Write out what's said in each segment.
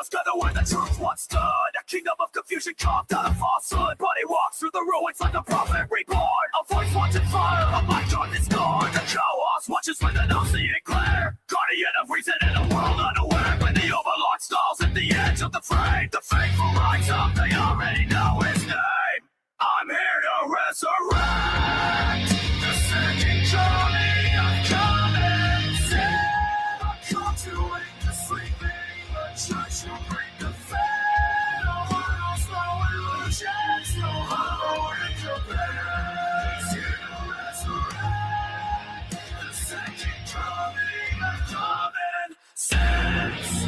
got the way the truth once stood. A kingdom of confusion carved out of falsehood. But he walks through the ruins like a prophet reborn. A voice once in fire, a mind on this scorn. The chaos watches with an all-seeing glare. Guardian of reason in a world unaware. When the overlord stalls at the edge of the frame, the faithful rise up, they already know his name. I'm here to resurrect the second coming of common sin. I come to wake the sleeping, the church will bring the fed. No hurdles, no illusions, no hollow in your bed. He's here to resurrect the second coming of common sense.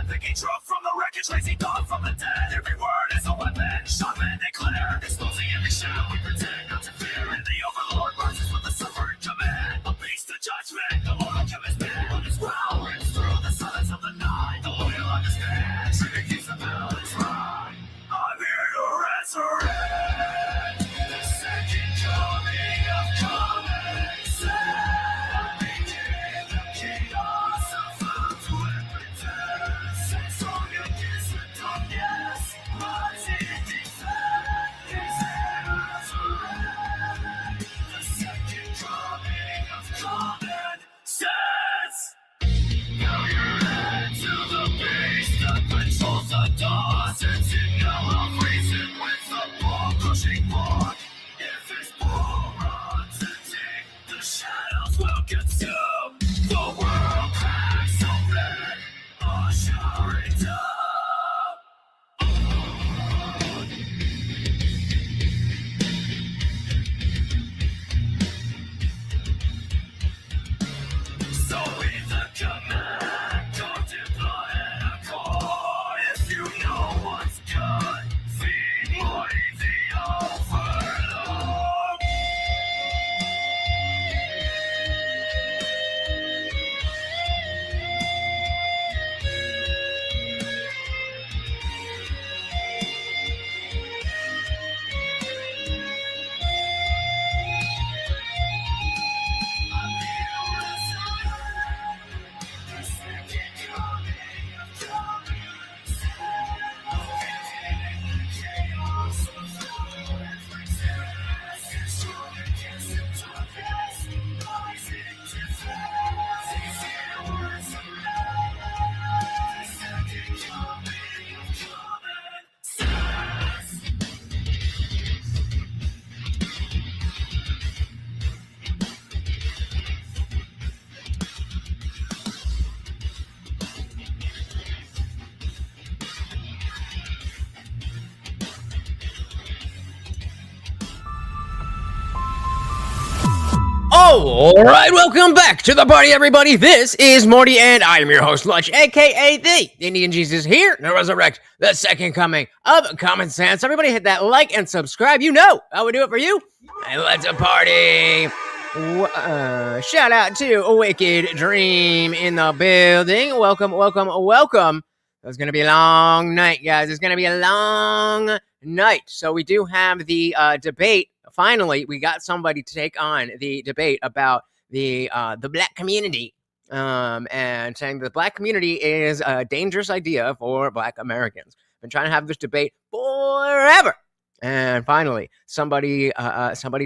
Thinking drunk from the wreckage, lazy dog from the dead. Every word is a weapon, shot men declare. Exposing every shadow we pretend not to fear. And the overlord rises with the suffering command. A beast of judgment, the mortal chemist man. On his growl rings through the silence of the night. The loyal understand, trigger keeps the balance right. I'm here to resurrect the second coming of common sense. I'm making the chaos of found to every strong against the darkness, rising defend. He's here to resurrect the second coming of common sense. Bow your head to the beast that controls the doors. It's in yellow reason with the ball-crushing block. If his ball runs empty, the shadows will consume. The world cracks open. Usher it up. So with the command, don't deploy a core. If you know what's good, feed Morty the overlord. Oh, all right, welcome back to the party, everybody. This is Morty, and I am your host, Lunch, aka the Indian Jesus, here to resurrect the second coming of common sense. Everybody hit that like and subscribe. You know how we do it for you. And let's party. Shout out to a Wicked Dream in the building. Welcome, welcome, welcome. It's going to be a long night, guys. It's going to be a long night. So we do have the debate. Finally, we got somebody to take on the debate about the black community, and saying the black community is a dangerous idea for black Americans. Been trying to have this debate forever, and finally, somebody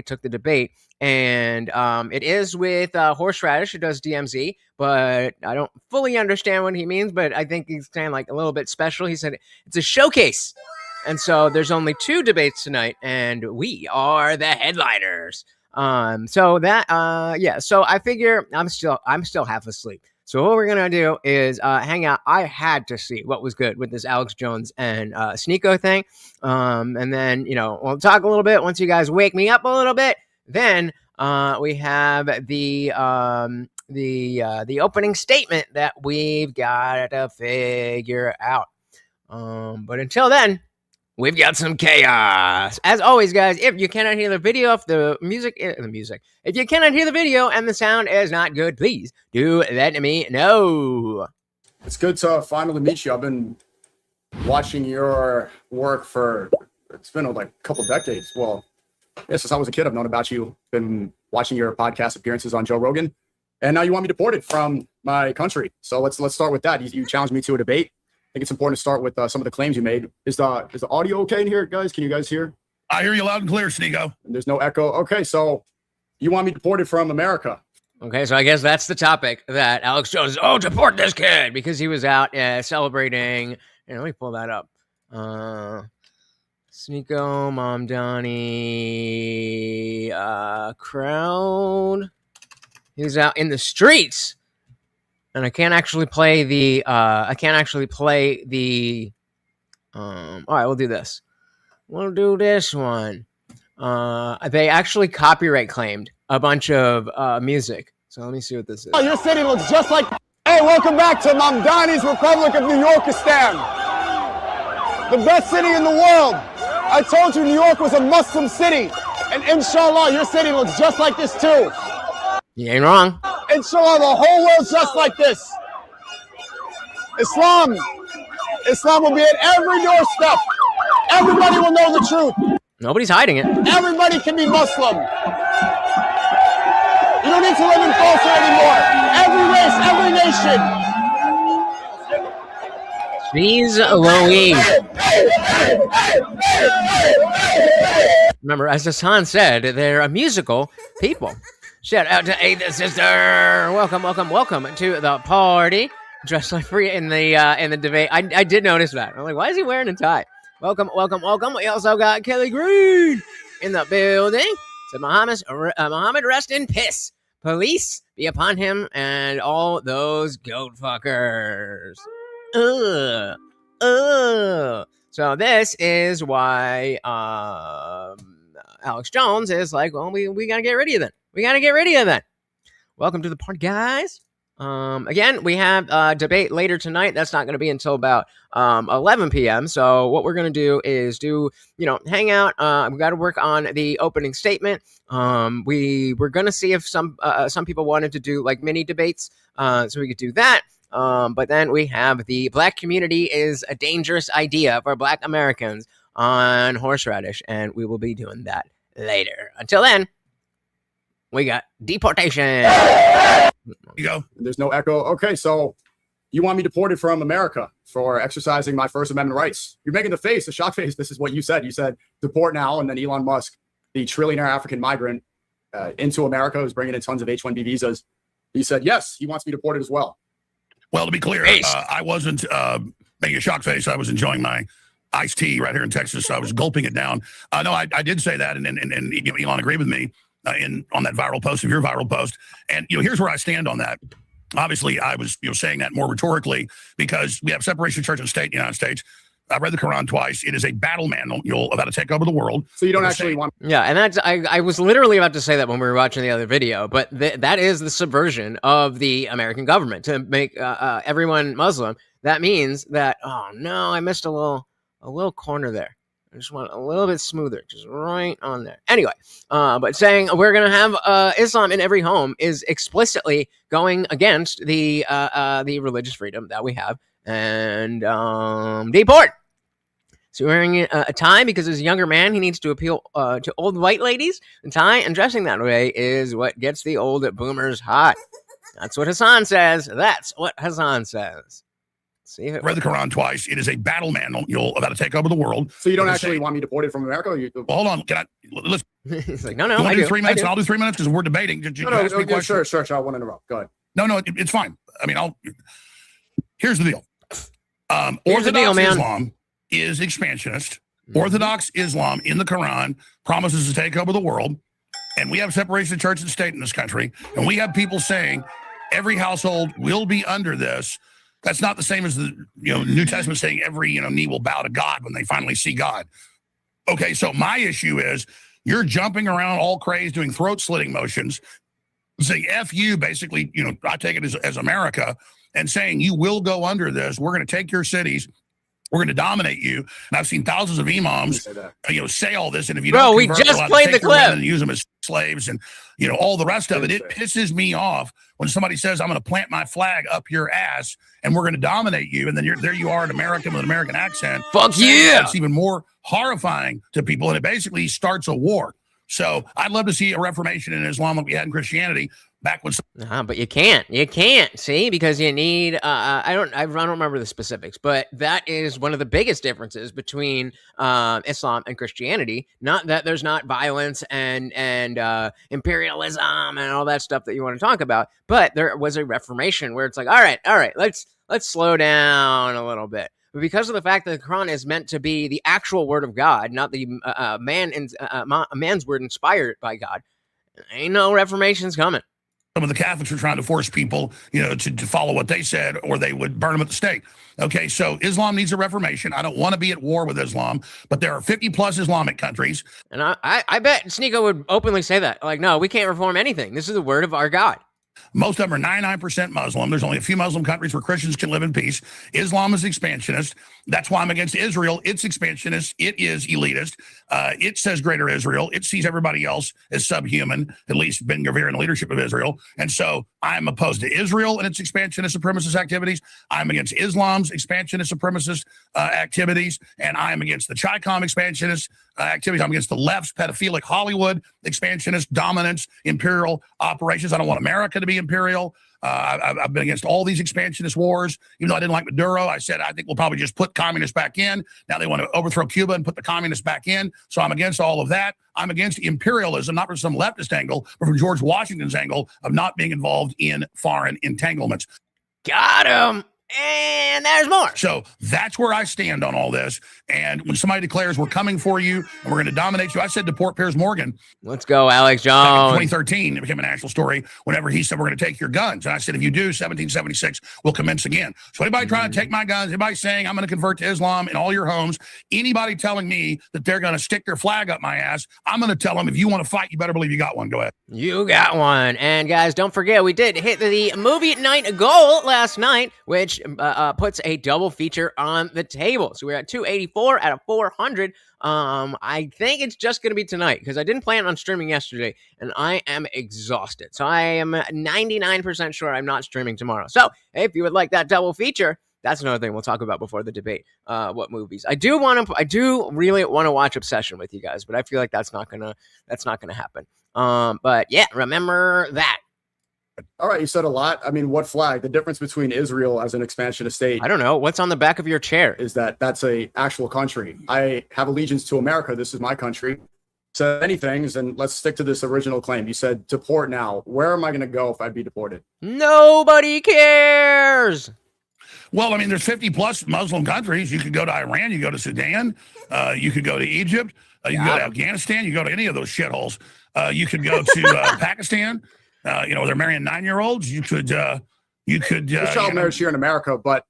took the debate, and it is with Horseradish, who does DMZ, but I don't fully understand what he means. But I think he's saying like a little bit special. He said it's a showcase. And so there's only 2 debates tonight, and we are the headliners. So I figure I'm still half asleep. So what we're gonna do is hang out. I had to see what was good with this Alex Jones and Sneeko thing, and then we'll talk a little bit once you guys wake me up a little bit. Then we have the opening statement that we've got to figure out. But until then, we've got some chaos. As always, guys, if you cannot hear the video, if you cannot hear the video and the sound is not good, please do let me know. It's good to finally meet you. I've been watching your work it's been like a couple decades. Well, Yeah, since I was a kid, I've known about you. Been watching your podcast appearances on Joe Rogan, and now you want me deported from my country. So let's start with that. You challenged me to a debate. I think it's important to start with some of the claims you made. Is the audio okay in here, guys? Can you guys hear? I hear you loud and clear, Sneeko. There's no echo. Okay, so you want me deported from America? Okay, so I guess that's the topic that Alex Jones. Oh, deport this kid because he was out celebrating. Here, let me pull that up. Sneeko, Mom Donnie, crowd. He's out in the streets, and I can't actually play the. All right, we'll do this. We'll do this one. They actually copyright claimed a bunch of music. So let me see what this is. Oh, your city looks just like. Hey, welcome back to Mamdani's Republic of New Yorkistan, the best city in the world. I told you New York was a Muslim city, and inshallah, your city looks just like this too. You ain't wrong. Inshallah, the whole world's just like this. Islam will be at every doorstep. Everybody will know the truth. Nobody's hiding it. Everybody can be Muslim. You don't need to live in falsehood anymore. Every race, every nation. Jeez Louise. Remember, as Hassan said, they're a musical people. Shout out to Aid the Sister. Welcome to the party. Dressed like free in the debate. I did notice that. I'm like, why is he wearing a tie? Welcome. We also got Kelly Green in the building. So Muhammad rest in piss. Police be upon him and all those goat fuckers. So this is why Alex Jones is like, well, we gotta get rid of you then. Welcome to the party, guys. Again, we have a debate later tonight. That's not going to be until about 11 p.m. So what we're going to do is hang out. We got to work on the opening statement. We were going to see if some people wanted to do like mini debates, so we could do that. But then we have the Black community is a dangerous idea for Black Americans on horseradish, and we will be doing that later. Until then, we got deportation. You go. There's no echo. Okay, so you want me deported from America for exercising my First Amendment rights? You're making the shock face. This is what you said. You said deport now, and then Elon Musk, the trillionaire African migrant into America, who's bringing in tons of H-1B visas. He said, yes, he wants me deported as well. Well, to be clear, I wasn't making a shock face. I was enjoying my iced tea right here in Texas. So I was gulping it down. No, I did say that, and Elon agreed with me on that viral post of your viral post. And here's where I stand on that. Obviously, I was saying that more rhetorically because we have separation of church and state in the United States. I read the Quran twice. It is a battle manual about to take over the world. So you don't actually want... Yeah, and that's I was literally about to say that when we were watching the other video, but that is the subversion of the American government to make everyone Muslim. That means that, oh no, I missed a little corner there. I just want a little bit smoother, just right on there. Anyway, but saying we're going to have Islam in every home is explicitly going against the religious freedom that we have. And deport. So wearing a tie because as a younger man, he needs to appeal to old white ladies. The tie and dressing that way is what gets the old boomers hot. That's what Hassan says. See if read the Quran twice. It is a battle manual about to take over the world. So you don't actually want me deported from America? Or well, hold on. Can I? Let's. He's like, no. You want to do 3 minutes, and I'll do 3 minutes because we're debating. No, sure. I want to interrupt. Go ahead. No, it's fine. I mean, here's the deal. Here's the deal, man. Islam is expansionist. Orthodox Islam in the Quran promises to take over the world, and we have separation of church and state in this country, and we have people saying every household will be under this. That's not the same as the New Testament saying every knee will bow to God when they finally see God. Okay, so my issue is you're jumping around all crazed, doing throat slitting motions, saying F you, basically, I take it as America, and saying you will go under this. We're going to take your cities. We're going to dominate you. And I've seen thousands of imams, say all this. And if you don't, we just played the clip and use them as slaves, and all the rest of it. It pisses me off when somebody says, "I'm going to plant my flag up your ass, and we're going to dominate you." And then there you are, an American with an American accent. Fuck yeah! It's even more horrifying to people, and it basically starts a war. So I'd love to see a reformation in Islam like we had in Christianity back when. But you can't see, because you need I don't remember the specifics, but that is one of the biggest differences between Islam and Christianity. Not that there's not violence and imperialism and all that stuff that you want to talk about, but there was a reformation where it's like, all right, let's slow down a little bit. But because of the fact that the Quran is meant to be the actual word of God, not the man's word inspired by God, ain't no reformations coming. Some of the Catholics are trying to force people, to follow what they said, or they would burn them at the stake. Okay, so Islam needs a reformation. I don't want to be at war with Islam, but there are 50 plus Islamic countries. And I bet Sneeko would openly say that. Like, no, we can't reform anything. This is the word of our God. Most of them are 99% Muslim. There's only a few Muslim countries where Christians can live in peace. Islam is expansionist. That's why I'm against Israel. It's expansionist. It is elitist. It says greater Israel. It sees everybody else as subhuman, at least Ben Gvir in the leadership of Israel. And so I'm opposed to Israel and its expansionist supremacist activities. I'm against Islam's expansionist supremacist activities. And I'm against the Chi-Com expansionist activities. I'm against the left's pedophilic Hollywood expansionist dominance, imperial operations. I don't want America to be imperial. I've been against all these expansionist wars. Even though I didn't like Maduro, I said, I think we'll probably just put communists back in. Now they want to overthrow Cuba and put the communists back in. So I'm against all of that. I'm against imperialism, not from some leftist angle, but from George Washington's angle of not being involved in foreign entanglements. Got him. And there's more. So that's where I stand on all this. And when somebody declares we're coming for you and we're going to dominate you, I said to Port Piers Morgan. Let's go, Alex Jones. In 2013, it became a national story whenever he said, we're going to take your guns. And I said, if you do, 1776 will commence again. So anybody trying to take my guns, anybody saying I'm going to convert to Islam in all your homes, anybody telling me that they're going to stick their flag up my ass, I'm going to tell them, if you want to fight, you better believe you got one. Go ahead. You got one. And guys, don't forget, we did hit the movie night goal last night, which puts a double feature on the table. So we're at 284 out of 400. I think it's just going to be tonight, because I didn't plan on streaming yesterday and I am exhausted. So I am 99% sure I'm not streaming tomorrow. So if you would like that double feature, that's another thing we'll talk about before the debate. What movies I do really want to watch Obsession with you guys, but I feel like that's not gonna happen. But yeah, remember that. All right, you said a lot. I mean, what flag? The difference between Israel as an expansionist state, I don't know. What's on the back of your chair? Is that's a actual country. I have allegiance to America. This is my country. So many things, and let's stick to this original claim. You said deport now. Where am I going to go if I'd be deported? Nobody cares. Well, I mean, there's 50 plus Muslim countries. You could go to Iran, you go to Sudan, you could go to Egypt, you can go to Afghanistan, you go to any of those shitholes. You could go to Pakistan. They're marrying 9-year-olds. You could. There's child marriage here in America, but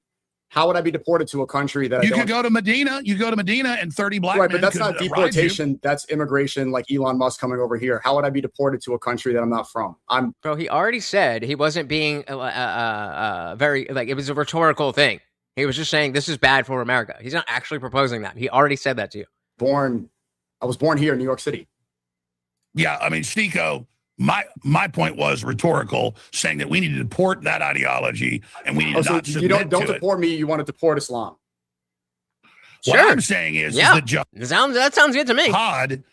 how would I be deported to a country that you could go to Medina? You go to Medina, and 30 black men. Right, but that's not deportation. That's immigration, like Elon Musk coming over here. How would I be deported to a country that I'm not from? Bro, he already said he wasn't being very, like, it was a rhetorical thing. He was just saying this is bad for America. He's not actually proposing that. He already said that to you. I was born here in New York City. Yeah, I mean, Sneeko. My point was rhetorical, saying that we need to deport that ideology and we need to not submit to it. You don't deport me. You want to deport Islam. Sure. What I'm saying is that that sounds good to me. jihad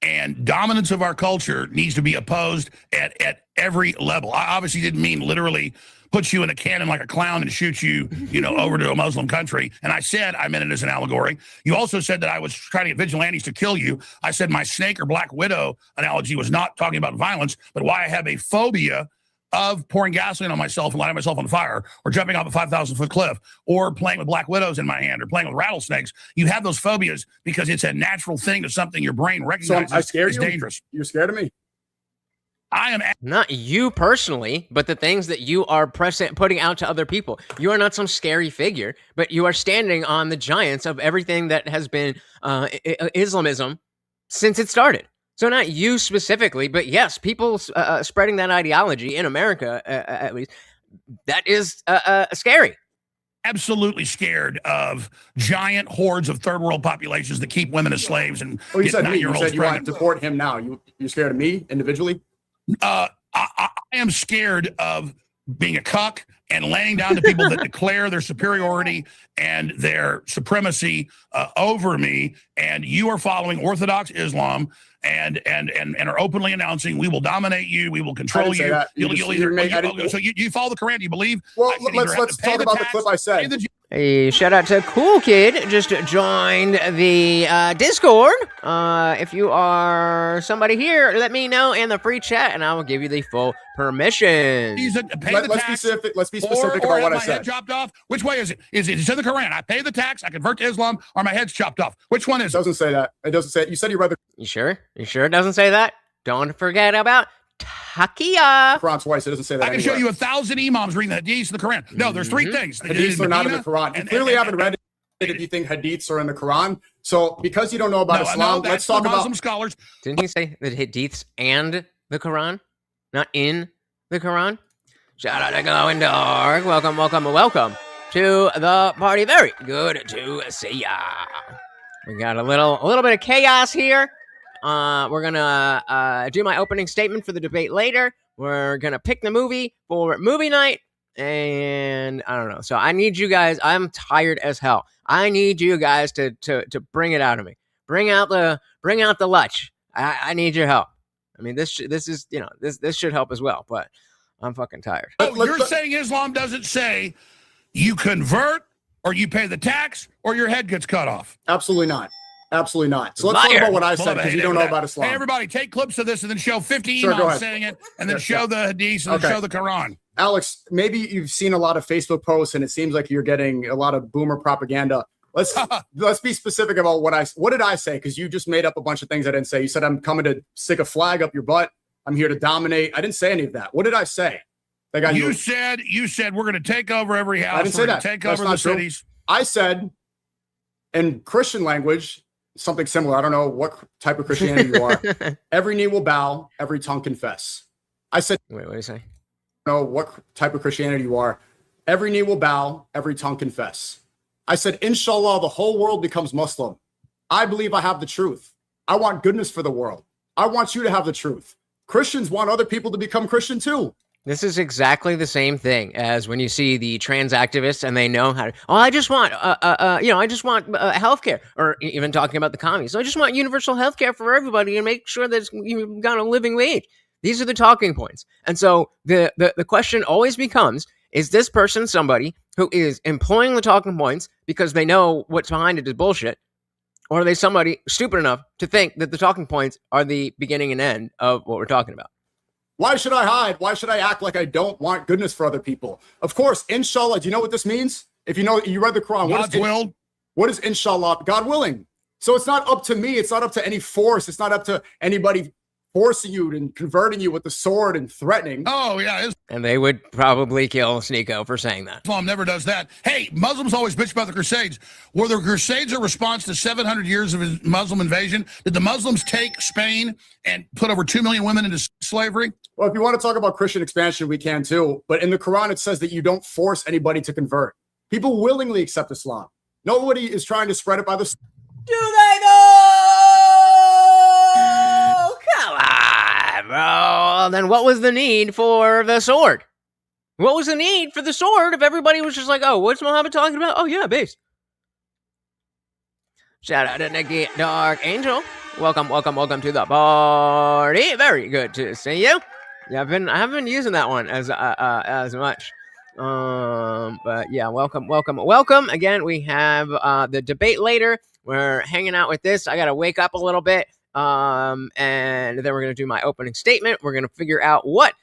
and dominance of our culture needs to be opposed at every level. I obviously didn't mean literally put you in a cannon like a clown and shoot you, over to a Muslim country. And I said I meant it as an allegory. You also said that I was trying to get vigilantes to kill you. I said my snake or black widow analogy was not talking about violence, but why I have a phobia of pouring gasoline on myself and lighting myself on fire, or jumping off a 5,000-foot cliff, or playing with black widows in my hand, or playing with rattlesnakes. You have those phobias because it's a natural thing to something your brain recognizes as dangerous. You're scared of me? I am not you personally, but the things that you are putting out to other people. You are not some scary figure, but you are standing on the giants of everything that has been Islamism since it started. So not you specifically, but yes, people spreading that ideology in America, at least, that is scary. Absolutely scared of giant hordes of third world populations that keep women as slaves and you said 9-year-olds you said you want pregnant. to deport him now. You're scared of me individually? I am scared of being a cuck and laying down to people that declare their superiority and their supremacy over me, and you are following Orthodox Islam and are openly announcing we will dominate you, we will control you. So you follow the Quran? Do you believe? Well, let's talk about the clip I said. Hey, shout out to Cool Kid, just joined the Discord. If you are somebody here, let me know in the free chat, and I will give you the full permission. Let's be specific about what I said. Head chopped off. Which way is it? It's in the Quran. I pay the tax, I convert to Islam, or my head's chopped off. Which one is it? It doesn't say that. It doesn't say it. You said you read the. You sure? You sure it doesn't say that? Don't forget about Taqiyya. Quran twice. It doesn't say that. I can show you 1,000 imams reading the hadiths of the Quran. No, there's three things. Hadiths are not in the Quran. You clearly haven't read it if you think hadiths are in the Quran. So because you don't know about Islam, let's talk about Muslim scholars. Didn't he say the hadiths and the Quran, not in the Quran? Shout out to Glowing Dark. Welcome to the party. Very good to see ya. We got a little bit of chaos here. We're gonna do my opening statement for the debate later. We're gonna pick the movie for movie night, and I don't know. So I need you guys. I'm tired as hell. I need you guys to bring it out of me. Bring out the lunch. I need your help. I mean, this is this should help as well. But I'm fucking tired. Oh, you're saying Islam doesn't say you convert or you pay the tax or your head gets cut off? Absolutely not. Absolutely not. So let's talk about what I said, because you don't know about Islam. Hey, everybody, take clips of this and then show 50 emails saying it, and then show the hadiths and then show the Quran. Alex, maybe you've seen a lot of Facebook posts, and it seems like you're getting a lot of boomer propaganda. Let's be specific about what did I say? Because you just made up a bunch of things I didn't say. You said I'm coming to stick a flag up your butt. I'm here to dominate. I didn't say any of that. What did I say? You said we're going to take over every house. I didn't say that. Take over the cities. I said in Christian language something similar. I don't know what type of Christianity you are. Every knee will bow, every tongue confess. I said, wait, what do you say? I don't know what type of Christianity you are. Every knee will bow, every tongue confess. I said, inshallah, the whole world becomes Muslim. I believe I have the truth. I want goodness for the world. I want you to have the truth. Christians want other people to become Christian too. This is exactly the same thing as when you see the trans activists and they know how to, I just want, healthcare, or even talking about the commies. I just want universal healthcare for everybody and make sure that you've got a living wage. These are the talking points. And so the question always becomes, is this person somebody who is employing the talking points because they know what's behind it is bullshit? Or are they somebody stupid enough to think that the talking points are the beginning and end of what we're talking about? Why should I hide? Why should I act like I don't want goodness for other people? Of course, inshallah, do you know what this means? If you know, you read the Quran. What is inshallah? God willing. So it's not up to me. It's not up to any force. It's not up to anybody forcing you and converting you with the sword and threatening. Oh, yeah. And they would probably kill Sneeko for saying that. Islam never does that. Hey, Muslims always bitch about the Crusades. Were the Crusades a response to 700 years of Muslim invasion? Did the Muslims take Spain and put over 2 million women into slavery? Well, if you want to talk about Christian expansion, we can too. But in the Quran, it says that you don't force anybody to convert. People willingly accept Islam. Nobody is trying to spread it by the... Do they know? Come on, bro. Then what was the need for the sword? What was the need for the sword if everybody was just like, oh, what's Muhammad talking about? Oh, yeah, base. Shout out to Nikki Dark Angel. Welcome to the party. Very good to see you. Yeah, I haven't been using that one as much. But yeah, welcome. Again, we have the debate later. We're hanging out with this. I got to wake up a little bit. And then we're going to do my opening statement. We're going to figure out what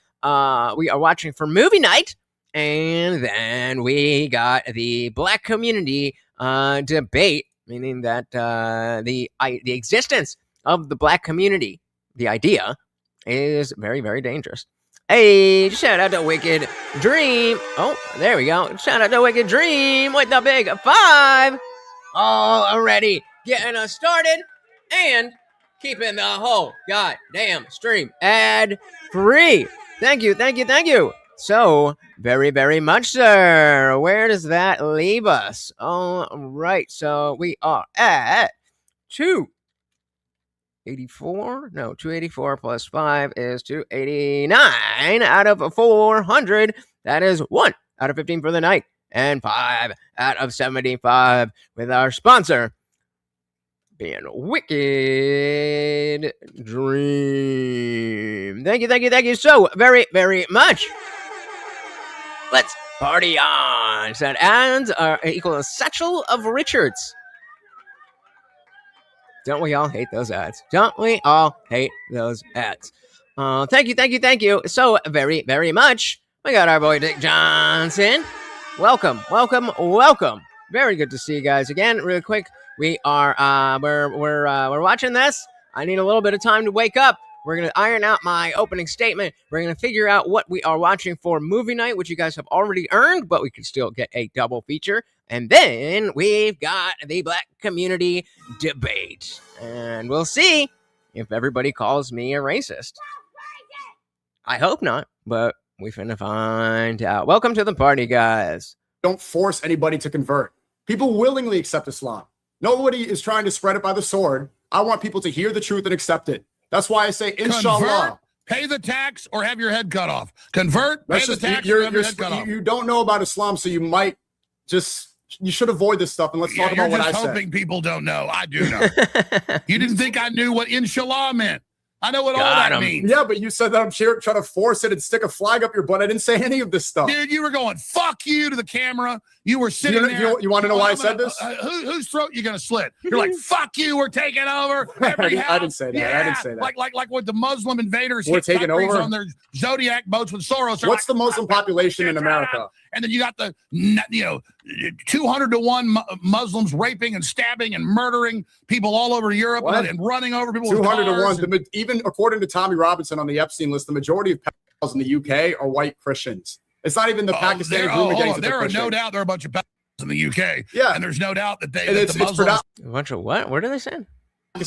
we are watching for movie night. And then we got the Black community debate, meaning that the existence of the Black community, the idea, is very, very dangerous. Hey, shout out to Wicked Dream. Oh, there we go. Shout out to Wicked Dream with the big 5. Already getting us started and keeping the whole goddamn stream ad free. Thank you. So, very, very much, sir. Where does that leave us? All right. So, we are at 2 284? No, 284 plus 5 is 289 out of 400. That is 1 out of 15 for the night and 5 out of 75 with our sponsor being Wicked Dream. Thank you so very, very much. Let's party on. Said ads are equal to Satchel of Richards. Don't we all hate those ads? Don't we all hate those ads? Thank you so very, very much. We got our boy Dick Johnson. Welcome. Very good to see you guys again. Real quick, we are we're watching this. I need a little bit of time to wake up. We're gonna iron out my opening statement. We're gonna figure out what we are watching for movie night, which you guys have already earned, but we can still get a double feature. And then we've got the Black community debate. And we'll see if everybody calls me a racist. I hope not, but we finna find out. Welcome to the party, guys. Don't force anybody to convert. People willingly accept Islam. Nobody is trying to spread it by the sword. I want people to hear the truth and accept it. That's why I say, inshallah. Convert, pay the tax, or have your head cut off. Convert, pay the tax, or have your head cut off. You don't know about Islam, so you might just... You should avoid this stuff and let's talk about what I said. You're hoping people don't know. I do know. You didn't think I knew what inshallah meant. I know what all that means. Yeah, but you said that I'm trying to force it and stick a flag up your butt. I didn't say any of this stuff. Dude, you were going, fuck you to the camera. You were sitting there. You want to know why I said this? Whose throat you going to slit? You're like, fuck you, we're taking over. I didn't say that. Yeah, I didn't say that. Like with the Muslim invaders. We're taking over. On their Zodiac boats with Soros. What's the Muslim population in America? And then you got the 200 to 1 Muslims raping and stabbing and murdering people all over Europe and running over people. 200 to 1. Even according to Tommy Robinson on the Epstein list, the majority of pedophiles in the UK are white Christians. It's not even the Pakistani grooming gangs. There are no doubt there are a bunch of pedophiles in the UK. Yeah, and there's no doubt that the Muslims. A bunch of what? What are they saying?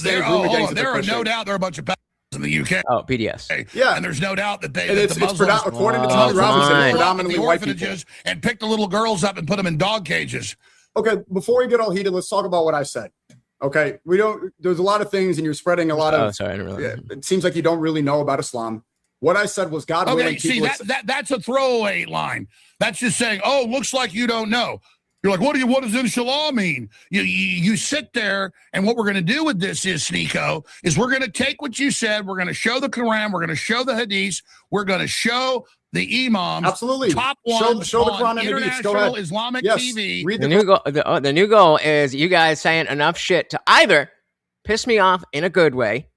There are no doubt there are a bunch of pedophiles in the UK. Oh, BDS. Yeah, and there's no doubt that the Muslims, according to Tommy Robinson, it's predominantly white people. And pick the little girls up and put them in dog cages. Okay, before we get all heated, let's talk about what I said. Okay, there's a lot of things, and you're spreading a lot of. Oh, sorry, I didn't realize. It seems like you don't really know about Islam. What I said was God willing. Okay, see that's a throwaway line. That's just saying, oh, looks like you don't know. You're like, what does inshallah mean? You sit there, and what we're going to do with this is, Sneeko, is we're going to take what you said, we're going to show the Quran, we're going to show the Hadiths, we're going to show the imams. Absolutely. Top one show the Quran and International Hadiths. Go ahead. Islamic yes, TV. Read the new goal is you guys saying enough shit to either piss me off in a good way,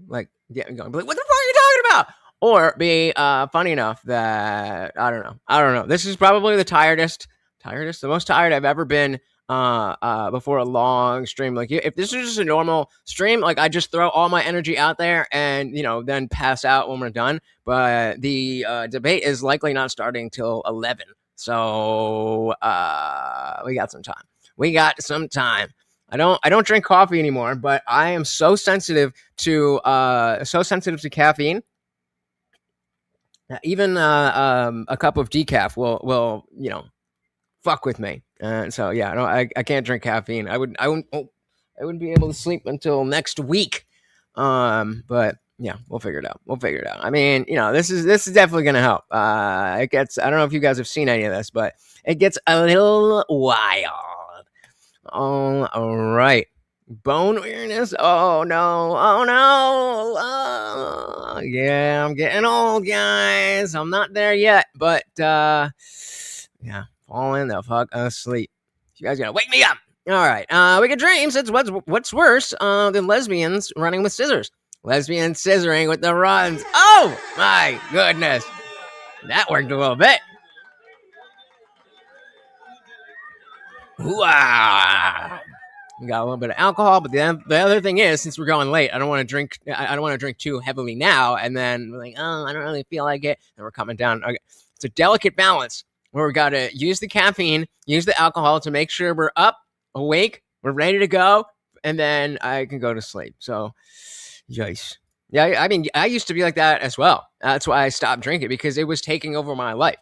like what the fuck are you talking about? Or be funny enough that I don't know. This is probably the most tired I've ever been before a long stream. Like if this is just a normal stream, like I just throw all my energy out there and then pass out when we're done. But the debate is likely not starting till 11, so we got some time. I don't drink coffee anymore, but I am so sensitive to caffeine. Even a cup of decaf will fuck with me. So yeah, I can't drink caffeine. I wouldn't be able to sleep until next week. But yeah, we'll figure it out. I mean, this is definitely gonna help. I don't know if you guys have seen any of this, but it gets a little wild. All right. Bone awareness. Oh no. Yeah, I'm getting old, guys. I'm not there yet, but yeah, falling the fuck asleep. You guys gotta wake me up. All right. Wicked Dreams. It's what's worse than lesbians running with scissors. Lesbian scissoring with the runs. Oh my goodness. That worked a little bit. Wow. We got a little bit of alcohol, but the other thing is, since we're going late, I don't want to drink. I don't want to drink too heavily now, and then we're like, oh, I don't really feel like it, and we're coming down. Okay. It's a delicate balance where we got to use the caffeine, use the alcohol to make sure we're up, awake, we're ready to go, and then I can go to sleep. So, yikes. Yeah, I mean, I used to be like that as well. That's why I stopped drinking, because it was taking over my life.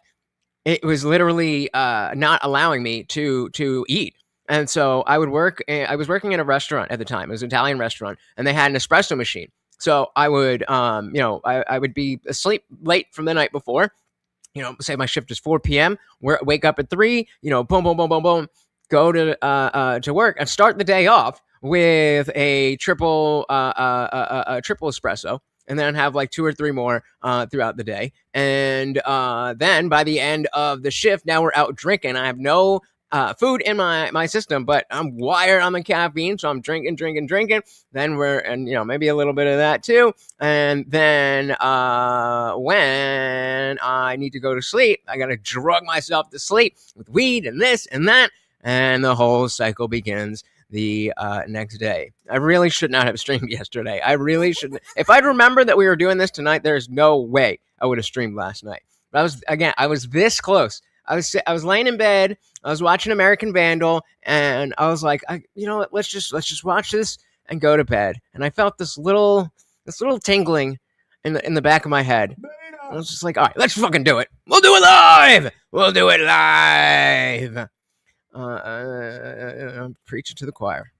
It was literally not allowing me to eat. And so I would work. I was working in a restaurant at the time. It was an Italian restaurant, and they had an espresso machine. So I would, I would be asleep late from the night before. Say my shift is 4 p.m. Wake up at 3. Boom, boom, boom, boom, boom. Go to work and start the day off with a triple espresso, and then have like 2 or 3 more throughout the day. And then by the end of the shift, now we're out drinking. I have no food in my system, but I'm wired on the caffeine, so I'm drinking. Then maybe a little bit of that too. And then when I need to go to sleep, I gotta drug myself to sleep with weed and this and that, and the whole cycle begins the next day. I really should not have streamed yesterday. I really shouldn't. If I'd remembered that we were doing this tonight, there's no way I would have streamed last night. But I was this close. I was laying in bed. I was watching American Vandal, and I was like, you know what? Let's just watch this and go to bed. And I felt this little tingling in the back of my head. I was just like, all right, let's fucking do it. We'll do it live. I'm preaching to the choir.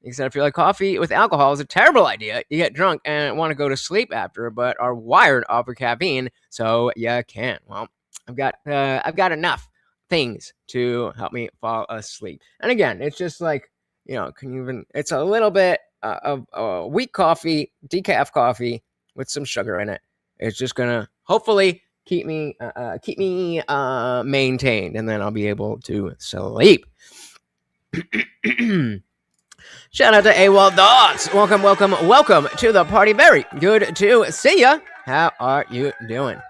He said, I feel like coffee with alcohol is a terrible idea. You get drunk and want to go to sleep after, but are wired off of caffeine, so you can't. Well, I've got enough things to help me fall asleep. And again, it's just like, it's a little bit of weak coffee, decaf coffee with some sugar in it. It's just gonna hopefully keep me maintained, and then I'll be able to sleep. Shout out to AWOL Dogs. Welcome to the party. Very good to see ya. How are you doing?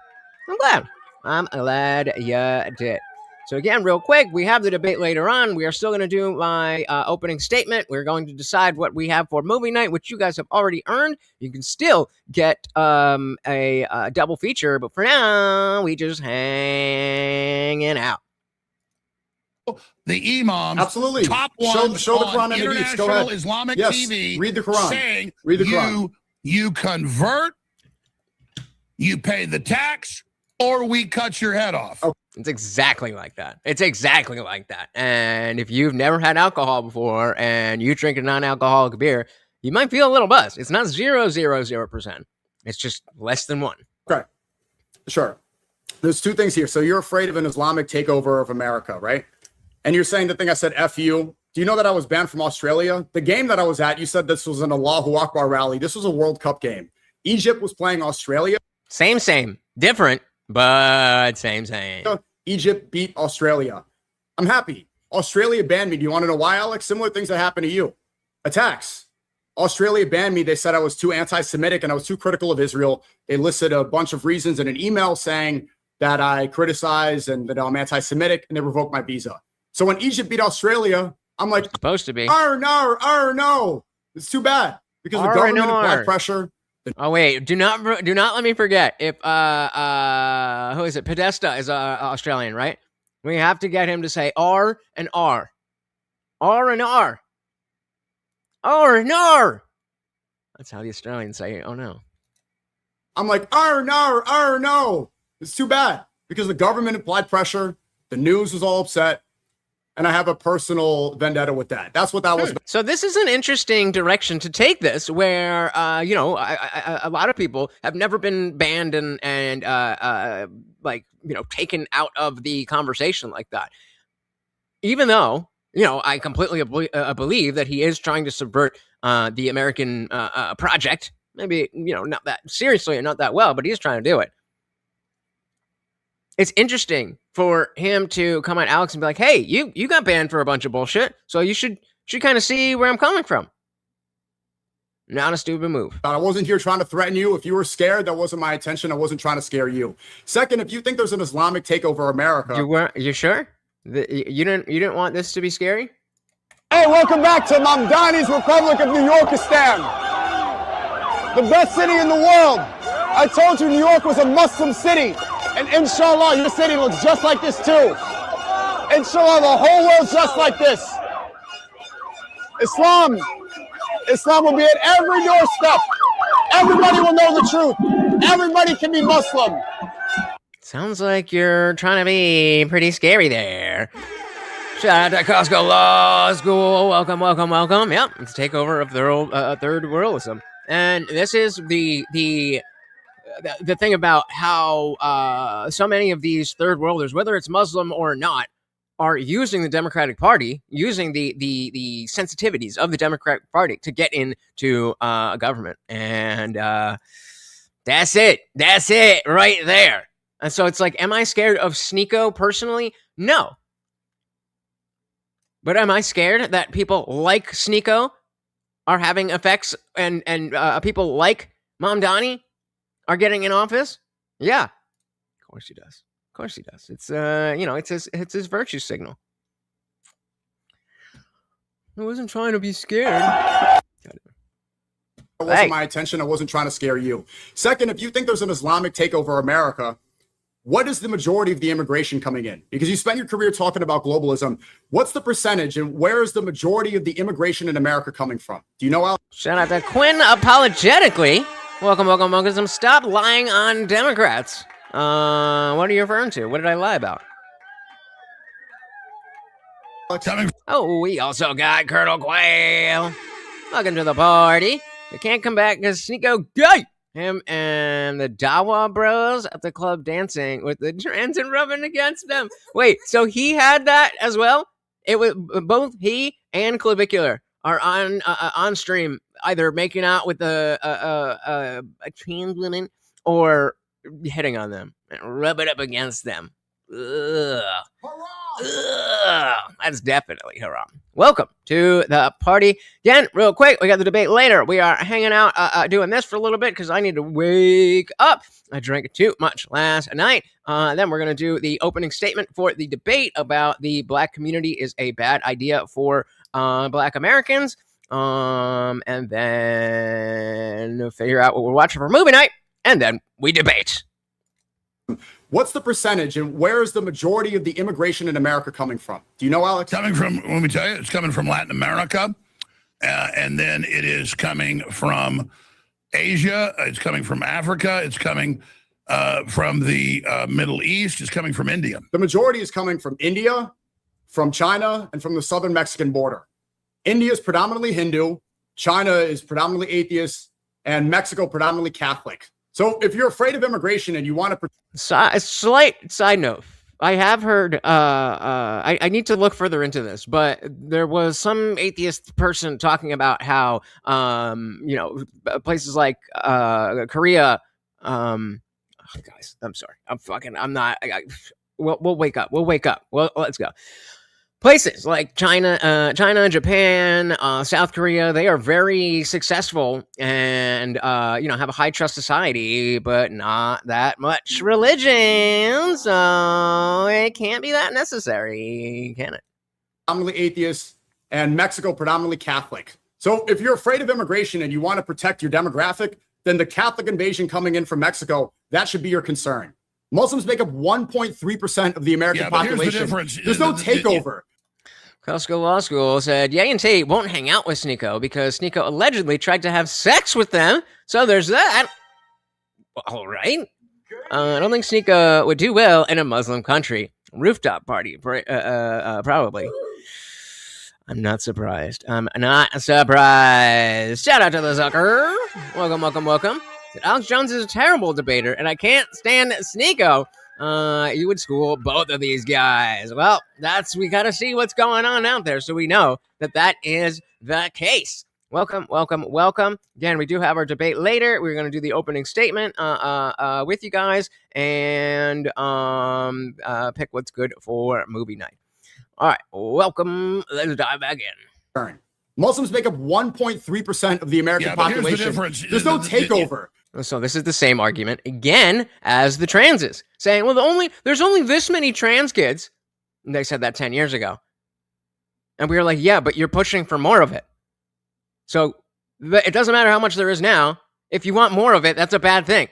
I'm glad you did. So again, real quick, we have the debate later on. We are still going to do my opening statement. We're going to decide what we have for movie night, which you guys have already earned. You can still get a double feature, but for now, we just hanging out. The imams, absolutely, top one show the Quran on and International Go ahead. Islamic yes. TV, read the Quran. Saying read the Quran. You convert, you pay the tax, or we cut your head off. Oh. It's exactly like that. And if you've never had alcohol before and you drink a non-alcoholic beer, you might feel a little buzzed. It's not 0.000%. It's just less than 1. Okay, sure. There's 2 things here. So you're afraid of an Islamic takeover of America, right? And you're saying the thing I said, F you. Do you know that I was banned from Australia? The game that I was at, you said this was an Allahu Akbar rally. This was a World Cup game. Egypt was playing Australia. Same. Different, but same. Egypt beat Australia. I'm happy. Australia banned me. Do you want to know why, Alex? Similar things that happened to you. Attacks. Australia banned me. They said I was too anti-Semitic and I was too critical of Israel. They listed a bunch of reasons in an email saying that I criticize and that I'm anti-Semitic, and they revoked my visa. So when Egypt beat Australia, I'm like, supposed to be. No. It's too bad because the government applied pressure. Oh wait, do not let me forget. If who is it? Podesta is Australian, right? We have to get him to say R and R. R and R. R and R. That's how the Australians say it. Oh no. I'm like, no. It's too bad because the government applied pressure. The news was all upset. And I have a personal vendetta with that. That's what that was. So this is an interesting direction to take this, where a lot of people have never been banned and taken out of the conversation like that. Even though I completely believe that he is trying to subvert the American project. Maybe not that seriously or not that well, but he's trying to do it. It's interesting for him to come at Alex and be like, hey, you got banned for a bunch of bullshit, so you should kind of see where I'm coming from. Not a stupid move. I wasn't here trying to threaten you. If you were scared, that wasn't my intention. I wasn't trying to scare you. Second, if you think there's an Islamic takeover of America. You sure? You didn't want this to be scary? Hey, welcome back to Mamdani's Republic of New Yorkistan. The best city in the world. I told you New York was a Muslim city. And inshallah, your city looks just like this too. Inshallah, the whole world's just like this. Islam will be at every doorstep. Everybody will know the truth. Everybody can be Muslim. Sounds like you're trying to be pretty scary there. Shout out to Costco Law School. Welcome, welcome, welcome. Yep, it's a takeover of third worldism. And this is the thing about how so many of these third worlders, whether it's Muslim or not, are using the Democratic Party, using the sensitivities of the Democratic Party to get into government. And that's it. That's it right there. And so it's like, am I scared of Sneeko personally? No. But am I scared that people like Sneeko are having effects and people like Mamdani are getting in office? Yeah. Of course he does. Of course he does. It's it's his virtue signal. I wasn't trying to be scared. It wasn't my intention. I wasn't trying to scare you. Second, if you think there's an Islamic takeover of America, what is the majority of the immigration coming in? Because you spent your career talking about globalism. What's the percentage and where is the majority of the immigration in America coming from? Do you know, Al? Shout out to Quinn apologetically. Welcome, welcome, welcome. Stop lying on Democrats. What are you referring to? What did I lie about? Oh, we also got Colonel Quail. Welcome to the party. You can't come back because Sneeko gay. Him and the Dawa bros at the club dancing with the trans and rubbing against them. Wait, so he had that as well? It was both he and Clavicular are on stream, either making out with a trans woman or hitting on them and rub it up against them. Ugh. Ugh. That's definitely haram. Welcome to the party. Again, real quick, we got the debate later. We are hanging out, doing this for a little bit because I need to wake up. I drank too much last night. Then we're going to do the opening statement for the debate about the black community is a bad idea for black Americans. And then figure out what we're watching for movie night. And then we debate. What's the percentage and where is the majority of the immigration in America coming from? Do you know, Alex? Coming from, let me tell you, it's coming from Latin America. And then it is coming from Asia. It's coming from Africa. It's coming from the Middle East. It's coming from India. The majority is coming from India, from China, and from the southern Mexican border. India is predominantly Hindu. China is predominantly atheist. And Mexico predominantly Catholic. So if you're afraid of immigration and you want to... A slight side note. I have heard, I need to look further into this, but there was some atheist person talking about how, places like Korea, guys, I'm sorry. We'll wake up. Well, let's go. Places like China, Japan, South Korea, they are very successful and, have a high trust society, but not that much religion. So it can't be that necessary, can it? Predominantly atheist and Mexico predominantly Catholic. So if you're afraid of immigration and you want to protect your demographic, then the Catholic invasion coming in from Mexico, that should be your concern. Muslims make up 1.3% of the American population. There's no takeover. Costco Law School said, Ye and Tate won't hang out with Sneeko because Sneeko allegedly tried to have sex with them. So there's that. All right. I don't think Sneeko would do well in a Muslim country. Rooftop party, probably. I'm not surprised. Shout out to the Zucker. Welcome, welcome, welcome. Alex Jones is a terrible debater, and I can't stand Sneeko. You would school both of these guys. Well, we got to see what's going on out there so we know that is the case. Welcome, welcome, welcome. Again, we do have our debate later. We're going to do the opening statement with you guys and pick what's good for movie night. All right, welcome. Let's dive back in. Muslims make up 1.3% of the American population. There's no takeover. So this is the same argument again as the transes, saying, well, there's only this many trans kids. And they said that 10 years ago. And we were like, yeah, but you're pushing for more of it. So it doesn't matter how much there is now. If you want more of it, that's a bad thing.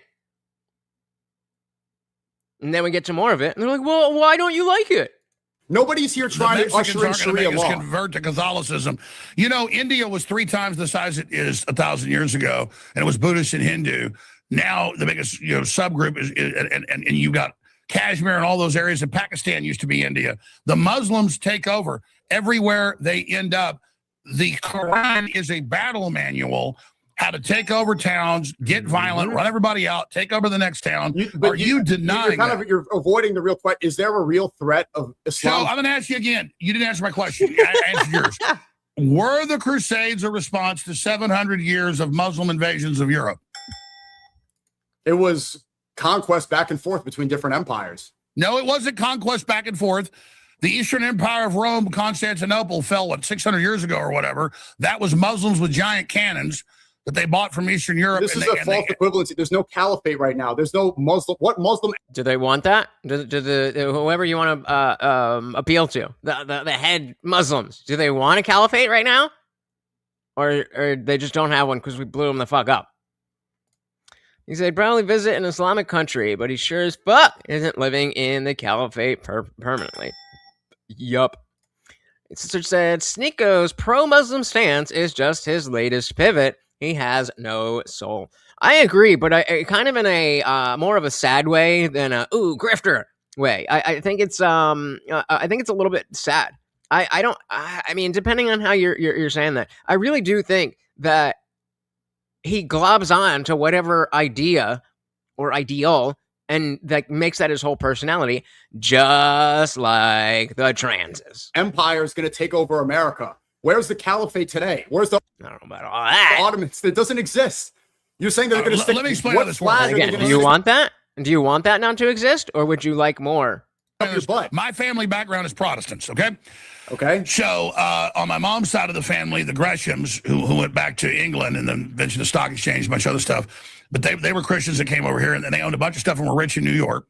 And then we get to more of it. And they're like, well, why don't you like it? Nobody's here trying to usher in Sharia law. Convert to Catholicism. You know, India was 3 times the size it is 1,000 years ago, and it was Buddhist and Hindu. Now the biggest subgroup is and you got Kashmir and all those areas, and Pakistan used to be India. The Muslims take over everywhere they end up. The Quran is a battle manual, how to take over towns, get violent, run everybody out, take over the next town. Are you denying you're avoiding the real question. Is there a real threat of Islam? So I'm going to ask you again. You didn't answer my question. I answered yours. Were the Crusades a response to 700 years of Muslim invasions of Europe? It was conquest back and forth between different empires. No, it wasn't conquest back and forth. The Eastern Empire of Rome, Constantinople, fell, 600 years ago or whatever. That was Muslims with giant cannons that they bought from Eastern Europe. This is a false equivalency. There's no caliphate right now. There's no Muslim. What Muslim? Do they want that? Do whoever you want to appeal to, the head Muslims, do they want a caliphate right now? Or they just don't have one because we blew them the fuck up? He said, probably visit an Islamic country, but he sure as fuck isn't living in the caliphate permanently. Yup. Sister said, Sneako's pro-Muslim stance is just his latest pivot. He has no soul. I agree, but I kind of in a more of a sad way than a grifter way. I think it's a little bit sad. I mean, depending on how you're saying that, I really do think that he globs on to whatever idea or ideal and like makes that his whole personality, just like the transes. Empire is going to take over America. Where's the caliphate today? Where's the? I don't know about all that. Ottomans? It doesn't exist. You're saying they're going to stick. Let me explain how this works. Again, do you want that? Do you want that not to exist, or would you like more? My family background is Protestants. Okay. Okay. So on my mom's side of the family, the Greshams, who went back to England and then invented the stock exchange, a bunch of other stuff, but they were Christians that came over here and they owned a bunch of stuff and were rich in New York.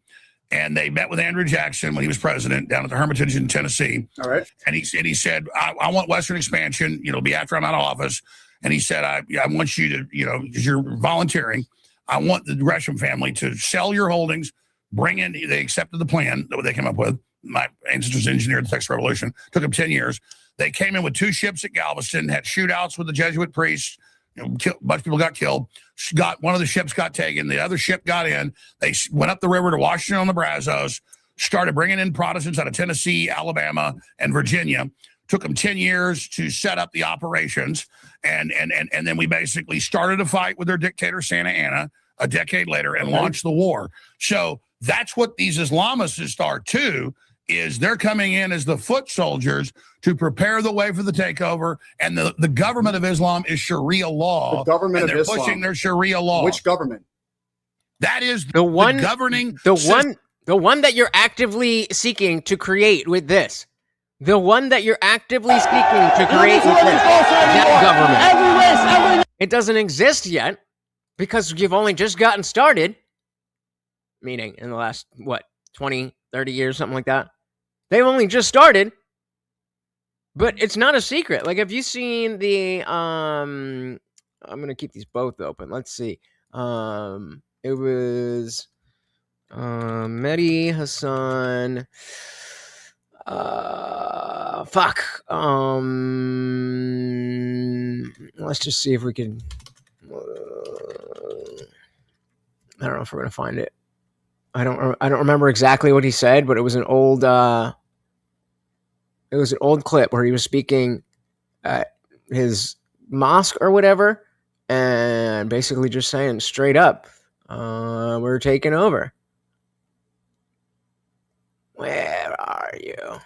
And they met with Andrew Jackson when he was president down at the Hermitage in Tennessee. All right. And he said, I want Western expansion, be after I'm out of office. And he said, I want you to, because you're volunteering, I want the Gresham family to sell your holdings, bring in, they accepted the plan that they came up with. My ancestors engineered the Texas Revolution. Took them 10 years. They came in with 2 ships at Galveston, had shootouts with the Jesuit priests. A bunch of people got killed. One of the ships got taken. The other ship got in. They went up the river to Washington on the Brazos, started bringing in Protestants out of Tennessee, Alabama, and Virginia. Took them 10 years to set up the operations. And then we basically started a fight with their dictator, Santa Anna, a decade later and launched the war. So that's what these Islamists are too, is they're coming in as the foot soldiers to prepare the way for the takeover. And the government of Islam is Sharia law. The government of Islam. They're pushing their Sharia law. Which government? That is the one governing the one that you're actively seeking to create with this. The one that you're actively seeking to create with this. That government. It doesn't exist yet because you've only just gotten started. Meaning in the last, 20, 30 years, something like that. They've only just started. But it's not a secret. Like, have you seen the, I'm going to keep these both open. Let's see. It was Mehdi Hassan. Let's just see if we can. I don't know if we're gonna find it. I don't remember exactly what he said, but it was an old clip where he was speaking at his mosque or whatever, and basically just saying straight up, we're taking over. Where are you?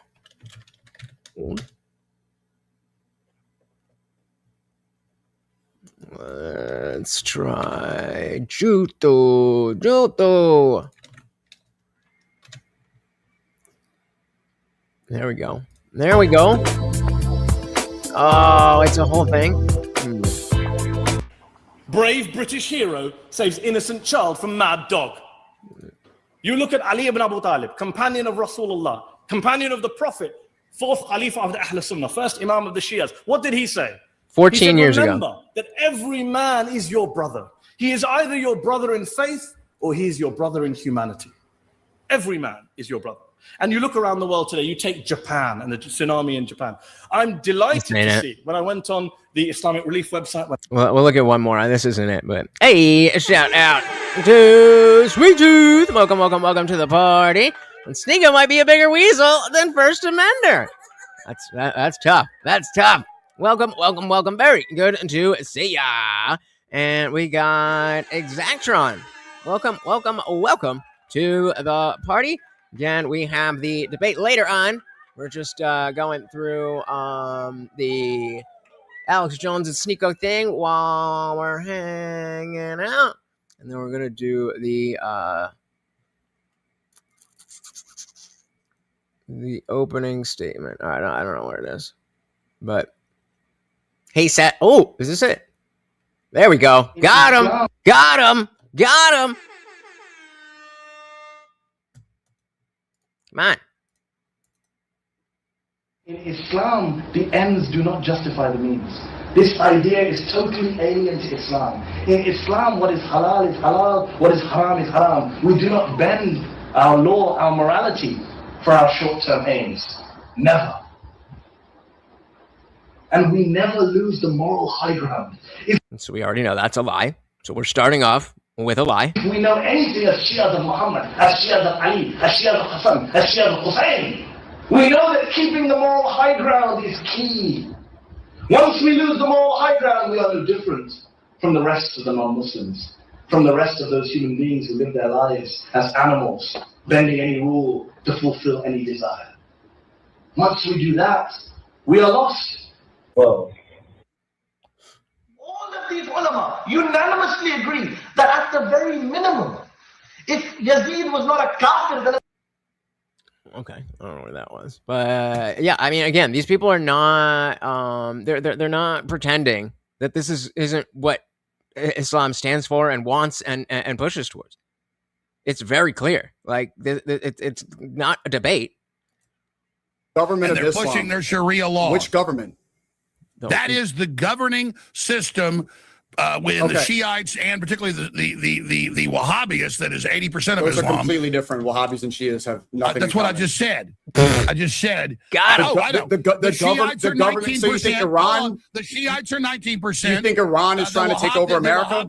Let's try Juto. There we go. Oh, it's a whole thing. Brave British hero saves innocent child from mad dog. You look at Ali ibn Abu Talib, companion of Rasulullah, companion of the Prophet, 4th Khalifa of the Ahl Sunnah, first Imam of the Shias. What did he say? 14 years ago. Remember that every man is your brother. He is either your brother in faith or he is your brother in humanity. Every man is your brother. And you look around the world today, you take Japan and the tsunami in Japan. I'm delighted to see when I went on the Islamic Relief website. Well, we'll look at one more. This isn't it, but hey, shout out to Sweet Tooth. Welcome, welcome, welcome to the party. And Sneeko might be a bigger weasel than First Amender. That's tough. That's tough. Welcome, welcome, welcome. Very good to see ya. And we got Exactron. Welcome, welcome, welcome to the party. Again, we have the debate later on. We're just going through the Alex Jones and Sneeko thing while we're hanging out. And then we're going to do the opening statement. All right, I don't know where it is. But, hey, Seth. Oh, is this it? There we go. Got him. Got him. Got him. Come on. In Islam, the ends do not justify the means. This idea is totally alien to Islam. In Islam, what is halal, what is haram is haram. We do not bend our law, our morality for our short-term aims. Never. And we never lose the moral high ground. So we already know that's a lie. So we're starting off with a lie. If we know anything as Shias of Muhammad, as Shias of Ali, as Shias of Hassan, as Shias of Hussein, we know that keeping the moral high ground is key. Once we lose the moral high ground, we are no different from the rest of the non-Muslims, from the rest of those human beings who live their lives as animals, bending any rule to fulfill any desire. Once we do that, we are lost. Well, all of these ulama unanimously agree that at the very minimum, if Yazid was not a kafir, then Okay, I don't know where that was, but yeah, I mean, again, these people are not, they're not pretending that this isn't what Islam stands for and wants and pushes towards. It's very clear, like it's not a debate. Government and of they're Islam. pushing their Sharia law. Which government? That is the governing system with the Shiites and particularly the Wahhabis. That is 80% of Those Islam. are completely different. Wahhabis and Shias have nothing. That's in what I common. just said. I just said. Got it. I know. The Shiites are government. So you think 19%. Iran? The Shiites are 19%. You think Iran is trying to take over America?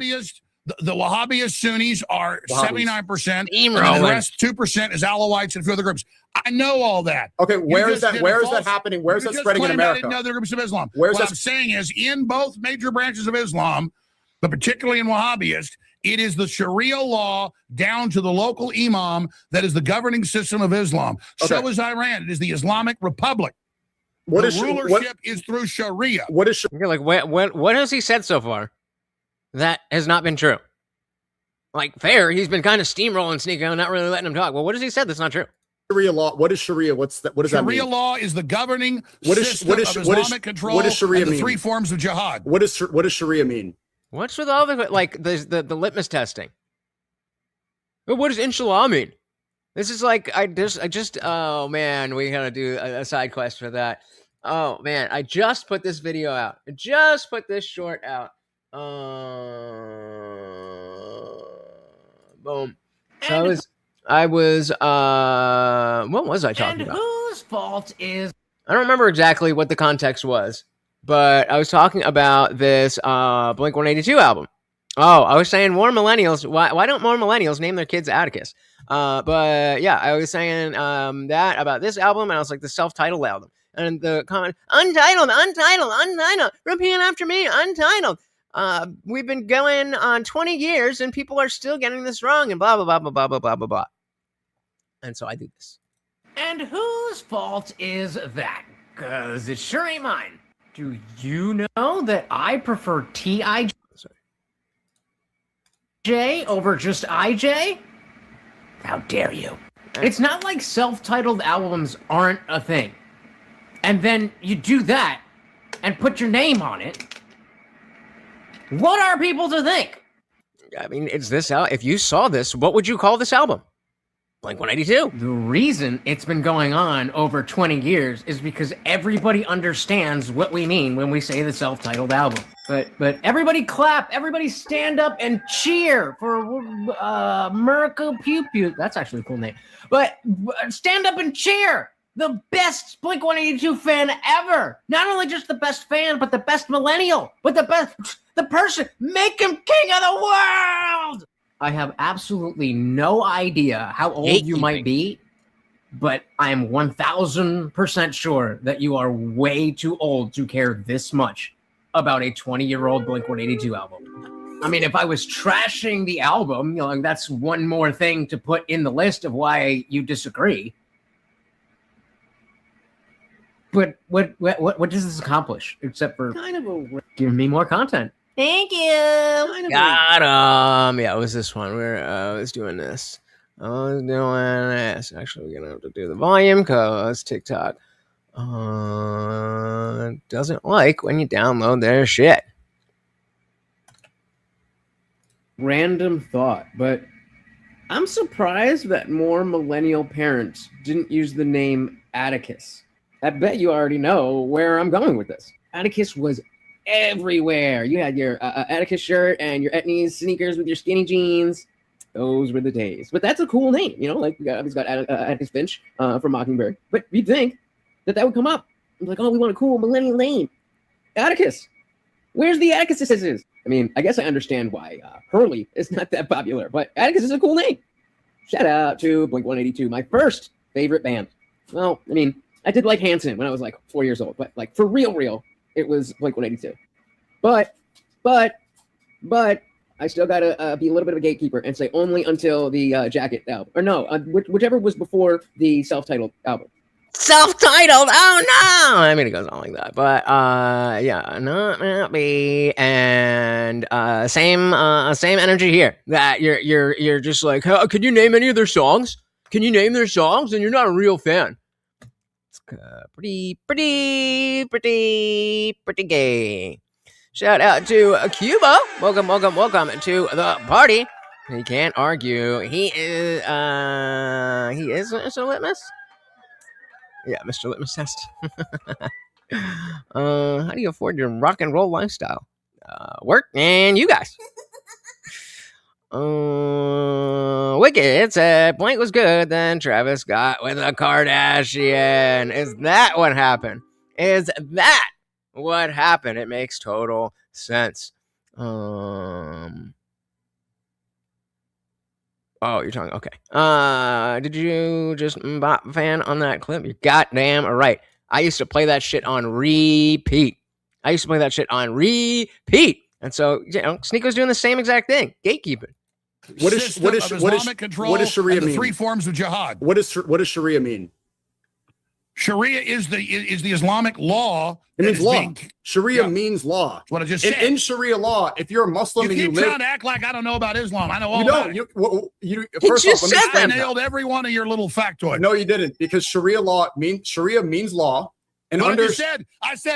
The Wahhabist Sunnis are 79%. And Steamrolling. the rest 2% is Alawites and a few other groups. I know all that. Okay, where You is just that? did Where a is that false- happening? Where is you that just spreading in claimed I America? didn't know the groups of Islam. Where's what that- I'm saying is, in both major branches of Islam, but particularly in Wahhabist, it is the Sharia law down to the local imam that is the governing system of Islam. So Okay. is Iran. It is the Islamic Republic. What the is rulership is through Sharia. What is You're like, what has he said so far that has not been true? Like, fair, he's been kind of steamrolling Sneeko, not really letting him talk. Well, what has he said that's not true? Sharia law? What is Sharia? What's that? What does that Sharia mean? law is the governing What is- system what is- of what is- Islamic control what does Sharia and the mean? three forms of jihad. What does Sharia mean? What's with all the like the litmus testing? What does inshallah mean? This is like I just oh man, we gotta do a side quest for that. Oh man, I just put this video out. I just put this short out. Boom. So I was what was I talking about? Whose fault is I don't remember exactly what the context was, but I was talking about this Blink 182 album. Oh, I was saying more millennials. Why don't more millennials name their kids Atticus? But yeah, I was saying that about this album, and I was like the self-titled album. And the comment, untitled, repeat after me, untitled. We've been going on 20 years, and people are still getting this wrong, and blah, blah, blah, blah, blah, blah, blah, blah, blah. And so I do this. and whose fault is that? Cause it sure ain't mine. Do you know that I prefer T.I.J. over just I.J.? How dare you? It's not like self-titled albums aren't a thing. And then you do that and put your name on it. What are people to think? I mean, it's this out. If you saw this, what would you call this album? Blink-182. The reason it's been going on over 20 years is because everybody understands what we mean when we say the self-titled album. But everybody clap, everybody stand up and cheer for Mirko Pew Pew. That's actually a cool name. But stand up and cheer. The best Blink-182 fan ever. Not only just the best fan, but the best millennial. But the person. Make him king of the world. I have absolutely no idea how old you might be, but I am 1,000% sure that you are way too old to care this much about a 20-year-old Blink-182 album. I mean, if I was trashing the album, you know, that's one more thing to put in the list of why you disagree. But what does this accomplish except for giving me more content? Thank you. Got him. Yeah, it was this one. I was doing this. I was doing this. Actually, we're gonna have to do the volume because TikTok doesn't like when you download their shit. Random thought, but I'm surprised that more millennial parents didn't use the name Atticus. I bet you already know where I'm going with this. Atticus was everywhere. You had your Atticus shirt and your Etnies sneakers with your skinny jeans. Those were the days. But that's a cool name, you know, like he's got Atticus Finch from Mockingbird. But you'd think that would come up. I'm like, oh, we want a cool millennial name. Atticus. Where's the Atticuses? I mean, I guess I understand why Hurley is not that popular, but Atticus is a cool name. Shout out to Blink-182, my first favorite band. Well, I mean, I did like Hanson when I was like 4 years old, but like for real, it was Blink-182. But I still gotta be a little bit of a gatekeeper and say only until the Jacket album, or no, whichever was before the self-titled album. Self-titled. Oh no! I mean, it goes on like that, but yeah, not me. And same energy here. That you're just like, oh, could you name any of their songs? Can you name their songs? And you're not a real fan. It's pretty gay. Shout out to Cuba. Welcome to the party. He can't argue. He is Mr. Litmus. Yeah, Mr. Litmus test. How do you afford your rock and roll lifestyle? Work and you guys. Wicked said Blank was good, then Travis got with a Kardashian. Is that what happened? Is that what happened? It makes total sense. Oh, you're talking, okay. Did you just bop fan on that clip? You're goddamn right. I used to play that shit on repeat. And so, you know, Sneako's doing the same exact thing. Gatekeeping. What is Sharia mean? The three forms of jihad. What does Sharia mean? Sharia is the Islamic law. It means law. Sharia means law. That's what I just said. In Sharia law, if you're a Muslim you and keep trying to act like I don't know about Islam. I know all about it. First off, I nailed every one of your little factoids. No, you didn't, because Sharia means law. And I said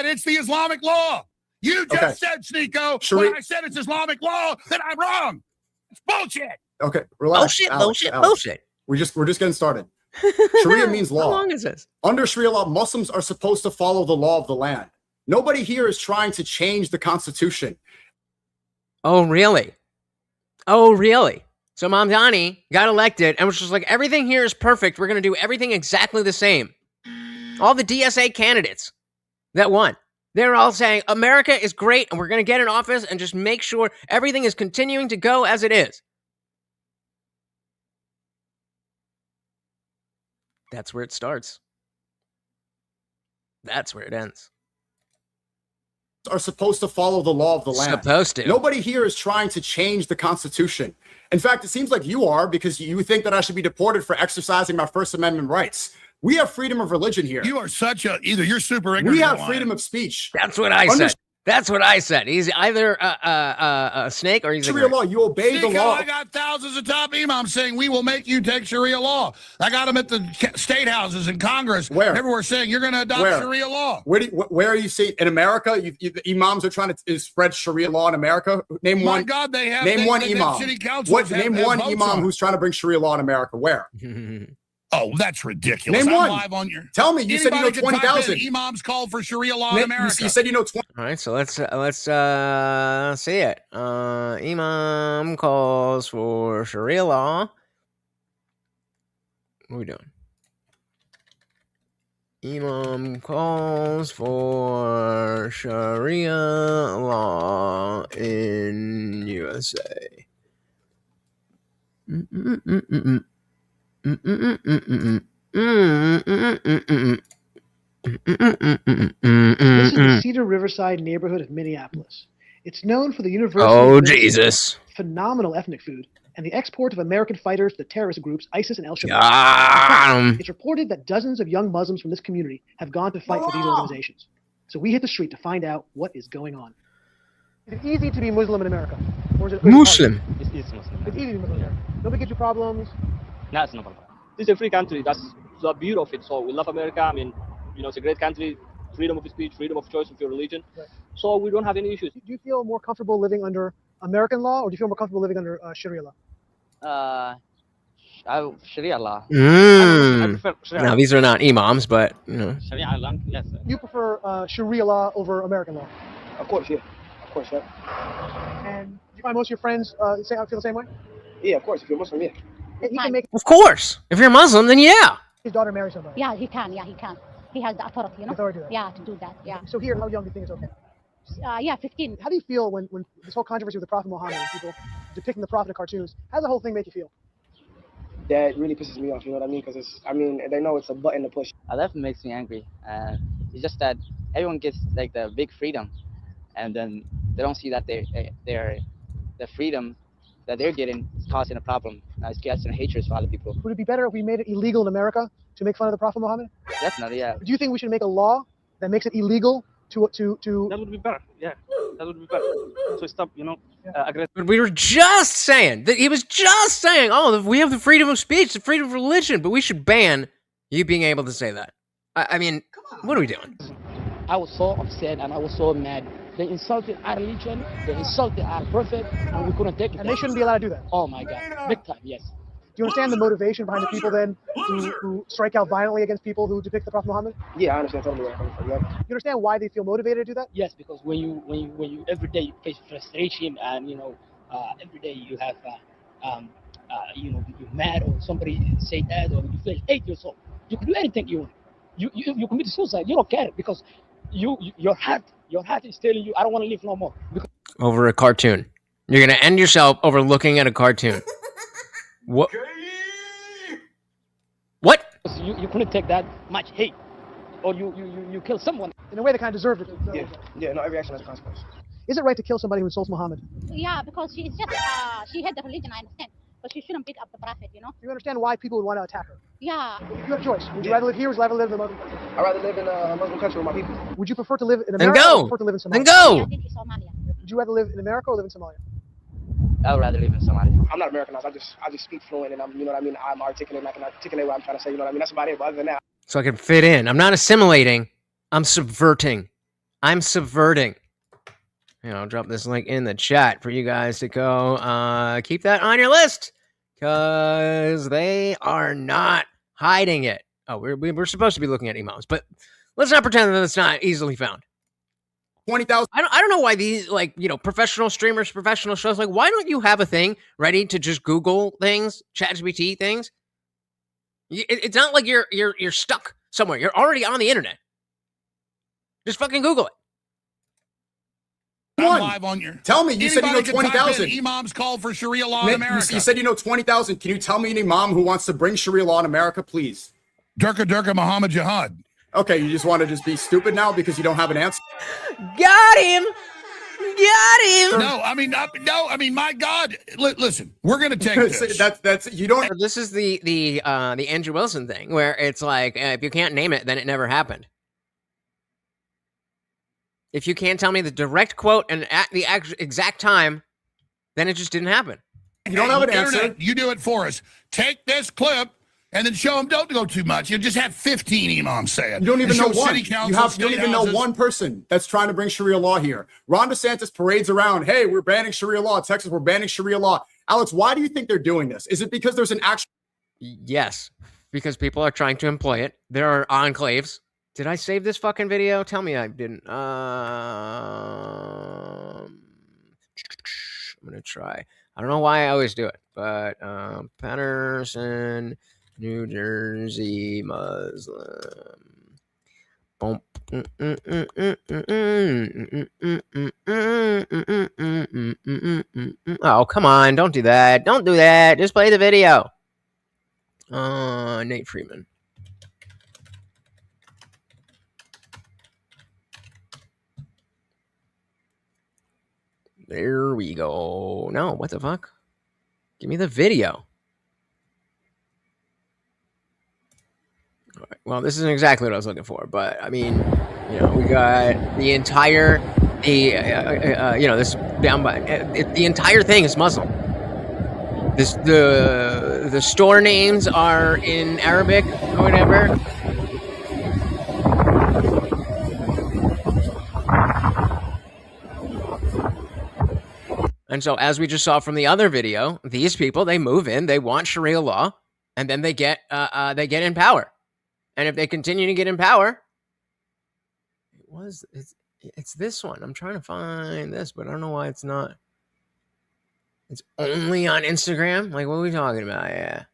it's the Islamic law. You just said, Sneeko, when I said it's Islamic law, that I'm wrong. It's bullshit. Okay, relax. Bullshit. We're just getting started. Sharia means law. How long is this? Under Sharia law, Muslims are supposed to follow the law of the land. Nobody here is trying to change the Constitution. Oh, really? So Mamdani got elected and was just like, everything here is perfect. We're going to do everything exactly the same. All the DSA candidates that won, they're all saying America is great and we're going to get in office and just make sure everything is continuing to go as it is. That's where it starts. That's where it ends. Are supposed to follow the law of the land. Supposed to. Nobody here is trying to change the Constitution. In fact, it seems like you are, because you think that I should be deported for exercising my First Amendment rights. We have freedom of religion here. You are either you're super ignorant. We have freedom of speech. That's what I said. That's what I said. He's either a snake or he's a Sharia grape. law. You obey the Nico, law. I got thousands of top imams saying we will make you take Sharia law. I got them at the state houses in Congress. Where? Everywhere saying you're going to adopt Where? Sharia law. Where are you seeing in America? The imams are trying to spread Sharia law in America. Name My one. God, they have. Name one they imam. City councils What? have, Name have one votes imam on it. who's trying to bring Sharia law in America. Where? Oh, that's ridiculous. Name I'm one. live on your. Tell me. You said you know Anybody can type in 20,000. imams called for Sharia law in America. You said you know 20. All right, so let's see it. Imam calls for Sharia law. What are we doing? Imam calls for Sharia law in USA. This is the Cedar Riverside neighborhood of Minneapolis. It's known for the University Oh, of Minnesota's Jesus. phenomenal ethnic food and the export of American fighters to the terrorist groups ISIS and Al-Shabaab. Got 'em. It's reported that dozens of young Muslims from this community have gone to fight for these organizations. So we hit the street to find out what is going on. Is it easy to be Muslim in America? Or is it Muslim. It's Muslim. It's easy to be Muslim here. Nobody gives you problems. No, it's no problem. This is a free country. That's the beauty of it. So we love America. I mean, you know, it's a great country. Freedom of speech, freedom of choice of your religion. Right. So we don't have any issues. Do you feel more comfortable living under American law, or do you feel more comfortable living under Sharia law? Sharia law. I Mm. prefer Sharia. Now, these are not imams, but, you know. Sharia law. Yes. You prefer Sharia law over American law? Of course, yeah. Of course, yeah. And do you find most of your friends feel the same way? Yeah, of course. If you're Muslim, yeah. He can make Of course. If you're Muslim, then yeah. his daughter marry somebody. Yeah, he can. Yeah, he can. He has the authority, you know. Authority to that. Yeah, to do that. Yeah. So here, how young do you think it's okay? Yeah, 15. How do you feel when this whole controversy with the Prophet Muhammad and people depicting the Prophet in cartoons? How does the whole thing make you feel? That really pisses me off. You know what I mean? Because they know it's a button to push. That makes me angry. It's just that everyone gets like the big freedom, and then they don't see that the freedom that they're getting is causing a problem. It's causing hatred for other people. Would it be better if we made it illegal in America to make fun of the Prophet Muhammad? Definitely, yeah. Do you think we should make a law that makes it illegal to That would be better. Yeah, that would be better. So stop, aggressive. But we were just saying that he was just saying, oh, we have the freedom of speech, the freedom of religion, but we should ban you being able to say that. I mean, what are we doing? I was so upset and I was so mad. They insulted our religion, they insulted our prophet, and we couldn't take it. And they shouldn't be allowed to do that. Oh my God, big time, yes. Do you understand the motivation behind the people then who strike out violently against people who depict the Prophet Muhammad? Yeah, I understand totally where I'm coming from. Yeah. You understand why they feel motivated to do that? Yes, because when you every day you face frustration and every day you have you're mad or somebody say that or you feel hate yourself. You can do anything you want. You commit suicide. You don't care because your heart is telling you I don't want to live no more. Over a cartoon. You're going to end yourself over looking at a cartoon. What? What? You couldn't take that much hate, or you kill someone. In a way, they kind of deserved it. Yeah. No, every action has a consequence. Is it right to kill somebody who insults Muhammad? Yeah, because she is just, she had the religion, I understand. But she shouldn't pick up the Prophet, you know? Do you understand why people would want to attack her? Yeah. You have a choice. Would you rather live here or would you rather live in a Muslim country? I'd rather live in a Muslim country with my people. Would you prefer to live in Then America go. or prefer to live in Then Somalia? go. I think it's Somalia. Would you rather live in America or live in Somalia? I would rather live in Somalia. I'm not Americanized. I just speak fluent and I'm articulate and I can articulate what I'm trying to say. You know what I mean? That's about it. But other than that, So I can fit in. I'm not assimilating. I'm subverting. I'm subverting. I'll drop this link in the chat for you guys to go keep that on your list because they are not hiding it. Oh, we're supposed to be looking at imams, but let's not pretend that it's not easily found. 20,000. I don't know why these professional streamers, professional shows, why don't you have a thing ready to just Google things, ChatGPT things? It's not like you're stuck somewhere. You're already on the internet. Just fucking Google it. I'm live on your. Tell me, you said you know Anybody can type 20,000. in Imams called for Sharia law in America. You said you know 20,000. Can you tell me an imam who wants to bring Sharia law in America, please? Durka Muhammad Jihad. Okay, you just want to just be stupid now because you don't have an answer? Got him. Got him. No, I mean, my God. Listen, we're gonna take this. that's you don't. This is the Andrew Wilson thing where it's like if you can't name it, then it never happened. If you can't tell me the direct quote and at the exact time, then it just didn't happen. You don't have an answer. You do it for us. Take this clip and then show them. Don't go too much. You just have 15 imams say it. You don't even know one. City council, You don't even know one person that's trying to bring Sharia law here. Ron DeSantis parades around, hey, we're banning Sharia law. Texas, we're banning Sharia law. Alex, why do you think they're doing this? Is it because there's an actual... Yes, because people are trying to employ it. There are enclaves. Did I save this fucking video? Tell me I didn't. I'm going to try. I don't know why I always do it, but Patterson, New Jersey Muslim. Oh, come on. Don't do that. Don't do that. Just play the video. Nate Freeman. There we go. No, what the fuck? Give me the video. All right. Well, this isn't exactly what I was looking for, but I mean, you know, we got the entire, this down by the entire thing is Muslim. The store names are in Arabic or whatever. And so, as we just saw from the other video, these people, they move in, they want Sharia law, and then they get in power. And if they continue to get in power, it's this one. I'm trying to find this, but I don't know why it's not. It's only on Instagram? Like, what are we talking about? Yeah.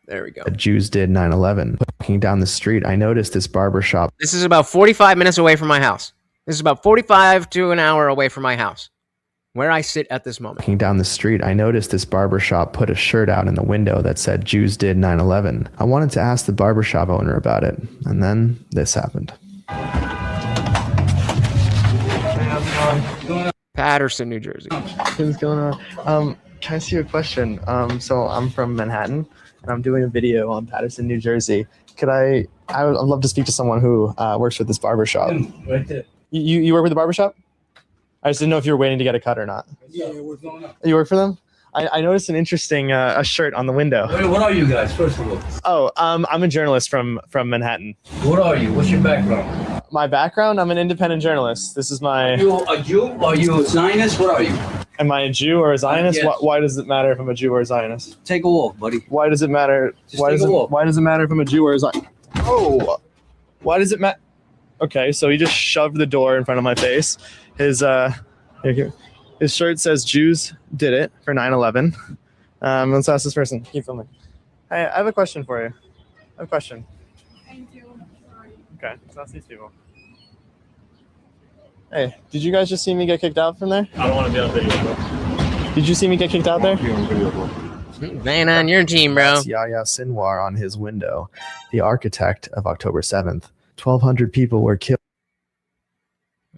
There we go. Jews did 9/11. Walking down the street, I noticed this barber shop. This is about 45 minutes away from my house. This is about 45 to an hour away from my house, where I sit at this moment. Walking down the street, I noticed this barber shop put a shirt out in the window that said Jews did 9/11. I wanted to ask the barber shop owner about it, and then this happened. Patterson, New Jersey. What's going on? Can I ask you a question? So I'm from Manhattan, and I'm doing a video on Patterson, New Jersey. I would love to speak to someone who works with this barbershop. Right there. You work with the barbershop? I just didn't know if you were waiting to get a cut or not. Yeah, what's going on? You work for them? I noticed an interesting a shirt on the window. What are you guys, first of all? I'm a journalist from Manhattan. What are you? What's your background? My background? I'm an independent journalist. This is my... Are you a Jew? Are you a Zionist? What are you? Am I a Jew or a Zionist? Yes. Why does it matter if I'm a Jew or a Zionist? Take a walk, buddy. Why does it matter? Why does it matter if I'm a Jew or a Zionist? Oh, why does it matter? Okay, so he just shoved the door in front of my face. His shirt says Jews did it for 9/11. Let's ask this person. Keep filming. Hey, I have a question for you. I have a question. Thank you. Sorry. Okay, let's ask these people. Hey, did you guys just see me get kicked out from there? I don't want to be on video, bro. Did you see me get kicked out there? Man on your team, bro. That's Yahya Sinwar on his window, the architect of October 7th. 1,200 people were killed.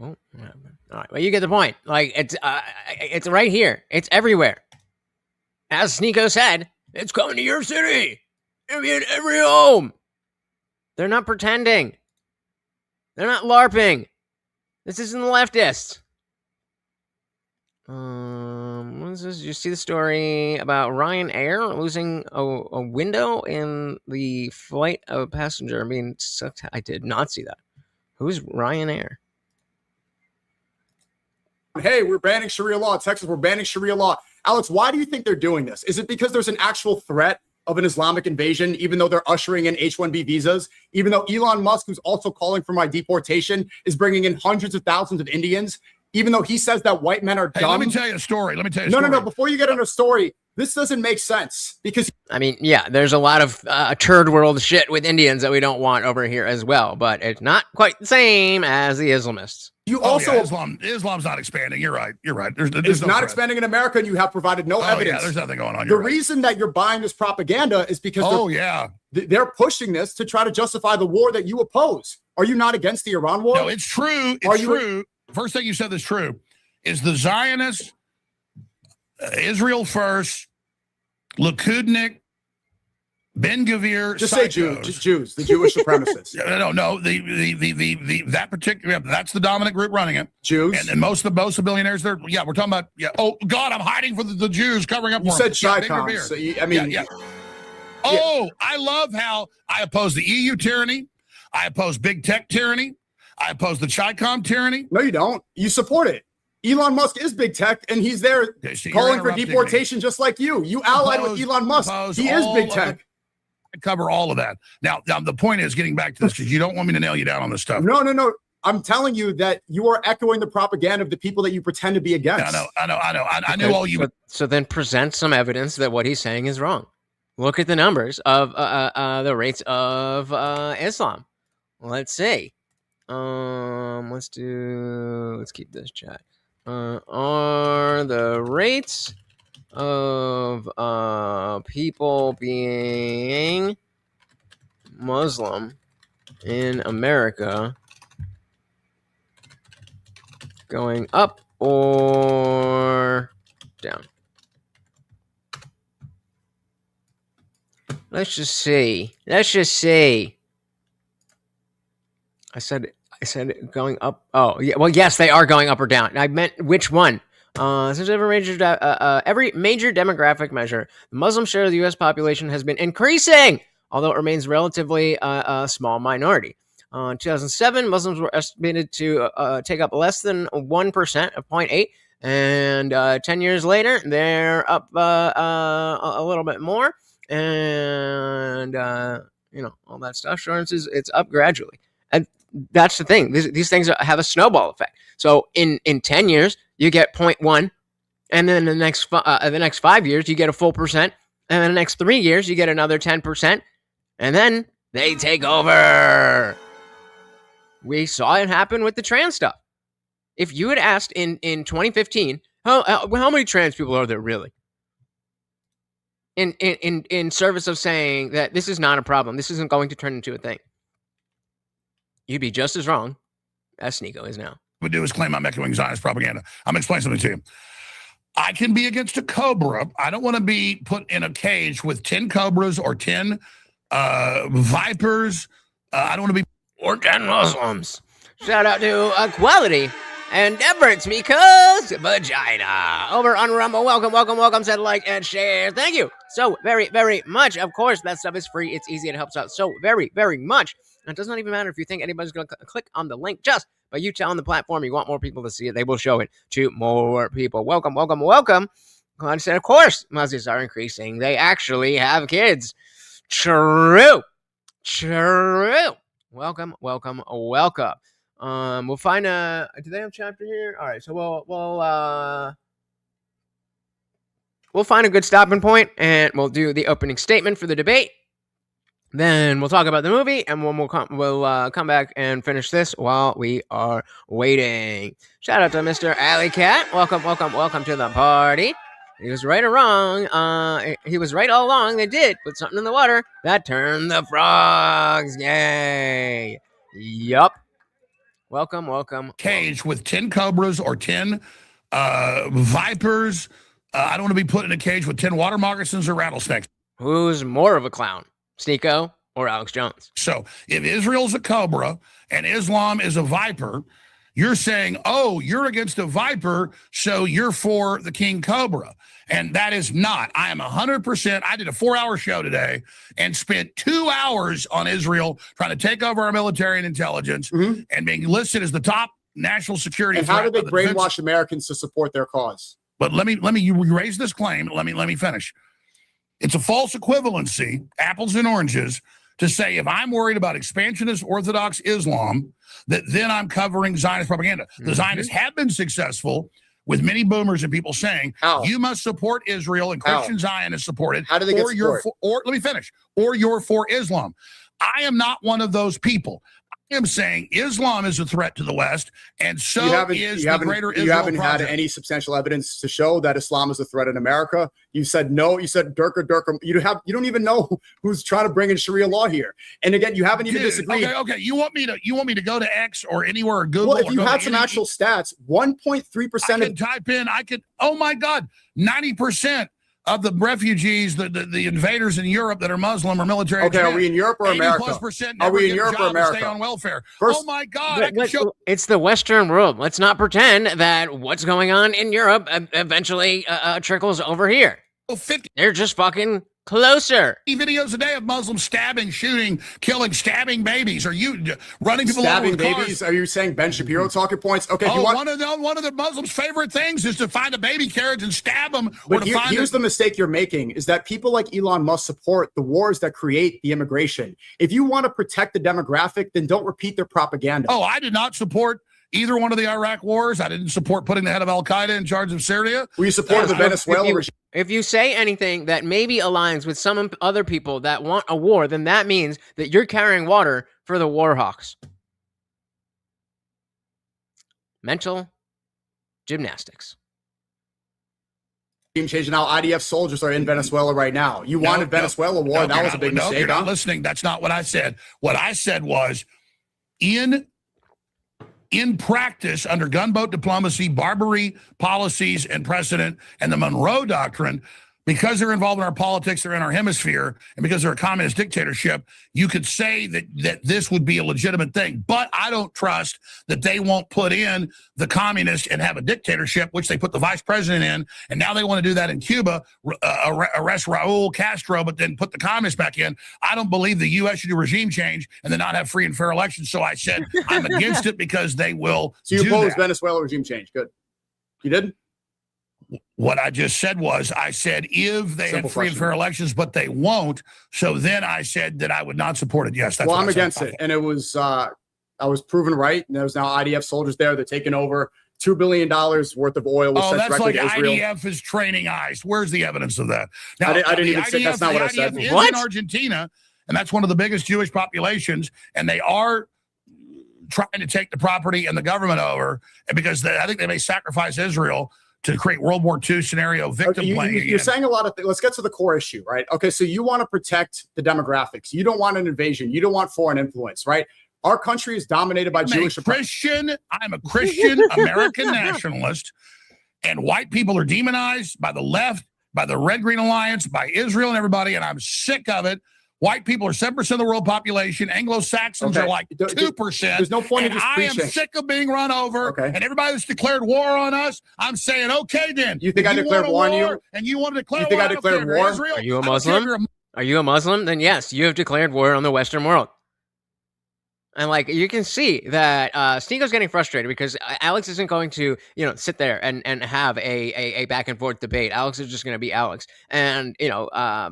Oh, yeah. All right, well, you get the point. Like, it's right here. It's everywhere. As Sneeko said, it's coming to your city. It'll be in every home. They're not pretending. They're not LARPing. This isn't the leftists. What is this? Did you see the story about Ryanair losing a window in the flight of a passenger being sucked? I did not see that. Who's Ryanair? Hey, we're banning Sharia law. Texas, we're banning Sharia law. Alex, why do you think they're doing this? Is it because there's an actual threat of an Islamic invasion, even though they're ushering in H-1B visas, even though Elon Musk, who's also calling for my deportation, is bringing in hundreds of thousands of Indians, even though he says that white men are dumb? Let me tell you a story. No. Before you get into a story, this doesn't make sense because... I mean, yeah, there's a lot of turd world shit with Indians that we don't want over here as well, but it's not quite the same as the Islamists. You also... Islam's not expanding. You're right. There's it's no not threat. expanding in America, and you have provided no evidence. Yeah, there's nothing going on. The reason that you're buying this propaganda is because they're pushing this to try to justify the war that you oppose. Are you not against the Iran war? No, it's true. It's true. First thing you said that's true is the Zionists, Israel first, Likudnik, Ben Gvir. Just say Jews. Just Jews. The Jewish supremacists. No. That particular. That's the dominant group running it. Jews. And most of the billionaires. We're talking about. Yeah. Oh God, I'm hiding for the Jews covering up. You for said them. Chi-Com. So Yeah. Oh, I love how I oppose the EU tyranny. I oppose big tech tyranny. I oppose the Chi-Com tyranny. No, you don't. You support it. Elon Musk is big tech, and he's there calling for deportation just like you. You allied with Elon Musk. He is big tech. I cover all of that. Now, the point is getting back to this because you don't want me to nail you down on this stuff. No. I'm telling you that you are echoing the propaganda of the people that you pretend to be against. I know. I knew all you. So then present some evidence that what he's saying is wrong. Look at the numbers of the rates of Islam. Let's see. Let's keep this chat. Are the rates of people being Muslim in America going up or down? Let's just see. I said going up. Oh, yeah. Well, yes, they are going up or down. I meant which one. Since every major demographic measure, the Muslim share of the U.S. population has been increasing, although it remains relatively a small minority. In 2007, Muslims were estimated to take up less than 1% of 0.8, and 10 years later, they're up a little bit more, and all that stuff. Sure, it's up gradually. And that's the thing. These things have a snowball effect. So in 10 years, you get 0.1, and then the next 5 years, you get a full percent, and then the next 3 years, you get another 10%, and then they take over. We saw it happen with the trans stuff. If you had asked in 2015, how many trans people are there really? In service of saying that this is not a problem, this isn't going to turn into a thing, you'd be just as wrong as Sneeko is now. Would do is claim I'm echoing Zionist propaganda. I'm going to explain something to you. I can be against a cobra. I don't want to be put in a cage with 10 cobras or 10 vipers. I don't want to be... Or 10 Muslims. Shout out to Equality and efforts because vagina. Over on Rumble. Welcome. Said like and share. Thank you so very, very much. Of course, that stuff is free. It's easy. It helps out so very, very much. And it does not even matter if you think anybody's going to click on the link. Just by you telling the platform you want more people to see it, they will show it to more people. Welcome. God said, of course, Muslims are increasing. They actually have kids. True. Welcome. We'll find a... Do they have a chapter here? All right, so we'll find a good stopping point, and we'll do the opening statement for the debate. Then we'll talk about the movie, and we'll come back and finish this while we are waiting. Shout out to Mr. Alley Cat. Welcome to the party. He was right or wrong. He was right all along. They did put something in the water that turned the frogs. Yay. Yup. Welcome. Cage with 10 cobras or 10 vipers. I don't want to be put in a cage with 10 water moccasins or rattlesnakes. Who's more of a clown? Sneeko or Alex Jones? So if Israel's a cobra and Islam is a viper, you're saying, oh, you're against a viper, so you're for the king cobra. And that is not. I am 100%. I did a 4-hour show today and spent 2 hours on Israel trying to take over our military and intelligence and being listed as the top national security. And how do they brainwash Americans to support their cause? But let me you raise this claim. Let me finish. It's a false equivalency, apples and oranges, to say if I'm worried about expansionist Orthodox Islam, that then I'm covering Zionist propaganda. The Zionists have been successful with many boomers and people saying, you must support Israel and Christian Zionists support it. How do they get support? Let me finish. Or you're for Islam. I am not one of those people. I am saying Islam is a threat to the West, and so is the greater Israel You haven't project. had any substantial evidence to show that Islam is a threat in America. You said no. You said Durka. You don't even know who's trying to bring in Sharia law here. And again, you haven't even disagreed. Okay. You want me to go to X or anywhere or Google? Well, if you had some actual stats, 1.3% I could type in. Oh my God, 90% of the refugees, the invaders in Europe that are Muslim or military. Okay, are we in Europe or America? 80+% Are we in never Europe get a or job and America? Stay on welfare. First, oh my God! I can show. It's the Western world. Let's not pretend that what's going on in Europe eventually trickles over here. 50 They're just fucking closer. videos a day of Muslims stabbing, shooting, killing, stabbing babies. Are you running people stabbing over with babies? cars? Are you saying Ben Shapiro talking points? Okay, Oh, one of the Muslims' favorite things is to find a baby carriage and stab them. Or But to find here's the mistake you're making is that people like Elon Musk support the wars that create the immigration. If you want to protect the demographic, then don't repeat their propaganda. Oh, I did not support either one of the Iraq wars. I didn't support putting the head of Al-Qaeda in charge of Syria. We supported the Venezuela regime. If you say anything that maybe aligns with some other people that want a war, then that means that you're carrying water for the war hawks. Mental gymnastics. Change now. IDF soldiers are in Venezuela right now. You wanted Venezuela war. That was a big mistake. You're not listening. That's not what I said. What I said was in practice, under gunboat diplomacy, Barbary policies and precedent, and the Monroe Doctrine, because they're involved in our politics, they're in our hemisphere, and because they're a communist dictatorship, you could say that this would be a legitimate thing. But I don't trust that they won't put in the communist and have a dictatorship, which they put the vice president in, and now they want to do that in Cuba, arrest Raul Castro, but then put the communists back in. I don't believe the U.S. should do regime change and then not have free and fair elections. So I said I'm against it because they will. So you do oppose that. Venezuela regime change. Good. You did? What I just said was, I said if they had free and fair elections, but they won't. So then I said that I would not support it. Yes, that's well, what I'm I said. against it, and it was I was proven right. And there's now IDF soldiers there. They're taking over $2 billion worth of oil. Was Oh, sent that's directly like to Israel. IDF is training ICE. Where's the evidence of that? Now, I didn't the even say that's not what I said. IDF is What? in Argentina, and that's one of the biggest Jewish populations, and they are trying to take the property and the government over, and because I think they may sacrifice Israel to create World War II scenario victim playing again. You're saying a lot of things. Let's get to the core issue, right? Okay, so you want to protect the demographics. You don't want an invasion. You don't want foreign influence, right? Our country is dominated by Jewish. I'm a Christian American nationalist, and white people are demonized by the left, by the Red Green Alliance, by Israel and everybody, and I'm sick of it. White people are 7% of the world population. Anglo-Saxons are like 2%. There's no point in just I am preaching. sick of being run over. Okay. And everybody that's declared war on us, I'm saying, okay, then. You think If I declared want a war on you? And you want to declare You think war? I declared don't care if war? you're Israel. Are you a I don't care if Muslim? you're Are you a Muslim? Then yes, you have declared war on the Western world. And like you can see that Sneako's getting frustrated because Alex isn't going to, sit there and have a back and forth debate. Alex is just going to be Alex. And I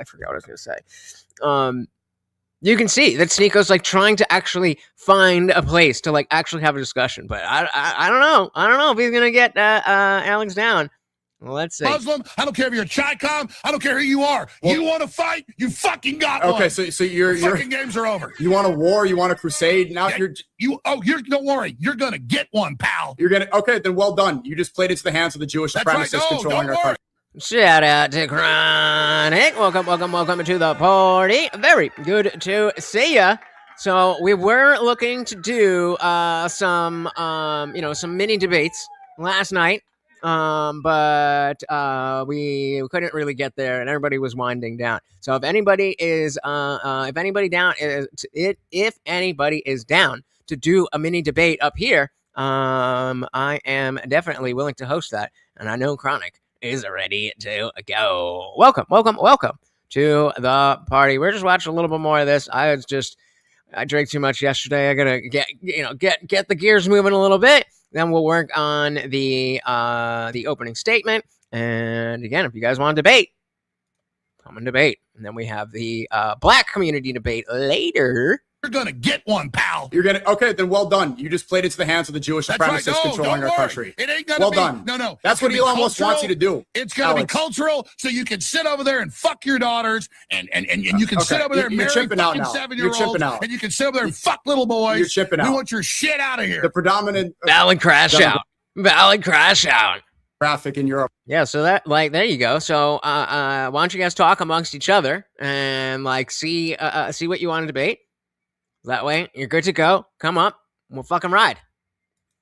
forgot what I was going to say. You can see that Sneako's like trying to actually find a place to like actually have a discussion, but I don't know. I don't know if he's going to get Alex down. Well, let's see. Muslim, I don't care if you're a Chi-Com, I don't care who you are. You want to fight, you fucking got one. Okay, so your fucking games are over. You want a war? You want a crusade? Now you're don't worry, you're gonna get one, pal. You're gonna then well done. You just played into the hands of the Jewish supremacists controlling our country. Shout out to Chronic. Welcome to the party. Very good to see ya. So we were looking to do some mini debates last night. But we couldn't really get there, and everybody was winding down. So if anybody is down to do a mini debate up here, I am definitely willing to host that, and I know Chronic is ready to go. Welcome to the party. We're just watching a little bit more of this. I drank too much yesterday. I gotta get the gears moving a little bit. Then we'll work on the opening statement. And again, if you guys want to debate, come and debate. And then we have the black community debate later. You're going to get one, pal. Then well done. You just played into the hands of the Jewish supremacists controlling our country. It ain't going to be. Done. No. That's what Elon Musk wants you to do. It's going to be cultural, so you can sit over there and fuck your daughters, and you can sit over there and marry fucking 7-year-olds, and you can sit over there and fuck little boys. You're chipping out. We want your shit out of here. The predominant valid crash out. Traffic in Europe. Yeah, so there you go. So why don't you guys talk amongst each other and see what you want to debate. That way, you're good to go. Come up. We'll fucking ride.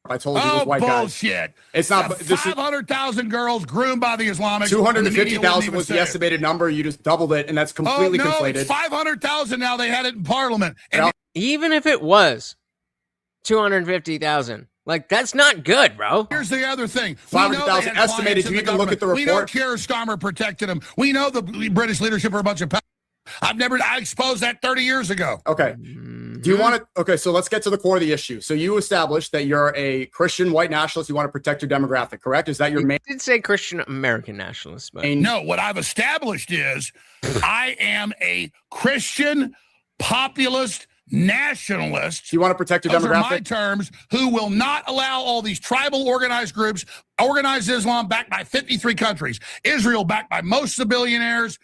I told you it was white guys. Bullshit. It's not. This is 500,000 girls groomed by the Islamics. 250,000 was the estimated number. You just doubled it, and that's completely conflated. It's 500,000 now. They had it in Parliament. And even if it was 250,000, like that's not good, bro. Here's the other thing: 500,000 estimated. You even look at the report. We know Keir Starmer protected them. We know the British leadership are a bunch of. I exposed that 30 years ago. Okay. Do you want to? Okay, so let's get to the core of the issue. So you established that you're a Christian white nationalist. You want to protect your demographic, correct? Is that your main? I did say Christian American nationalist, but no. What I've established is I am a Christian populist nationalist. You want to protect your Those demographic? Are my terms. Who will not allow all these tribal organized groups, organized Islam backed by 53 countries, Israel backed by most of the billionaires.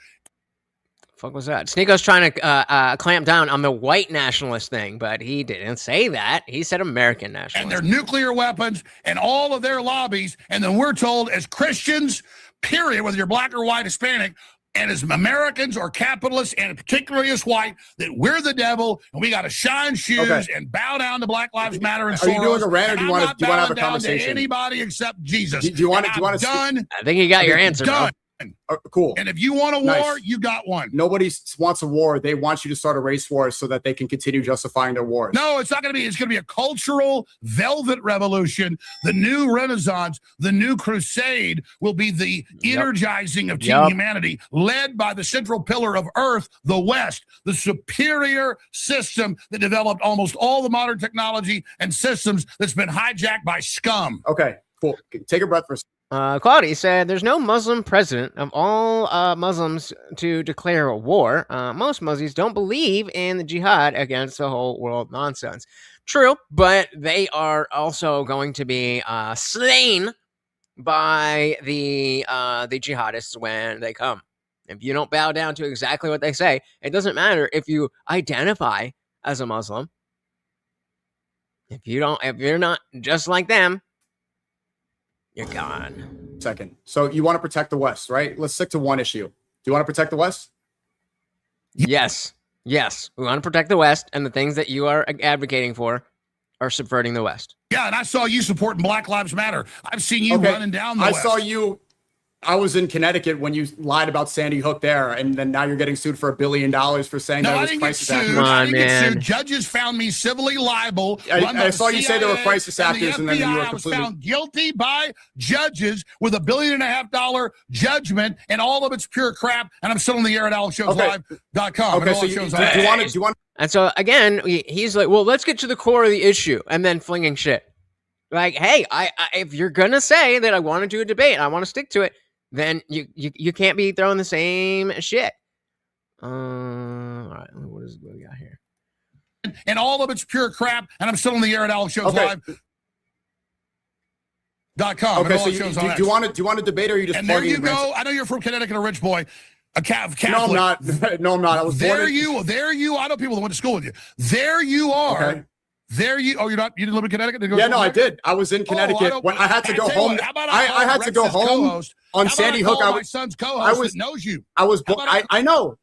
Fuck was that? Sneako's trying to clamp down on the white nationalist thing, but he didn't say that. He said American nationalist. And their nuclear weapons and all of their lobbies. And then we're told as Christians, period, whether you're black or white, Hispanic, and as Americans or capitalists, and particularly as white, that we're the devil and we got to shine shoes and bow down to Black Lives Matter and Soros. Are you doing a rant, or do you want to have a conversation? To anybody except Jesus. Do you want to? Done. I think you got your answer, bro. Cool. And if you want a war, you got one. Nobody wants a war. They want you to start a race war so that they can continue justifying their wars. No, it's not going to be. It's going to be a cultural velvet revolution. The new Renaissance, the new crusade will be the energizing of humanity, led by the central pillar of Earth, the West, the superior system that developed almost all the modern technology and systems that's been hijacked by scum. Okay, cool. Take a breath for a second. Claudia said, there's no Muslim president of all Muslims to declare a war. Most Muslims don't believe in the jihad against the whole world nonsense. True, but they are also going to be slain by the jihadists when they come. If you don't bow down to exactly what they say, it doesn't matter if you identify as a Muslim. If you're not just like them, you're gone. Second. So you want to protect the West, right? Let's stick to one issue. Do you want to protect the West? Yes. Yes. We want to protect the West, and the things that you are advocating for are subverting the West. Yeah, and I saw you supporting Black Lives Matter. I've seen you running down the West. I saw you. I was in Connecticut when you lied about Sandy Hook there, and then now you're getting sued for $1 billion for saying that it was crisis actors. I didn't get sued. Judges found me civilly liable. I saw you say there were crisis actors, and then you were completely... I was found guilty by judges with $1.5 billion judgment, and all of it's pure crap. And I'm still on the air at AlexShowsLive.com. Okay, so do you want? And so again, he's like, "Well, let's get to the core of the issue," and then flinging shit. Like, hey, I if you're gonna say that I want to do a debate, I want to stick to it, then you can't be throwing the same shit. All right, what we got here? And all of it's pure crap, and I'm still on the air at AlexShowsLive.com. Okay, so do you want to debate, or are you just? And there you go. I know you're from Connecticut, a rich boy. A Catholic. No, I'm not. No, I'm not. I was there. I know people that went to school with you. There you are. Okay. There you. Oh, you're not. You didn't live in Connecticut? Yeah, no, I did. I was in Connecticut when I had to go home. I had to go home on Sandy Hook. My son's co-host that knows you. I was. I know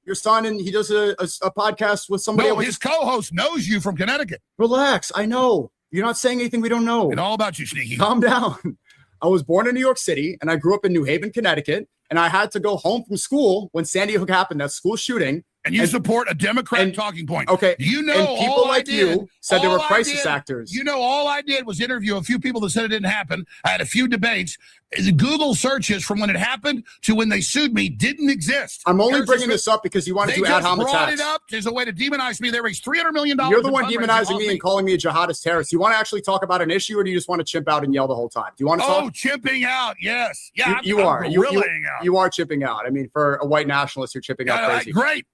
your son, and he does a podcast with somebody. No, his co-host knows you from Connecticut. Relax. I know. You're not saying anything we don't know. And all about you, Sneaky. Calm down. I was born in New York City, and I grew up in New Haven, Connecticut. And I had to go home from school when Sandy Hook happened, that school shooting. And you support a Democrat talking point. Okay. You know, and people like you said they were crisis actors. You know, all I did was interview a few people that said it didn't happen. I had a few debates. The Google searches from when it happened to when they sued me didn't exist. I'm only bringing this up because you wanted to ad hominem attacks. They just brought it up as a way to demonize me. They raised $300 million. You're the one demonizing me and calling me a jihadist terrorist. You want to actually talk about an issue, or do you just want to chimp out and yell the whole time? Do you want to talk? Oh, chimping out. Yes. Yeah, you are. You are chipping out. I mean, for a white nationalist, you're chipping out crazy. Great.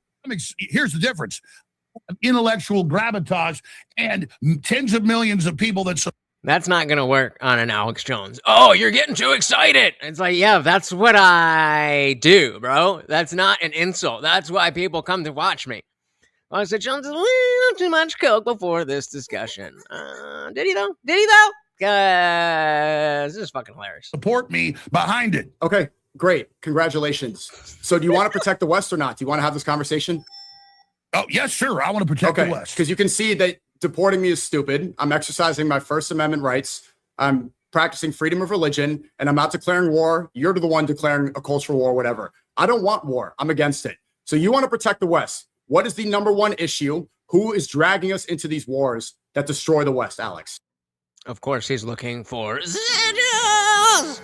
Here's the difference. Intellectual gravitas and tens of millions of people that's not going to work on an Alex Jones. Oh, you're getting too excited. It's like, yeah, that's what I do, bro. That's not an insult. That's why people come to watch me. I said, Jones, a little too much coke before this discussion. Did he though? This is fucking hilarious. Support me behind it. Okay. Great. Congratulations. So do you want to protect the West or not? Do you want to have this conversation? Oh, yes, sure. I want to protect the West. Because you can see that deporting me is stupid. I'm exercising my First Amendment rights. I'm practicing freedom of religion, and I'm not declaring war. You're the one declaring a cultural war, whatever. I don't want war. I'm against it. So you want to protect the West. What is the number one issue? Who is dragging us into these wars that destroy the West, Alex? Of course, he's looking for Zetas.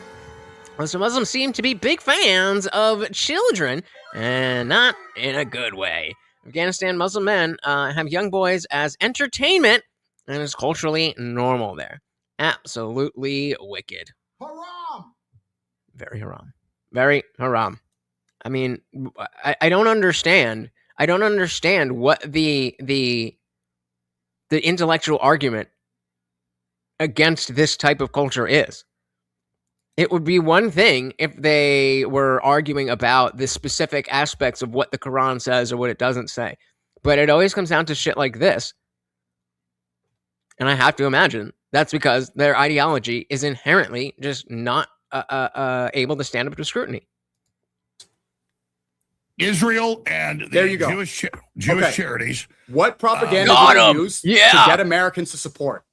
So Muslims seem to be big fans of children, and not in a good way. Afghanistan Muslim men have young boys as entertainment, and it's culturally normal there. Absolutely wicked. Haram! Very haram. Very haram. I mean, I don't understand. I don't understand what the intellectual argument against this type of culture is. It would be one thing if they were arguing about the specific aspects of what the Quran says or what it doesn't say. But it always comes down to shit like this. And I have to imagine that's because their ideology is inherently just not able to stand up to scrutiny. Israel and There the you go. Jewish charities. What propaganda Got do they 'em. use Yeah. to get Americans to support?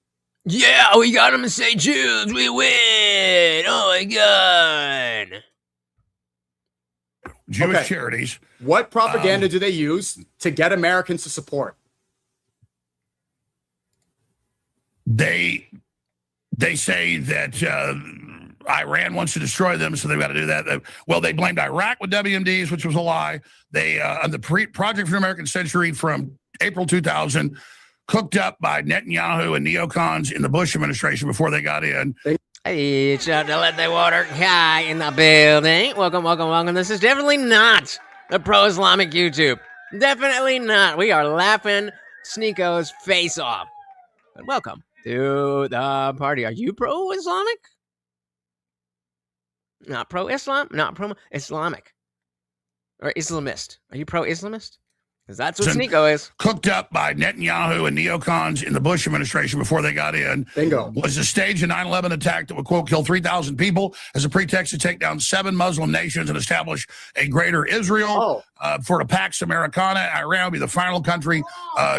Yeah, we got him to say Jews, we win. Oh my god. Jewish charities. What propaganda do they use to get Americans to support? They say that Iran wants to destroy them, so they've got to do that. Well, they blamed Iraq with WMDs, which was a lie. They on the Project for the American Century from April 2000, cooked up by Netanyahu and neocons in the Bush administration before they got in. Hey, it's out to let the water guy in the building. Welcome, welcome, welcome. This is definitely not the pro-Islamic YouTube. Definitely not. We are laughing Sneeko's face off. But welcome to the party. Are you pro-Islamic? Not pro-Islam? Not pro-Islamic. Or Islamist. Are you pro-Islamist? Because that's what Sneeko is. Cooked up by Netanyahu and neocons in the Bush administration before they got in. Bingo. Was to stage a 9/11 attack that would, quote, kill 3,000 people as a pretext to take down 7 Muslim nations and establish a greater Israel. For the Pax Americana, Iran would be the final country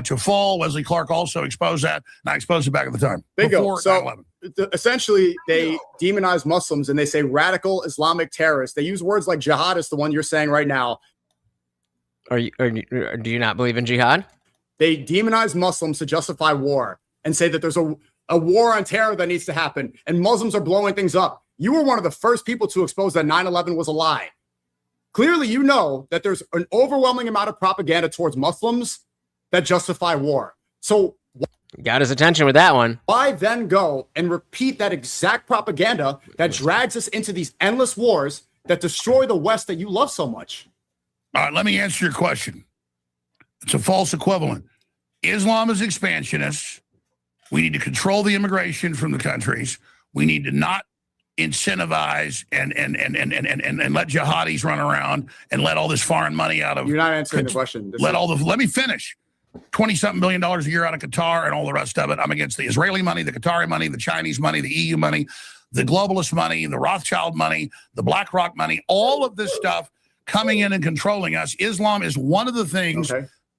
to fall. Wesley Clark also exposed that, and I exposed it back at the time. Bingo. Before So 9/11. essentially, they demonize Muslims and they say radical Islamic terrorists. They use words like jihadist, the one you're saying right now. Do you not believe in jihad? They demonize Muslims to justify war and say that there's a war on terror that needs to happen, and Muslims are blowing things up. You were one of the first people to expose that 9/11 was a lie. Clearly, you know that there's an overwhelming amount of propaganda towards Muslims that justify war. So got his attention with that one. Why then go and repeat that exact propaganda that drags us into these endless wars that destroy the West that you love so much? All right, let me answer your question. It's a false equivalent. Islam is expansionist. We need to control the immigration from the countries. We need to not incentivize and let jihadis run around and let all this foreign money out of. You're not answering the question. Let me finish. $20-something billion a year out of Qatar and all the rest of it. I'm against the Israeli money, the Qatari money, the Chinese money, the EU money, the globalist money, the Rothschild money, the BlackRock money, all of this stuff coming in and controlling us. Islam is one of the things,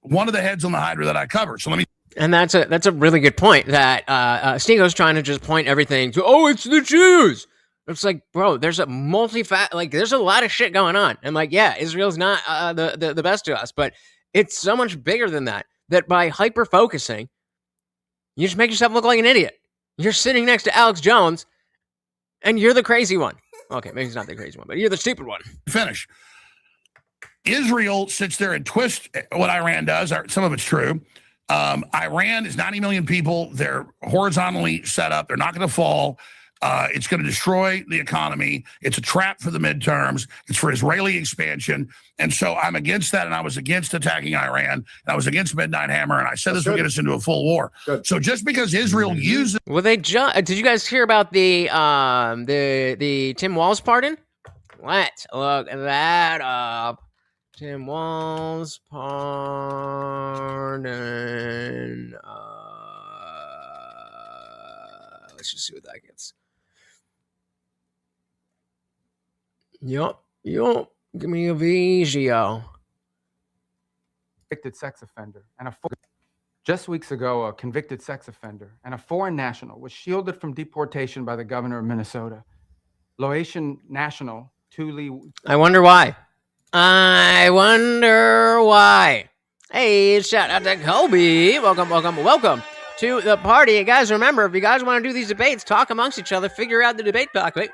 one of the heads on the hydra that I cover. So let me. And that's a really good point that Sneeko's trying to just point everything to, oh, it's the Jews. It's like, bro, there's a there's a lot of shit going on. And like, yeah, Israel's not the best to us, but it's so much bigger than that, that by hyper-focusing, you just make yourself look like an idiot. You're sitting next to Alex Jones, and you're the crazy one. Okay, maybe he's not the crazy one, but you're the stupid one. Finish. Israel sits there and twists what Iran does. Some of it's true. Iran is 90 million people. They're horizontally set up. They're not going to fall. It's going to destroy the economy. It's a trap for the midterms. It's for Israeli expansion. And so I'm against that, and I was against attacking Iran, and I was against Midnight Hammer, and I said this would get us into a full war. So just because Israel uses... Well, did you guys hear about the Tim Walz pardon? Let's look that up. Tim Walz pardon. Let's just see what that gets. Yup. Give me a Vigio. Convicted sex offender and a Just weeks ago, a convicted sex offender and a foreign national was shielded from deportation by the governor of Minnesota. Laotian national Tuli. I wonder why. I wonder why. Hey, shout out to Kobe. Welcome, welcome, welcome to the party. And guys, remember, if you guys want to do these debates, talk amongst each other, figure out the debate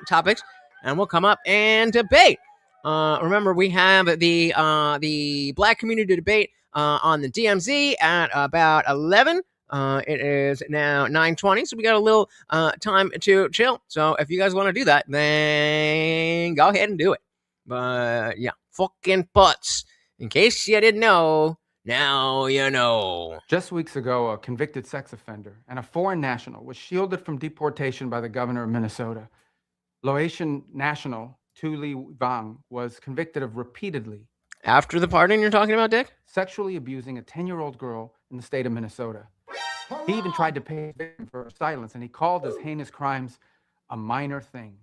topics, and we'll come up and debate. Remember, we have the Black community debate on the DMZ at about 11. It is now 9:20, so we got a little time to chill. So if you guys want to do that, then go ahead and do it. But yeah, fucking butts. In case you didn't know, now you know. Just weeks ago, a convicted sex offender and a foreign national was shielded from deportation by the governor of Minnesota. Laotian national Tuli Vang was convicted of repeatedly. After the pardon you're talking about, Dick? Sexually abusing a 10-year-old girl in the state of Minnesota. He even tried to pay his victim for her silence, and he called his heinous crimes a minor thing.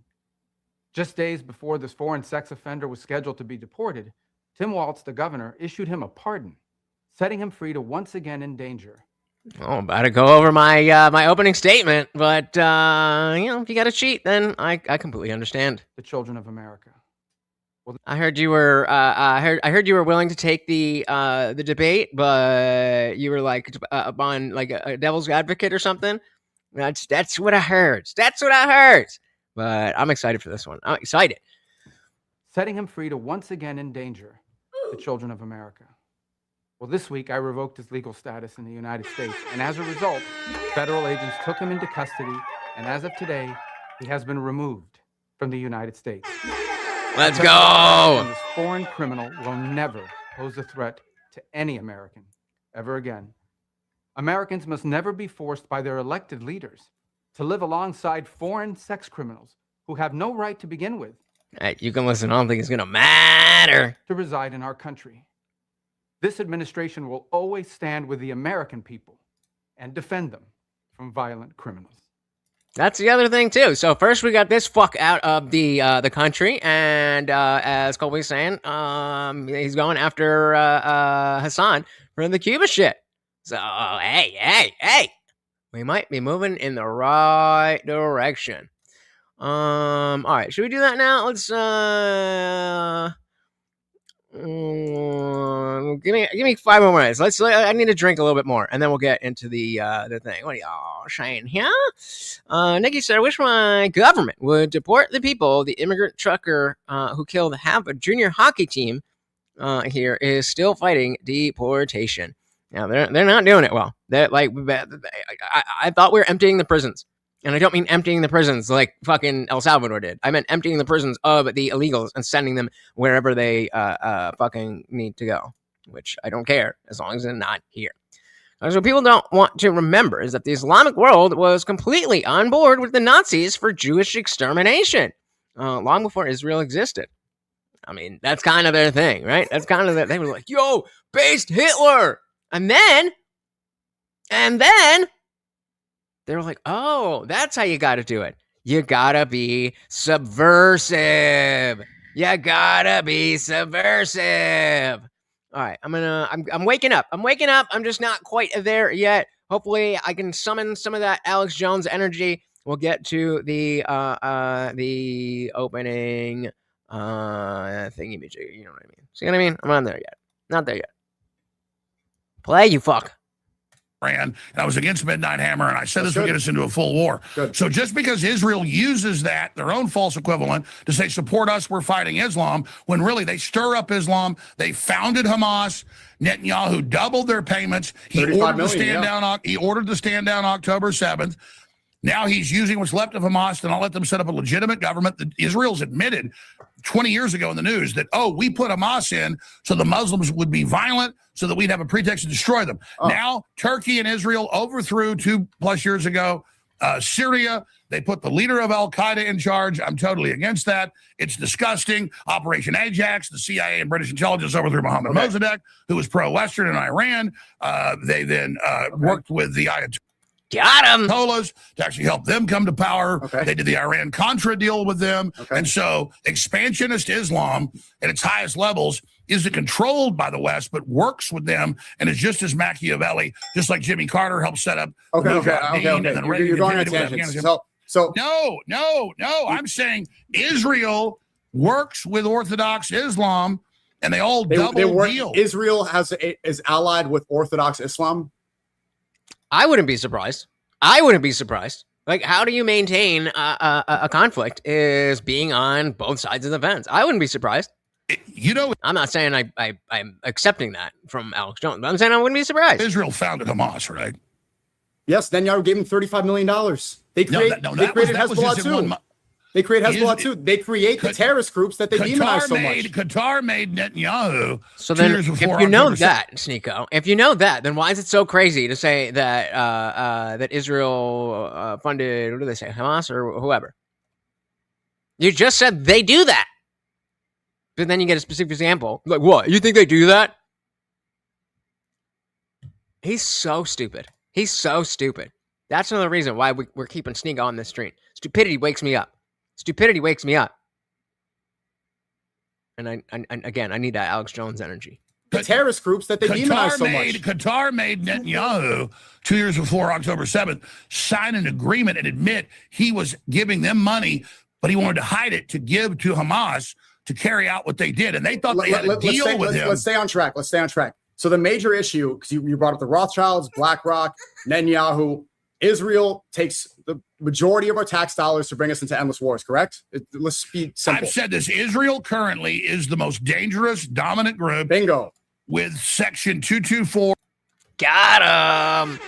Just days before this foreign sex offender was scheduled to be deported, Tim Walz, the governor, issued him a pardon, setting him free to once again endanger. Oh, about to go over my my opening statement, but if you got to cheat, then I completely understand. The children of America. Well, I heard you were I heard you were willing to take the debate, but you were like on like a devil's advocate or something. That's what I heard. That's what I heard. But I'm excited for this one. I'm excited. Setting him free to once again endanger the children of America. Well, this week I revoked his legal status in the United States, and as a result, federal agents took him into custody, and as of today, he has been removed from the United States. Let's go! This foreign criminal will never pose a threat to any American ever again. Americans must never be forced by their elected leaders to live alongside foreign sex criminals who have no right to begin with. Hey, you can listen. I don't think it's going to matter. To reside in our country. This administration will always stand with the American people and defend them from violent criminals. That's the other thing too. So first we got this fuck out of the country, and as Colby's saying, he's going after Hassan for the Cuba shit. So hey, we might be moving in the right direction. All right, should we do that now? Let's give me 5 more minutes. I need to drink a little bit more, and then we'll get into the thing. What are y'all saying here? Nikki said, I wish my government would deport the people. The immigrant trucker who killed half a junior hockey team here is still fighting deportation. Now they're not doing it well. They're like, I thought we were emptying the prisons. And I don't mean emptying the prisons like fucking El Salvador did. I meant emptying the prisons of the illegals and sending them wherever they fucking need to go, which I don't care as long as they're not here. So what people don't want to remember is that the Islamic world was completely on board with the Nazis for Jewish extermination long before Israel existed. I mean, that's kind of their thing, right? That's kind of they were like, yo, based Hitler. And then they were like, oh, that's how you got to do it. You got to be subversive. You got to be subversive. All right, I'm waking up. I'm just not quite there yet. Hopefully I can summon some of that Alex Jones energy. We'll get to the opening thingy majig. You know what I mean? See what I mean? I'm not there yet. Not there yet. Play, you fuck. And I was against Midnight Hammer, and I said this would get us into a full war. Good. So just because Israel uses that, their own false equivalent, to say, support us, we're fighting Islam, when really they stir up Islam, they founded Hamas, Netanyahu doubled their payments, he ordered the stand down October 7th. Now he's using what's left of Hamas to not let them set up a legitimate government. That Israel's admitted 20 years ago in the news that, we put Hamas in so the Muslims would be violent so that we'd have a pretext to destroy them. Now, Turkey and Israel overthrew 2+ years ago Syria. They put the leader of Al-Qaeda in charge. I'm totally against that. It's disgusting. Operation Ajax, the CIA and British intelligence overthrew Mohammed Mossadegh, who was pro-Western in Iran. They then worked with the Ayatollahs to actually help them come to power. They did the Iran-Contra deal with them. And so expansionist Islam at its highest levels isn't controlled by the West, but works with them and is just as Machiavelli, just like Jimmy Carter helped set up. Okay. And then You're going on tangents. So no. I'm saying Israel works with Orthodox Islam, and they all double deal. Israel is allied with Orthodox Islam. I wouldn't be surprised. Like, how do you maintain a conflict is being on both sides of the fence? I wouldn't be surprised. I'm not saying I'm accepting that from Alex Jones, but I'm saying I wouldn't be surprised. Israel founded Hamas, right? Yes, Netanyahu gave him $35 million. They created Hezbollah too. They create Hezbollah too. They create the terrorist groups that they demonize so much. Qatar made Netanyahu. So then, if you know that, Sneeko, if you know that, then why is it so crazy to say that that Israel funded, what do they say, Hamas or whoever? You just said they do that. But then you get a specific example. Like, what? You think they do that? He's so stupid. That's another reason why we're keeping Sneeko on this stream. Stupidity wakes me up. And again, I need that Alex Jones energy. The terrorist groups that they demonize so much. Qatar made Netanyahu 2 years before October 7th sign an agreement and admit he was giving them money, but he wanted to hide it to give to Hamas to carry out what they did. And they thought they had a deal with him. Let's stay on track. So the major issue, because you brought up the Rothschilds, BlackRock, Netanyahu, Israel takes the majority of our tax dollars to bring us into endless wars, correct? Let's be simple. I've said this. Israel currently is the most dangerous, dominant group. Bingo. With Section 224. Got him.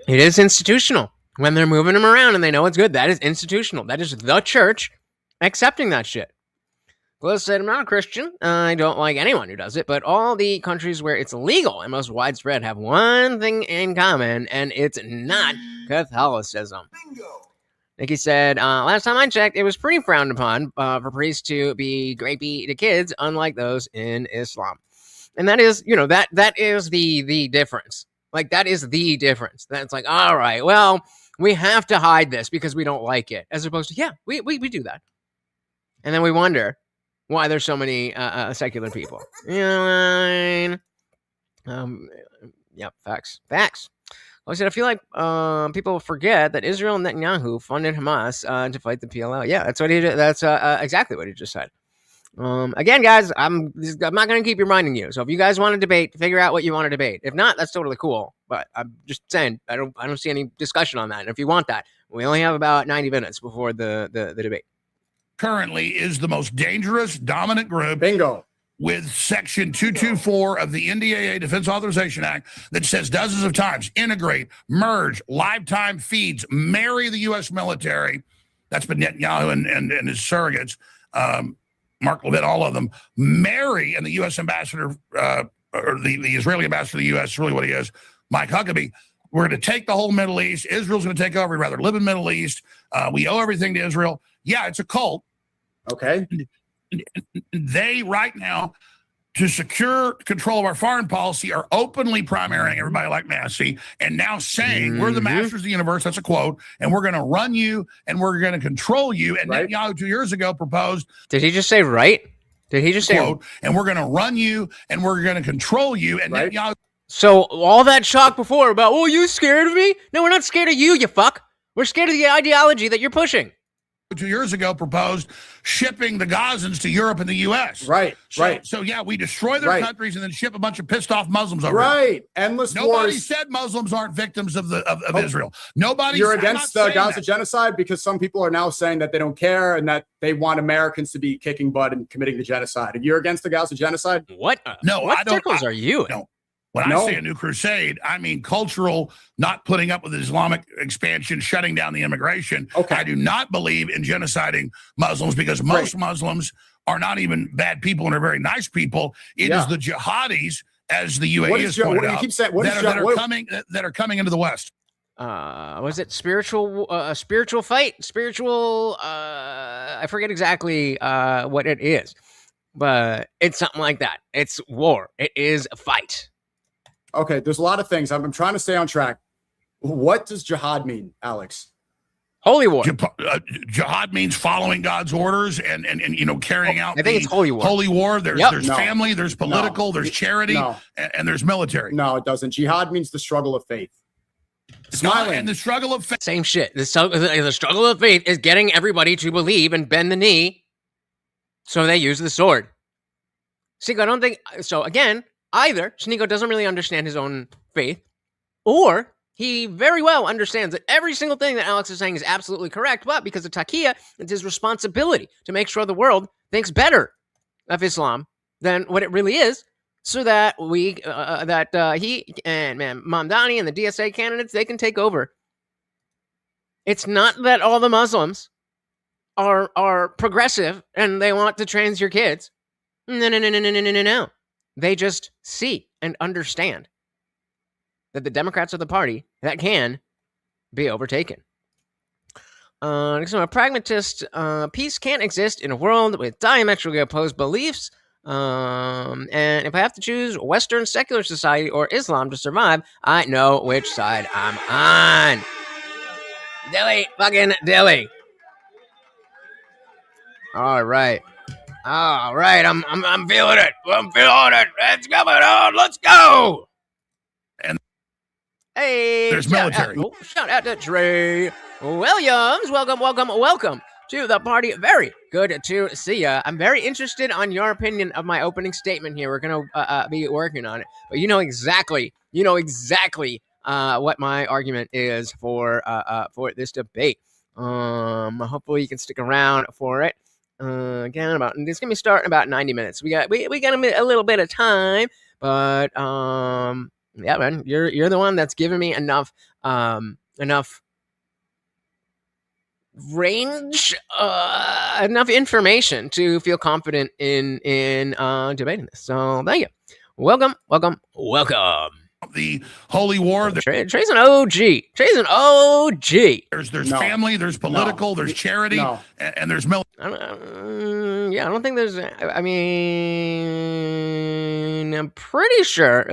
It is institutional. When they're moving them around and they know it's good, that is institutional. That is the church accepting that shit. Well, said, I'm not a Christian. I don't like anyone who does it, but all the countries where it's legal and most widespread have one thing in common, and it's not Catholicism. Bingo. Nikki said, last time I checked, it was pretty frowned upon for priests to be grapey to kids, unlike those in Islam. And that is, that is the difference. Like, that is the difference. That's like, all right, well, we have to hide this because we don't like it, as opposed to, yeah, we do that. And then we wonder why there's so many secular people. You know what I mean? Yep, facts. I said, I feel like people forget that Israel and Netanyahu funded Hamas to fight the PLO. Yeah, that's what he did. That's exactly what he just said. Again, guys, I'm not going to keep reminding you. So if you guys want to debate, figure out what you want to debate. If not, that's totally cool. But I'm just saying, I don't see any discussion on that. And if you want that, we only have about 90 minutes before the debate. Currently is the most dangerous, dominant group. Bingo. With Section 224 of the NDAA Defense Authorization Act that says dozens of times, integrate, merge, lifetime feeds, marry the U.S. military. That's been Netanyahu and his surrogates. Mark Levin, all of them, marry, and the U.S. ambassador, or the Israeli ambassador to the U.S., is really what he is, Mike Huckabee. We're going to take the whole Middle East. Israel's going to take over. We'd rather live in the Middle East. We owe everything to Israel. Yeah, it's a cult. Okay. They, right now, to secure control of our foreign policy, are openly primarying everybody like Massey and now saying, we're the masters of the universe. That's a quote. And we're going to run you and we're going to control you. And Netanyahu 2 years ago proposed. Did he just say right? Did he just quote, say, and we're going to run you and we're going to control you? And Netanyahu. So all that shock before about, oh, you scared of me? No, we're not scared of you, you fuck. We're scared of the ideology that you're pushing. 2 years ago proposed shipping the Gazans to Europe and the U.S. Right. So yeah, we destroy their countries and then ship a bunch of pissed off Muslims over. Right. Endless Nobody wars. said Muslims aren't victims of Israel. Nobody. You're against the Gaza genocide because some people are now saying that they don't care and that they want Americans to be kicking butt and committing the genocide. And you're against the Gaza genocide? What? No, what I don't. circles are you in? No. When I say a new crusade, I mean cultural, not putting up with Islamic expansion, shutting down the immigration. Okay. I do not believe in genociding Muslims because most Muslims are not even bad people and are very nice people. It is the jihadis, as the UAE has pointed out, that are coming into the West. Was it spiritual fight? I forget exactly what it is, but it's something like that. It's war. It is a fight. Okay, there's a lot of things. I'm trying to stay on track. What does jihad mean, Alex? Holy war. Jihad means following God's orders and carrying out. I think it's holy war. Holy war. There's No. family, there's political, there's charity, and there's military. No, it doesn't. Jihad means the struggle of faith. Smiling. And the struggle of faith. Same shit. The struggle of faith is getting everybody to believe and bend the knee, so they use the sword. Sneeko, I don't think so. Again, either Sneeko doesn't really understand his own faith, or he very well understands that every single thing that Alex is saying is absolutely correct, but because of Taqiyya, it's his responsibility to make sure the world thinks better of Islam than what it really is, so that he and Mamdani and the DSA candidates, they can take over. It's not that all the Muslims are progressive and they want to trans your kids. No. They just see and understand that the Democrats are the party that can be overtaken. So a pragmatist, peace can't exist in a world with diametrically opposed beliefs. And if I have to choose Western secular society or Islam to survive, I know which side I'm on. Dilly. All right. I'm feeling it. It's coming on. Let's go. And hey, there's military. Shout out to Trey Williams. Welcome to the party. Very good to see ya. I'm very interested on your opinion of my opening statement here. We're gonna be working on it, but you know exactly what my argument is for this debate. Hopefully you can stick around for it. Again, it's gonna be starting about 90 minutes. We got a little bit of time, but yeah, man, you're the one that's giving me enough range, enough information to feel confident in debating this. So thank you. Welcome. The holy war. Trey's an OG. There's family, there's political, there's charity, and there's military. I don't think there's. I mean, I'm pretty sure.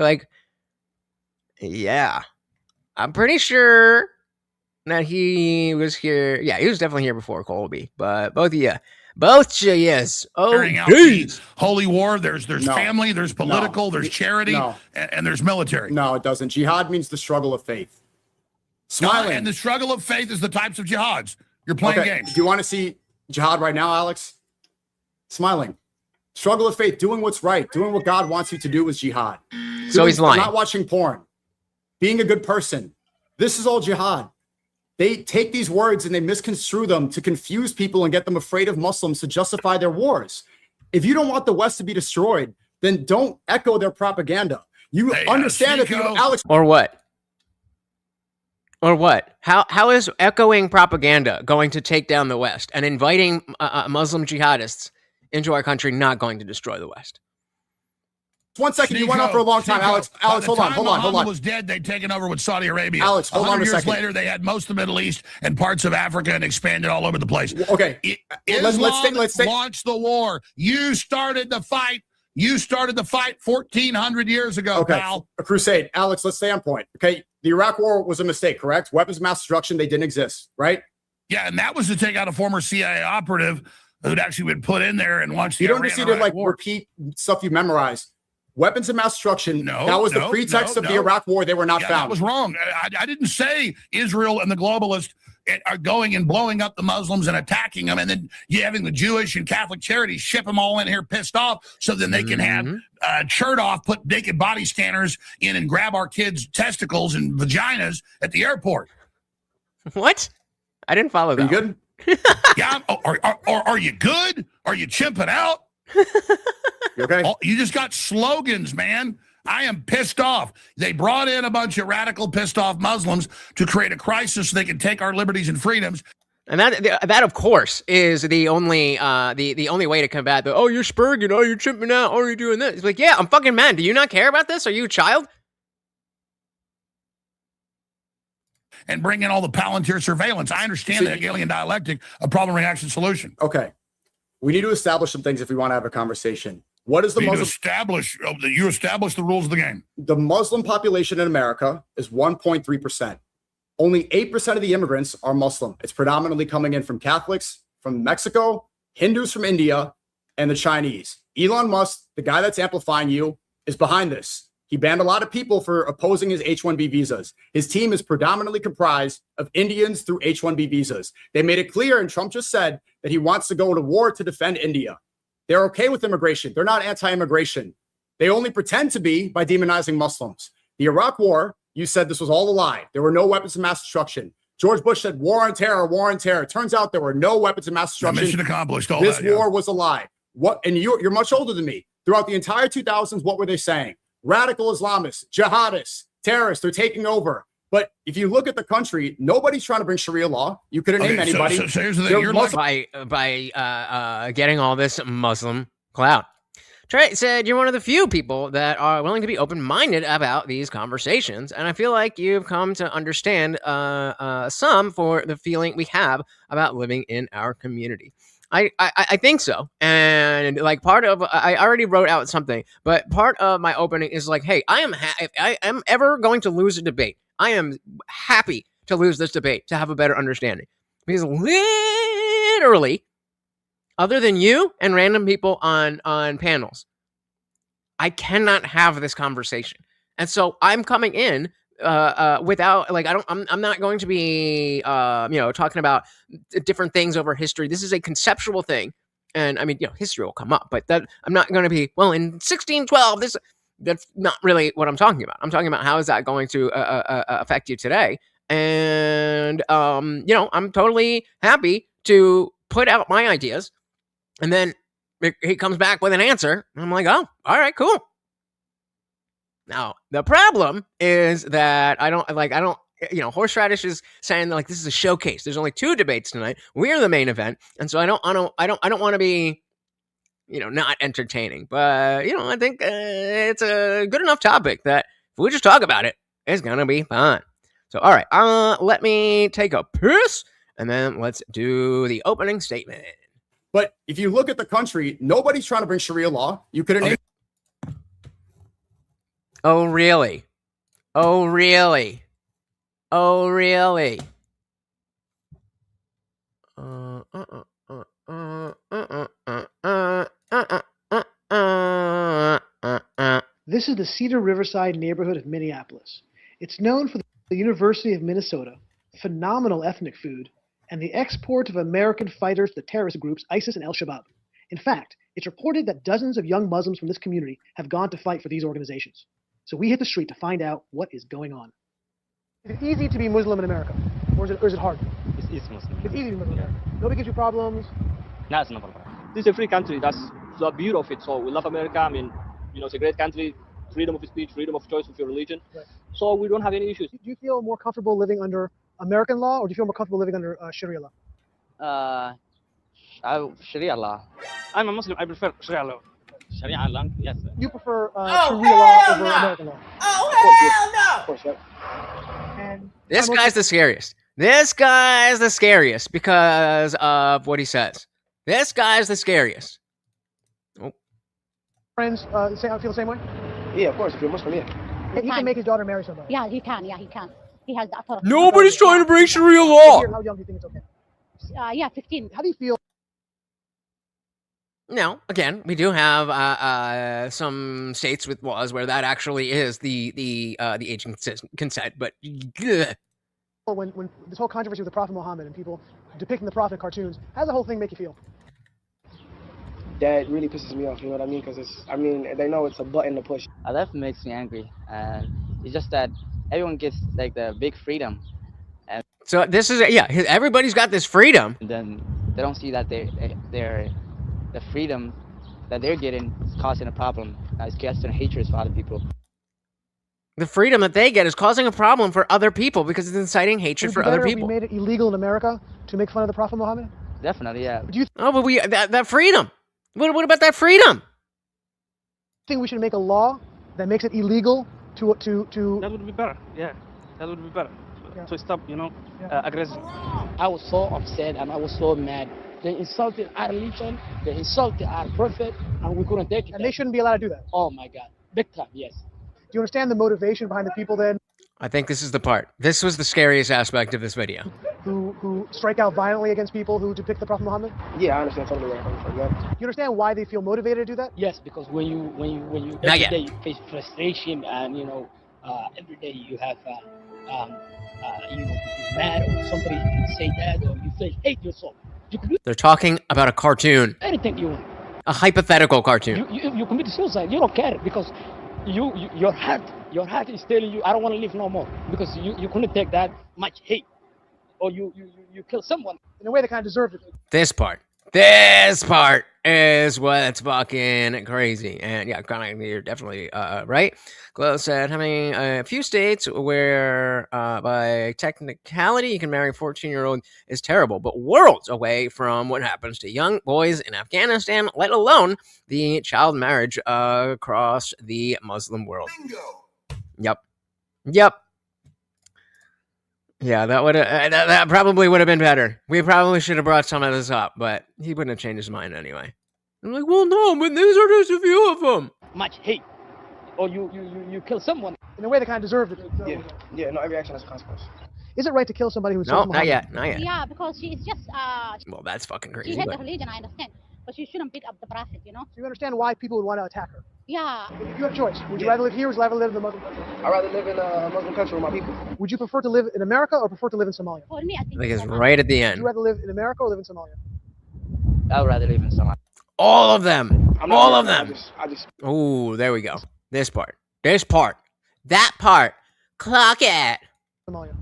I'm pretty sure that he was here. Yeah, he was definitely here before Colby. But both yes. Carrying out the holy war. There's family, there's political, there's charity, and there's military. No, it doesn't. Jihad means the struggle of faith. Smiling. And the struggle of faith is the types of jihads. You're playing games. Do you want to see jihad right now, Alex? Smiling. Struggle of faith, doing what's right, doing what God wants you to do is jihad. So he's lying. Not watching porn. Being a good person. This is all jihad. They take these words and they misconstrue them to confuse people and get them afraid of Muslims to justify their wars. If you don't want the West to be destroyed, then don't echo their propaganda. You understand if you, Alex. Or what? How is echoing propaganda going to take down the West and inviting Muslim jihadists into our country not going to destroy the West? 1 second, you went on for a long time, Alex. Alex, hold on. Muhammad was dead. They'd taken over with Saudi Arabia. Alex, hold on a second. 100 years later, they had most of the Middle East and parts of Africa and expanded all over the place. Okay, Islam launched the war. You started the fight. 1,400 years ago, pal. A crusade. Alex, let's stay on point. Okay, the Iraq War was a mistake, correct? Weapons of mass destruction, they didn't exist, right? Yeah, and that was to take out a former CIA operative who'd actually been put in there and launched the You don't just need to repeat stuff you memorized. Weapons of mass destruction, that was the pretext of the Iraq War. They were not found. That was wrong. I didn't say Israel and the globalists are going and blowing up the Muslims and attacking them, and then you having the Jewish and Catholic charities ship them all in here pissed off so then they can have shirt off, put naked body scanners in and grab our kids' testicles and vaginas at the airport. What? I didn't follow that. Are you good? Yeah. Are you good? Are you chimping out? You okay? You just got slogans, man. I am pissed off. They brought in a bunch of radical, pissed off Muslims to create a crisis so they can take our liberties and freedoms. And that of course is the only the only way to combat the you're spurging, you're chimping out, you're doing this. It's like, yeah, I'm fucking mad. Do you not care about this? Are you a child? And bring in all the Palantir surveillance. I understand the Hegelian dialectic of problem, reaction, solution. Okay. We need to establish some things if we want to have a conversation. What is the Muslim? You establish the rules of the game. The Muslim population in America is 1.3%. only 8% of the immigrants are Muslim. It's predominantly coming in from Catholics, from Mexico, Hindus from India, and the Chinese. Elon Musk, the guy that's amplifying you, is behind this. He banned a lot of people for opposing his H-1B visas. His team is predominantly comprised of Indians through H-1B visas. They made it clear, and Trump just said that he wants to go to war to defend India. They're okay with immigration. They're not anti-immigration. They only pretend to be by demonizing Muslims. The Iraq War, you said this was all a lie. There were no weapons of mass destruction. George Bush said war on terror, war on terror. It turns out there were no weapons of mass destruction. Mission accomplished. All this that, war was a lie. What? And you're much older than me. Throughout the entire 2000s, what were they saying? Radical Islamists, jihadists, terrorists, they're taking over. But if you look at the country, nobody's trying to bring Sharia law. You couldn't name anybody. So here's the thing. You're by getting all this Muslim clout. Trey said you're one of the few people that are willing to be open-minded about these conversations, and I feel like you've come to understand some for the feeling we have about living in our community. I think so, and like part of I already wrote out something, but part of my opening is like, hey, if I am ever going to lose a debate, I am happy to lose this debate to have a better understanding, because literally, other than you and random people on panels, I cannot have this conversation. And so I'm coming in without, like, I'm not going to be, talking about different things over history. This is a conceptual thing. And I mean, history will come up, but that I'm not going to be, well, in 1612, that's not really what I'm talking about. I'm talking about how is that going to affect you today? And, I'm totally happy to put out my ideas. And then he comes back with an answer. And I'm like, oh, all right, cool. Now, the problem is that horseradish is saying like this is a showcase. There's only 2 debates tonight. We're the main event. And so I don't want to be, not entertaining. But, I think it's a good enough topic that if we just talk about it, it's going to be fun. So, all right, let me take a piss and then let's do the opening statement. But if you look at the country, nobody's trying to bring Sharia law. You couldn't name. Oh, really? Oh, really? Oh, really? This is the Cedar Riverside neighborhood of Minneapolis. It's known for the University of Minnesota, phenomenal ethnic food, and the export of American fighters to the terrorist groups ISIS and Al-Shabaab. In fact, it's reported that dozens of young Muslims from this community have gone to fight for these organizations. So we hit the street to find out what is going on. Is it easy to be Muslim in America? Or is it hard? It's Muslim. It's easy to be Muslim. Yeah. Nobody gives you problems? No, it's not a problem. This is a free country. That's the beauty of it. So we love America. I mean, it's a great country. Freedom of speech, freedom of choice of your religion. Right. So we don't have any issues. Do you feel more comfortable living under American law, or do you feel more comfortable living under Sharia law? Sharia law. I'm a Muslim. I prefer Sharia law. Sharia law, yes. You prefer Sharia law over American law? Oh, hell no! Of course, right? And this guy's the scariest. This guy's the scariest because of what he says. This guy's the scariest. Oh. Friends feel the same way? Yeah, of course. If you're Muslim, yeah. He can make his daughter marry somebody. Yeah, he can. Yeah, he can. He has the authority. Nobody's trying to break Sharia law. How young do you think it's okay? Yeah, 15. How do you feel? Now, again, we do have some states with laws where that actually is the age consent, but when this whole controversy with the Prophet Muhammad and people depicting the Prophet in cartoons, how does the whole thing make you feel? That really pisses me off, you know what I mean? Because they know it's a button to push. That makes me angry, and it's just that everyone gets like the big freedom, and so this is everybody's got this freedom, and then they don't see that the freedom that they're getting is causing a problem. It's casting hatred for other people. The freedom that they get is causing a problem for other people because it's inciting hatred for other people. We made it illegal in America to make fun of the Prophet Muhammad. Definitely, yeah. But that freedom. What about that freedom? I think we should make a law that makes it illegal to. That would be better. Yeah, that would be better. Yeah. To stop, aggression. I was so upset and I was so mad. They insulted our religion, they insulted our prophet, and we couldn't take it. And they shouldn't be allowed to do that. Oh my God, big time, yes. Do you understand the motivation behind the people then? I think this is the part. This was the scariest aspect of this video. Who strike out violently against people who depict the Prophet Muhammad? Yeah, I understand totally where you're coming from. Yeah. Do you understand why they feel motivated to do that? Yes, because when you Not every yet. day you face frustration and every day you have you're mad or somebody say that or you feel hate yourself. You can do They're talking about a cartoon, anything you want. a hypothetical cartoon. You commit suicide. You don't care because your heart is telling you I don't want to live no more because you couldn't take that much hate or you kill someone in a way that kind of deserved it. This part is what's fucking crazy. And yeah, kind of, you're definitely right. Glow said having a few states where by technicality you can marry a 14-year-old is terrible, but worlds away from what happens to young boys in Afghanistan, let alone the child marriage across the Muslim world. Bingo. Yep. Yeah, that would that probably would have been better. We probably should have brought some of this up, but he wouldn't have changed his mind anyway. I'm like, well, no, but these are just a few of them. Much hate, or you kill someone in a way that kind of deserved it. Yeah. No, every action has a consequence. Is it right to kill somebody who's no, not yet. Yeah, because she is just well, that's fucking crazy. She had the religion, I understand, but she shouldn't beat up the prophet, So you understand why people would want to attack her? Yeah. If you have a choice, would you rather live here or would you rather live in the Muslim country? I'd rather live in a Muslim country with my people. Would you prefer to live in America or prefer to live in Somalia? For me, I think it's right at the Would end. you rather live in America or live in Somalia? I'd rather live in Somalia. All of them. All of them. I just. Oh, there we go. This part. That part. Clock it. Somalia.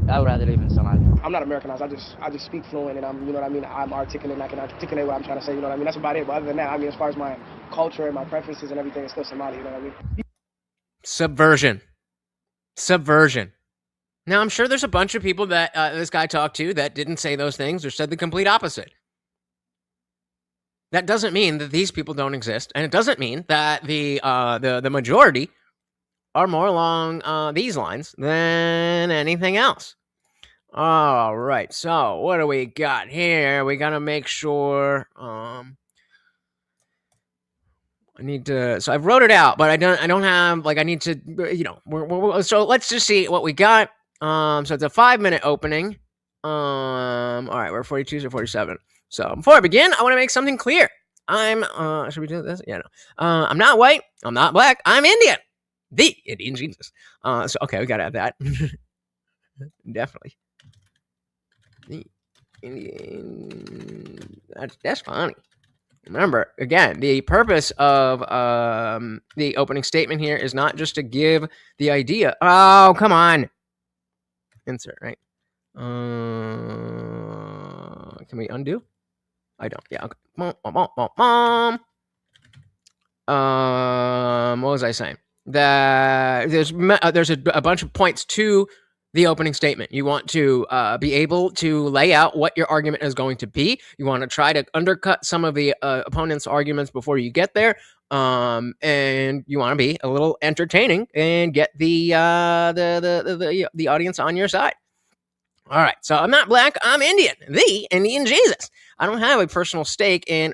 I'd rather live in Somalia. I'm not Americanized. I just speak fluent and I'm articulate and I can articulate what I'm trying to say. That's about it. But other than that, as far as my culture and my preferences and everything, it's still Somali. Subversion. Now, I'm sure there's a bunch of people that this guy talked to that didn't say those things or said the complete opposite. That doesn't mean that these people don't exist, and it doesn't mean that the majority are more along these lines than anything else. All right, so what do we got here? We gotta make sure. I need to. So I wrote it out, but I don't have I need to. So let's just see what we got. So it's a 5-minute opening. All right, we're 42 or 47. So before I begin, I want to make something clear. Should we do this? Yeah, no. I'm not white. I'm not black. I'm Indian. The Indian Jesus. So okay, we gotta have that. Definitely. The Indian. That's funny. Remember, again, the purpose of the opening statement here is not just to give the idea. Oh, come on. Insert, right? Can we undo? I don't. Yeah. Okay. What was I saying? That there's a bunch of points to the opening statement. You want to be able to lay out what your argument is going to be. You want to try to undercut some of the opponent's arguments before you get there. And you want to be a little entertaining and get the audience on your side. All right, so I'm not black. I'm Indian. The Indian Jesus. I don't have a personal stake in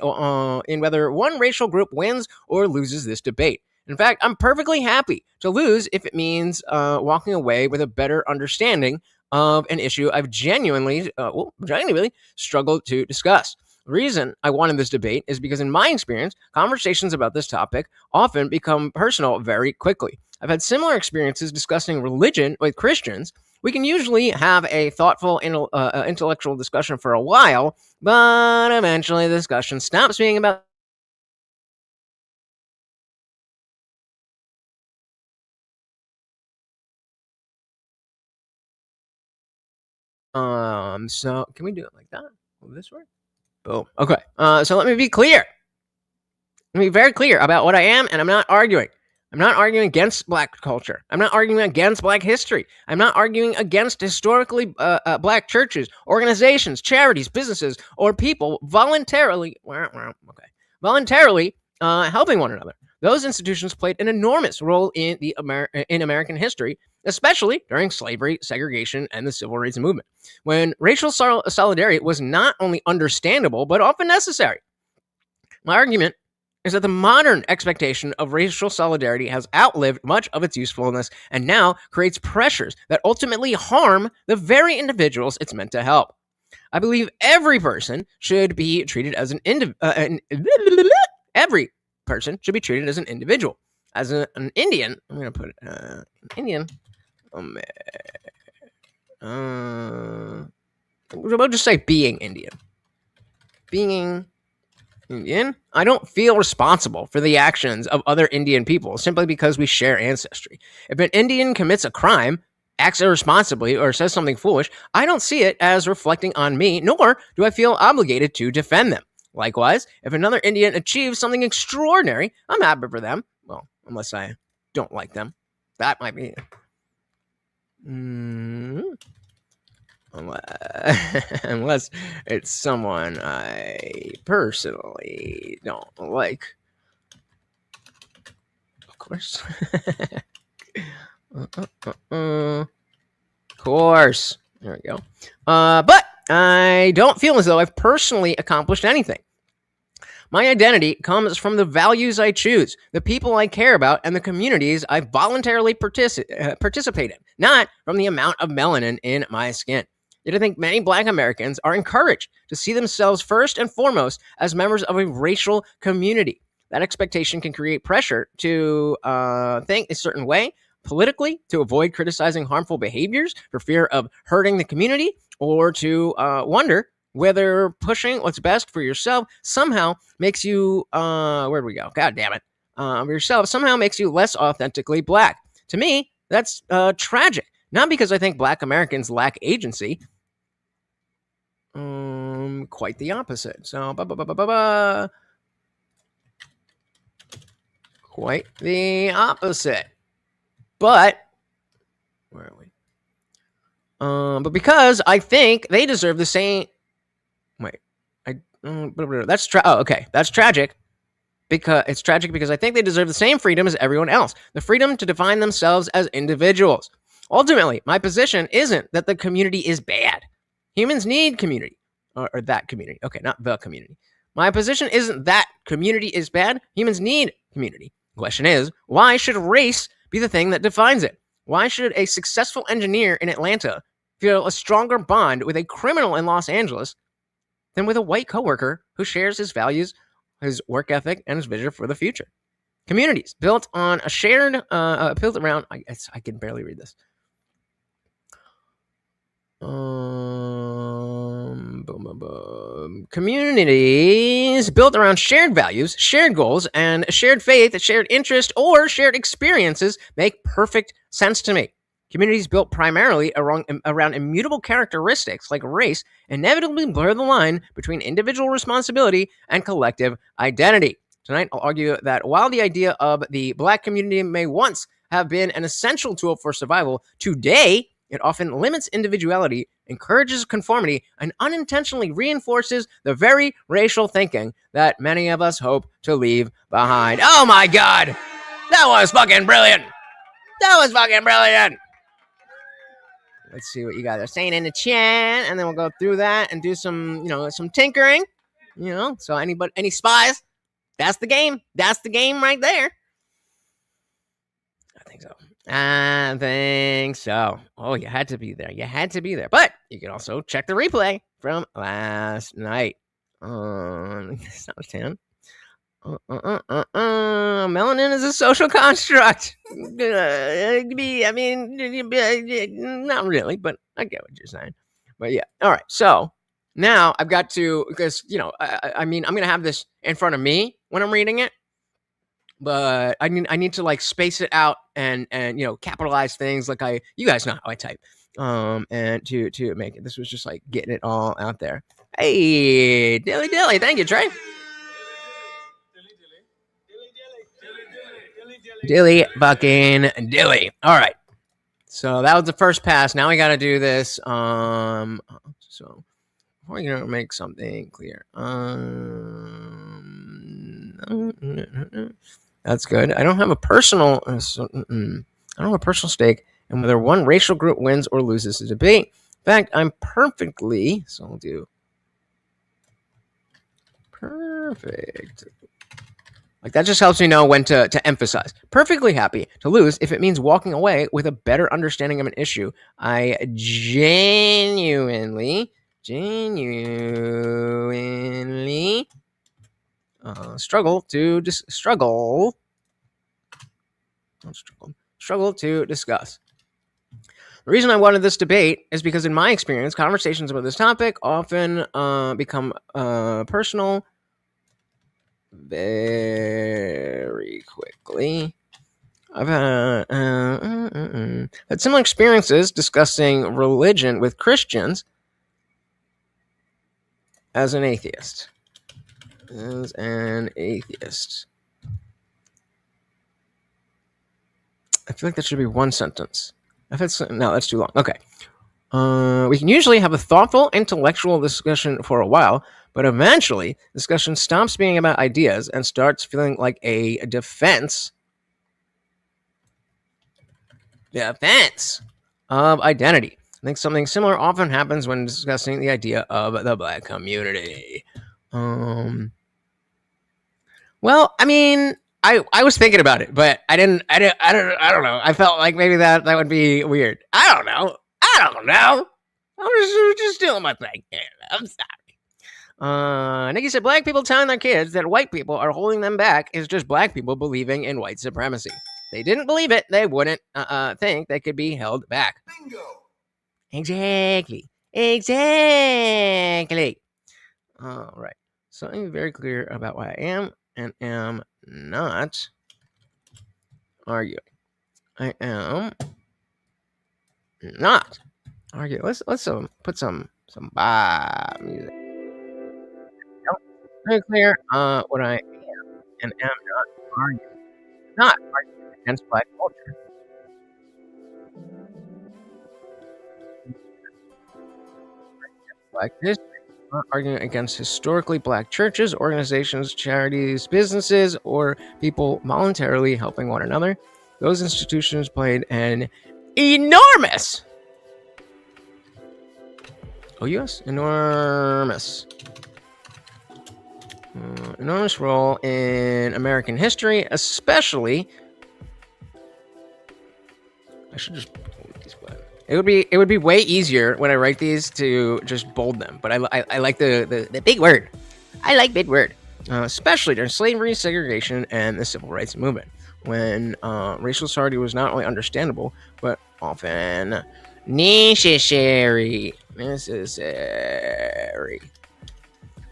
whether one racial group wins or loses this debate. In fact, I'm perfectly happy to lose if it means walking away with a better understanding of an issue I've genuinely struggled to discuss. The reason I wanted this debate is because in my experience, conversations about this topic often become personal very quickly. I've had similar experiences discussing religion with Christians. We can usually have a thoughtful intellectual discussion for a while, but eventually the discussion stops being about so can we do it like that? Will this work? Boom. Okay. So let me be clear. Let me be very clear about what I am, and I'm not arguing. I'm not arguing against black culture. I'm not arguing against black history. I'm not arguing against historically black churches, organizations, charities, businesses, or people voluntarily helping one another. Those institutions played an enormous role in in American history, especially during slavery, segregation, and the civil rights movement, when racial solidarity was not only understandable, but often necessary. My argument is that the modern expectation of racial solidarity has outlived much of its usefulness and now creates pressures that ultimately harm the very individuals it's meant to help. I believe every person should be treated as every person should be treated as an individual. As an Indian, I'm going to put an Indian. We'll just say being Indian. Being Indian, I don't feel responsible for the actions of other Indian people simply because we share ancestry. If an Indian commits a crime, acts irresponsibly, or says something foolish, I don't see it as reflecting on me, nor do I feel obligated to defend them. Likewise, if another Indian achieves something extraordinary, I'm happy for them. Well, unless I don't like them. That might be... Unless it's someone I personally don't like. Of course. Of course. There we go. But I don't feel as though I've personally accomplished anything. My identity comes from the values I choose, the people I care about, and the communities I voluntarily participate in, not from the amount of melanin in my skin. Yet I think many Black Americans are encouraged to see themselves first and foremost as members of a racial community. That expectation can create pressure to think a certain way politically, to avoid criticizing harmful behaviors for fear of hurting the community, or to wonder whether pushing what's best for yourself somehow makes you, where'd we go? God damn it. Yourself somehow makes you less authentically Black. To me, that's tragic. Not because I think Black Americans lack agency. Quite the opposite. So, quite the opposite. But, where are we? But because I think they deserve the same... Wait. That's okay. That's tragic. Because it's tragic because I think they deserve the same freedom as everyone else. The freedom to define themselves as individuals. Ultimately, my position isn't that the community is bad. Humans need community. Or that community. Okay, not the community. My position isn't that community is bad. Humans need community. The question is, why should race be the thing that defines it? Why should a successful engineer in Atlanta feel a stronger bond with a criminal in Los Angeles than with a white coworker who shares his values, his work ethic, and his vision for the future? Communities built on a shared, built around, I can barely read this. Communities built around shared values, shared goals, and shared faith, shared interest, or shared experiences make perfect sense to me. Communities built primarily around immutable characteristics like race inevitably blur the line between individual responsibility and collective identity. Tonight, I'll argue that while the idea of the Black community may once have been an essential tool for survival, today it often limits individuality, encourages conformity, and unintentionally reinforces the very racial thinking that many of us hope to leave behind. Oh my God! That was fucking brilliant! That was fucking brilliant! Let's see what you guys are saying in the chat, and then we'll go through that and do some, some tinkering. So any spies? That's the game. That's the game right there. I think so. Oh, you had to be there. You had to be there. But you can also check the replay from last night. Sounds 10. Melanin is a social construct. Not really, but I get what you're saying. But yeah. All right. So now I've got to, because, I'm going to have this in front of me when I'm reading it. But I need to like space it out and capitalize things like you guys know how I type. And to make it. This was just like getting it all out there. Hey, Dilly. Thank you, Trey. Dilly fucking dilly. All right. So that was the first pass. Now we got to do this. So before you make something clear. That's good. I don't have a personal. I don't have a personal stake in whether one racial group wins or loses the debate. In fact, I'm perfectly. So I'll do perfect. Like, that just helps me know when to emphasize. Perfectly happy to lose if it means walking away with a better understanding of an issue. I genuinely struggle to discuss. The reason I wanted this debate is because, in my experience, conversations about this topic often become personal very quickly. I've had similar experiences discussing religion with Christians as an atheist. I feel like that should be one sentence. No, that's too long. Okay. We can usually have a thoughtful, intellectual discussion for a while, but eventually, discussion stops being about ideas and starts feeling like a defense of identity. I think something similar often happens when discussing the idea of the Black community. Well, I mean, I was thinking about it, but I don't know. I felt like maybe that would be weird. I don't know. I'm just doing my thing. I'm sorry. Nikki said, black people telling their kids that white people are holding them back is just black people believing in white supremacy. They didn't believe it. They wouldn't think they could be held back. Bingo. Exactly. All right. So I'm very clear about why I am and am not arguing. I am not arguing. Let's put some music. Very clear what I am and am not arguing. Not arguing against black culture. Black history. Not arguing against historically black churches, organizations, charities, businesses, or people voluntarily helping one another. Those institutions played an enormous role in American history, especially. I should just bold these. It would be way easier when I write these to just bold them. But I like the big word. I like big word, especially during slavery, segregation, and the civil rights movement, when racial solidarity was not only understandable but often necessary.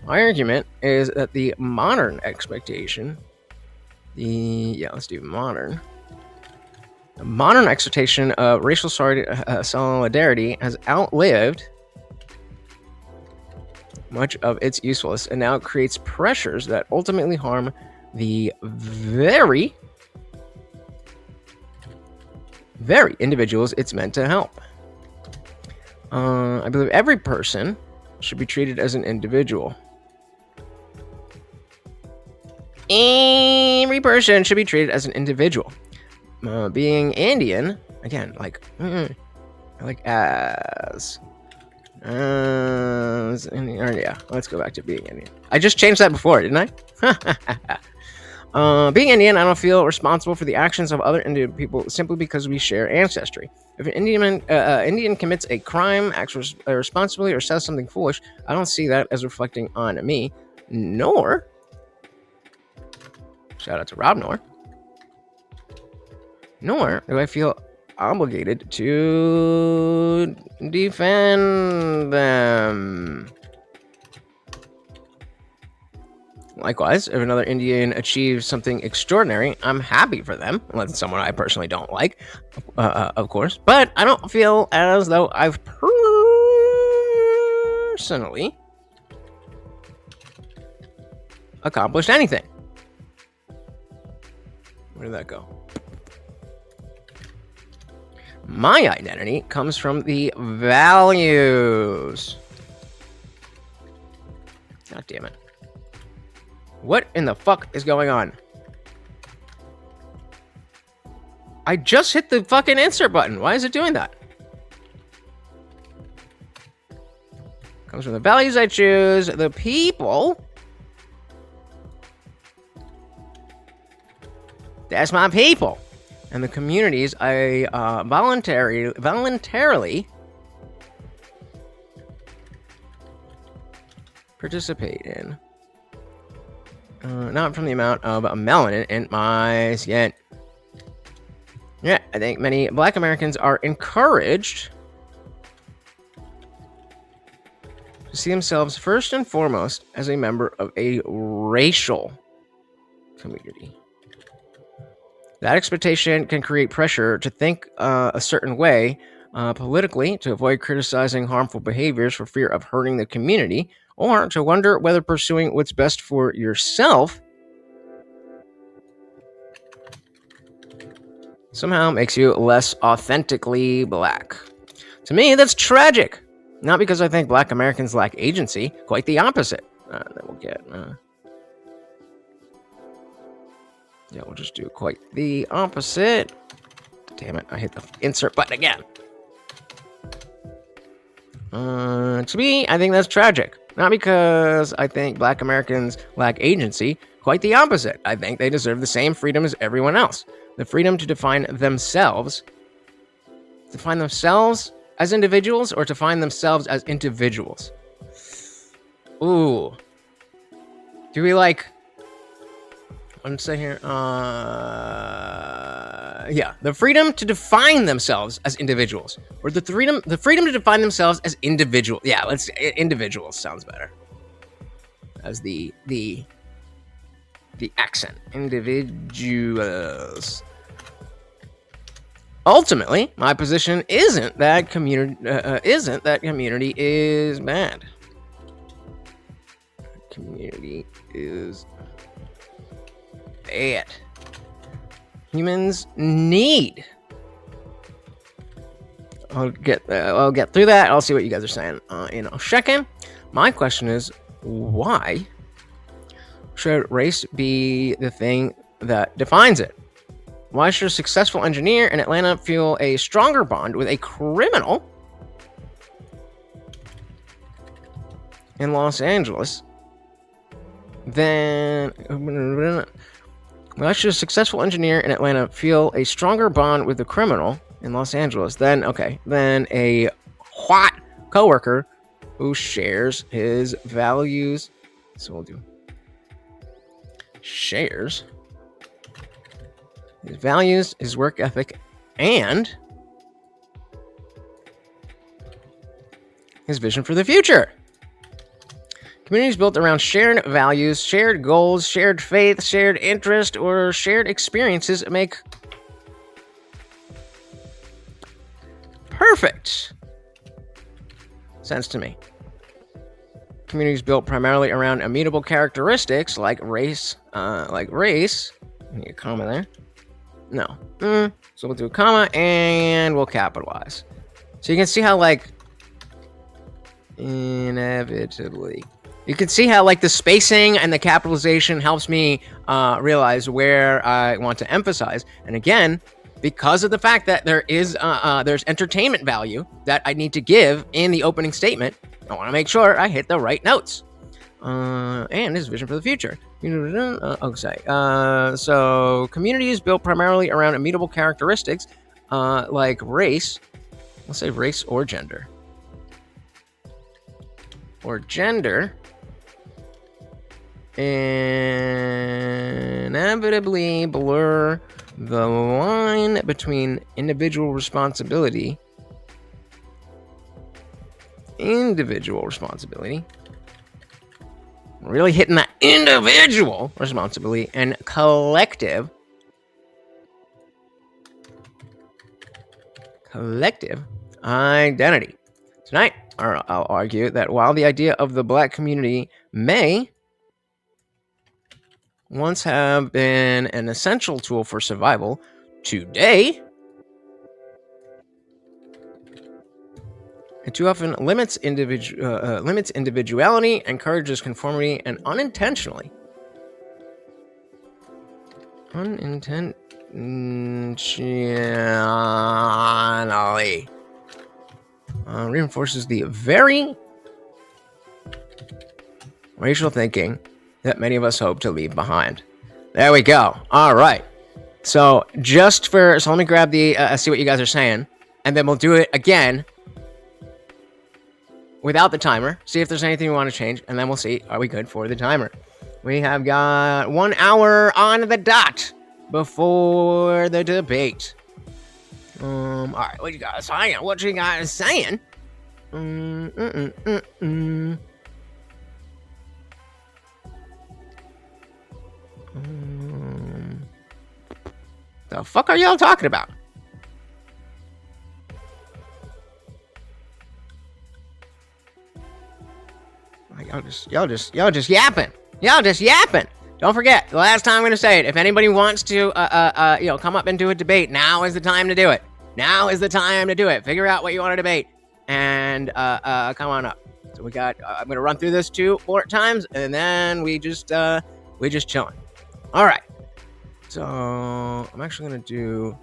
My argument is that the modern expectation, let's do modern. The modern expectation of racial solidarity has outlived much of its usefulness and now creates pressures that ultimately harm the very individuals it's meant to help. I believe every person should be treated as an individual. Every person should be treated as an individual. Being Indian, again, like as yeah, let's go back to being Indian. I just changed that before, didn't I? Being Indian, I don't feel responsible for the actions of other Indian people simply because we share ancestry. If an Indian commits a crime, acts irresponsibly, or says something foolish, I don't see that as reflecting on me, nor, shout out to Rob nor do I feel obligated to defend them. Likewise, if another Indian achieves something extraordinary, I'm happy for them, unless it's someone I personally don't like, of course. But I don't feel as though I've personally accomplished anything. Where did that go? My identity comes from the values. God damn it. What in the fuck is going on? I just hit the fucking insert button. Why is it doing that? Comes from the values I choose, the people That's my people. And the communities I voluntarily participate in. Not from the amount of melanin in my skin. Yeah, I think many Black Americans are encouraged to see themselves first and foremost as a member of a racial community. That expectation can create pressure to think a certain way politically, to avoid criticizing harmful behaviors for fear of hurting the community, or to wonder whether pursuing what's best for yourself somehow makes you less authentically Black. To me, that's tragic. Not because I think Black Americans lack agency, quite the opposite. That we'll get. Yeah, we'll just do quite the opposite. Damn it, I hit the insert button again. To me, I think that's tragic. Not because I think Black Americans lack agency, quite the opposite. I think they deserve the same freedom as everyone else. The freedom to define themselves. Define themselves as individuals, or to find themselves as individuals? Ooh. Do we like... Let's say here, yeah, the freedom to define themselves as individuals, or the freedom to define themselves as individual. Yeah, individuals sounds better as the accent. Individuals. Ultimately, my position isn't that community is bad. Community is bad. Humans need. I'll get through that. I'll see what you guys are saying in a second. My question is, why should race be the thing that defines it? Why should a successful engineer in Atlanta feel a stronger bond with a criminal in Los Angeles than... Why should a successful engineer in Atlanta feel a stronger bond with a criminal in Los Angeles than a white coworker who shares his values? So we'll do shares his values, his work ethic, and his vision for the future. Communities built around shared values, shared goals, shared faith, shared interest, or shared experiences make perfect sense to me. Communities built primarily around immutable characteristics like race. I need a comma there. No. So we'll do a comma and we'll capitalize. So you can see how, like, inevitably. You can see how, like, the spacing and the capitalization helps me realize where I want to emphasize. And again, because of the fact that there is there's entertainment value that I need to give in the opening statement, I want to make sure I hit the right notes. And his vision for the future. So communities built primarily around immutable characteristics like race. Let's say race or gender. Or gender. Inevitably blur the line between individual responsibility. Really hitting that individual responsibility and collective identity. Tonight, I'll argue that while the idea of the Black community may once have been an essential tool for survival, today it too often limits individuality, encourages conformity, and unintentionally reinforces the very racial thinking that many of us hope to leave behind. There we go. All right. So let me grab the, see what you guys are saying, and then we'll do it again without the timer, see if there's anything we want to change, and then we'll see, are we good for the timer? We have got 1 hour on the dot before the debate. All right, what you guys saying? What you guys saying? The fuck are y'all talking about? Y'all just yapping. Y'all just yapping. Don't forget, the last time I'm going to say it, if anybody wants to, come up and do a debate, now is the time to do it. Now is the time to do it. Figure out what you want to debate, and come on up. So we got, I'm going to run through this 4 times, and then we just chilling. All right. So I'm actually going to do.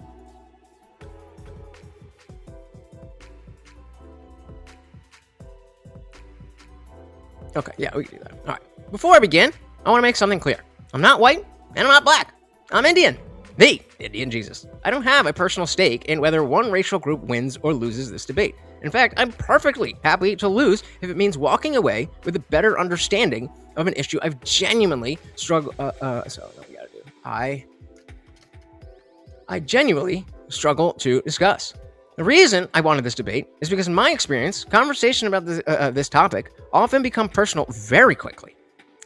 Okay, yeah, we can do that. All right. Before I begin, I want to make something clear. I'm not white, and I'm not black. I'm Indian. The Indian Jesus. I don't have a personal stake in whether one racial group wins or loses this debate. In fact, I'm perfectly happy to lose if it means walking away with a better understanding of an issue I've genuinely struggled. So what we gotta do? I genuinely struggle to discuss. The reason I wanted this debate is because in my experience, conversation about this topic often become personal very quickly.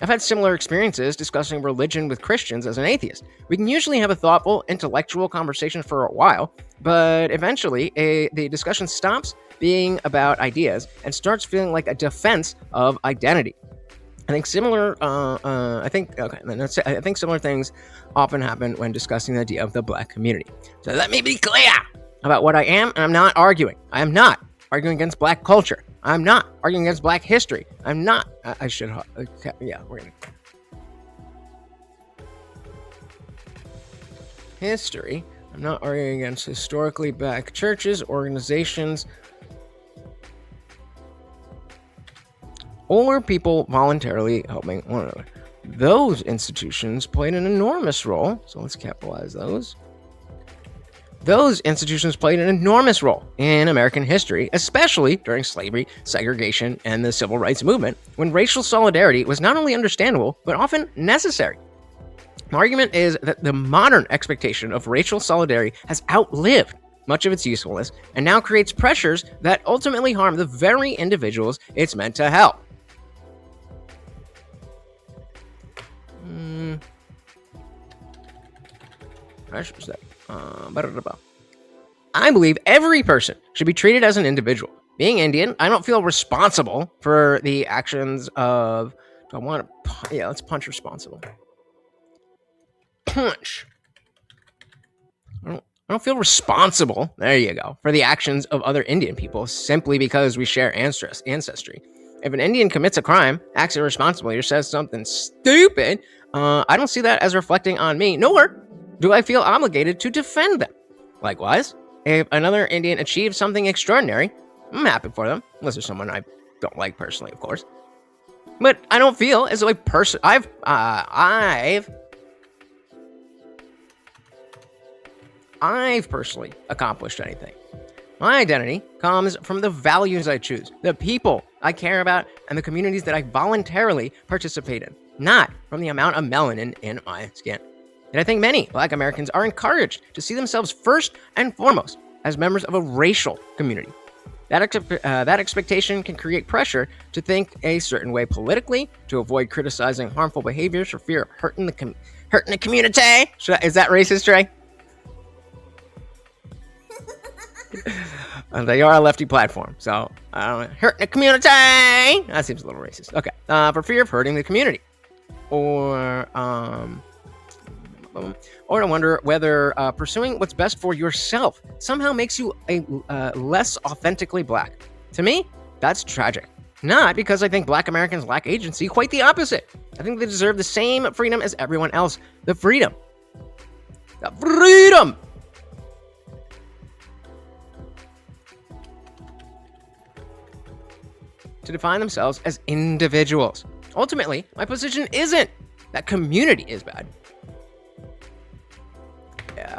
I've had similar experiences discussing religion with Christians as an atheist. We can usually have a thoughtful, intellectual conversation for a while, but eventually the discussion stops being about ideas and starts feeling like a defense of identity. I think similar things often happen when discussing the idea of the black community. So let me be clear about what I am, and I'm not arguing. I am not arguing against black culture. I'm not arguing against black history. I'm not. I should. Yeah, we're gonna. History. I'm not arguing against historically black churches, organizations, or people voluntarily helping one another. Those institutions played an enormous role. So let's capitalize those. Those institutions played an enormous role in American history, especially during slavery, segregation, and the civil rights movement, when racial solidarity was not only understandable, but often necessary. My argument is that the modern expectation of racial solidarity has outlived much of its usefulness and now creates pressures that ultimately harm the very individuals it's meant to help. I believe every person should be treated as an individual. Being Indian, I don't feel responsible for the actions of. Do I want to? Yeah, let's punch responsible. Punch. I don't feel responsible. There you go. For the actions of other Indian people simply because we share ancestry. If an Indian commits a crime, acts irresponsibly, or says something stupid, I don't see that as reflecting on me, nor do I feel obligated to defend them. Likewise, if another Indian achieves something extraordinary, I'm happy for them, unless there's someone I don't like personally, of course. But I don't feel as though I've personally accomplished anything. My identity comes from the values I choose, the people I care about, and the communities that I voluntarily participate in, not from the amount of melanin in my skin. And I think many Black Americans are encouraged to see themselves first and foremost as members of a racial community. That expectation can create pressure to think a certain way politically, to avoid criticizing harmful behaviors for fear of hurting the community. Is that racist, Trey? They are a lefty platform, so I don't know. Hurting the community. That seems a little racist. Okay, for fear of hurting the community, or to wonder whether pursuing what's best for yourself somehow makes you a less authentically Black. To me, that's tragic. Not because I think Black Americans lack agency, quite the opposite. I think they deserve the same freedom as everyone else. The freedom. To define themselves as individuals. Ultimately, my position isn't that community is bad. Yeah,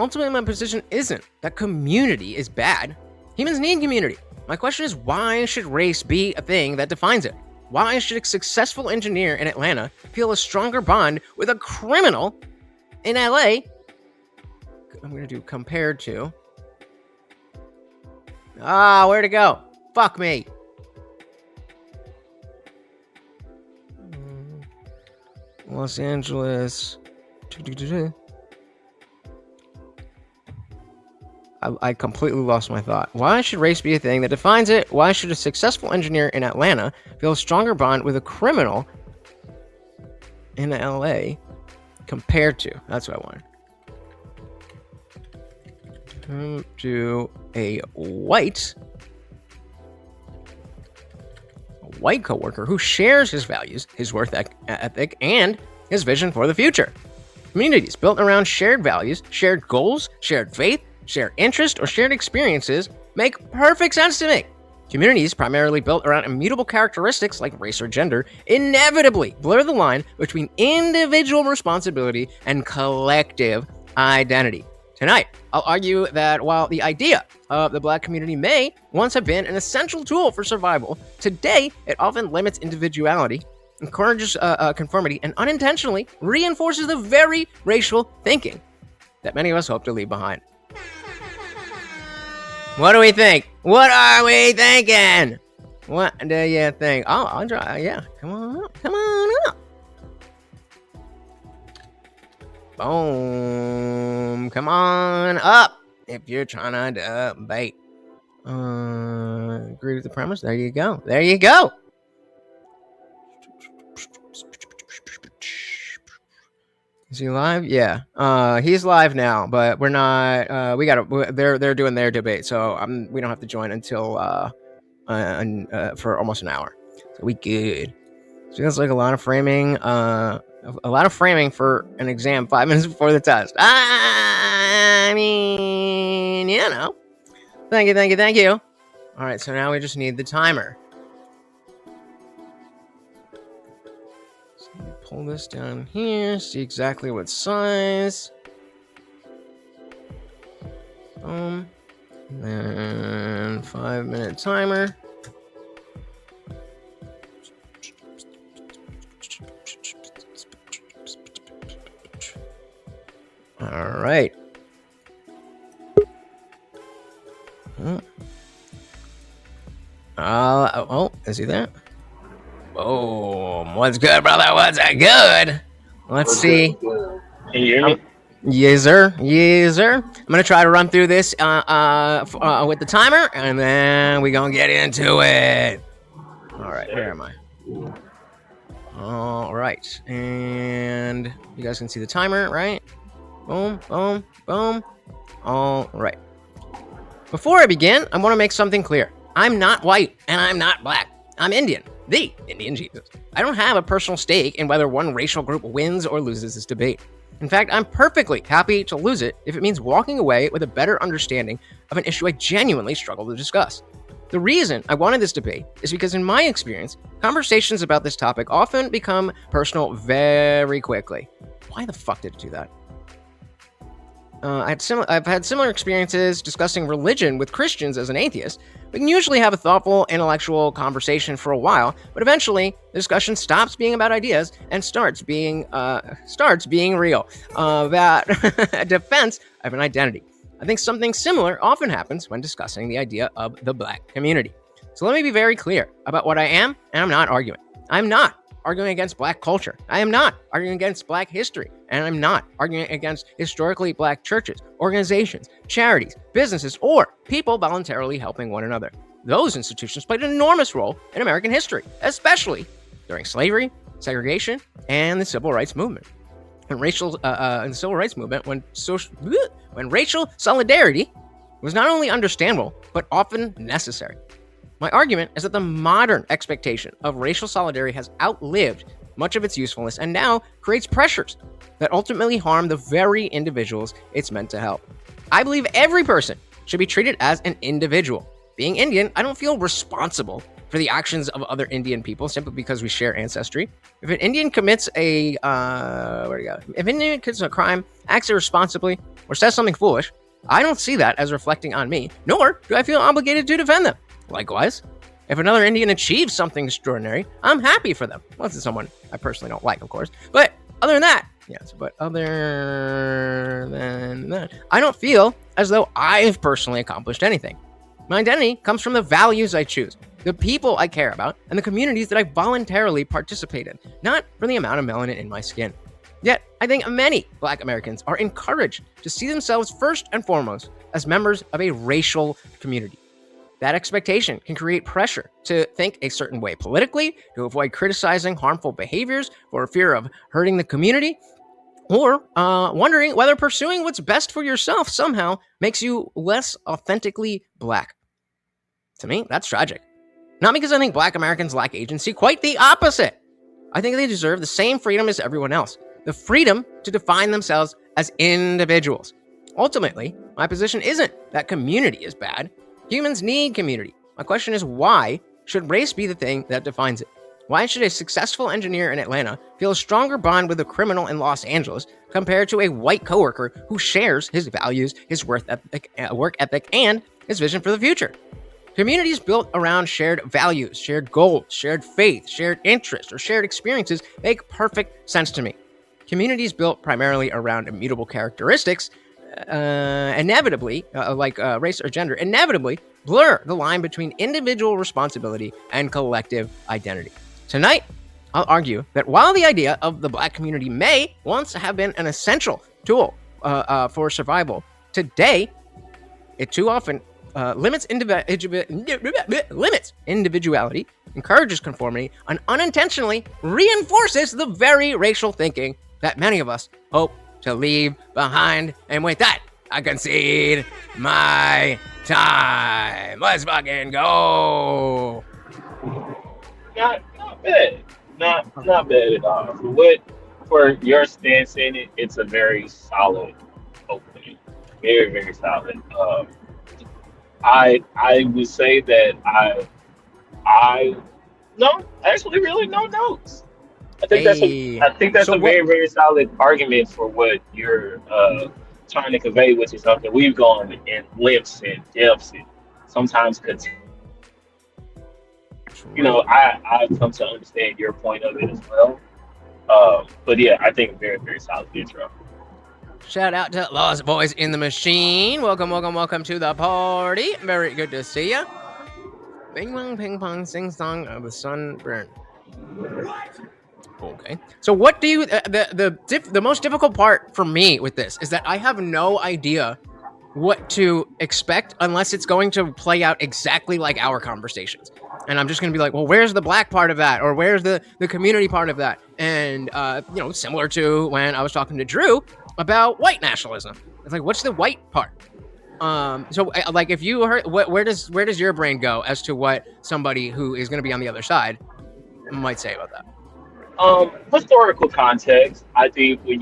Ultimately, my position isn't that community is bad. Humans need community. My question is, why should race be a thing that defines it? Why should a successful engineer in Atlanta feel a stronger bond with a criminal in LA? I'm going to do compared to. Where'd it go? Fuck me. Los Angeles. I completely lost my thought. Why should race be a thing that defines it? Why should a successful engineer in Atlanta feel a stronger bond with a criminal in LA compared to? That's what I wanted. To a white coworker who shares his values, his work ethic, and his vision for the future. Communities built around shared values, shared goals, shared faith, shared interest, or shared experiences make perfect sense to me. Communities primarily built around immutable characteristics like race or gender inevitably blur the line between individual responsibility and collective identity. Tonight, I'll argue that while the idea of the Black community may once have been an essential tool for survival, today it often limits individuality, encourages conformity, and unintentionally reinforces the very racial thinking that many of us hope to leave behind. What do we think? What are we thinking? What do you think? Oh, I'll try. Yeah, come on up. Come on up. Boom. Come on up if you're trying to debate. Agree with the premise? There you go. There you go. Is he live? Yeah. He's live now, but we're not. They're doing their debate, so we don't have to join until for almost an hour. So we good. Feels like a lot of framing. A lot of framing for an exam 5 minutes before the test. I mean, you know. Thank you. All right, so now we just need the timer. Pull this down here, see exactly what size. And 5-minute timer. All right. Is he there? Boom. What's good, brother? What's good? Let's see. Can you hear me? Yes, sir. I'm going to try to run through this with the timer, and then we're going to get into it. All right, where am I? All right. And you guys can see the timer, right? Boom. All right. Before I begin, I want to make something clear. I'm not white, and I'm not black. I'm Indian. The Indian Jesus. I don't have a personal stake in whether one racial group wins or loses this debate. In fact, I'm perfectly happy to lose it if it means walking away with a better understanding of an issue I genuinely struggle to discuss. The reason I wanted this debate is because in my experience, conversations about this topic often become personal very quickly. Why the fuck did it do that? I've had similar experiences discussing religion with Christians as an atheist. We can usually have a thoughtful, intellectual conversation for a while, but eventually the discussion stops being about ideas and starts being real, about a defense of an identity. I think something similar often happens when discussing the idea of the Black community. So let me be very clear about what I am and I'm not arguing. I'm not arguing against Black culture. I am not arguing against Black history. And I'm not arguing against historically Black churches, organizations, charities, businesses, or people voluntarily helping one another. Those institutions played an enormous role in American history, especially during slavery, segregation, and the Civil Rights Movement. In the Civil Rights Movement, when racial solidarity was not only understandable, but often necessary. My argument is that the modern expectation of racial solidarity has outlived much of its usefulness and now creates pressures that ultimately harm the very individuals it's meant to help. I believe every person should be treated as an individual. Being Indian, I don't feel responsible for the actions of other Indian people simply because we share ancestry. If an Indian commits a crime, acts irresponsibly, or says something foolish, I don't see that as reflecting on me, nor do I feel obligated to defend them. Likewise, if another Indian achieves something extraordinary, I'm happy for them. Unless it's someone I personally don't like, of course. But other than that, yes, but other than that, I don't feel as though I've personally accomplished anything. My identity comes from the values I choose, the people I care about, and the communities that I voluntarily participate in, not from the amount of melanin in my skin. Yet, I think many Black Americans are encouraged to see themselves first and foremost as members of a racial community. That expectation can create pressure to think a certain way politically, to avoid criticizing harmful behaviors for fear of hurting the community, or wondering whether pursuing what's best for yourself somehow makes you less authentically Black. To me, that's tragic. Not because I think Black Americans lack agency, quite the opposite. I think they deserve the same freedom as everyone else. The freedom to define themselves as individuals. Ultimately, my position isn't that community is bad. Humans need community. My question is, why should race be the thing that defines it? Why should a successful engineer in Atlanta feel a stronger bond with a criminal in Los Angeles compared to a white coworker who shares his values, his work ethic, and his vision for the future? Communities built around shared values, shared goals, shared faith, shared interests, or shared experiences make perfect sense to me. Communities built primarily around immutable characteristics, inevitably, like race or gender, inevitably blur the line between individual responsibility and collective identity. Tonight, I'll argue that while the idea of the Black community may once have been an essential tool for survival, today, it too often limits individuality, encourages conformity, and unintentionally reinforces the very racial thinking that many of us hope to leave behind. And with that, I concede my time. Let's fucking go. Not bad. Not bad at all. For your stance in it, it's a very solid opening. Very, very solid. I would say that I no, actually really no notes. I think that's a very, very solid argument for what you're trying to convey, which is something we've gone in lengths and depths and sometimes I've come to understand your point of it as well. But yeah, I think very, very solid intro. Shout out to Lost Boys in the Machine. Welcome to the party. Very good to see ya. Bing bong ping pong sing song of the sunburn. Okay. So what do you the most difficult part for me with this is that I have no idea what to expect unless it's going to play out exactly like our conversations. And I'm just going to be like, well, where's the Black part of that? Or where's the community part of that? And, similar to when I was talking to Drew about white nationalism. It's like, what's the white part? If you heard, where does your brain go as to what somebody who is going to be on the other side might say about that? Historical context. I think when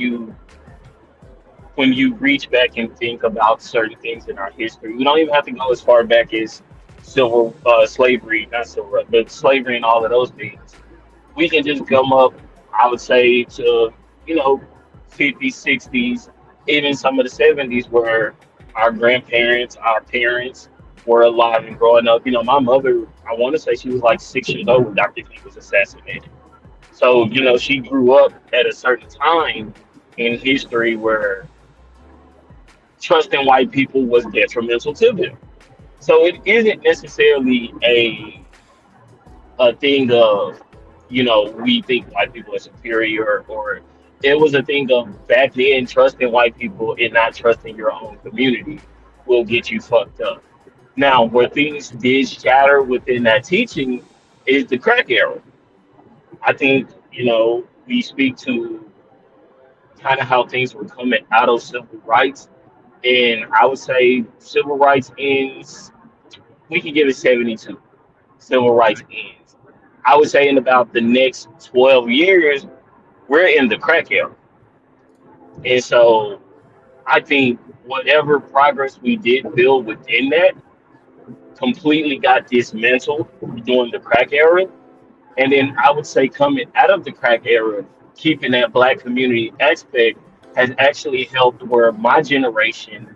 you reach back and think about certain things in our history, we don't even have to go as far back as slavery and all of those things. We can just come up, I would say, to 50s, 60s, even some of the 70s, where our grandparents, our parents were alive and growing up. My mother, I want to say she was like 6 years old when Dr. King was assassinated. So, she grew up at a certain time in history where trusting white people was detrimental to them. So it isn't necessarily a thing of, we think white people are superior, or it was a thing of back then trusting white people and not trusting your own community will get you fucked up. Now, where things did shatter within that teaching is the crack era. I think, we speak to kind of how things were coming out of civil rights. And I would say civil rights ends, we can give it 72. Civil rights ends. I would say in about the next 12 years, we're in the crack era. And so I think whatever progress we did build within that completely got dismantled during the crack era. And then I would say coming out of the crack era, keeping that Black community aspect has actually helped where my generation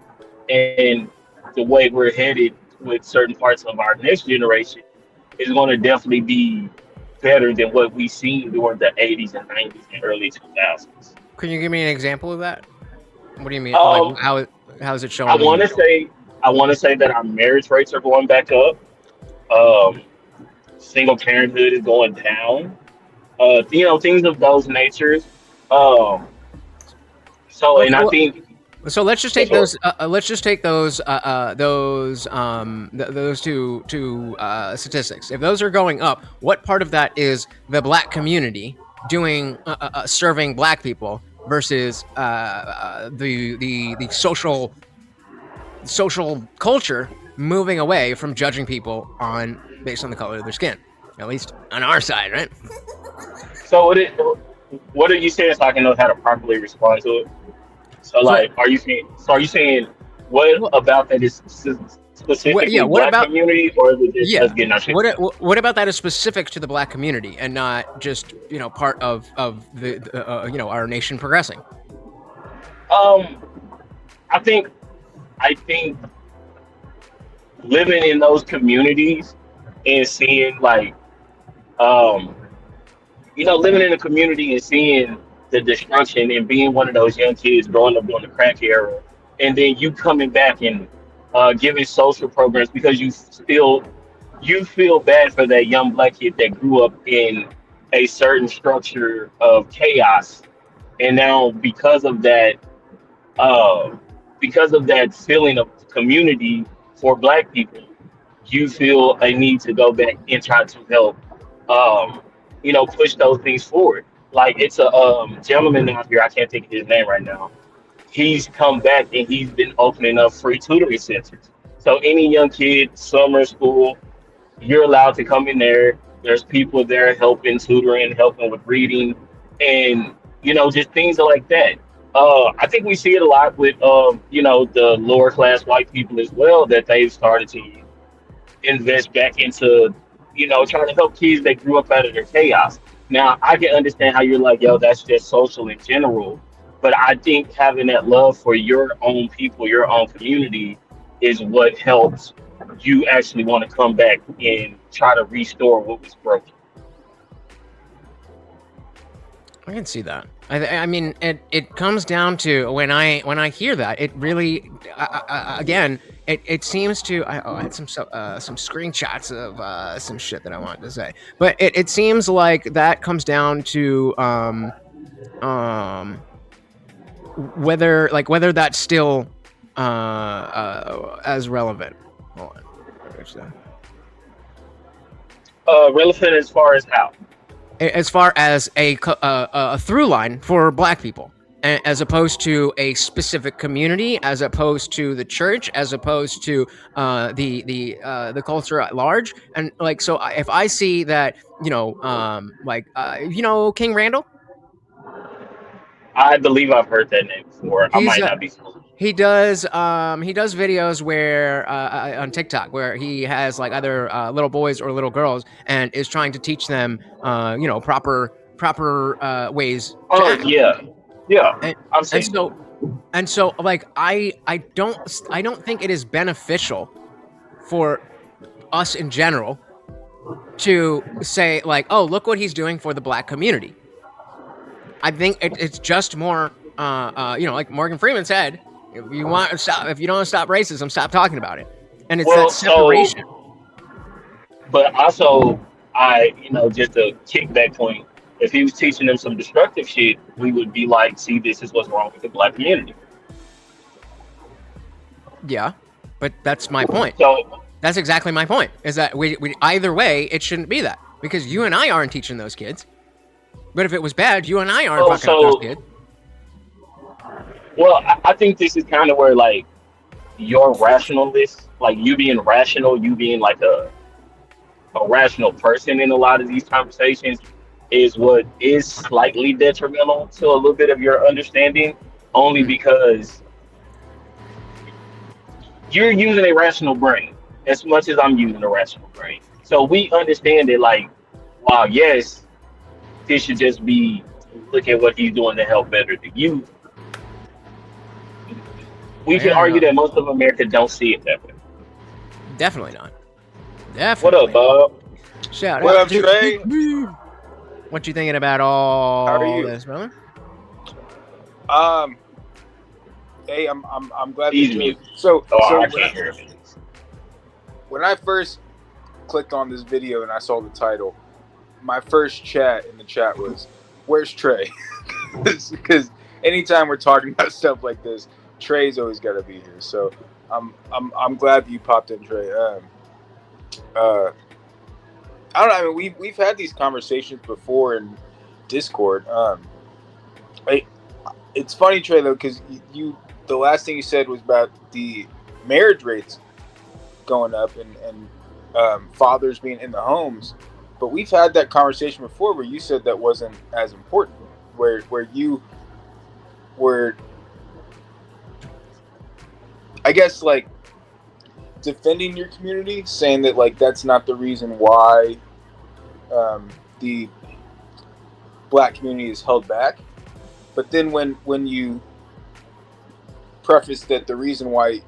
and the way we're headed with certain parts of our next generation is going to definitely be better than what we seen during the 80s and 90s and early 2000s. Can you give me an example of that? What do you mean? Um, Like how is it showing? I want to say that our marriage rates are going back up. Um, Single parenthood is going down. Things of those natures. And I think So let's just take Sure. those. Let's just take those two statistics. If those are going up, what part of that is the black community doing serving black people versus the social culture moving away from judging people based on the color of their skin, at least on our side, right? so. What are you saying so I can know how to properly respond to it? So, are you saying what about that is specifically black community, or is it just us getting our shit? What about that is specific to the black community and not just part of the our nation progressing? I think living in those communities and seeing living in a community and seeing the destruction and being one of those young kids growing up during the crack era, and then you coming back and giving social programs because you feel bad for that young black kid that grew up in a certain structure of chaos, and now because of that feeling of community for black people, you feel a need to go back and try to help push those things forward. Like, it's a gentleman out here, I can't think of his name right now. He's come back and he's been opening up free tutoring centers. So any young kid, summer school, you're allowed to come in there. There's people there helping tutoring, helping with reading, and just things like that. I think we see it a lot with the lower class white people as well, that they've started to invest back into trying to help kids that grew up out of their chaos. Now, I can understand how you're like, yo, that's just social in general. But I think having that love for your own people, your own community, is what helps you actually want to come back and try to restore what was broken. I can see that. I mean, it comes down to when I hear that, it really again, it seems to. I had some screenshots of some shit that I wanted to say, but it seems like that comes down to whether that's still as relevant. Hold on. Relevant as far as how? As far as a through line for black people, as opposed to a specific community, as opposed to the church, as opposed to the culture at large. And so if I see that, King Randall, I believe I've heard that name before. I might not be. He does videos where on TikTok where he has either little boys or little girls and is trying to teach them proper ways. Oh yeah. And so I don't think it is beneficial for us in general to say oh, look what he's doing for the black community. I think it's just more like Morgan Freeman said. If you don't want to stop racism, stop talking about it. And it's that separation. But also, just a kickback point, if he was teaching them some destructive shit, we would be like, see, this is what's wrong with the black community. Yeah, but that's my point. So that's exactly my point, is that we either way, it shouldn't be that. Because you and I aren't teaching those kids. But if it was bad, you and I aren't fucking up those kids. Well, I think this is kind of where your rationalness, you being rational, you being a rational person in a lot of these conversations, is what is slightly detrimental to a little bit of your understanding, only because you're using a rational brain as much as I'm using a rational brain. So we understand it wow, yes, this should just be, look at what he's doing to help better the youth. We can argue that most of America don't see it that way. Definitely not. What Definitely. up, Bob? Shout What out up, Trey? What you thinking about all How are you? this, brother? Hey, I'm glad Easy that mute. so I can't hear it. when I first clicked on this video and I saw the title, my first chat in the chat was, "Where's Trey?" Because anytime we're talking about stuff like this, Trey's always got to be here. So I'm glad that you popped in, Trey. I don't know. I mean, we've had these conversations before in Discord. It's funny, Trey, though, because the last thing you said was about the marriage rates going up and fathers being in the homes. But we've had that conversation before where you said that wasn't as important, where you were, I guess, like, defending your community, saying that, like, that's not the reason why the black community is held back. But then when you preface that the reason why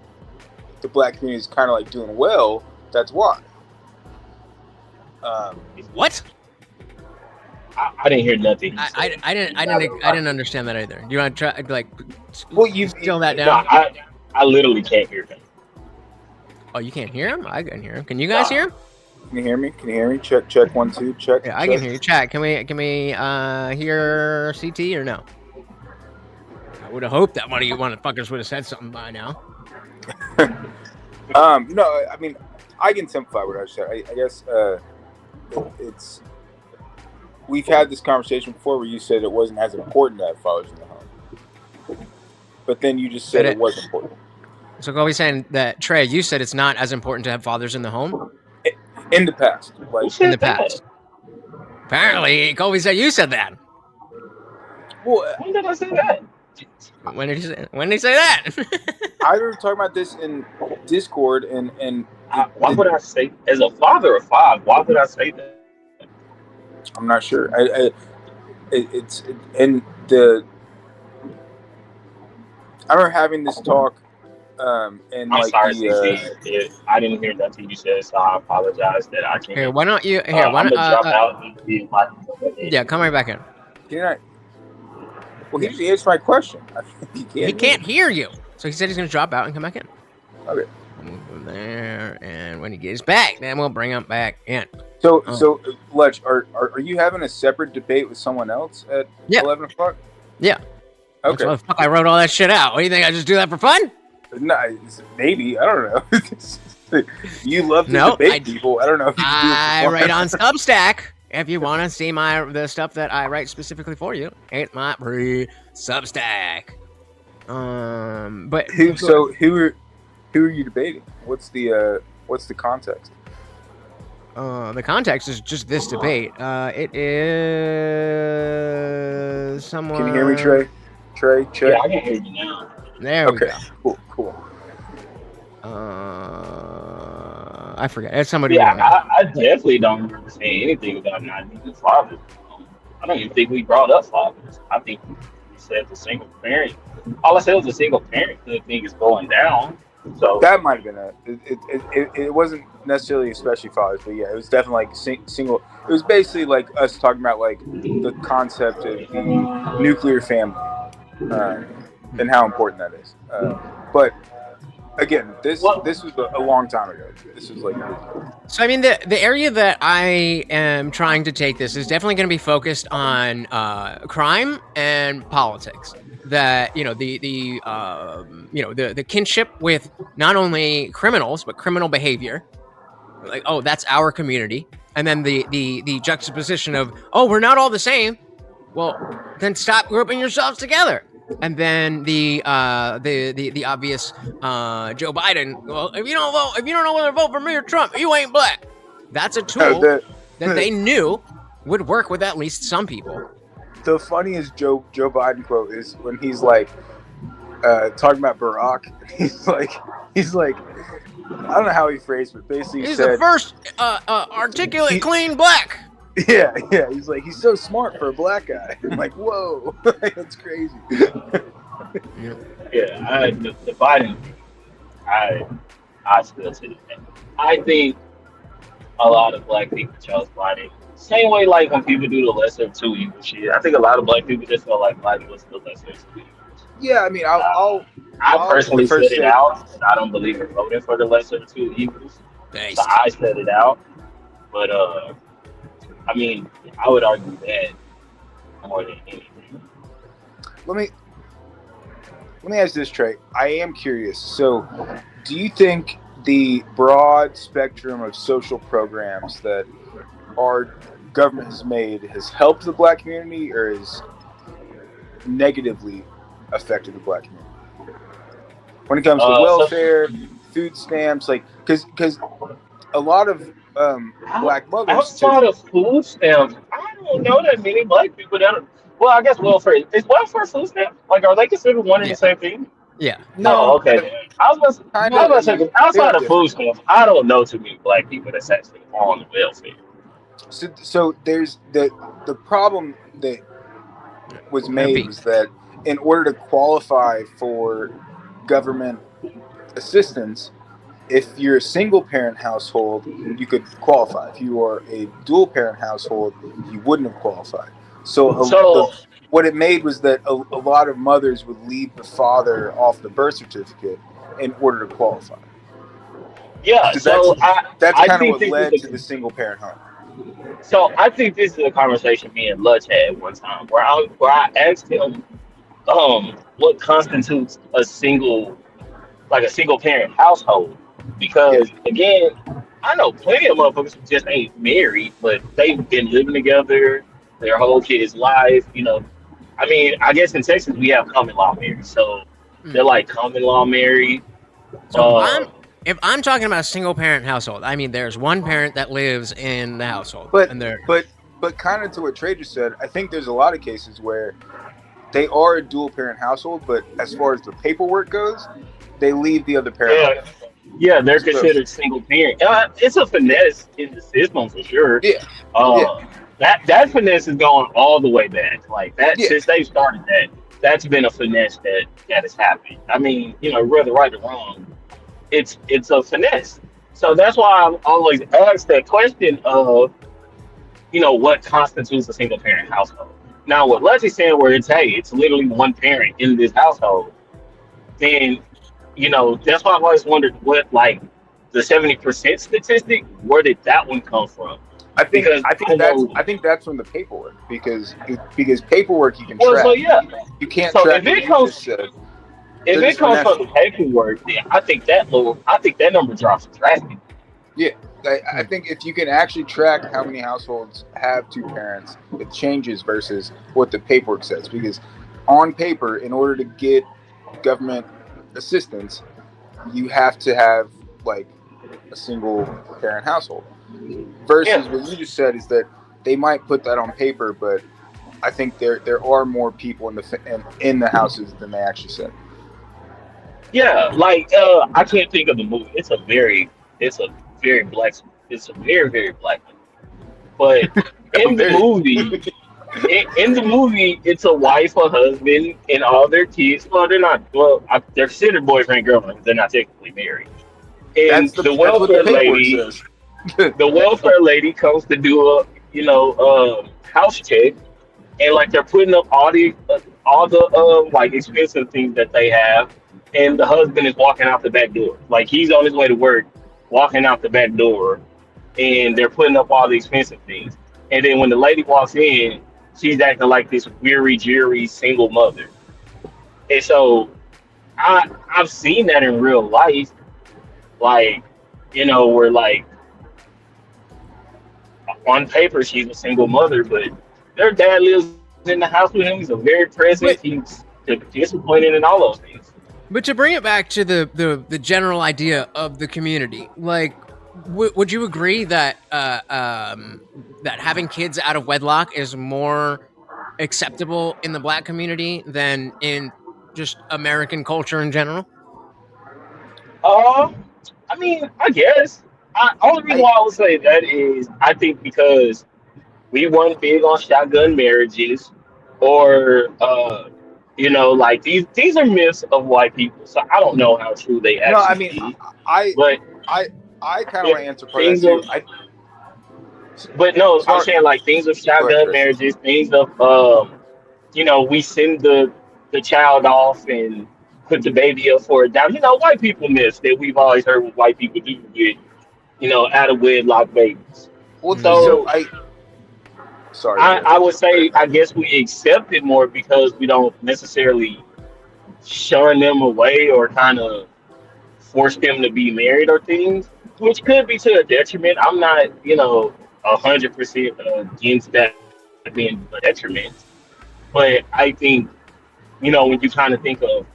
the black community is kind of like doing well, that's why. What? I didn't hear nothing. I didn't understand that either. Do you want to try like? Well, you steal that No, down. I literally can't hear him. Oh, you can't hear him? I can hear him. Can you guys hear him? Can you hear me? Can you hear me? Check 1 2 check. Yeah, I can hear you. Chat. Can we hear CT or no? I would have hoped that one of you motherfuckers would have said something by now. No, I mean, I can simplify what I said. I guess it's we've had this conversation before where you said it wasn't as important to have fathers in the home, but then you just said it was important. So Kobe's saying that, Trey, you said it's not as important to have fathers in the home? In the past. Like, in the past. Apparently, Kobe said you said that. Well, when did I say that? When did he say that? I was talking about this in Discord, and why would I say, as a father of five, why would I say that? I'm not sure. I remember having this talk, and I'm like sorry, CC. I didn't hear nothing you said, so I apologize that I can't. Here, why don't you? Here, why I'm don't? gonna drop out and see if I can go ahead. Yeah, come right back in. Can I? Well, he just answered my question. He can't hear you, so he said he's gonna drop out and come back in. Okay. Move him there, and when he gets back, then we'll bring him back in. So Lech, are you having a separate debate with someone else at 11 o'clock? Yeah. Okay. That's why the fuck I wrote all that shit out. What do you think? I just do that for fun? No, maybe. I don't know. You love to debate people. I don't know if you can do it for fun. write on Substack. If you want to see the stuff that I write specifically for you, it's my free Substack. But who are you debating? What's the context? The context is just this debate. It is someone. Can you hear me, Trey? Trey, check. Yeah, I can hear you now. There we go. Cool. I forget. It's somebody. Yeah, I definitely don't remember saying anything about not needing fathers. I don't even think we brought up fathers. I think we said the single parent. All I said was the single parent thing is going down. So that might have been it wasn't necessarily especially fathers, but yeah, it was definitely like single. It was basically like us talking about like the concept of the nuclear family and how important that is. But again, this was a long time ago. This was like. So I mean, the area that I am trying to take this is definitely going to be focused on crime and politics. That the kinship with not only criminals but criminal behavior, like, oh, that's our community, and then the juxtaposition of, oh, we're not all the same. Well, then stop grouping yourselves together. And then the obvious Joe Biden. Well, if you don't know whether to vote for me or Trump, you ain't black. That's a tool that they knew would work with at least some people. The funniest Joe Biden quote is when he's like talking about Barack. He's like, I don't know how he phrased it, but basically he's said, the first articulate, clean black. Yeah. He's like, he's so smart for a black guy. I'm like, whoa, that's crazy. Yeah, the Biden, I still say that. I think a lot of black people chose Biden. Same way, like when people do the lesser of two evils shit. I think a lot of black people just feel like Biden was the lesser of two evils. Yeah, I mean, I personally said first it say out, and I don't believe in voting for the lesser of two evils. So I said it out. But I mean, I would argue that more than anything. let me ask this, Trey. I am curious. So, do you think the broad spectrum of social programs that our government has made has helped the black community or has negatively affected the black community? When it comes to welfare, food stamps, like, because a lot of black mothers Outside of food stamps, I don't know that many black people that are. Well, I guess welfare is welfare food stamps. Like, are they considered one and the same thing? Yeah. No. Okay. I was about to say, 'cause outside of food stamps, I don't know too many black people that's actually on the welfare. So there's the problem that was made was that in order to qualify for government assistance, if you're a single parent household, you could qualify. If you are a dual parent household, you wouldn't have qualified. So what it made was that a lot of mothers would leave the father off the birth certificate in order to qualify. Yeah, so that's I kind of think what this led is to the single parent home. So I think this is a conversation me and Lutch had one time where I asked him, what constitutes a single parent household? Because again, I know plenty of motherfuckers who just ain't married, but they've been living together their whole kid's life. You know, I mean, I guess in Texas we have common law married, so they're like common law married. So if I'm talking about a single parent household, I mean there's one parent that lives in the household. But and they're kind of to what Trey just said, I think there's a lot of cases where they are a dual parent household, but as far as the paperwork goes, they leave the other parent. Yeah, they're considered single parent. It's a finesse in the system for sure. That finesse is going all the way back. Like that since they started that's been a finesse that has happened. I mean, you know, whether right or wrong, it's a finesse. So that's why I always ask that question of, you know, what constitutes a single parent household. Now, what Leslie's saying, where it's literally one parent in this household, then, you know, that's why I've always wondered what, like, the 70% statistic, where did that one come from? I think that's from the paperwork because paperwork you can track. So yeah, you can't so track. If it comes from the paperwork, then I think that number drops drastically. Yeah, I think if you can actually track how many households have two parents, it changes versus what the paperwork says. Because on paper, in order to get government assistance, you have to have like a single parent household. Versus what you just said is that they might put that on paper, but I think there are more people in the houses than they actually said. Yeah, like I can't think of the movie. It's a very black movie. But in the movie, it's a wife, a husband, and all their kids. Well, they're not. Well, they're considered boyfriend girlfriend. They're not technically married. And the welfare lady. The welfare lady comes to do a house check, and like they're putting up all the like expensive things that they have, and the husband is walking out the back door, like he's on his way to work, walking out the back door, and they're putting up all the expensive things, and then when the lady walks in, she's acting like this weary, jeery single mother, and so I've seen that in real life, like where like. On paper, she's a single mother, but their dad lives in the house with him. He's a very present. He's disappointed in all those things. But to bring it back to the general idea of the community, like, would you agree that that having kids out of wedlock is more acceptable in the black community than in just American culture in general? I mean, I guess. Only reason why I would say that is I think because we weren't big on shotgun marriages, or You know, like these are myths of white people, so I don't know how true they No, I actually mean, be. I But I kind of want to answer part of that things too. of, but no, I'm Sorry. saying like things of Go ahead, shotgun Chris. marriages, things of you know, we send the child off and put the baby up for adoption. You know, white people myths that we've always heard what white people do with, you know, out of wedlock babies. Well, so So sorry, Chris. I would say I guess we accept it more because we don't necessarily shun them away or kind of force them to be married or things, which could be to a detriment. I'm not, you know, 100% against that being a detriment, but I think, you know, when you kind of think of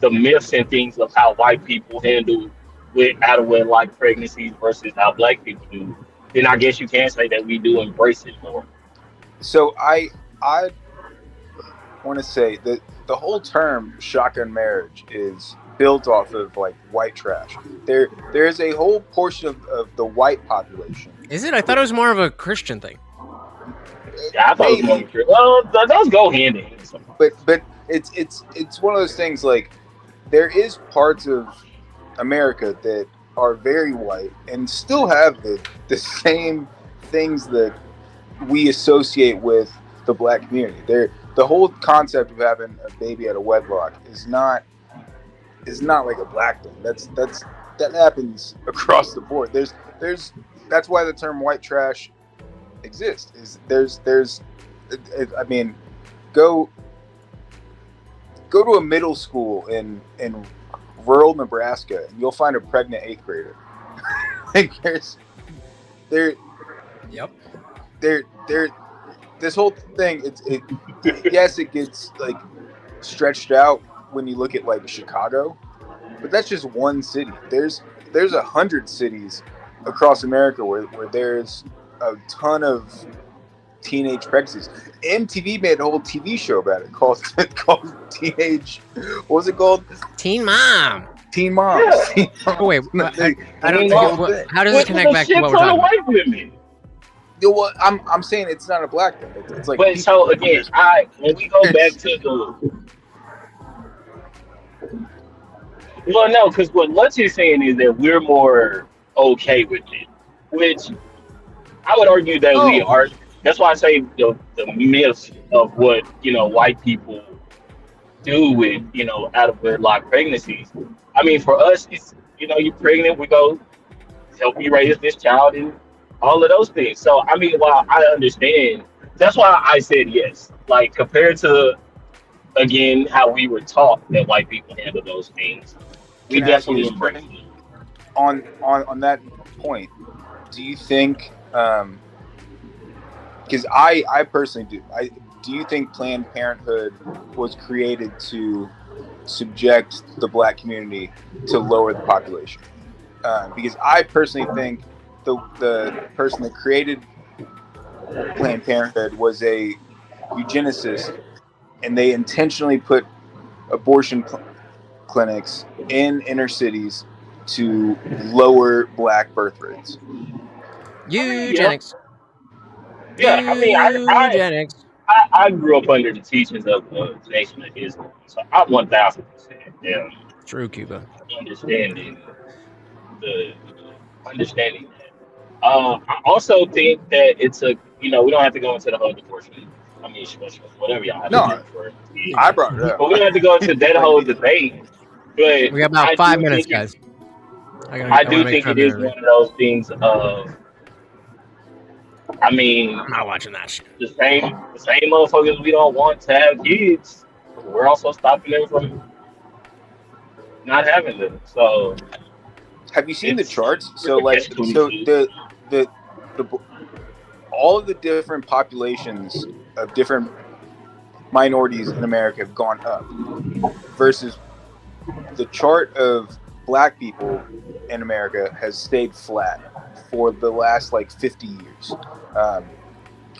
the myths and things of how white people handle with out of wedlock pregnancies versus how black people do, then I guess you can say that we do embrace it more. So I want to say that the whole term shotgun marriage is built off of like white trash. There's a whole portion of the white population. Is it? I thought it was more of a Christian thing. Yeah, I thought it was more true. Well, those go hand in hand. But it's one of those things like there is parts of America that are very white and still have the same things that we associate with the black community. The whole concept of having a baby out of wedlock is not like a black thing. That happens across the board. That's why the term white trash exists. I mean, go to a middle school in rural Nebraska and you'll find a pregnant 8th grader. Like this whole thing, yes, it gets like stretched out when you look at like Chicago, but that's just one city. There's 100 cities across America where there's a ton of teenage pregnancies. MTV made a whole TV show about it called Teenage. What was it called? Teen Mom. Teen Moms. Yeah. Oh, wait, I don't think how does it connect back to what we're talking about? You know what? I'm saying it's not a black thing. It's like. But so again, when we go back to the. Well, no, because what Lutz is saying is that we're more okay with it, which I would argue that we are. That's why I say the myths of what, you know, white people do with, you know, out of wedlock pregnancies. I mean, for us, it's, you know, you're pregnant, we go help you raise this child and all of those things. So, I mean, while I understand, that's why I said yes. Like, compared to, again, how we were taught that white people handle those things, we definitely embrace it. On that point, do you think, because I personally do, do you think Planned Parenthood was created to subject the black community to lower the population? Because I personally think the person that created Planned Parenthood was a eugenicist, and they intentionally put abortion clinics in inner cities to lower black birth rates. Eugenics. Yeah, I mean, I grew up under the teachings of the Nation of Islam, so I'm 1,000% true, Cuba. Understanding that. I also think that it's a, you know, we don't have to go into the whole abortion. I mean, whatever y'all have to do for. I brought it up. But we don't have to go into that whole debate. But we got about 5 minutes, guys. I do think it is one of those things of. I mean, I'm not watching that shit. The same motherfuckers we don't want to have kids. We're also stopping them from not having them. So, have you seen the charts? So, like, so the all of the different populations of different minorities in America have gone up, versus the chart of black people in America has stayed flat for the last like 50 years.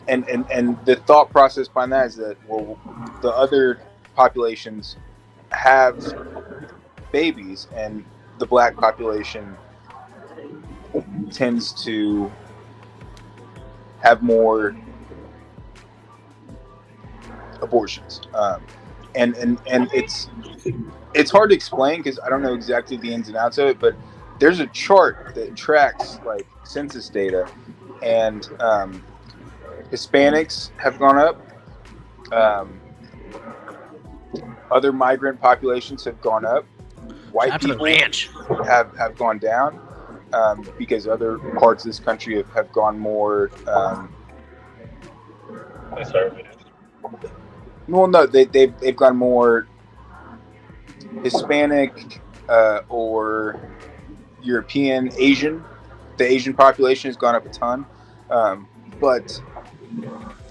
And the thought process behind that is that, well, the other populations have babies and the black population tends to have more abortions. and it's hard to explain because I don't know exactly the ins and outs of it, but there's a chart that tracks like census data, and Hispanics have gone up. Other migrant populations have gone up. White people have gone down because other parts of this country have gone more conservative. Well, no, they've gone more Hispanic or European, Asian. The Asian population has gone up a ton, but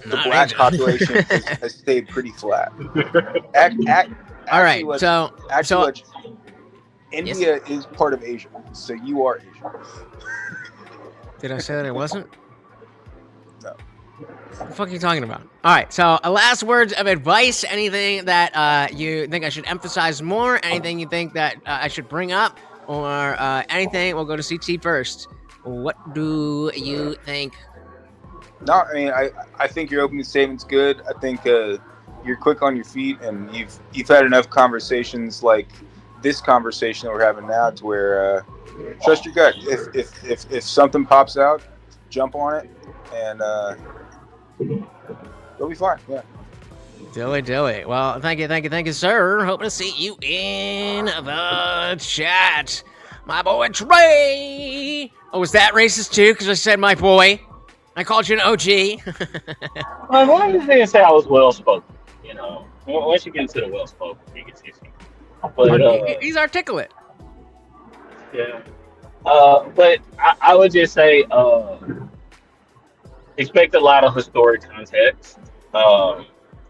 the black population has stayed pretty flat. All right, so India is part of Asia, so you are Asian. Did I say that I wasn't? No. What the fuck are you talking about? All right, so last words of advice. Anything that you think I should emphasize more? Anything you think that I should bring up? Or anything? We'll go to CT first. What do you think? No, I mean, I think your opening statement's good. I think you're quick on your feet, and you've had enough conversations like this conversation that we're having now to where trust your gut. If something pops out, jump on it, and it'll be fine. Yeah. Dilly. Well, thank you, sir. Hoping to see you in the chat. My boy Trey. Oh, was that racist too? Because I said my boy. I called you an OG. Well, why did they say I was well spoken? You know, once you get into the well spoken, you can see. But he's articulate. Yeah. But I would just say expect a lot of historic context. I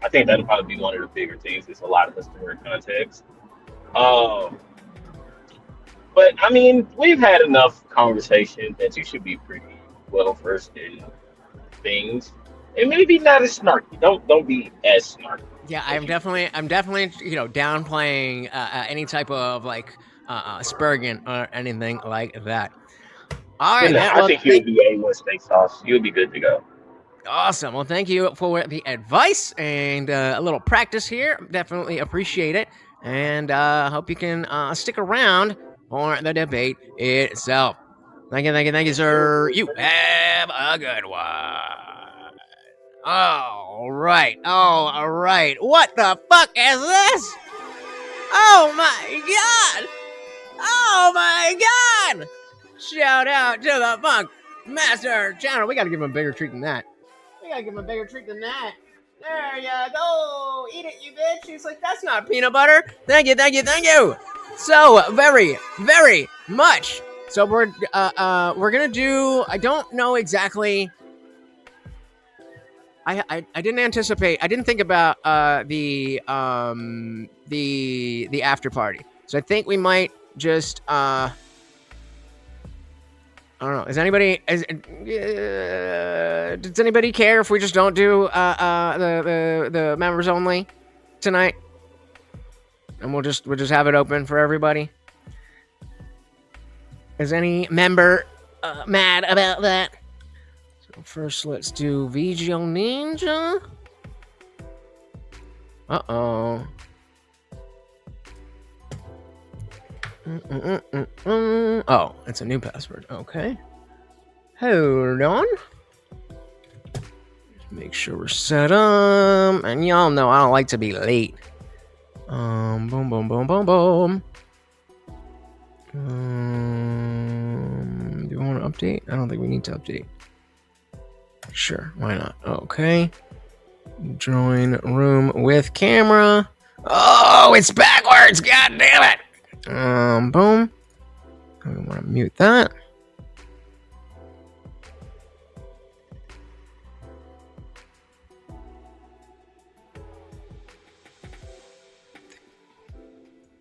think that'll probably be one of the bigger things. It's a lot of historic context. But I mean, we've had enough conversation that you should be pretty well versed in things, and maybe not as snarky. Don't be as snarky. Yeah, I'm definitely, downplaying any type of like Spurgeon or anything like that. All right, I think you'll do A1 steak sauce. You'll be good to go. Awesome. Well, thank you for the advice and a little practice here. Definitely appreciate it, and hope you can stick around for the debate itself. Thank you, sir. You have a good one. All right. What the fuck is this? Oh my god! Shout out to the Funk Master channel. We gotta give him a bigger treat than that. There you go. Eat it, you bitch. He's like, that's not peanut butter. Thank you. So very, very much. So we're gonna do. I don't know exactly. I didn't anticipate. I didn't think about the after party. So I think we might just I don't know. Does anybody care if we just don't do the members only tonight? And we'll just have it open for everybody. Is any member mad about that? So first, let's do VGO Ninja. Uh-oh. Oh, it's a new password. Okay. Hold on. Just make sure we're set up. And y'all know I don't like to be late. Boom. Do you want to update? I don't think we need to update. Sure, why not? Okay. Join room with camera. Oh, it's backwards. God damn it. Boom. I want to mute that.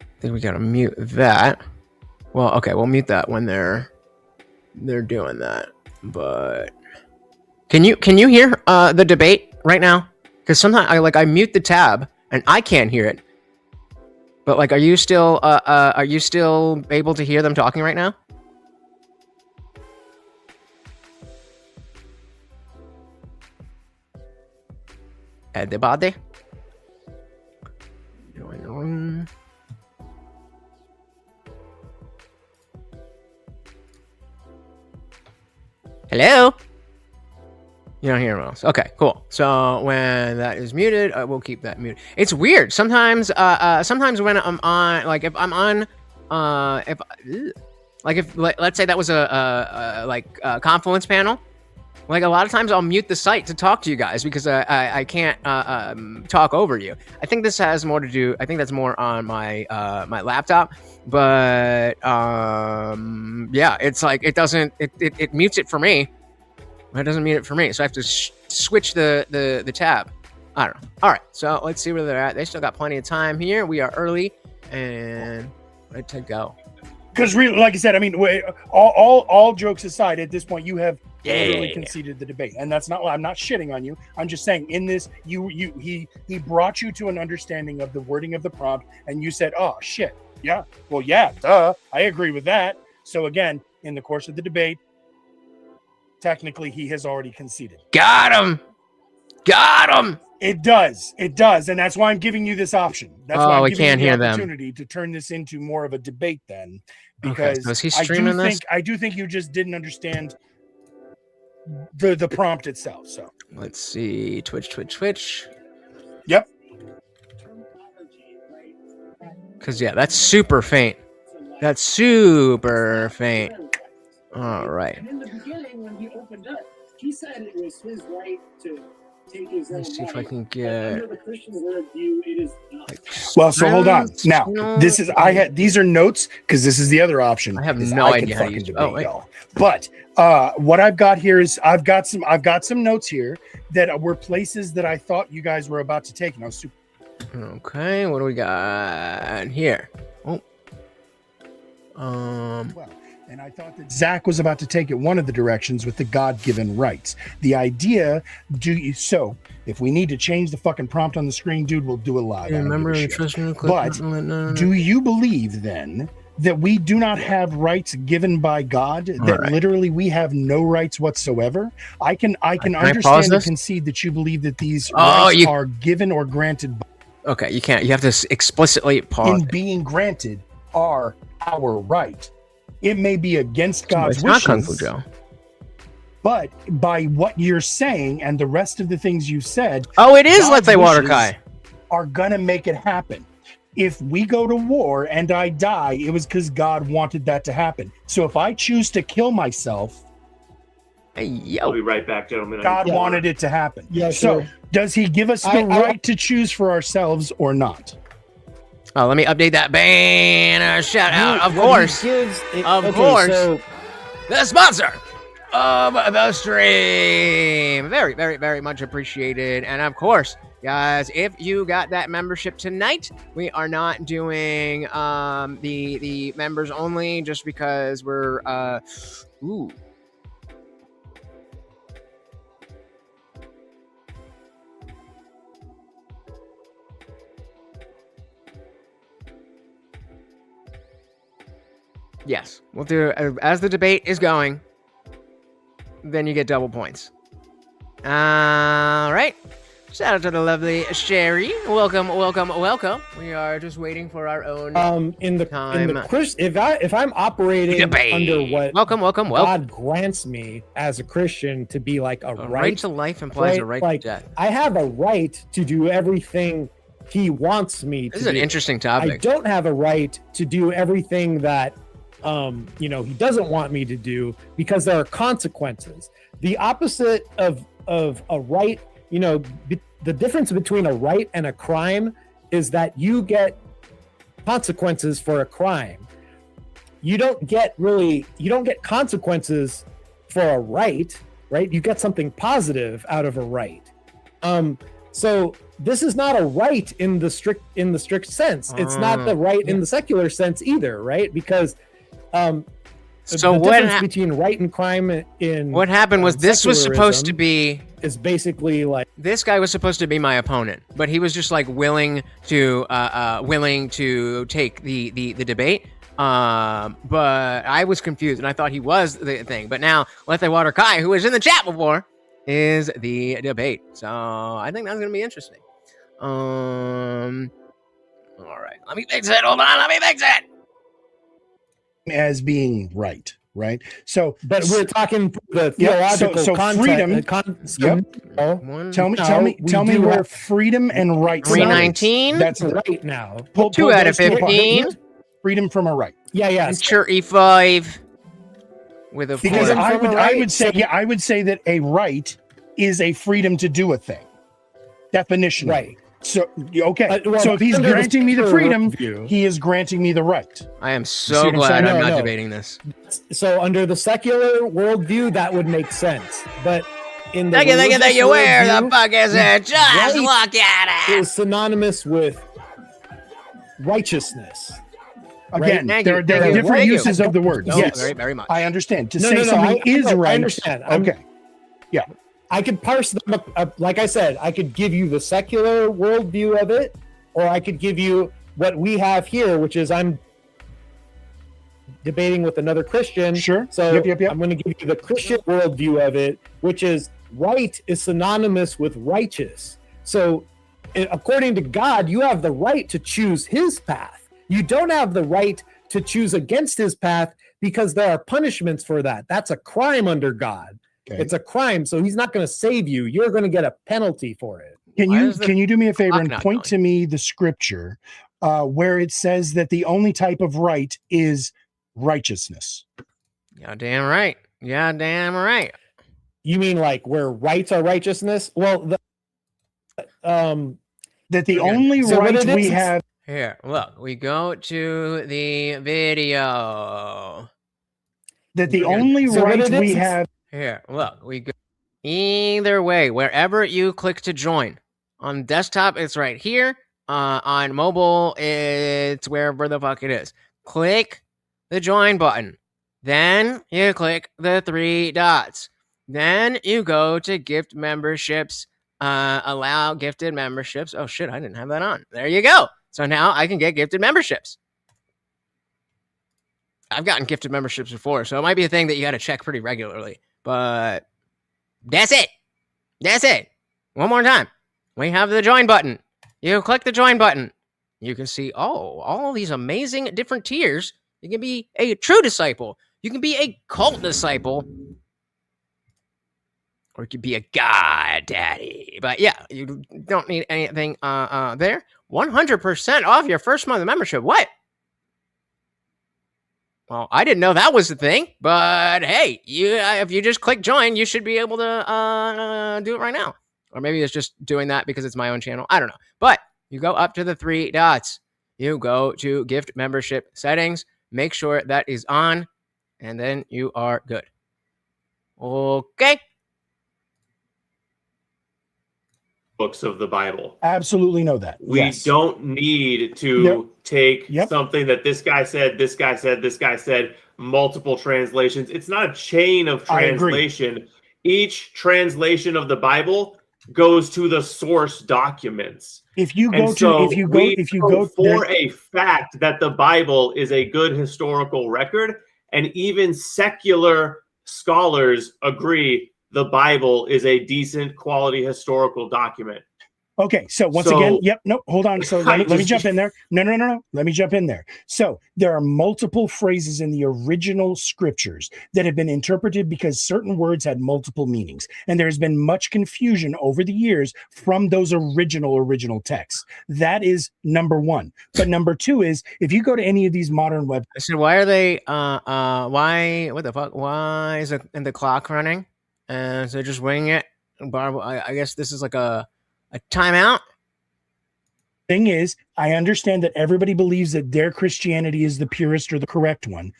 I think we gotta mute that. Well, okay, we'll mute that when they're doing that. But can you hear the debate right now? Because sometimes I mute the tab and I can't hear it. But like, are you still able to hear them talking right now? Everybody? Join the room. Hello? You don't hear else. Okay, cool. So when that is muted, we'll keep that muted. It's weird. Sometimes when I'm on, like if I'm on, let's say that was a Confluence panel, like a lot of times I'll mute the site to talk to you guys because I can't talk over you. I think this has more to do. I think that's more on my my laptop, but yeah, it's like it doesn't. It mutes it for me. It doesn't mute it for me, so I have to switch the tab. I don't know. All right, so let's see where they're at. They still got plenty of time here. We are early and ready to go. Because like I said, I mean, all jokes aside, at this point, you have literally conceded the debate, and that's not. I'm not shitting on you. I'm just saying, in this, he brought you to an understanding of the wording of the prompt, and you said, "Oh shit, yeah, well, yeah, duh, I agree with that." So again, in the course of the debate, technically, he has already conceded. Got him. It does, and that's why I'm giving you this option. That's why I'm we giving can't you the hear them. opportunity to turn this into more of a debate then. Because so is he streaming this? I do think you just didn't understand the prompt itself. So let's see. Twitch. Yep. Because yeah, that's super faint. That's super faint. All right. And in the beginning, when he opened up, he said it was his right to take his own Let's see if I life. can But get. under the Christian worldview, it is not. Well, so hold on. Now, these are notes because this is the other option. I have is no I idea can how to fucking use it. debate Oh, wait. y'all. But what I've got here is I've got some notes here that were places that I thought you guys were about to take, and I was super. Okay, what do we got here? Oh. And I thought that Zach was about to take it one of the directions with the God-given rights. The idea, if we need to change the fucking prompt on the screen, dude, we'll do it live. Remember the But do you believe then that we do not have rights given by God? That literally we have no rights whatsoever? I can understand and concede that you believe that these rights are given or granted. Okay, you can't. You have to explicitly pause. Being granted are our right. It may be against God's it's wishes, not Kung Fu Joe. but by what you're saying and the rest of the things you said, it is God's Let's Say Water wishes Kai. Are gonna make it happen. If we go to war and I die, it was because God wanted that to happen. So if I choose to kill myself, I'll be right back, gentlemen. God wanted it to happen. Yeah, so sure. does he give us the right to choose for ourselves or not? Oh, let me update that banner. Shout out, of course. Of course. The sponsor of the stream. Very, very, very much appreciated. And of course, guys, if you got that membership tonight, we are not doing the members only just because we're Yes, we'll do as the debate is going. Then you get double points. All right. Shout out to the lovely Sherry. Welcome. We are just waiting for our own in the if I'm operating debate. under what welcome God grants me as a Christian to be like a right to life implies a right to death. I have a right to do everything he wants me to do. This is an interesting topic. I don't have a right to do everything that he doesn't want me to do because there are consequences. The opposite of a right, the difference between a right and a crime is that you get consequences for a crime. You don't get consequences for a right? You get something positive out of a right. So this is not a right in the strict sense. It's not the right in the secular sense either, right? Because so the what difference between right and crime in what happened was this was supposed to be is basically like this guy was supposed to be my opponent, but he was just like willing to take the debate. But I was confused and I thought he was the thing. But now Let's Say Water Kai, who was in the chat before, is the debate. So I think that's gonna be interesting. All right. Let me fix it. Hold on. Let me fix it. As being right. So, but we're talking the yeah, theological so content. Tell me where freedom and right. 319. That's right now. 2 out of 15. Freedom from a right. Yeah. Enter E5 with a because four. I would say that a right is a freedom to do a thing. Definition. Right. So okay. So if he's granting me the freedom, he is granting me the right. I am so glad I'm not debating this. So under the secular worldview, that would make sense. But in the thank you. Where the fuck is it? Just look at it. Is synonymous with righteousness. Again, right? there are different uses of the word. Yes, very much. I understand. To say something is right. I understand. Okay. Yeah. I could parse them up. Like I said, I could give you the secular worldview of it, or I could give you what we have here, which is I'm debating with another Christian. Sure. So yep. I'm going to give you the Christian worldview of it, which is right is synonymous with righteous. So according to God, you have the right to choose his path. You don't have the right to choose against his path because there are punishments for that. That's a crime under God. Okay. It's a crime, so he's not going to save you. You're going to get a penalty for it. Can you do me a favor and point to me the scripture where it says that the only type of right is righteousness? Yeah, damn right. Yeah, damn right. You mean like where rights are righteousness? Well, that the only right we have. Here, look, we go to the video. That the only right we have. Here, look, we go. Either way, wherever you click to join. On desktop, it's right here. On mobile, it's wherever the fuck it is. Click the join button. Then you click the 3 dots. Then you go to gift memberships. Allow gifted memberships. Oh shit, I didn't have that on. There you go. So now I can get gifted memberships. I've gotten gifted memberships before, so it might be a thing that you got to check pretty regularly. But that's it. That's it. One more time. We have the join button. You click the join button. You can see, all these amazing different tiers. You can be a true disciple. You can be a cult disciple. Or you could be a god daddy. But yeah, you don't need anything there. 100% off your first month of membership. What? Well, I didn't know that was the thing, but hey, if you just click join, you should be able to do it right now. Or maybe it's just doing that because it's my own channel. I don't know. But you go up to the 3 dots. You go to gift membership settings. Make sure that is on, and then you are good. Okay. Books of the Bible. Absolutely know that. We don't need to take something that this guy said, this guy said, this guy said, multiple translations. It's not a chain of translation. Each translation of the Bible goes to the source documents. If you go for a fact that the Bible is a good historical record, and even secular scholars agree the Bible is a decent quality historical document. Okay, so once again, hold on. So let me jump in there. No. Let me jump in there. So there are multiple phrases in the original scriptures that have been interpreted because certain words had multiple meanings. And there's been much confusion over the years from those original texts. That is number one. But number two is, if you go to any of these modern websites. I said, why are they, what the fuck? Why is the clock running? And so just wing it. I guess this is like a timeout. Thing is, I understand that everybody believes that their Christianity is the purest or the correct one.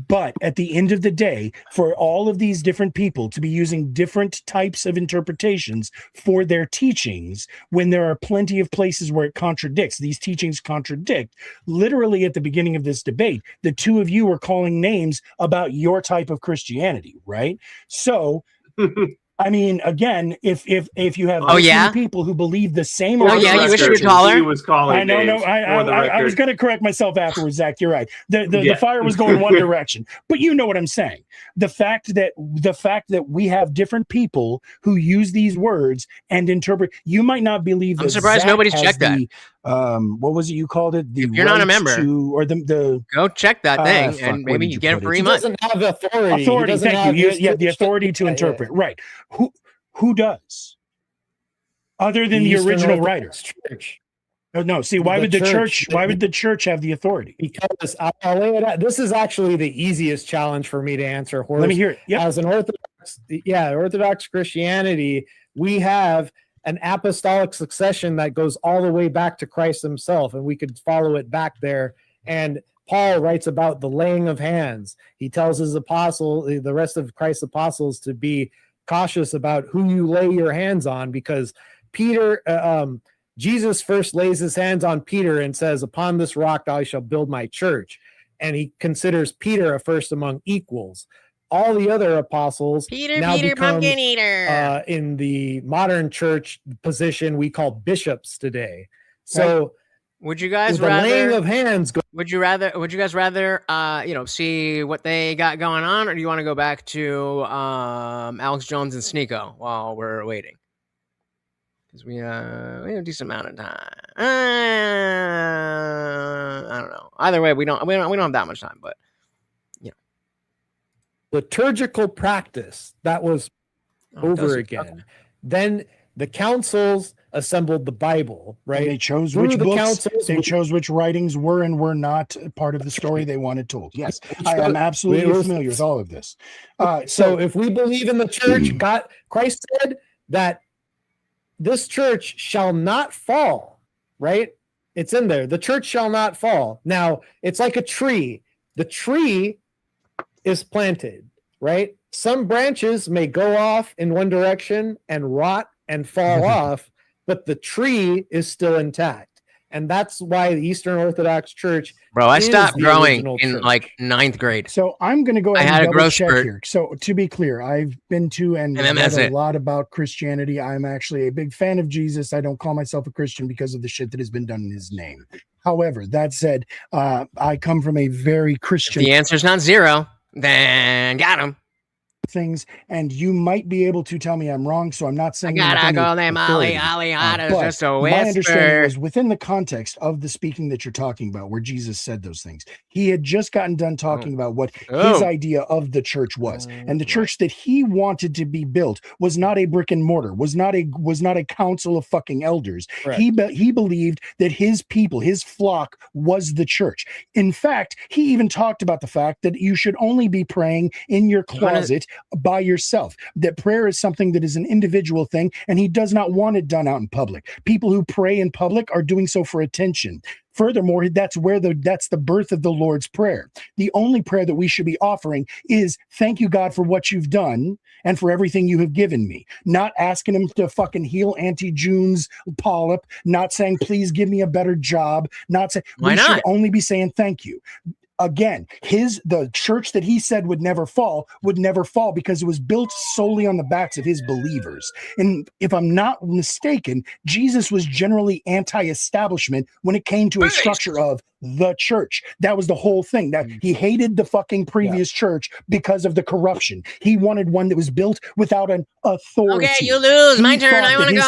But at the end of the day, for all of these different people to be using different types of interpretations for their teachings, when there are plenty of places where it contradicts, these teachings contradict. Literally at the beginning of this debate, the two of you were calling names about your type of Christianity, right? So I mean, again, if you have people who believe the same, you wish you were taller. He was calling. I know. I was going to correct myself afterwards, Zach. You're right. The fire was going one direction, but you know what I'm saying. The fact that we have different people who use these words and interpret. You might not believe. I'm surprised nobody's checked that. what was it you called it? If you're not a member, or the go check that thing, and maybe you get a free month. He doesn't have authority. Authority, thank you. Yeah, the authority to interpret. Right. Who does? Other than the original writers. Church. Oh, no, see, why would the church? Why would the church have the authority? Because I'll lay it out. This is actually the easiest challenge for me to answer. Horace. Let me hear it. Yep. As an Orthodox Christianity, we have an apostolic succession that goes all the way back to Christ himself, and we could follow it back there. And Paul writes about the laying of hands. He tells his apostle, the rest of Christ's apostles, to be cautious about who you lay your hands on, because Jesus first lays his hands on Peter and says, "Upon this rock I shall build my church." And he considers Peter a first among equals. All the other apostles now become, pumpkin eater. In the modern church position we call bishops today. So would you guys with the laying of hands would you guys rather see what they got going on, or do you want to go back to Alex Jones and Sneeko while we're waiting? Because we have a decent amount of time. I don't know. Either way, we don't have that much time, but liturgical practice that was over again. Okay. Then the councils assembled the Bible, right? And they chose which books, they chose which writings were and were not part of the story they wanted told. Yes, I am absolutely familiar with all of this. So if we believe in the church, Christ said that this church shall not fall, right? It's in there. The church shall not fall. Now, it's like a tree. The tree is planted, right? Some branches may go off in one direction and rot and fall off, but the tree is still intact. And that's why the Eastern Orthodox Church. Bro, I stopped growing in like 9th grade. So I'm going to go ahead and double check spurt here. So to be clear, I've been to and read a lot about Christianity. I'm actually a big fan of Jesus. I don't call myself a Christian because of the shit that has been done in his name. However, that said, I come from a very Christian. If the answer's not 0, then got him. Things, and you might be able to tell me I'm wrong, so I'm not saying I gotta go there, Molly. Just a whisper. My understanding was within the context of the speaking that you're talking about, where Jesus said those things. He had just gotten done talking about what his idea of the church was, and the church that he wanted to be built was not a brick and mortar, was not a council of fucking elders. Right. He believed that his people, his flock, was the church. In fact, he even talked about the fact that you should only be praying in your closet by yourself, that prayer is something that is an individual thing, and he does not want it done out in public. People who pray in public are doing so for attention. Furthermore, that's the birth of the Lord's Prayer. The only prayer that we should be offering is, thank you, God, for what you've done and for everything you have given me. Not asking him to fucking heal Auntie June's polyp, not saying, please give me a better job, not saying, we should only be saying thank you. Again, the church that he said would never fall because it was built solely on the backs of his believers. And if I'm not mistaken, Jesus was generally anti-establishment when it came to a structure of the church. That was the whole thing. That he hated the fucking previous church because of the corruption. He wanted one that was built without an authority. Okay, you lose. My turn. I want to go.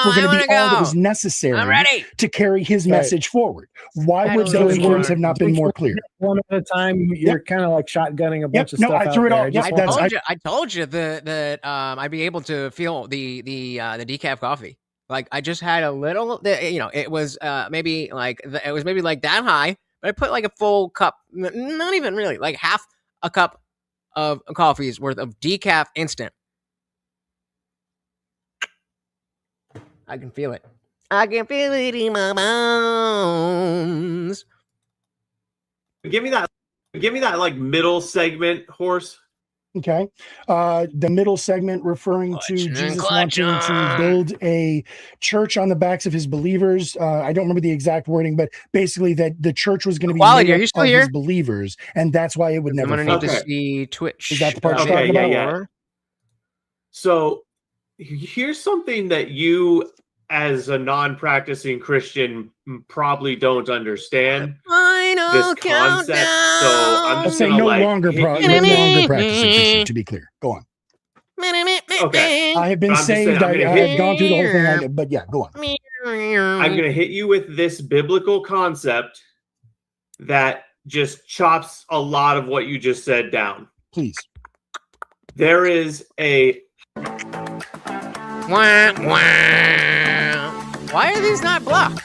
Were going to be all that was necessary to carry his message forward. Why would those words have not been more clear? One at a time. You're kind of like shotgunning a bunch of stuff. I threw it all. I told you that I'd be able to feel the decaf coffee. Like I just had a little, it was maybe like that high, but I put like a full cup, not even really, like half a cup of coffee's worth of decaf instant. I can feel it. I can feel it in my bones. Give me that like middle segment, Horse. Okay. The middle segment referring to Jesus wanting to build a church on the backs of his believers. I don't remember the exact wording, but basically that the church was going to be made up of his believers, and that's why it would never. I'm going to need to see Twitch. Is that the part you're talking about? Yeah. So here's something that you, as a non-practicing Christian, probably don't understand. This concept. So I'm just saying no longer practicing Christian, to be clear. Go on. Okay. I have been saved. I have gone through the whole thing, but yeah, go on. I'm going to hit you with this biblical concept that just chops a lot of what you just said down. Please. There is a... Wah, wah. Why are these not blocked?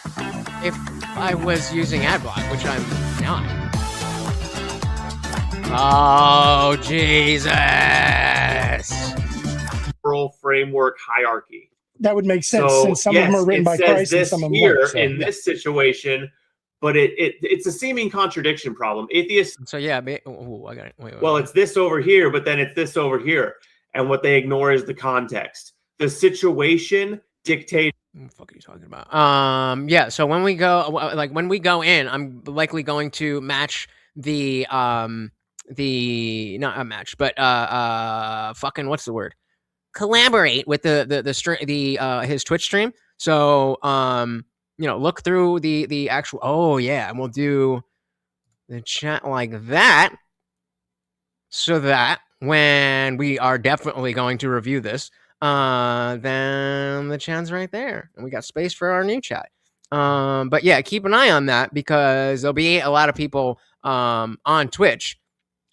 If I was using ad block, which I'm not. Oh, Jesus. Framework hierarchy. That would make sense, So, since some yes, of them are written it by says Christ and this some of them here weren't. So, in this situation, but it's a seeming contradiction problem. Atheists. So yeah, I got it. Wait, well, it's this over here, but then it's this over here, and what they ignore is the context. The situation dictates. What the fuck are you talking about? Yeah. So when we go in, I'm likely going to match the not a match, but fucking what's the word? Collaborate with his Twitch stream. So look through the actual. Oh yeah, and we'll do the chat like that, so that when we are definitely going to review this, then the chat's right there, and we got space for our new chat. But yeah, keep an eye on that, because there'll be a lot of people on Twitch,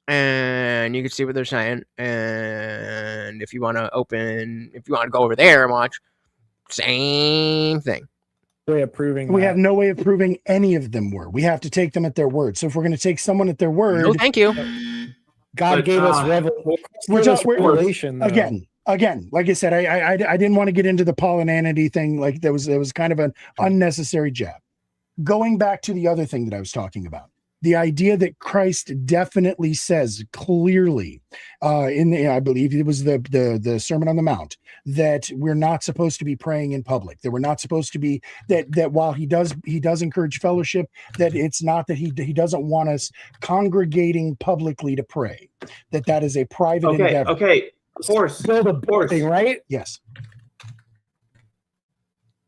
and you can see what they're saying. And if you want to go over there and watch, same thing. Way of proving we that. have no way of proving any of them were. We have to take them at their word. So if we're going to take someone at their word, no, thank you. God gave us revelation. Again, like I said, I didn't want to get into the Paulinanity thing. Like there was kind of an unnecessary jab. Going back to the other thing that I was talking about, the idea that Christ definitely says clearly I believe it was the Sermon on the Mount, that we're not supposed to be praying in public, that we're not supposed to be, that while he does encourage fellowship, that it's not that he doesn't want us congregating publicly to pray, that is a private endeavor. Okay, of course. Right? Yes.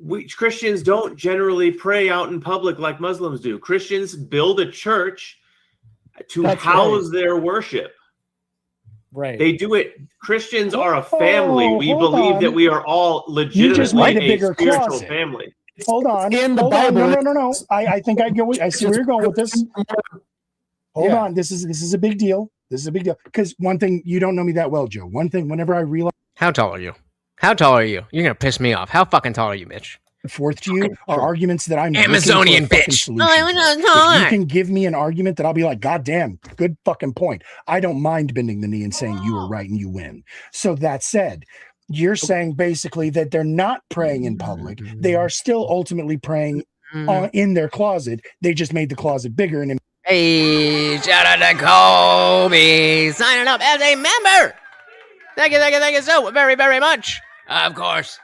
We Christians don't generally pray out in public like Muslims do. Christians build a church to house their worship. Right. They do it. Christians are a family. We believe that we are all legitimately a spiritual family. Hold on. In the Hold Bible. on. No. I think I see where you're going with this. Hold on. This is a big deal. This is a big deal. Because one thing, you don't know me that well, Joe. One thing, whenever I realize. How tall are you? How tall are you? You're gonna piss me off. How fucking tall are you, bitch? Forth to you are arguments that I'm Amazonian bitch. If you can give me an argument that I'll be like, God damn, good fucking point. I don't mind bending the knee and saying you were right and you win. So that said, you're saying basically that they're not praying in public. They are still ultimately praying in their closet. They just made the closet bigger. And hey, shout out to Kobe signing up as a member. Thank you so very, very much. Of course,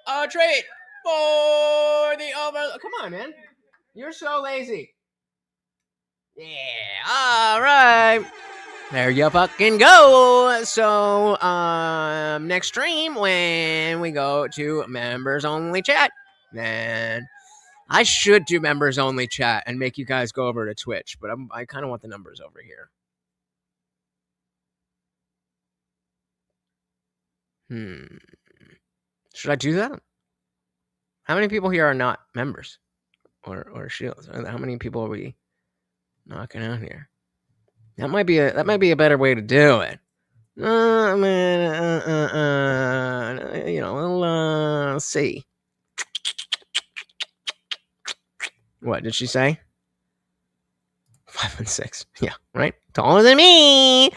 a treat for the over. Come on, man. You're so lazy. Yeah, all right. There you fucking go. So, next stream when we go to members only chat, then I should do members only chat and make you guys go over to Twitch, but I kind of want the numbers over here. Should I do that? How many people here are not members or shields? How many people are we knocking out here? That might be a better way to do it. Let's see. What did she say? 5 and 6. Yeah, right. Taller than me.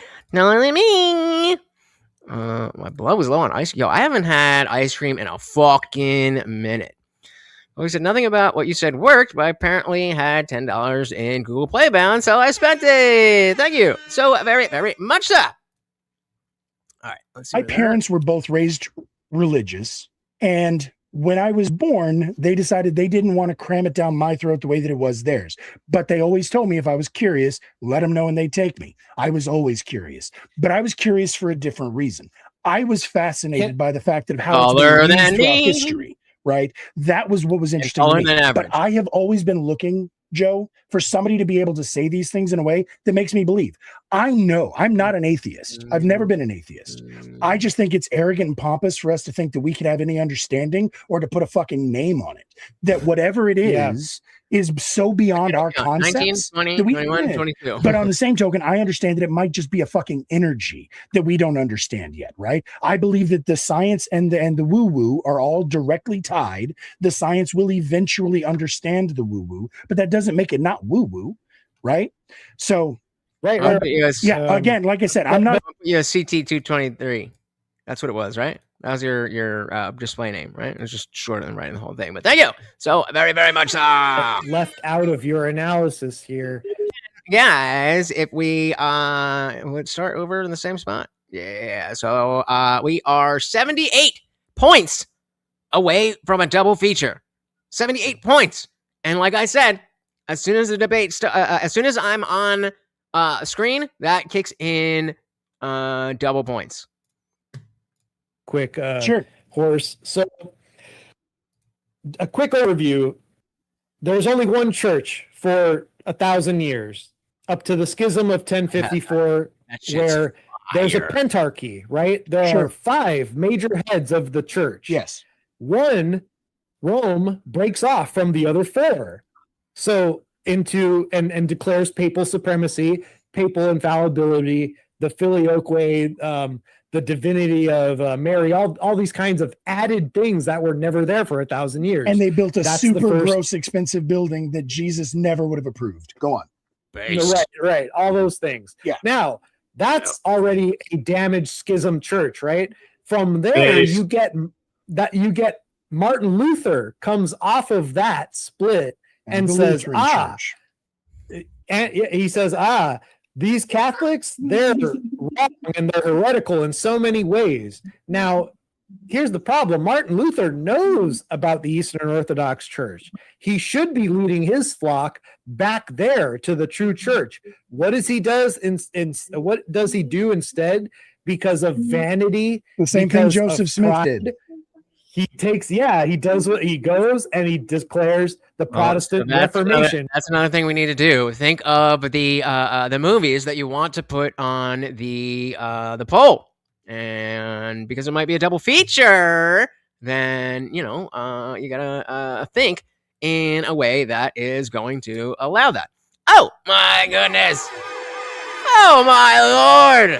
My blood was low on ice. Yo, I haven't had ice cream in a fucking minute. We said nothing about what you said worked, but I apparently had $10 in Google Play balance, so I spent it. Thank you so very, very much, sir. All right, let's see. My parents were both raised religious, and when I was born, they decided they didn't want to cram it down my throat the way that it was theirs. But they always told me if I was curious, let them know and they'd take me. I was always curious, but I was curious for a different reason. I was fascinated by the fact that how it's been used throughout history. Right. That was what was interesting to me. But I have always been looking Joe, for somebody to be able to say these things in a way that makes me believe. I know I'm not an atheist. I've never been an atheist. I just think it's arrogant and pompous for us to think that we could have any understanding or to put a fucking name on it. That whatever it is so beyond our 19, concepts 20, that we 21, can. 22. But on the same token, I understand that it might just be a fucking energy that we don't understand yet, right? I believe that the science and the woo-woo are all directly tied. The science will eventually understand the woo-woo, but that doesn't make it not woo-woo, right? So, again, like I said, I'm not. CT 223. That's what it was, right? That was your display name, right? It was just shorter than writing the whole thing. But thank you so very, very much. Left out of your analysis here, guys. If we would start over in the same spot, yeah. So we are 78 points away from a double feature. 78 points, and like I said, as soon as the debate, as soon as I'm on screen, that kicks in double points. Quick horse. So a quick overview. There's only one church for 1,000 years up to the schism of 1054 where there's a pentarchy, right? There are 5 major heads of the church. Yes. One, Rome, breaks off from the other 4. So into and declares papal supremacy, papal infallibility, the filioque, the divinity of Mary, all these kinds of added things that were never there for 1,000 years. And they built a super gross, expensive building that Jesus never would have approved. Go on. Right. All those things. Yeah. Now, that's already a damaged schism church, right? From there, you get Martin Luther comes off of that split and says, and he says, these Catholics, they're wrong and they're heretical in so many ways. Now, here's the problem. Martin Luther knows about the Eastern Orthodox Church. He should be leading his flock back there to the true church. What does he do instead? Because of vanity, the same thing Joseph Smith did. He goes and he declares the Protestant Reformation. That's another thing we need to do. Think of the movies that you want to put on the poll, and because it might be a double feature, then you gotta think in a way that is going to allow that. Oh my goodness! Oh my lord!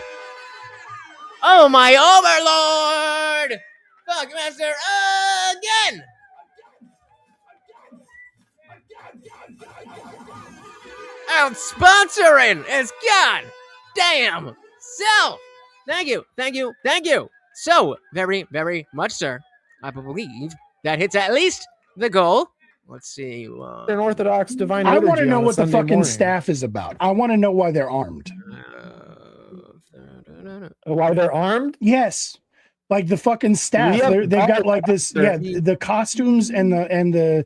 Oh my overlord! Fuckmaster again! Out sponsoring is gone! Damn! So, thank you. So, very, very much, sir. I believe that hits at least the goal. Let's see. An Orthodox divine. I want to know what the fucking staff is about. I want to know why they're armed. Why they're armed? Yes. Like the fucking staff, they've got like this, the costumes and the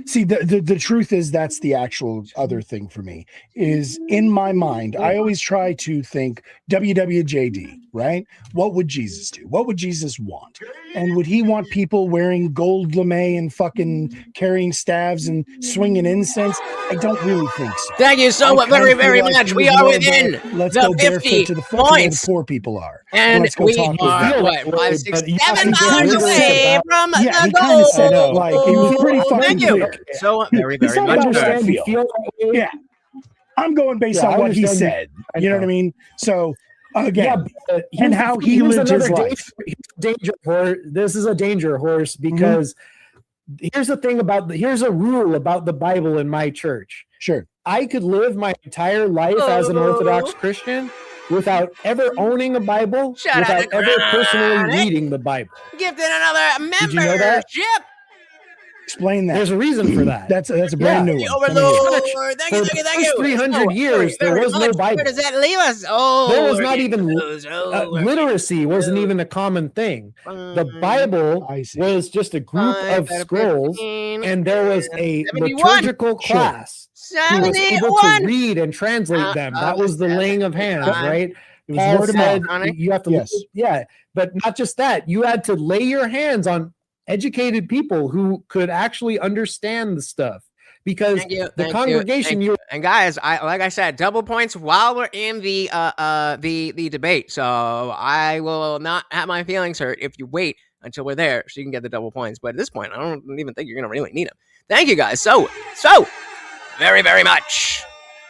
see, the truth is that's the actual other thing for me is in my mind, I always try to think WWJD, right? What would Jesus do? What would Jesus want? And would he want people wearing gold lame and fucking carrying staves and swinging incense? I don't really think so. Thank you so very, very much. We are within the 50 to the points. Poor people are. And we are, what, 5, 6, 7 miles away from the goal. Kind of said it like it was pretty fucking clear. So very, very much. Yeah. I'm going based on what he said. You know what I mean? So again, and how he lived his life. This is a danger horse because here's the thing here's a rule about the Bible in my church. Sure. I could live my entire life as an Orthodox Christian without ever owning a Bible, without ever personally reading the Bible. Gifted another membership. Did you know that? Explain that. There's a reason for that. That's a brand new one. Overlord. Thank you. 300 years, there was no Bible. Where does that leave us? There was not even literacy wasn't even a common thing. The Bible was just a group of scrolls, and there was a liturgical class who was able to read and translate them. That was the laying of hands, right? Paul said you have to, but not just that. You had to lay your hands on educated people who could actually understand the stuff, because the congregation you and guys, like I said, double points while we're in the debate. So I will not have my feelings hurt if you wait until we're there so you can get the double points. But at this point, I don't even think you're gonna really need them. Thank you guys so very, very much.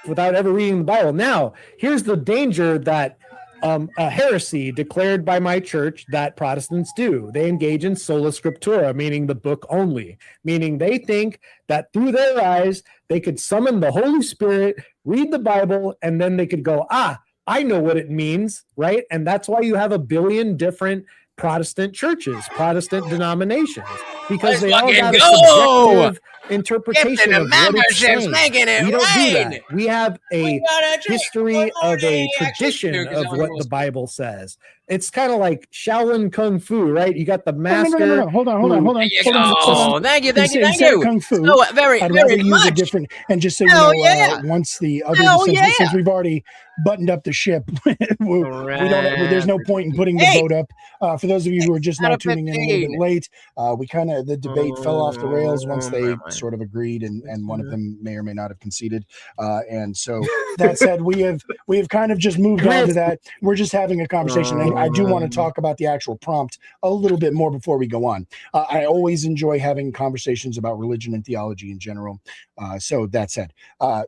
without ever reading the Bible. Now, here's the danger that a heresy declared by my church that Protestants do. They engage in sola scriptura, meaning the book only, meaning they think that through their eyes, they could summon the Holy Spirit, read the Bible, and then they could go, I know what it means, right? And that's why you have a billion different Protestant churches, Protestant denominations, because they all got a subjective interpretation of what it's saying. We don't do that. We have a history of a tradition of what the Bible says. It's kind of like Shaolin Kung Fu, right? You got the master. No. Hold on. Thank you. Kung Fu. So I'd rather use a different, and just so you know, once the other, since we've already buttoned up the ship, we don't. There's no point in putting the boat up. For those of you who are just now tuning in a little bit late, the debate fell off the rails once they sort of agreed, and one of them may or may not have conceded. And so that said, we have kind of just moved on to that. We're just having a conversation, and I do want to talk about the actual prompt a little bit more before we go on. I always enjoy having conversations about religion and theology in general. So that said, I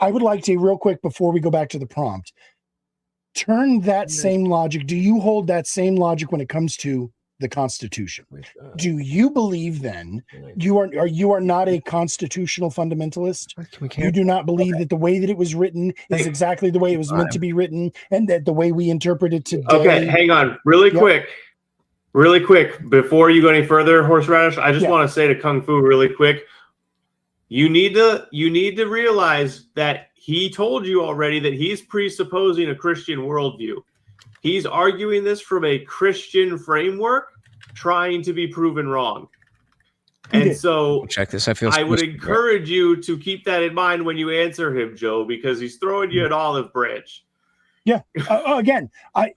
would like to real quick before we go back to the prompt, turn that same logic. Do you hold that same logic when it comes to the Constitution? Do you believe then you are not a constitutional fundamentalist? You do not believe that the way that it was written is exactly the way it was meant to be written, and that the way we interpret it today. Okay, hang on, really quick, before you go any further, Horseradish. I just want to say to Kung Fu really quick. You need to realize that he told you already that he's presupposing a Christian worldview. He's arguing this from a Christian framework, trying to be proven wrong. And so check this. I would encourage you to keep that in mind when you answer him, Joe, because he's throwing you an olive branch. Yeah. Again,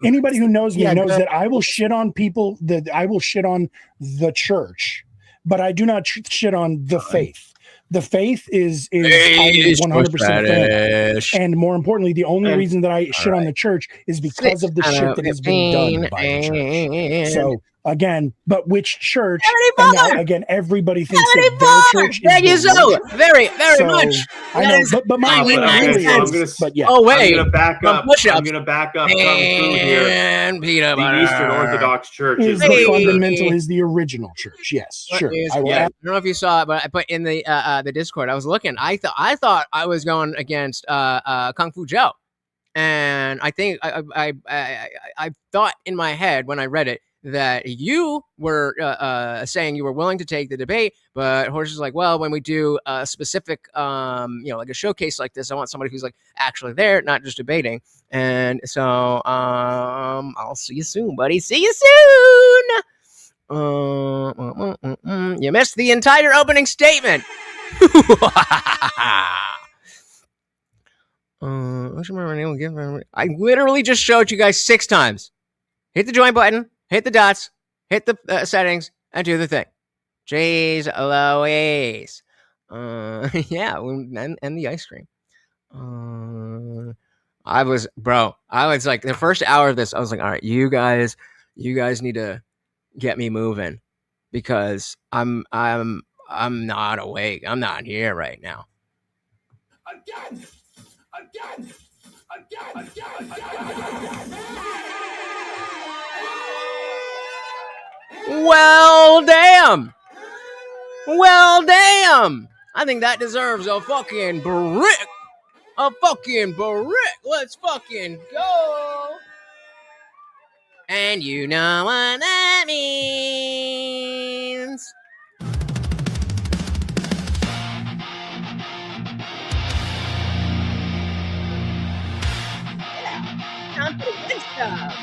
anybody who knows me knows that I will shit on people, that I will shit on the church, but I do not shit on the faith. The faith is 100% fan. And more importantly, the only reason that I shit on the church is because of the shit that has been done by the church. So again, but which church? And now, again, everybody thinks that their church is very much. I know, but mine really is. But yeah. Oh wait, I'm gonna back up. I'm gonna back up. Kung Fu here. The Eastern Orthodox Church is the fundamental, is the original church. Yes, sure. I don't know if you saw it, but I put in the Discord. I was looking. I thought I was going against Kung Fu Joe, and I think I thought in my head when I read it that you were saying you were willing to take the debate, but Horse is like, well, when we do a specific, like a showcase like this, I want somebody who's like actually there, not just debating. And so I'll see you soon, buddy. See you soon. You missed the entire opening statement. I literally just showed you guys 6 times. Hit the join button. Hit the dots, hit the settings, and do the thing. Jeez Louise. Yeah, and the ice cream. I was like, the first hour of this, I was like, all right, you guys need to get me moving because I'm not awake. I'm not here right now. Again. Well, damn. I think that deserves a fucking brick. Let's fucking go. And you know what that means. Yeah. Time for the good stuff.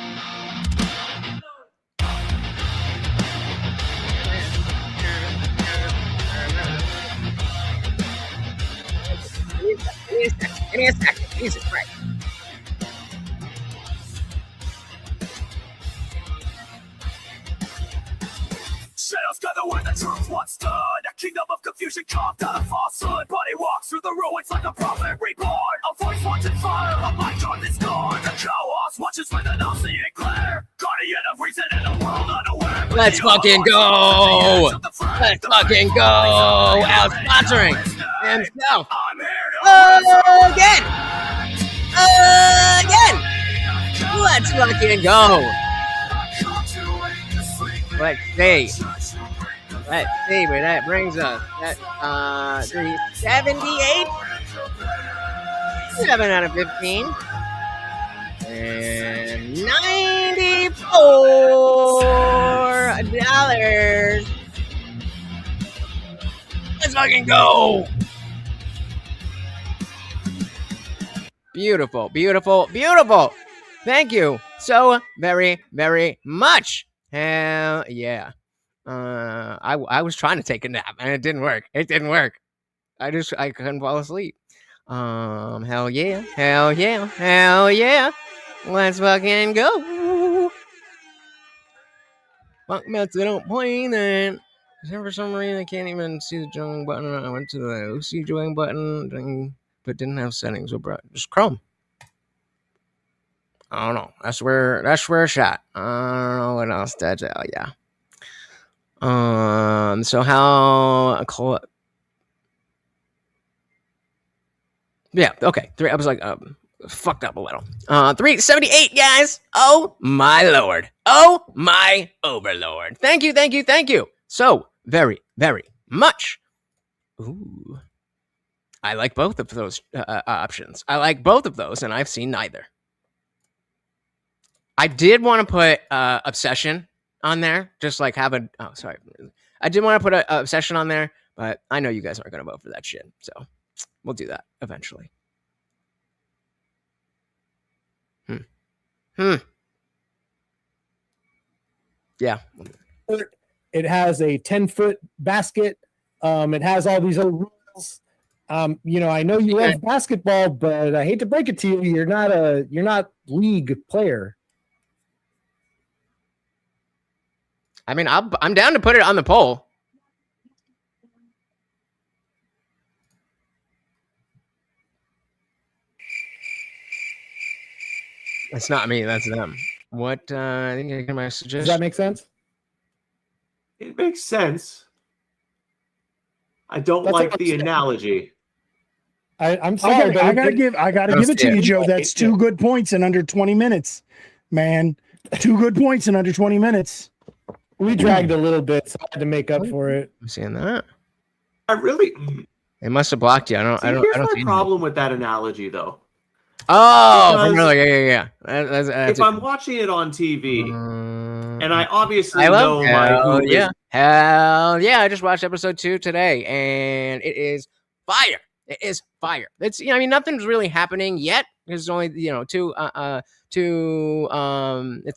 Give me a second. Jesus Christ. Shadow's got the way the truth once stood. kingdom of confusion carved out of falsehood. But he walks through the ruins like a prophet reborn. A voice watches fire, a mind on this gone. The chaos watches with an all-seeing glare. Guardian of reason in a world unaware. Let's fucking go! Let's fucking go! Out sponsoring himself. Again! Let's fucking go! Let's see. Let's see where that brings us. That 378. 7 out of 15. And $94. Let's fucking go! Beautiful, beautiful, beautiful. Thank you so very, very much. Hell yeah. I was trying to take a nap and it didn't work. It didn't work. I couldn't fall asleep. Hell yeah. Hell yeah. Hell yeah. Let's fucking go. Fuck method don't play that. For some reason I can't even see the join button. I went to the OC join button, but didn't have settings. So just Chrome. I don't know. That's where a shot. I don't know what else to tell ya. So how? Yeah. Okay. I was like, fucked up a little. 378, guys. Oh my lord. Oh my overlord. Thank you. Thank you. Thank you. So very, very much. Ooh. I like both of those options. I like both of those, and I've seen neither. I did want to put Obsession on there, just like have a. Oh, sorry. I did want to put a Obsession on there, but I know you guys aren't going to vote for that shit, so we'll do that eventually. Yeah. It has a 10-foot basket. It has all these other rules. You know, I know you love basketball, but I hate to break it to you, you're not league player. I mean, I'm down to put it on the poll. That's not me. That's them. What? I think I get my suggestion. Does that make sense? It makes sense. I don't like the analogy. I'm sorry, I gotta give it to you, Joe. That's 2 good points in under 20 minutes, man. 2 good points in under 20 minutes. We dragged a little bit, so I had to make up for it. I'm seeing that. I really. It must have blocked you. I don't Here's my problem with that analogy, though. Oh, yeah. That's if I'm watching it on TV, and I obviously know hell yeah. I just watched episode 2 today, and it is fire. It is fire. It's I mean, nothing's really happening yet. There's only it's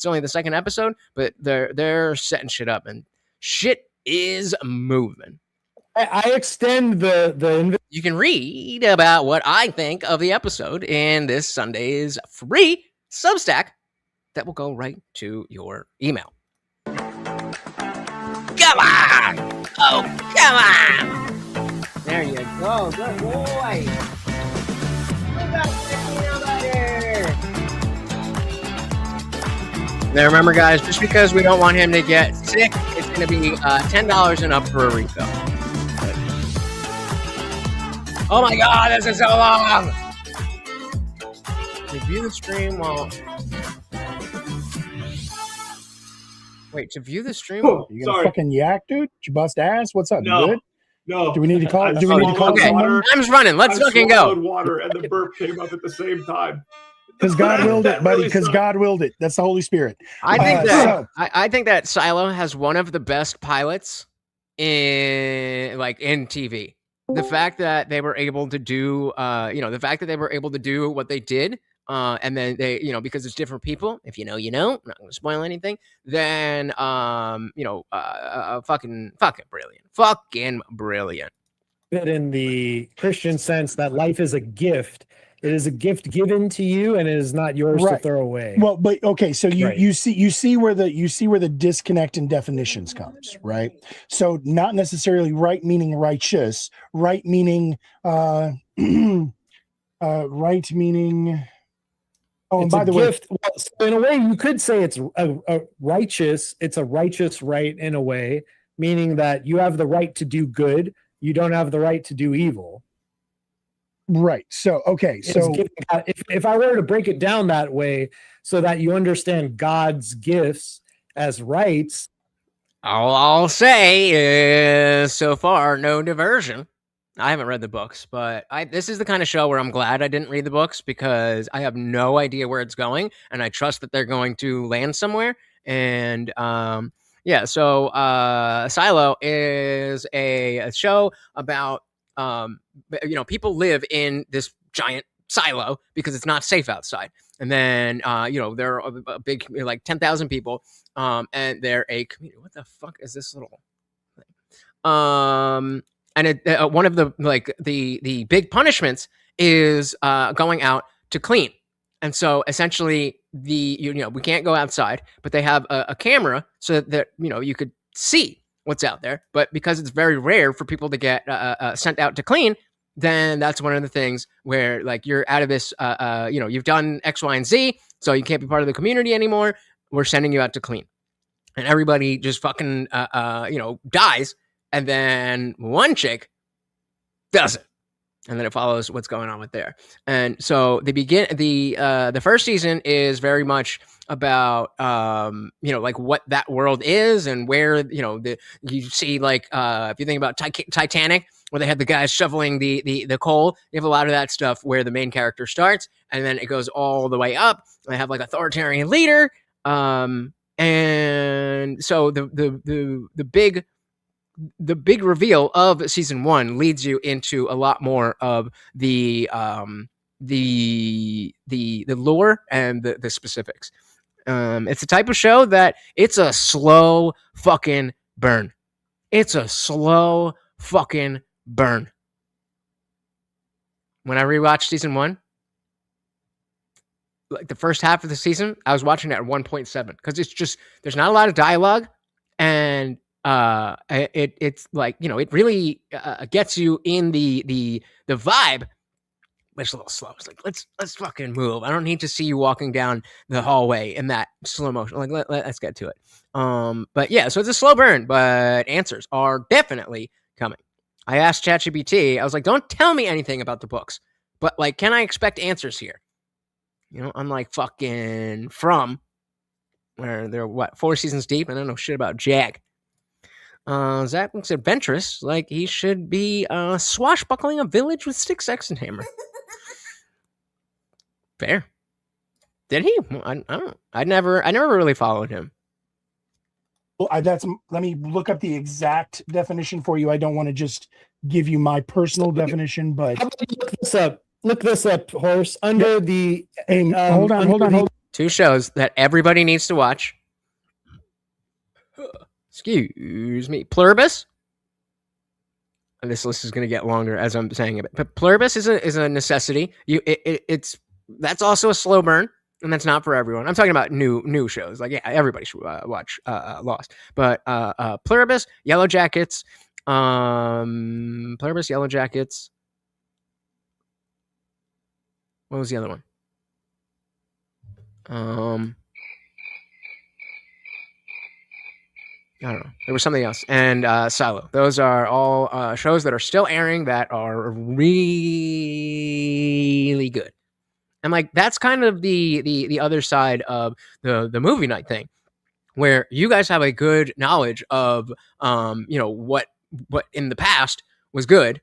only the second episode, but they're setting shit up, and shit is moving. I extend the. You can read about what I think of the episode in this Sunday's free Substack that will go right to your email. Come on! Oh, come on! There you go. Good boy. Now remember, guys, just because we don't want him to get sick, it's going to be $10 and up for a refill. Oh my god, this is so long! To view the stream while... Wait, to view the stream? Oh, you gonna fucking yak, dude? Did you bust ass? What's up? No. You good? No. Do we need to call? Do we need to call someone? Time's running. Let's fucking go. Water and the burp came up at the same time. Because God willed it, buddy. Because God willed it. That's the Holy Spirit. I think that Silo has one of the best pilots in TV. The fact that they were able to do, what they did, and then they, because it's different people. If you know, I'm not going to spoil anything. Then, fucking brilliant. That in the Christian sense that life is a gift, It is a gift given to you, and it is not yours to throw away. Well, but okay, so Right. you see where the disconnect in definitions comes, right? So not necessarily right meaning righteous, right meaning right meaning. Oh, and It's by a the way, gift. Well, so in a way, you could say it's a righteous. It's a righteous right in a way, meaning that you have the right to do good. You don't have the right to do evil. right. So okay, It's so giving, if I were to break it down that way, so that you understand God's gifts as rights. All I'll say is, so far, no diversion. I haven't read the books, but this is the kind of show where I'm glad I didn't read the books because I have no idea where it's going, and I trust that they're going to land somewhere. And yeah, so Silo is a show about people live in this giant silo because it's not safe outside. And then there are a big, like 10,000 people, and they're a community. What the fuck is this little thing? And one of the big punishments is going out to clean. And so essentially we can't go outside, but they have a camera so that you could see what's out there. But because it's very rare for people to get sent out to clean, then that's one of the things where like you're out of this, you've done X, Y, and Z, so you can't be part of the community anymore. We're sending you out to clean. And everybody just fucking, dies. And then one chick doesn't. And then it follows what's going on with there. And so the first season is very much about, like what that world is and where, you see like, if you think about Titanic, where they had the guys shoveling the coal, you have a lot of that stuff where the main character starts and then it goes all the way up. They have like authoritarian leader. And so the big reveal of season 1 leads you into a lot more of the lore and the specifics. It's a type of show that it's a slow fucking burn. It's a slow fucking burn. When I rewatched season 1, like the first half of the season, I was watching it at 1.7 because it's just there's not a lot of dialogue, and it's like it really gets you in the vibe, but it's a little slow. It's like let's fucking move. I don't need to see you walking down the hallway in that slow motion. Like let's get to it. But yeah, so it's a slow burn, but answers are definitely coming. I asked ChatGPT. I was like, don't tell me anything about the books, but like, can I expect answers here? Unlike fucking From, where they're 4 seasons deep and I don't know shit about Jack. Zach looks adventurous, like he should be swashbuckling a village with sticks, axe, and hammer. Fair. Did he? I don't know. I never really followed him. Well, let me look up the exact definition for you. I don't want to just give you my personal definition, but how about you look this up? Look this up, Horse. Under the hold on. 2 shows that everybody needs to watch. Excuse me. Pluribus. And this list is going to get longer as I'm saying it, but Pluribus is a necessity. That's also a slow burn, and that's not for everyone. I'm talking about new shows. Like, yeah, everybody should watch Lost. But Pluribus, Yellow Jackets, Pluribus, Yellow Jackets. What was the other one? I don't know. There was something else. And Silo. Those are all shows that are still airing that are really good. And like that's kind of the other side of the movie night thing, where you guys have a good knowledge of what in the past was good,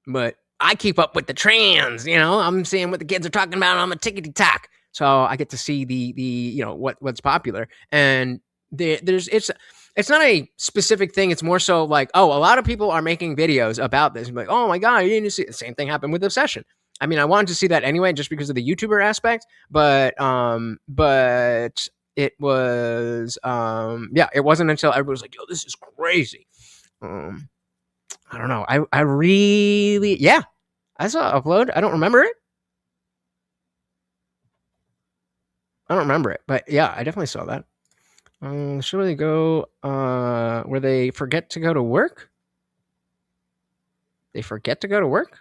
but I keep up with the trends. I'm seeing what the kids are talking about on the tickety tock, so I get to see the what's popular. And it's not a specific thing. It's more so like, a lot of people are making videos about this. I'm like, oh my god, you didn't see the same thing happen with Obsession. I mean, I wanted to see that anyway, just because of the YouTuber aspect. But it was it wasn't until everybody was like, yo, this is crazy. I don't know. I really I saw upload. I don't remember it. But yeah, I definitely saw that. Should they go where they forget to go to work? They forget to go to work?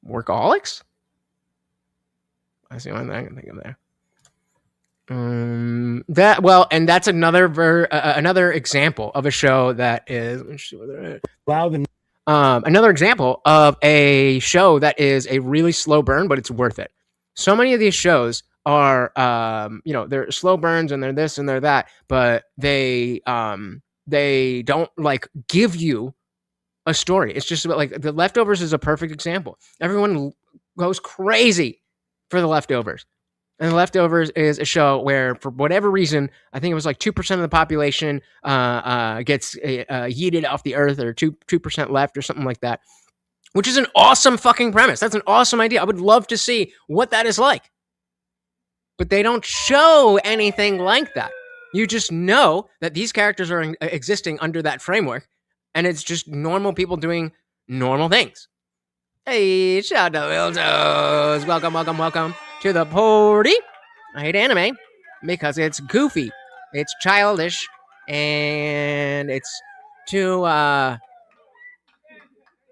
Workaholics? That's the only thing I can think of there. And that's another example of a show that is. Let's see where they're at. Another example of a show that is a really slow burn, but it's worth it. So many of these shows are, they're slow burns and they're this and they're that, but they don't like give you a story. It's just about like The Leftovers is a perfect example. Everyone goes crazy for The Leftovers. And The Leftovers is a show where, for whatever reason, I think it was like 2% of the population gets yeeted off the earth, or 2% left, or something like that, which is an awesome fucking premise. That's an awesome idea. I would love to see what that is like. But they don't show anything like that. You just know that these characters are existing under that framework, and it's just normal people doing normal things. Hey, shout out to Wildos. Welcome to the party. I hate anime because it's goofy, it's childish, and it's too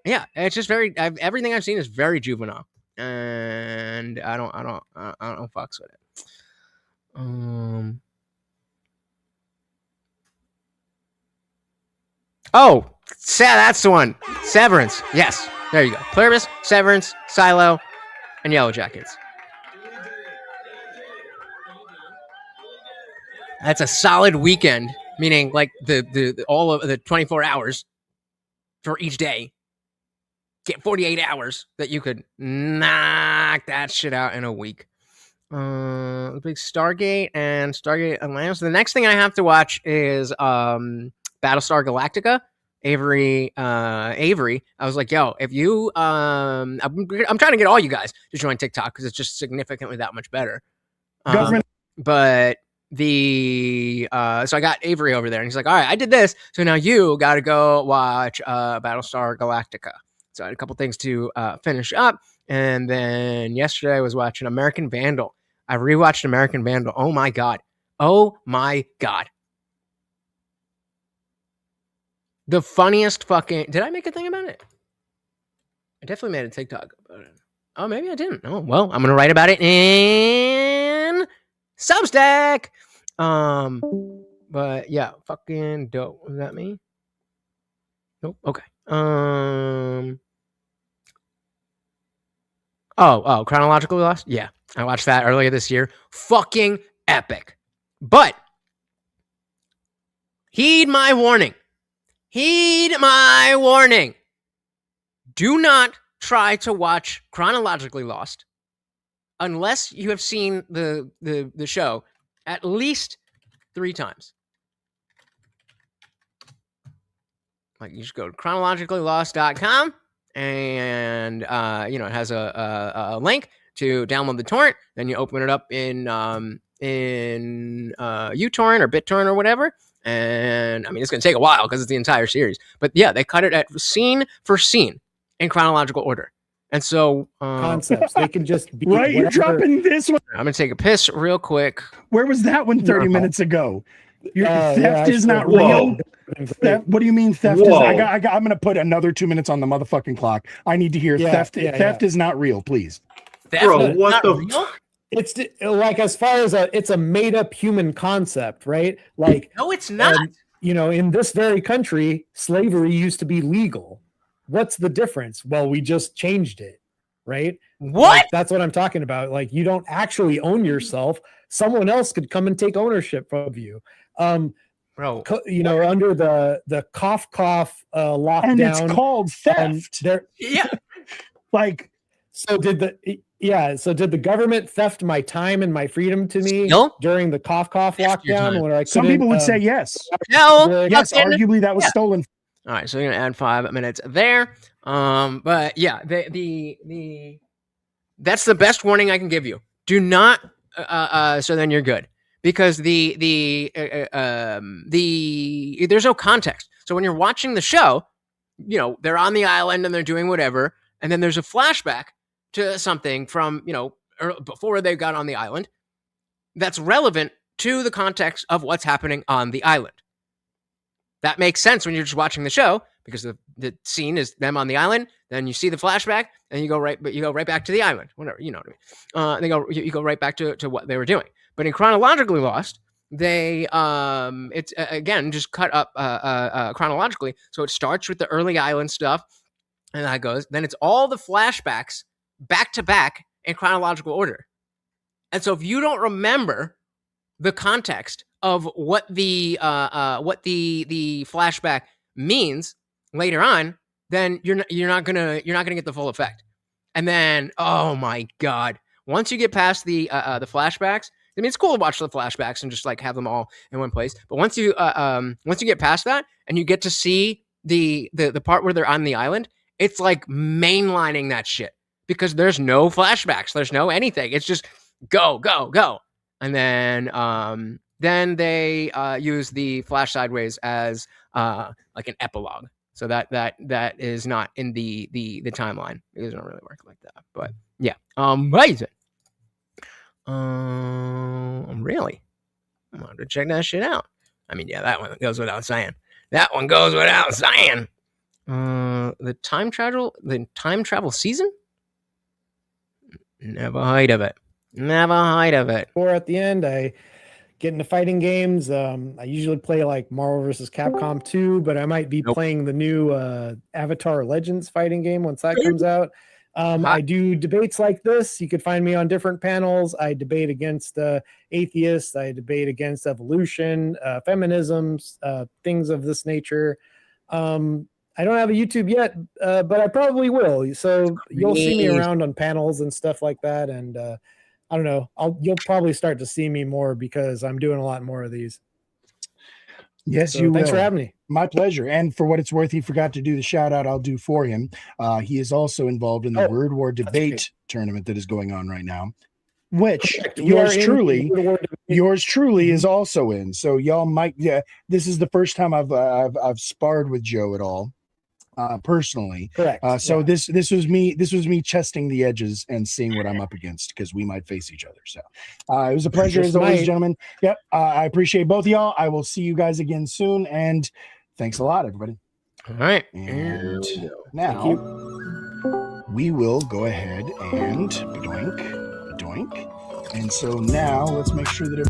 it's just very everything I've seen is very juvenile, and I don't fucks with it. That's the one. Severance. Yes, there you go. Pluribus, Severance, Silo, and Yellow Jackets. That's a solid weekend, meaning like the all of the 24 hours for each day. Get 48 hours that you could knock that shit out in a week. Big Stargate and Stargate Atlantis. The next thing I have to watch is Battlestar Galactica. Avery. I was like, yo, if you I'm trying to get all you guys to join TikTok because it's just significantly that much better. But so I got Avery over there, and he's like, all right, I did this, so now you got to go watch Battlestar Galactica. So I had a couple things to finish up, and then yesterday I was watching American Vandal. I rewatched American Vandal. Oh my god. The funniest fucking... Did I make a thing about it? I definitely made a TikTok about it. Oh, maybe I didn't. Oh, well, I'm going to write about it in Substack. But yeah, fucking dope. Was that me? Nope. Okay. Chronologically Lost? Yeah. I watched that earlier this year. Fucking epic. But heed my warning. Do not try to watch Chronologically Lost unless you have seen the show at least 3 times. Like, you just go to chronologicallylost.com, and it has a link to download the torrent. Then you open it up in uTorrent or BitTorrent or whatever. And I mean, it's going to take a while because it's the entire series. But yeah, they cut it at scene for scene in chronological order. And so concepts, they can just be right. You're dropping this one. I'm going to take a piss real quick. Where was that one 30 minutes ago? Theft is not real. What do you mean theft is? I'm going to put another 2 minutes on the motherfucking clock. I need to hear theft. Theft is not real, please. Bro, what the fuck? It's like, as far as it's a made up human concept, right? Like, no, it's not. In this very country, slavery used to be legal. What's the difference? Well, we just changed it, right? What? Like, that's what I'm talking about. Like, you don't actually own yourself. Someone else could come and take ownership of you. Bro, under the cough lockdown, and it's called theft. Like, so did the government theft my time and my freedom to me during the cough lockdown? Where I some people would say yes. No, yes, arguably that was stolen. All right, so we're gonna add 5 minutes there. But yeah, that's the best warning I can give you. Do not. So then you're good, because there's no context. So when you're watching the show, they're on the island and they're doing whatever, and then there's a flashback to something from before they got on the island that's relevant to the context of what's happening on the island. That makes sense when you're just watching the show, because the scene is them on the island. Then you see the flashback, and you go right back to the island. Whatever, you know what I mean. You go right back to what they were doing. But in Chronologically Lost, they it's again just cut up chronologically. So it starts with the early island stuff, and that goes. Then it's all the flashbacks back to back in chronological order. And so if you don't remember the context of what the flashback means later on, then you're not gonna get the full effect. And then, oh my god, once you get past the flashbacks, I mean, it's cool to watch the flashbacks and just like have them all in one place. But once you get past that and you get to see the part where they're on the island, it's like mainlining that shit, because there's no flashbacks, there's no anything. It's just go, go, go. And then they use the flash sideways as like an epilogue. So that is not in the timeline. It doesn't really work like that. But yeah, amazing. Really, I'm going to check that shit out. I mean, yeah, that one goes without saying. The time travel season. Never heard of it. Or at the end, I get into fighting games. I usually play like Marvel vs. Capcom 2, but I might be playing the new Avatar Legends fighting game once that comes out. I do debates like this. You could find me on different panels. I debate against atheists. I debate against evolution, feminisms, things of this nature. I don't have a YouTube yet, but I probably will. So you'll see me around on panels and stuff like that. And I don't know. You'll probably start to see me more because I'm doing a lot more of these. Yes, So you thanks will. for having me. My pleasure. And for what it's worth, he forgot to do the shout out I'll do for him. He is also involved in the Word War debate tournament that is going on right now, which yours truly is also in. So y'all might, this is the first time I've sparred with Joe at all. Personally, correct. So this was me testing the edges and seeing what I'm up against, because we might face each other. So it was a pleasure as always, gentlemen. Yep, I appreciate both of y'all. I will see you guys again soon, and thanks a lot, everybody. All right, and now we will go ahead and doink. And so now let's make sure that.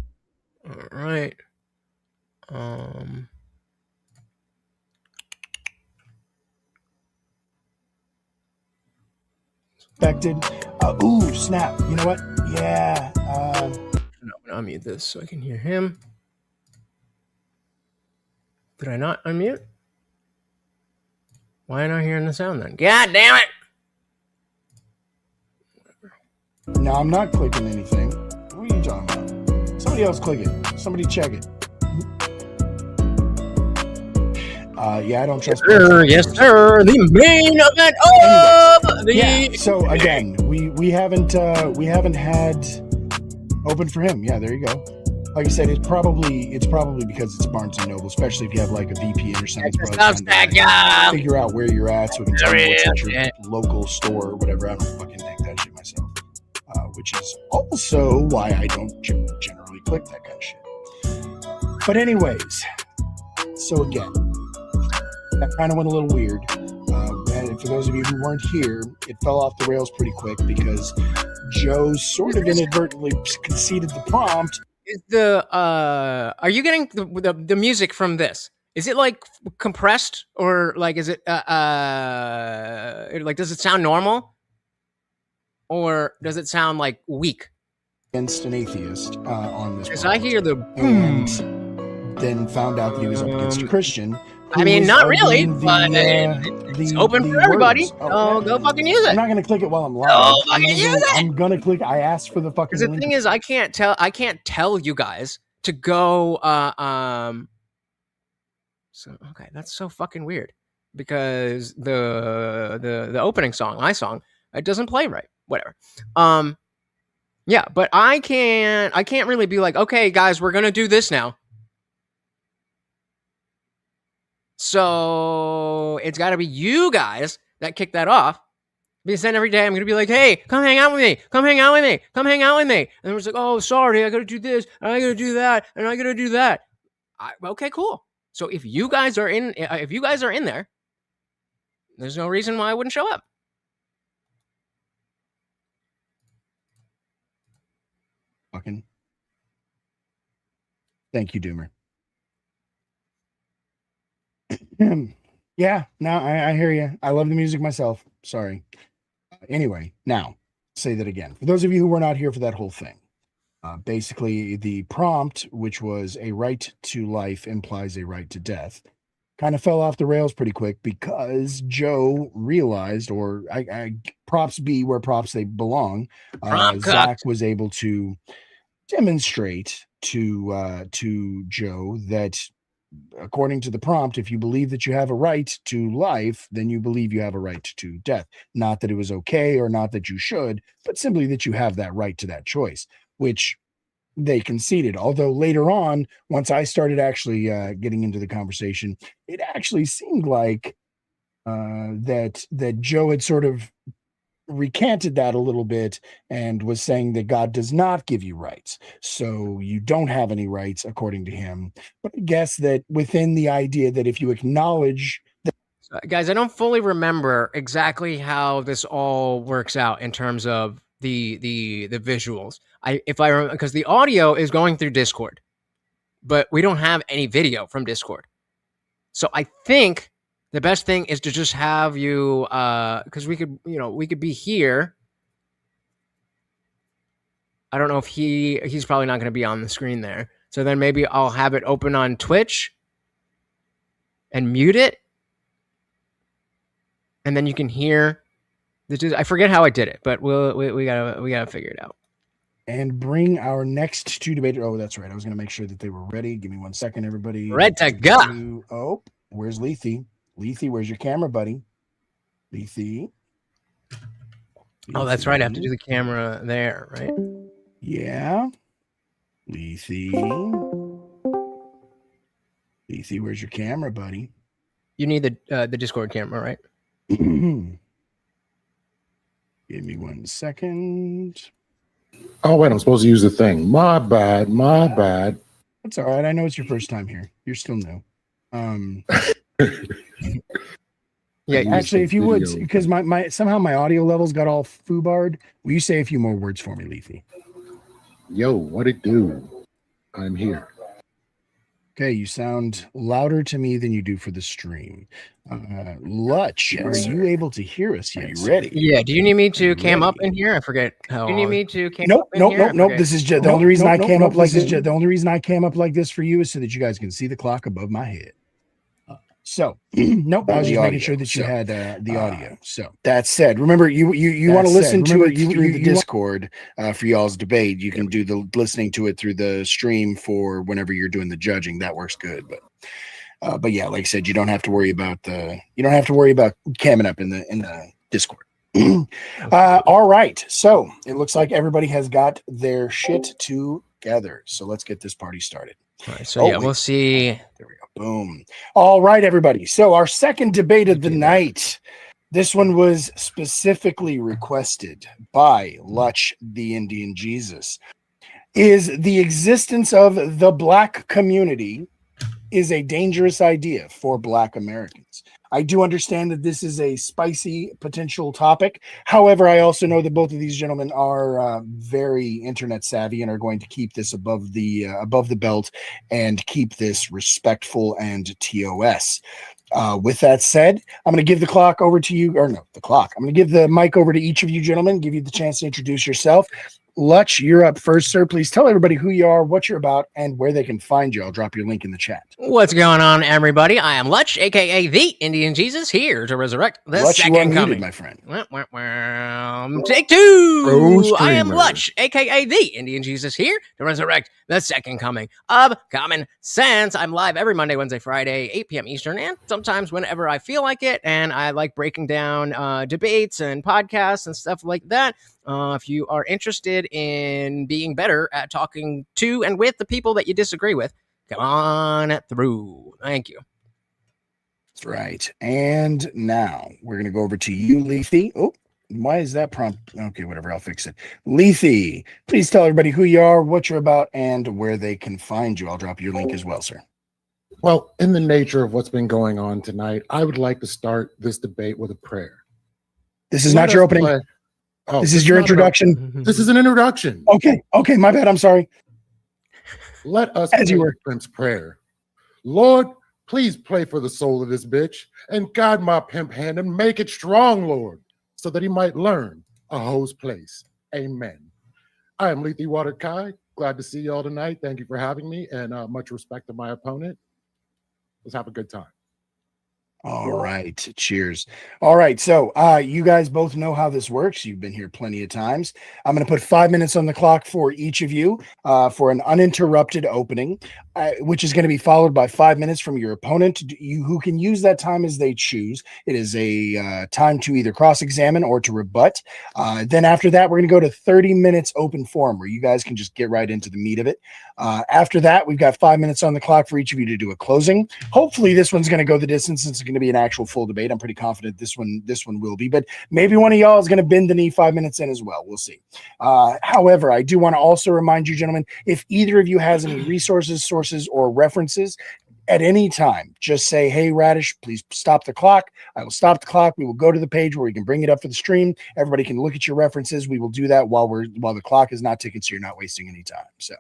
All right. Affected. Ooh, snap. You know what? Yeah. I'm gonna unmute this so I can hear him. Did I not unmute? Why am I not hearing the sound then? God damn it! No, I'm not clicking anything. What are you talking about? Somebody else click it. Somebody check it. Yeah, I don't trust. Yes, sir. The main event of the. Yeah. So again, we haven't had open for him. Yeah, there you go. Like I said, it's probably because it's Barnes and Noble, especially if you have like a VPN or something. Figure out where you're at so we can tell you what's at your local store or whatever. I don't fucking think that shit myself. Which is also why I don't generally click that kind of shit. But anyways, so again, that kind of went a little weird. And for those of you who weren't here, it fell off the rails pretty quick because Joe sort of inadvertently conceded the prompt. Is are you getting the music from this? Is it like compressed, or like is it like does it sound normal, or does it sound like weak? Against an atheist on this. Because I hear the and then found out that he was up against a Christian. I mean, not really, but it's open for everybody. So go fucking use it. I'm not gonna click it while I'm live. Go fucking use it. I'm gonna click. I asked for the fucking. Because the thing is, I can't tell you guys to go. So okay, that's so fucking weird. Because the opening song, my song, it doesn't play right. Whatever. Yeah, but I can't really be like, okay, guys, we're gonna do this now. So it's got to be you guys that kick that off. Because then every day I'm going to be like, hey, come hang out with me. Come hang out with me. Come hang out with me. And everyone's like, oh, sorry, I got to do this, and I got to do that, and I got to do that. Okay, cool. So if you guys are in there, there's no reason why I wouldn't show up. Fucking. Thank you, Doomer. Yeah, no, I hear you. I love the music myself. Sorry. Anyway, now say that again. For those of you who were not here for that whole thing, basically the prompt, which was a right to life implies a right to death, kind of fell off the rails pretty quick because Joe realized, or I props be where props they belong. Zach was able to demonstrate to Joe that according to the prompt, if you believe that you have a right to life, then you believe you have a right to death. Not that it was okay or not that you should, but simply that you have that right to that choice, which they conceded. Although later on, once I started actually getting into the conversation, it actually seemed like that Joe had sort of recanted that a little bit and was saying that God does not give you rights. So you don't have any rights according to him. But I guess that within the idea that if you acknowledge that, guys, I don't fully remember exactly how this all works out in terms of the visuals. If I remember, because the audio is going through Discord, but we don't have any video from Discord. So I think the best thing is to just have you, because we could be here. I don't know if he's probably not going to be on the screen there. So then maybe I'll have it open on Twitch and mute it. And then you can hear I forget how I did it, but we gotta figure it out. And bring our next two debaters. Oh, that's right. I was going to make sure that they were ready. Give me 1 second, everybody. Red to go. Oh, where's Lethe? Lethe, where's your camera, buddy? Lethe. Oh, that's right. I have to do the camera there, right? Yeah. Lethe. Lethe, where's your camera, buddy? You need the Discord camera, right? Give me 1 second. Oh, wait, I'm supposed to use the thing. My bad. That's all right. I know it's your first time here. You're still new. Yeah, actually, if you would, because my somehow my audio levels got all foobarred. Will you say a few more words for me, Lethe? Yo, what it do? I'm here. Okay, you sound louder to me than you do for the stream. Lutch, are you able to hear us yet? Are you ready? Yeah. Do you need me to cam up in here? I forget how. Do you need me to cam up in here? Nope. This is just the only reason I came up like this. The only reason I came up like this for you is so that you guys can see the clock above my head. So, nope. I was just making sure that you had the audio. So that said, remember you want to listen to it through the Discord for y'all's debate. You can do the listening to it through the stream for whenever you're doing the judging. That works good. But yeah, like I said, you don't have to worry about camming up in the Discord. All right. So it looks like everybody has got their shit together. So let's get this party started. All right. So we'll see. There we go. Boom. All right, everybody. So our second debate of the night. This one was specifically requested by Lutch the Indian Jesus. Is the existence of the Black community is a dangerous idea for Black Americans? I do understand that this is a spicy potential topic. However, I also know that both of these gentlemen are very internet savvy and are going to keep this above the belt and keep this respectful and TOS. With that said, I'm going to give the clock over to you, or no, the clock. I'm going to give the mic over to each of you gentlemen, give you the chance to introduce yourself. Lutch, you're up first, sir. Please tell everybody who you are, what you're about, and where they can find you. I'll drop your link in the chat. What's going on, everybody? I am Lutch, aka the Indian Jesus, here to resurrect the Lutch, second you are coming. muted, my friend. Take two. Pro I am streamer. Lutch, aka the Indian Jesus, here to resurrect the second coming of Common Sense. I'm live every Monday, Wednesday, Friday, 8 p.m. Eastern, and sometimes whenever I feel like it. And I like breaking down debates and podcasts and stuff like that. If you are interested in being better at talking to and with the people that you disagree with, come on through. Thank you. Right. And now we're going to go over to you, Lethy. Oh, why is that prompt? Okay, whatever. I'll fix it. Lethy, please tell everybody who you are, what you're about, and where they can find you. I'll drop your link as well, sir. Well, in the nature of what's been going on tonight, I would like to start this debate with a prayer. This is not your opening. This is your introduction. This is an introduction. Okay. Okay. My bad. I'm sorry. Let us As you were. Pimp's prayer. Lord, please pray for the soul of this bitch and guide my pimp hand and make it strong, Lord, so that he might learn a hoe's place. Amen. I am Lethy Water Kai. Glad to see you all tonight. Thank you for having me, and much respect to my opponent. Let's have a good time. All right. Cheers. All right. So you guys both know how this works. You've been here plenty of times. I'm going to put 5 minutes on the clock for each of you for an uninterrupted opening, which is going to be followed by 5 minutes from your opponent, who can use that time as they choose. It is a time to either cross-examine or to rebut. Then after that, we're going to go to 30 minutes open forum where you guys can just get right into the meat of it. After that, we've got 5 minutes on the clock for each of you to do a closing. Hopefully this one's going to go the distance. It's going to be an actual full debate. I'm pretty confident this one will be, but maybe one of y'all is going to bend the knee 5 minutes in as well. We'll see. However, I do want to also remind you, gentlemen, if either of you has any resources, sources, or references at any time, just say, hey, Radish, please stop the clock. I will stop the clock. We will go to the page where we can bring it up for the stream. Everybody can look at your references. We will do that while the clock is not ticking, so you're not wasting any time. So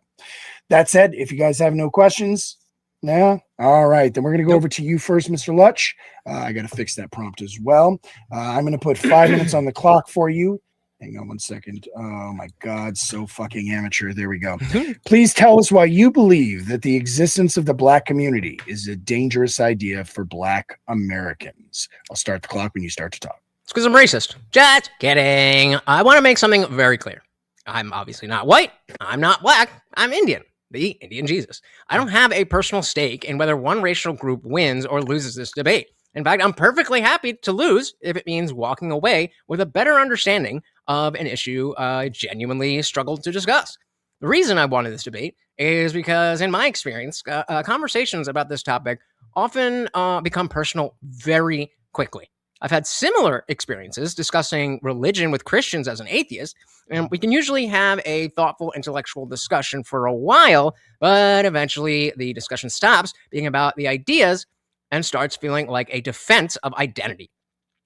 that said, if you guys have no questions, no? All right, then we're going to go over to you first, Mr. Lutch. I got to fix that prompt as well. I'm going to put 5 minutes on the clock for you. Hang on one second. Oh, my God, so fucking amateur. There we go. Please tell us why you believe that the existence of the Black community is a dangerous idea for Black Americans. I'll start the clock when you start to talk. It's because I'm racist. Just kidding. I want to make something very clear. I'm obviously not white. I'm not Black. I'm Indian. The Indian Jesus. I don't have a personal stake in whether one racial group wins or loses this debate. In fact, I'm perfectly happy to lose if it means walking away with a better understanding of an issue I genuinely struggled to discuss. The reason I wanted this debate is because, in my experience, conversations about this topic often become personal very quickly. I've had similar experiences discussing religion with Christians as an atheist, and we can usually have a thoughtful intellectual discussion for a while, but eventually the discussion stops being about the ideas and starts feeling like a defense of identity.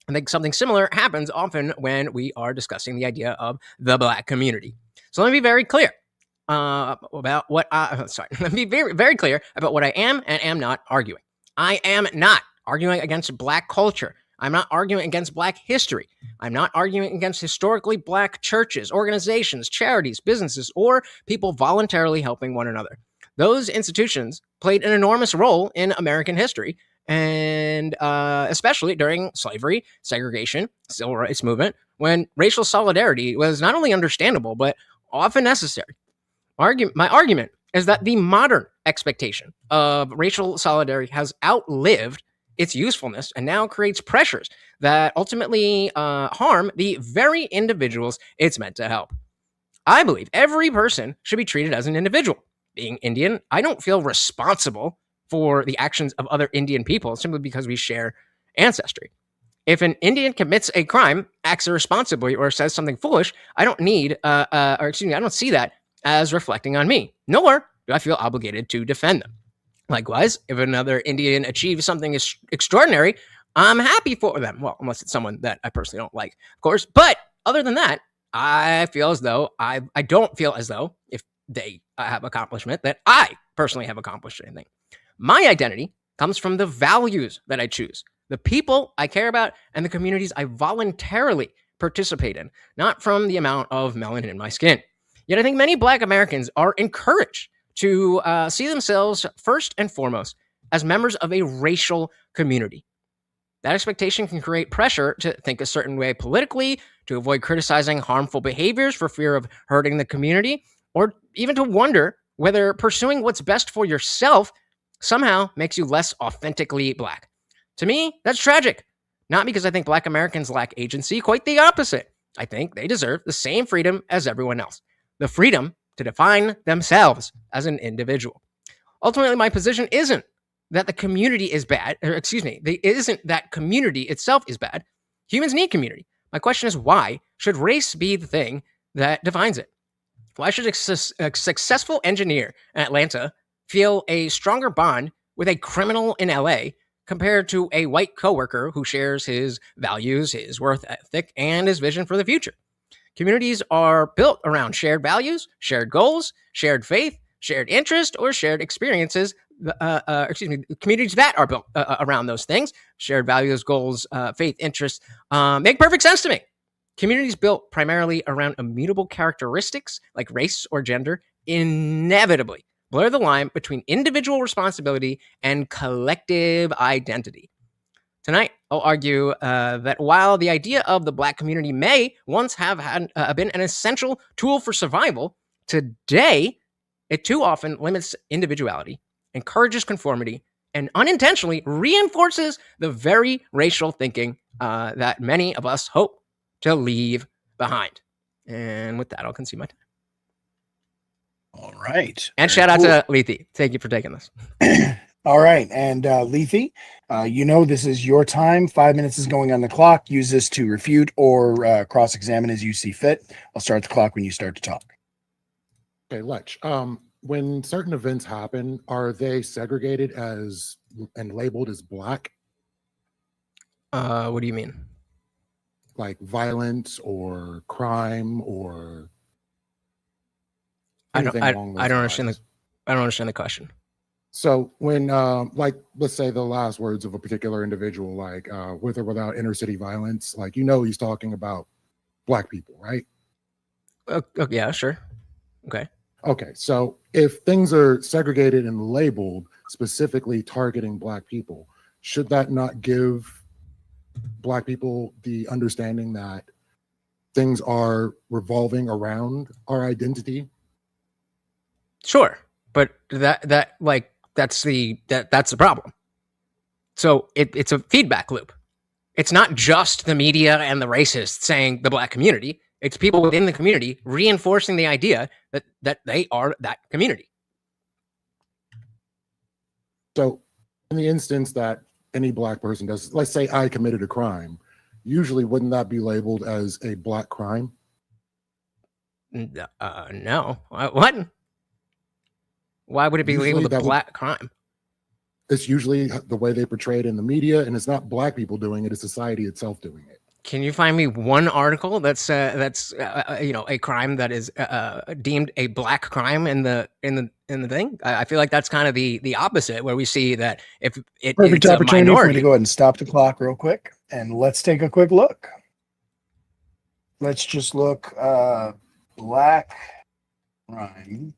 I think something similar happens often when we are discussing the idea of the Black community. So let me be very clear about what let me be very, very clear about what I am and am not arguing. I am not arguing against Black culture. I'm not arguing against Black history. I'm not arguing against historically Black churches, organizations, charities, businesses, or people voluntarily helping one another. Those institutions played an enormous role in American history, and especially during slavery, segregation, civil rights movement, when racial solidarity was not only understandable, but often necessary. My argument is that the modern expectation of racial solidarity has outlived its usefulness and now creates pressures that ultimately harm the very individuals it's meant to help. I believe every person should be treated as an individual. Being Indian, I don't feel responsible for the actions of other Indian people simply because we share ancestry. If an Indian commits a crime, acts irresponsibly, or says something foolish, I don't I don't see that as reflecting on me, nor do I feel obligated to defend them. Likewise, if another Indian achieves something extraordinary, I'm happy for them. Well, unless it's someone that I personally don't like, of course. But other than that, I feel as though I don't feel as though if they have accomplishment that I personally have accomplished anything. My identity comes from the values that I choose, the people I care about, and the communities I voluntarily participate in, not from the amount of melanin in my skin. Yet I think many Black Americans are encouraged to see themselves first and foremost as members of a racial community. That expectation can create pressure to think a certain way politically, to avoid criticizing harmful behaviors for fear of hurting the community, or even to wonder whether pursuing what's best for yourself somehow makes you less authentically Black. To me, that's tragic. Not because I think Black Americans lack agency, quite the opposite. I think they deserve the same freedom as everyone else. The freedom to define themselves as an individual. Ultimately, my position isn't that the community is bad, or excuse me, it isn't that community itself is bad. Humans need community. My question is, why should race be the thing that defines it? Why should a successful engineer in Atlanta feel a stronger bond with a criminal in LA compared to a white coworker who shares his values, his work ethic, and his vision for the future? Communities are built around shared values, shared goals, shared faith, shared interest, or shared experiences. Communities that are built around those things, shared values, goals, faith, interests, make perfect sense to me. Communities built primarily around immutable characteristics like race or gender inevitably blur the line between individual responsibility and collective identity. Tonight, I'll argue that while the idea of the Black community may once have been an essential tool for survival, today it too often limits individuality, encourages conformity, and unintentionally reinforces the very racial thinking that many of us hope to leave behind. And with that, I'll concede my time. All right. And shout out to Lethe. Thank you for taking this. All right. And Lethe, this is your time. 5 minutes is going on the clock. Use this to refute or cross-examine as you see fit. I'll start the clock when you start to talk. Okay, Lech. When certain events happen, are they segregated as and labeled as Black? What do you mean? Like violence or crime or I don't understand the question. So when let's say the last words of a particular individual, like with or without inner city violence, like he's talking about Black people, right? Yeah, sure. Okay, so if things are segregated and labeled specifically targeting Black people, should that not give Black people the understanding that things are revolving around our identity? Sure, but that's the problem. So it's a feedback loop. It's not just the media and the racists saying the Black community. It's people within the community reinforcing the idea that they are that community. So in the instance that any Black person does, let's say I committed a crime, usually wouldn't that be labeled as a Black crime? No. What? Why would it be labeled a Black crime? It's usually the way they portray it in the media, and it's not Black people doing it; it's society itself doing it. Can you find me one article that's a crime that is deemed a Black crime in the thing? I feel like that's kind of the opposite, where we see that if it Perfect it's opportunity a for minority. me to go ahead and stop the clock real quick, and let's take a quick look. Let's just look Black crime.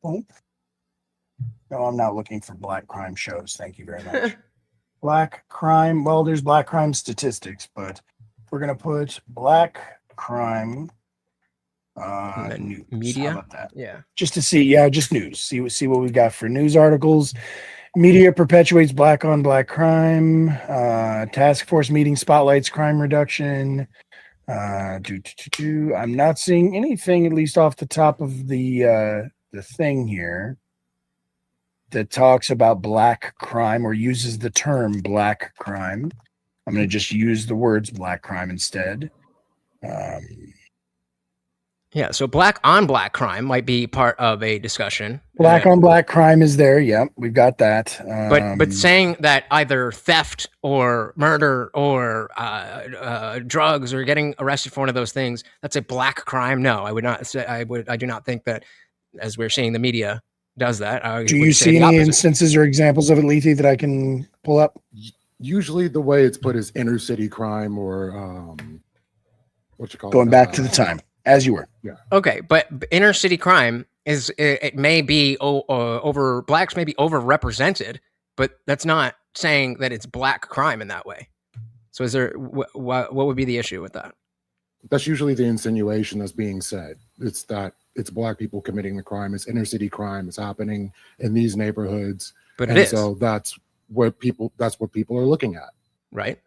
Oh. No, I'm not looking for Black crime shows. Thank you very much. Black crime. Well, there's Black crime statistics, but we're going to put Black crime news. Media. How about that? Yeah. Just to see, just news. See what we got for news articles. Media perpetuates Black on Black crime. Task force meeting spotlights crime reduction. I'm not seeing anything, at least off the top of the thing here, that talks about Black crime or uses the term Black crime. I'm going to just use the words Black crime instead. Yeah, so Black on Black crime might be part of a discussion. Black on Black crime is there. Yep, we've got that. But saying that either theft or murder or drugs or getting arrested for one of those things, that's a Black crime. No, I would not say. I do not think that, as we're seeing, the media does that. Do you see any instances or examples of it, Lethe, that I can pull up? Usually the way it's put is inner city crime or what you call Going back to the time, as you were. Yeah. Okay, but inner city crime is it may be over Blacks may be overrepresented, but that's not saying that it's Black crime in that way. So is there what would be the issue with that? That's usually the insinuation that's being said. It's that it's Black people committing the crime. It's inner city crime. It's happening in these neighborhoods. But it is. So that's what people are looking at. Right.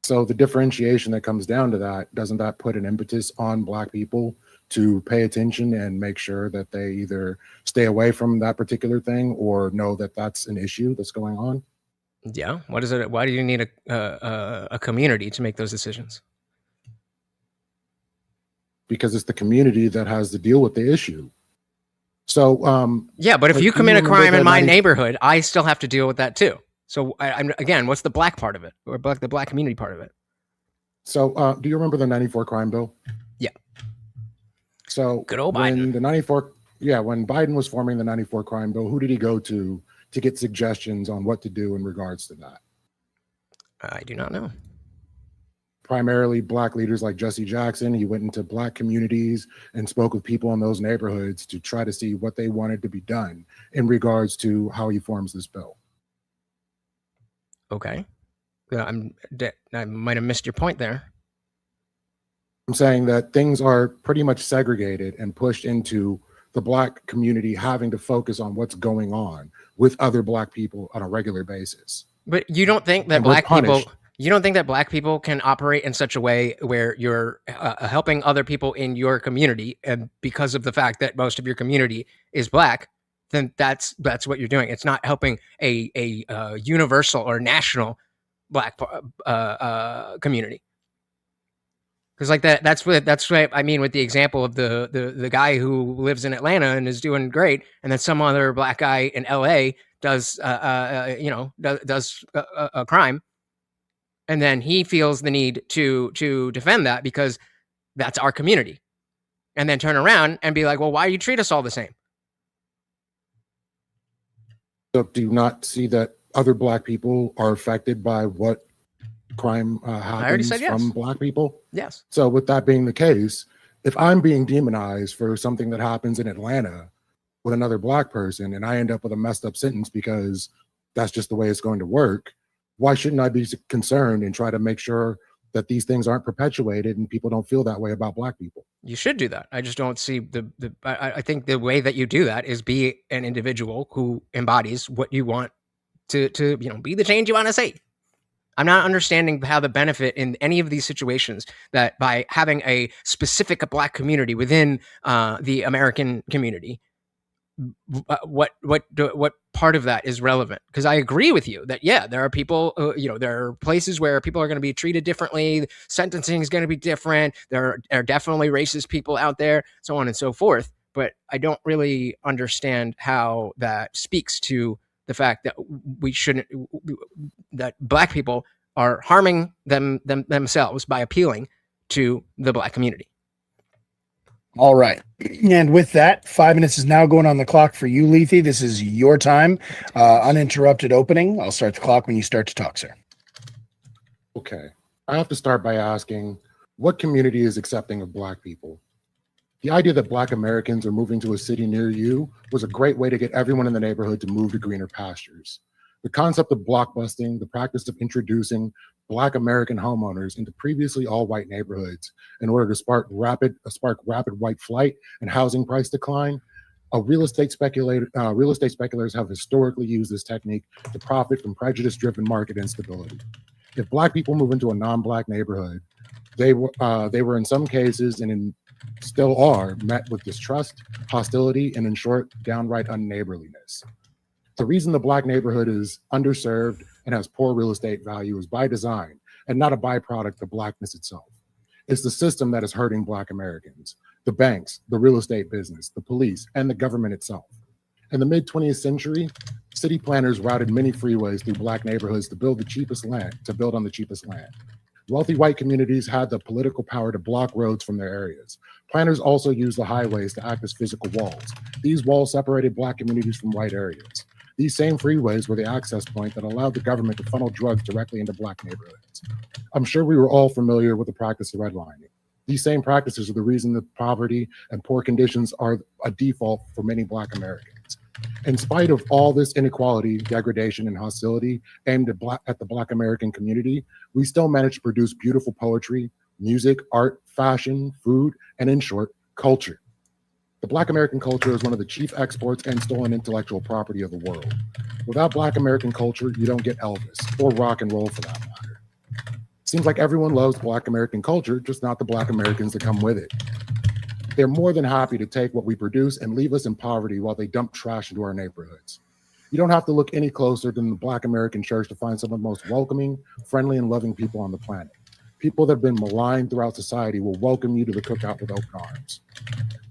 So the differentiation that comes down to that, doesn't that put an impetus on Black people to pay attention and make sure that they either stay away from that particular thing or know that that's an issue that's going on? Yeah. What is it? Why do you need a community to make those decisions? Because it's the community that has to deal with the issue. So yeah, but if like, you commit a remember crime in the my 90 neighborhood, I still have to deal with that too. So I'm again, what's the Black part of it, or the Black community part of it? So do you remember the 94 crime bill? Yeah. So good old when Biden. the 94, when Biden was forming the 94 crime bill, who did he go to get suggestions on what to do in regards to that? I do not know. Primarily Black leaders like Jesse Jackson. He went into Black communities and spoke with people in those neighborhoods to try to see what they wanted to be done in regards to how he forms this bill. Okay. I might have missed your point there. I'm saying that things are pretty much segregated and pushed into the Black community having to focus on what's going on with other Black people on a regular basis. But you don't think that Black people can operate in such a way where you're helping other people in your community, and because of the fact that most of your community is Black, then that's what you're doing. It's not helping a universal or national Black community. Because like that's what I mean with the example of the guy who lives in Atlanta and is doing great, and then some other Black guy in LA does a crime, and then he feels the need to defend that because that's our community, and then turn around and be like, well, why do you treat us all the same? So do you not see that other Black people are affected by what crime happens from Black people? Yes. So with that being the case, if I'm being demonized for something that happens in Atlanta with another Black person and I end up with a messed up sentence because that's just the way it's going to work, why shouldn't I be concerned and try to make sure that these things aren't perpetuated and people don't feel that way about Black people? You should do that. I just don't see I think the way that you do that is be an individual who embodies what you want to be the change you want to see. I'm not understanding how the benefit in any of these situations that by having a specific Black community within the American community, what part of that is relevant? Because I agree with you that there are people, there are places where people are going to be treated differently. Sentencing is going to be different. There are definitely racist people out there, so on and so forth. But I don't really understand how that speaks to the fact that that Black people are harming themselves by appealing to the Black community. All right. And with that, 5 minutes is now going on the clock for you, Lethe. This is your time. Uninterrupted opening. I'll start the clock when you start to talk, sir. Okay. I have to start by asking, what community is accepting of Black people? The idea that Black Americans are moving to a city near you was a great way to get everyone in the neighborhood to move to greener pastures. The concept of blockbusting, the practice of introducing Black American homeowners into previously all-white neighborhoods in order to spark rapid white flight and housing price decline. Real estate speculators have historically used this technique to profit from prejudice-driven market instability. If Black people move into a non-Black neighborhood, they were in some cases still are met with distrust, hostility, and in short, downright unneighborliness. The reason the Black neighborhood is underserved and has poor real estate value is by design and not a byproduct of Blackness itself. It's the system that is hurting Black Americans, the banks, the real estate business, the police, and the government itself. In the mid-20th century, city planners routed many freeways through Black neighborhoods to build on the cheapest land. Wealthy white communities had the political power to block roads from their areas. Planners also used the highways to act as physical walls. These walls separated Black communities from white areas. These same freeways were the access point that allowed the government to funnel drugs directly into Black neighborhoods. I'm sure we were all familiar with the practice of redlining. These same practices are the reason that poverty and poor conditions are a default for many Black Americans. In spite of all this inequality, degradation, and hostility aimed at the Black American community, we still managed to produce beautiful poetry, music, art, fashion, food, and in short, culture. The Black American culture is one of the chief exports and stolen intellectual property of the world. Without Black American culture, you don't get Elvis, or rock and roll for that matter. Seems like everyone loves Black American culture, just not the Black Americans that come with it. They're more than happy to take what we produce and leave us in poverty while they dump trash into our neighborhoods. You don't have to look any closer than the Black American church to find some of the most welcoming, friendly, and loving people on the planet. People that have been maligned throughout society will welcome you to the cookout with open arms.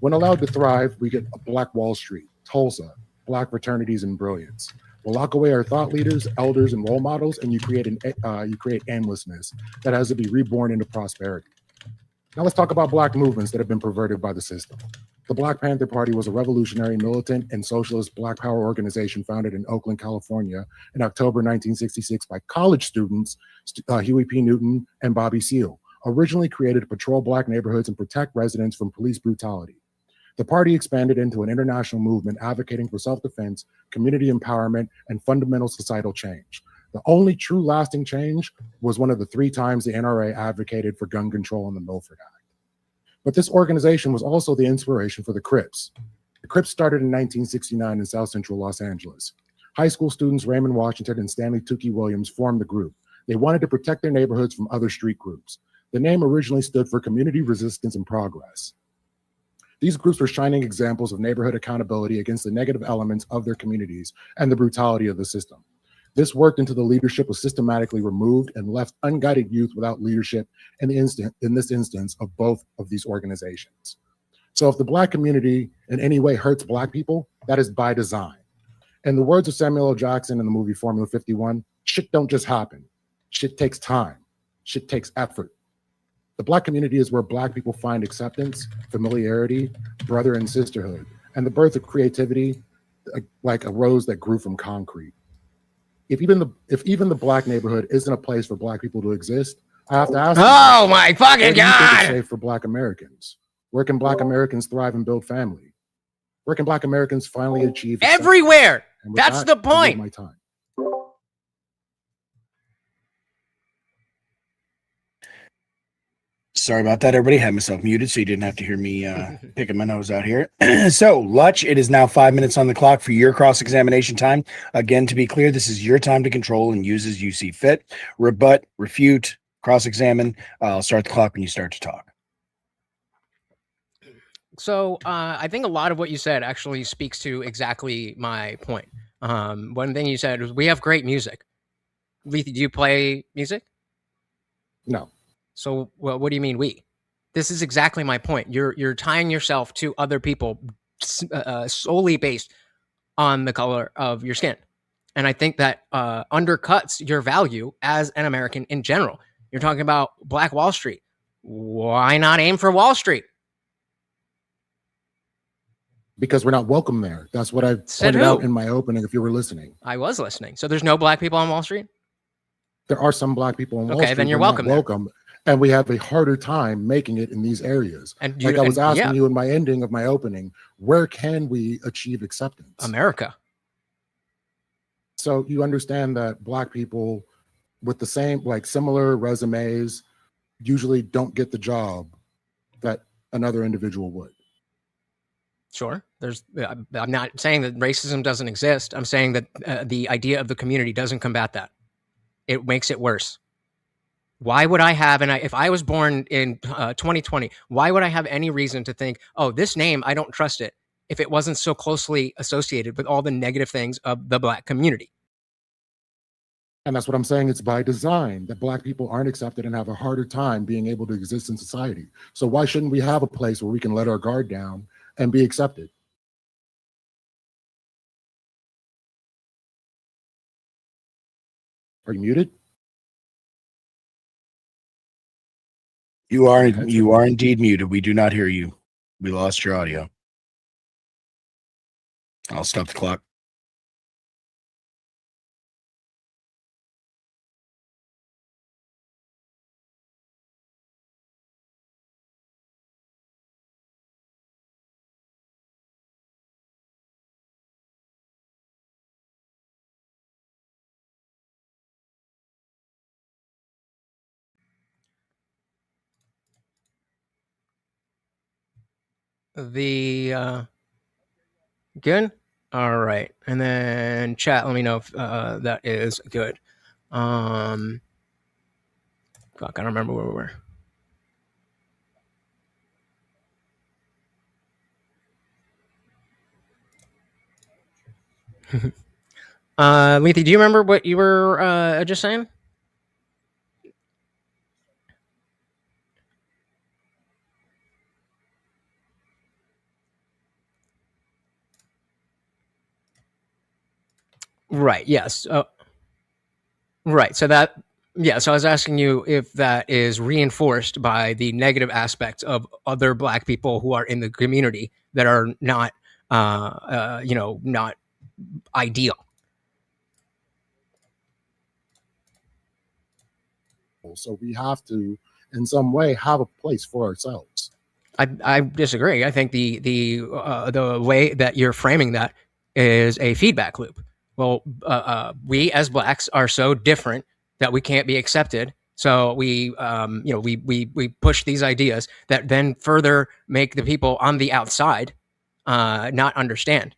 When allowed to thrive, we get a Black Wall Street, Tulsa, Black fraternities, and brilliance. We'll lock away our thought leaders, elders, and role models, and you create aimlessness that has to be reborn into prosperity. Now let's talk about Black movements that have been perverted by the system. The Black Panther Party was a revolutionary, militant, and socialist Black power organization founded in Oakland, California in October 1966 by college students Huey P. Newton and Bobby Seale, originally created to patrol Black neighborhoods and protect residents from police brutality. The party expanded into an international movement advocating for self-defense, community empowerment, and fundamental societal change. The only true lasting change was one of the 3 times the NRA advocated for gun control in the Milford Act. But this organization was also the inspiration for the Crips. The Crips started in 1969 in South Central Los Angeles. High school students Raymond Washington and Stanley Tukey Williams formed the group. They wanted to protect their neighborhoods from other street groups. The name originally stood for Community Resistance and Progress. These groups were shining examples of neighborhood accountability against the negative elements of their communities and the brutality of the system. This worked until the leadership was systematically removed and left unguided youth without leadership in this instance of both of these organizations. So if the Black community in any way hurts Black people, that is by design. In the words of Samuel L. Jackson in the movie Formula 51, shit don't just happen. Shit takes time. Shit takes effort. The Black community is where Black people find acceptance, familiarity, brother and sisterhood, and the birth of creativity, like a rose that grew from concrete. If even the Black neighborhood isn't a place for Black people to exist, I have to ask. Oh my fucking God! Safe for Black Americans. Where can Black Americans thrive and build family? Where can Black Americans finally achieve everywhere? That's the point. My time. Sorry about that, everybody. Had myself muted so you didn't have to hear me picking my nose out here. So, Lutch, it is now 5 minutes on the clock for your cross-examination time. Again, to be clear, this is your time to control and use as you see fit. Rebut, refute, cross-examine. I'll start the clock when you start to talk. So I think a lot of what you said actually speaks to exactly my point. One thing you said was we have great music. Lethe, do you play music? No. So what do you mean we? This is exactly my point. You're tying yourself to other people solely based on the color of your skin. And I think that undercuts your value as an American in general. You're talking about Black Wall Street. Why not aim for Wall Street? Because we're not welcome there. That's what I pointed out in my opening, if you were listening. I was listening. So there's no Black people on Wall Street? There are some Black people on Wall Street. Okay, then you're welcome. And we have a harder time making it in these areas. And I was asking you in my ending of my opening, where can we achieve acceptance? America. So you understand that Black people with the same, similar resumes usually don't get the job that another individual would. Sure. I'm not saying that racism doesn't exist. I'm saying that the idea of the community doesn't combat that. It makes it worse. Why would I have, if I was born in 2020, why would I have any reason to think, oh, this name, I don't trust it, if it wasn't so closely associated with all the negative things of the Black community? And that's what I'm saying. It's by design that Black people aren't accepted and have a harder time being able to exist in society. So why shouldn't we have a place where we can let our guard down and be accepted? Are you muted? You are indeed muted. We do not hear you. We lost your audio. I'll stop the clock. Good? All right. And then chat, let me know if that is good. Fuck, I don't remember where we were. Lethy, do you remember what you were just saying? Right. Yes. Right. So that, yeah. So I was asking you if that is reinforced by the negative aspects of other Black people who are in the community that are not, not ideal. So we have to, in some way, have a place for ourselves. I disagree. I think the way that you're framing that is a feedback loop. Well, we as Blacks are so different that we can't be accepted. So we push these ideas that then further make the people on the outside not understand.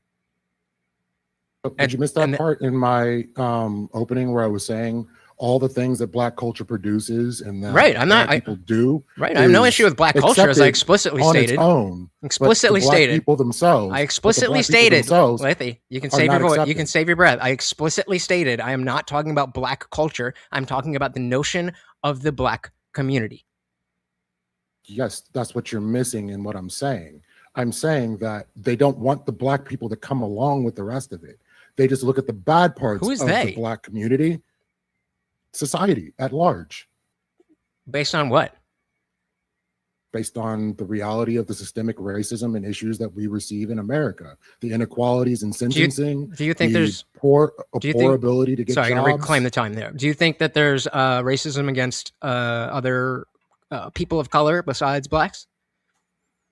Did you miss that part in my opening where I was saying all the things that Black culture produces and that right? I'm not people do. Right, I have no issue with Black culture, as I explicitly stated. Explicitly stated. People themselves. I explicitly stated. Lethy, you can save your voice. You can save your breath. I explicitly stated I am not talking about Black culture. I'm talking about the notion of the Black community. Yes, that's what you're missing in what I'm saying. I'm saying that they don't want the Black people to come along with the rest of it. They just look at the bad parts of the Black community. Society at large. Based on what? Based on the reality of the systemic racism and issues that we receive in America, the inequalities in sentencing. Do you think there's poor ability to get sorry, jobs? I'm going to reclaim the time there. Do you think that there's racism against other people of color besides Blacks?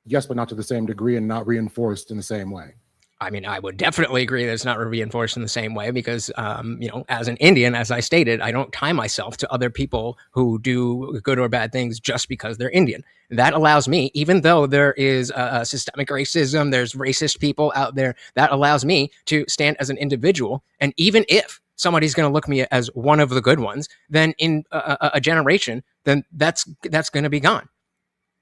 Yes, but not to the same degree and not reinforced in the same way. I mean, I would definitely agree that it's not reinforced in the same way because, as an Indian, as I stated, I don't tie myself to other people who do good or bad things just because they're Indian. That allows me, even though there is systemic racism, there's racist people out there, that allows me to stand as an individual. And even if somebody's going to look me as one of the good ones, then in a generation, then that's going to be gone.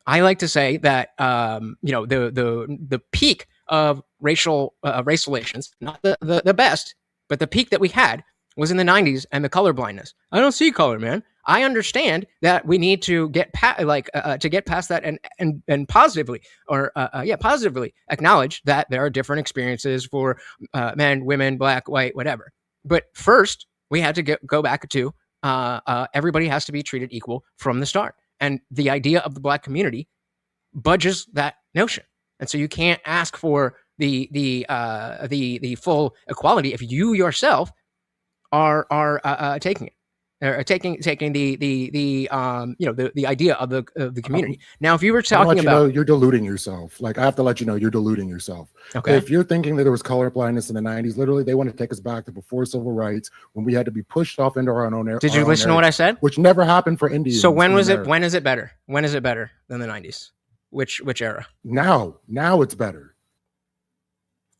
I like to say that, the peak of racial relations, not the best, but the peak that we had was in the 90s and the color blindness. I don't see color, man. I understand that we need to get past that and positively positively acknowledge that there are different experiences for men, women, Black, white, whatever. But first, we had to go back to everybody has to be treated equal from the start. And the idea of the Black community budges that notion. And so you can't ask for the full equality if you yourself are taking it, or taking the idea of the community. Now, if you were talking about, you're deluding yourself. Like I have to let you know, you're deluding yourself. Okay. If you're thinking that there was color blindness in the 90s, literally they want to take us back to before civil rights when we had to be pushed off into our own area. Did you listen to what I said? Which never happened for Indians. So when was it? When is it better? When is it better than the 90s? Which era? Now it's better.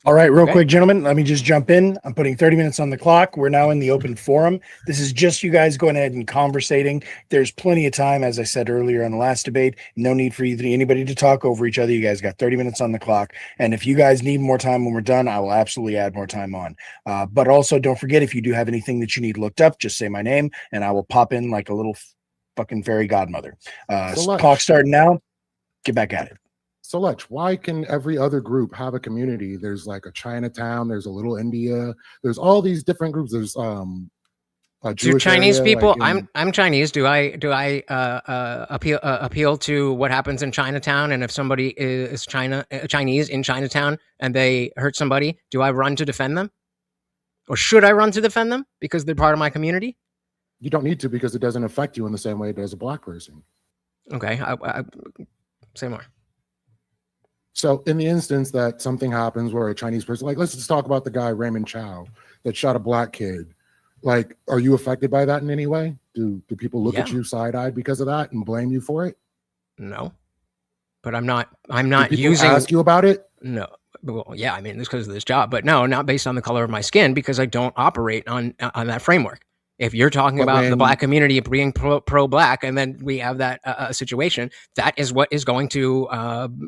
All right, real quick, gentlemen, let me just jump in. I'm putting 30 minutes on the clock. We're now in the open forum. This is just you guys going ahead and conversating. There's plenty of time, as I said earlier on the last debate. No need for anybody to talk over each other. You guys got 30 minutes on the clock. And if you guys need more time when we're done, I will absolutely add more time on. But also, don't forget, if you do have anything that you need looked up, just say my name, and I will pop in like a little fucking fairy godmother. Clock starting now. Get back at it. So why can every other group have a community? There's like a Chinatown, there's a little India, there's all these different groups. There's do Chinese people? Like I'm Chinese. Do I appeal to what happens in Chinatown? And if somebody is Chinese in Chinatown and they hurt somebody, do I run to defend them, or should I run to defend them because they're part of my community? You don't need to, because it doesn't affect you in the same way it does a Black person. Okay, say more. So in the instance that something happens where a Chinese person, like let's just talk about the guy Raymond Chow that shot a Black kid. Like, are you affected by that in any way? Do people look at you side-eyed because of that and blame you for it? No, but I'm not do people using. Ask you about it? No. Well, yeah, I mean, it's because of this job, but no, not based on the color of my skin, because I don't operate on that framework. If you're talking But about the when- black community being pro-black, and then we have that situation, that is what is going to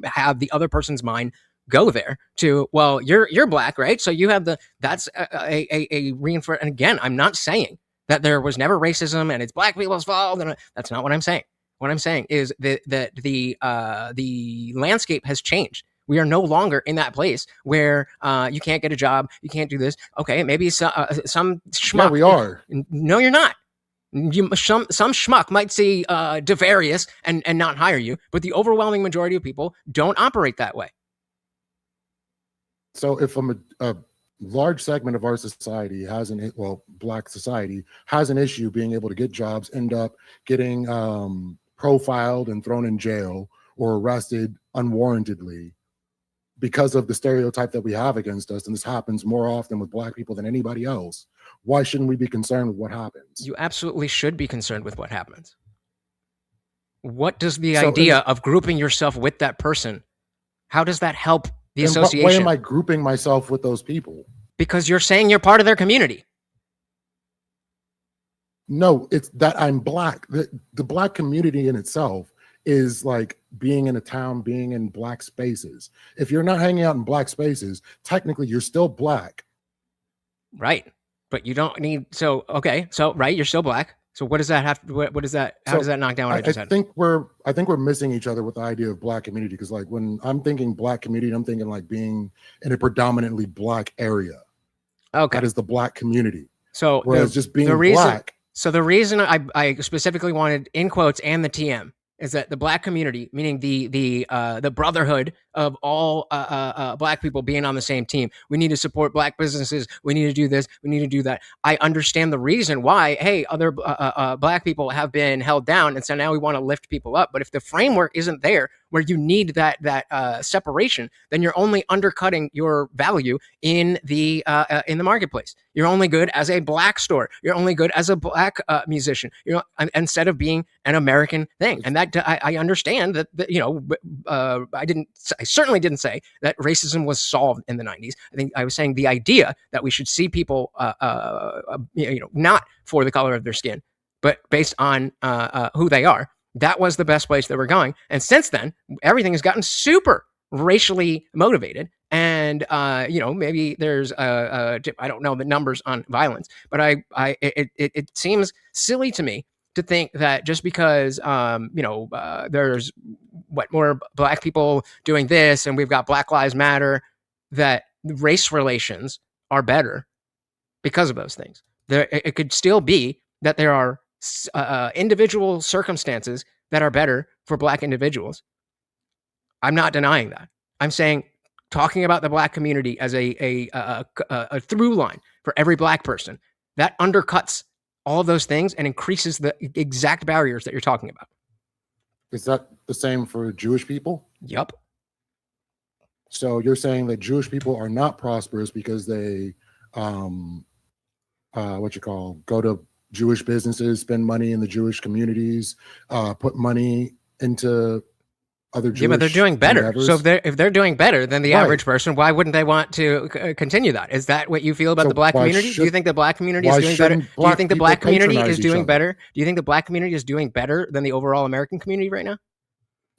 have the other person's mind go there to, well, you're black, right? So you have that's a reinforcement. And again, I'm not saying that there was never racism and it's black people's fault. And that's not what I'm saying. What I'm saying is that the landscape has changed. We are no longer in that place where you can't get a job, you can't do this. Okay, maybe some schmuck. Yeah, we are. No, you're not. Some schmuck might see Devarius and not hire you, but the overwhelming majority of people don't operate that way. So if a large segment of our society has black society has an issue being able to get jobs, end up getting profiled and thrown in jail or arrested unwarrantedly because of the stereotype that we have against us, and this happens more often with black people than anybody else, why shouldn't we be concerned with what happens? You absolutely should be concerned with what happens. What does the idea of grouping yourself with that person, how does that help the association? Why am I grouping myself with those people? Because you're saying you're part of their community. No, it's that I'm black. The black community in itself is like being in a town, being in black spaces. If you're not hanging out in black spaces, technically you're still black. Right. But you don't need, right, you're still black. So what does that have, what is that, how does that knock down what I just said? I think we're missing each other with the idea of black community, because like when I'm thinking black community, I'm thinking like being in a predominantly black area. Okay. That is the black community. So whereas just being black. So the reason I specifically wanted in quotes and the TM is that the black community, meaning the brotherhood of all black people being on the same team. We need to support black businesses. We need to do this. We need to do that. I understand the reason why, hey, other black people have been held down, and so now we want to lift people up. But if the framework isn't there where you need that separation, then you're only undercutting your value in the marketplace. You're only good as a black store. You're only good as a black musician. Instead of being an American thing. And that I understand that I certainly didn't say that racism was solved in the 90s. I think I was saying the idea that we should see people not for the color of their skin, but based on who they are. That was the best place that we're going. And since then, everything has gotten super racially motivated. And, maybe there's, I don't know the numbers on violence, but it seems silly to me to think that just because, there's more black people doing this and we've got Black Lives Matter, that race relations are better because of those things. It could still be that there are individual circumstances that are better for black individuals. I'm not denying that. I'm saying talking about the black community as a through line for every black person, that undercuts all of those things and increases the exact barriers that you're talking about. Is that the same for Jewish people? Yep. So you're saying that Jewish people are not prosperous because they, go to Jewish businesses, spend money in the Jewish communities, put money into other Jewish. Yeah, but they're doing better. endeavors? So if they're doing better than the Right. average person, why wouldn't they want to continue that? Is that what you feel about So the black why community? Do you think the black community is why doing better? shouldn't Do you black think the people black community patronize is each doing other? better? Do you think the black community is doing better than the overall American community right now?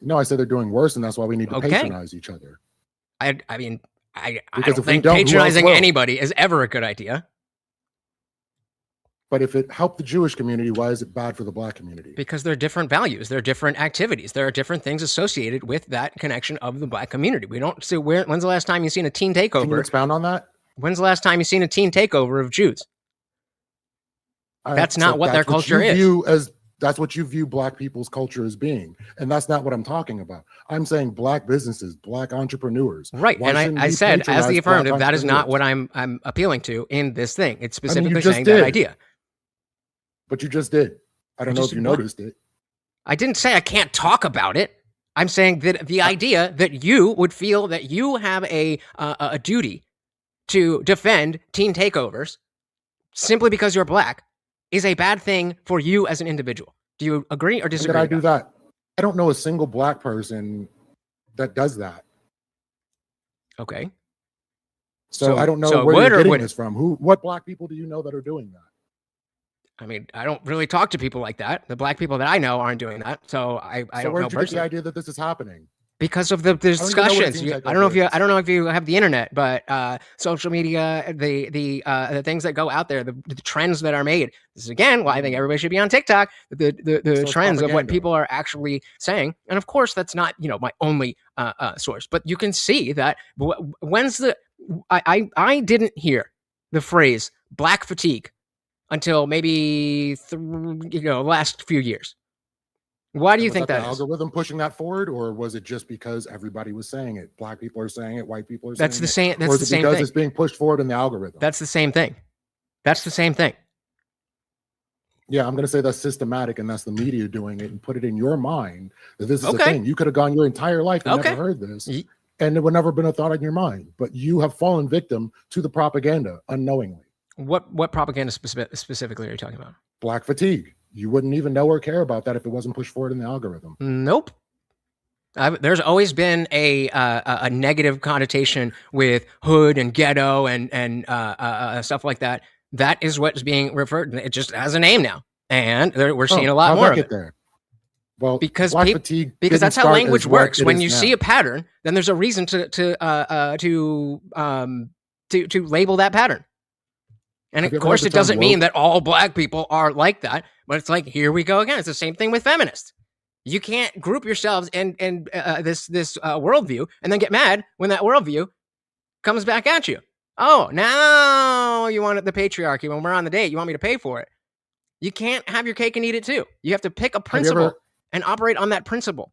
No, I said they're doing worse, and that's why we need to Okay. patronize each other. I Because don't if we think don't, who else patronizing will? anybody is ever a good idea. But if it helped the Jewish community, why is it bad for the black community? Because there are different values, there are different activities, there are different things associated with that connection of the black community. We don't see when's the last time you've seen a teen takeover? Can you expound on that? When's the last time you've seen a teen takeover of Jews? That's not what their culture is. That's what you view black people's culture as being. And that's not what I'm talking about. I'm saying black businesses, black entrepreneurs. Right. Why And shouldn't I we said, as patronize the black affirmative, that is not entrepreneurs? what I'm appealing to in this thing. It's I mean, specifically you just saying did. that idea. But you just did. I don't know if you noticed it. I didn't say I can't talk about it. I'm saying that the idea that you would feel that you have a duty to defend teen takeovers simply because you're black is a bad thing for you as an individual. Do you agree or When disagree? did I with do that? that? I don't know a single black person that does that. Okay. So I don't know so where would you're or getting wouldn't? this from. What black people do you know that are doing that? I mean, I don't really talk to people like that. The black people that I know aren't doing that, so I So don't where know did you get the personally. idea that this is happening? Because of the I don't even know what a discussions. team I don't know if takeover you is. I don't know if you have the internet, but social media, the things that go out there, the trends that are made. This is again why I think everybody should be on TikTok. The So it's trends of what propaganda. people are actually saying, and of course that's not my only source, but you can see that when's the I didn't hear the phrase black fatigue until maybe last few years. Why do And you was think that the that is? algorithm pushing that forward, or was it just because everybody was saying it? Black people are saying it, white people are That's saying the it, same. or That's is the it same because thing. it's being pushed forward in the algorithm? That's the same thing. That's the same thing. Yeah, I'm going to say that's systematic, and that's the media doing it and put it in your mind that this is a Okay. thing. You could have gone your entire life and Okay. never heard this, and it would never been a thought in your mind. But you have fallen victim to the propaganda unknowingly. What propaganda specifically are you talking about? Black fatigue. You wouldn't even know or care about that if it wasn't pushed forward in the algorithm. Nope. There's always been a negative connotation with hood and ghetto and stuff like that. That is what's being referred. It just has a name now, and we're seeing a lot how'd more that of get it. there? Well, Because black fatigue because didn't that's how start language as what works. it When is you now. see a pattern, then there's a reason to label that pattern. And Have you of ever heard course, the it doesn't term mean woke? that all black people are like that. But it's like, here we go again. It's the same thing with feminists. You can't group yourselves in this worldview and then get mad when that worldview comes back at you. Oh, now you want the patriarchy. When we're on the date, you want me to pay for it. You can't have your cake and eat it too. You have to pick a principle and operate on that principle.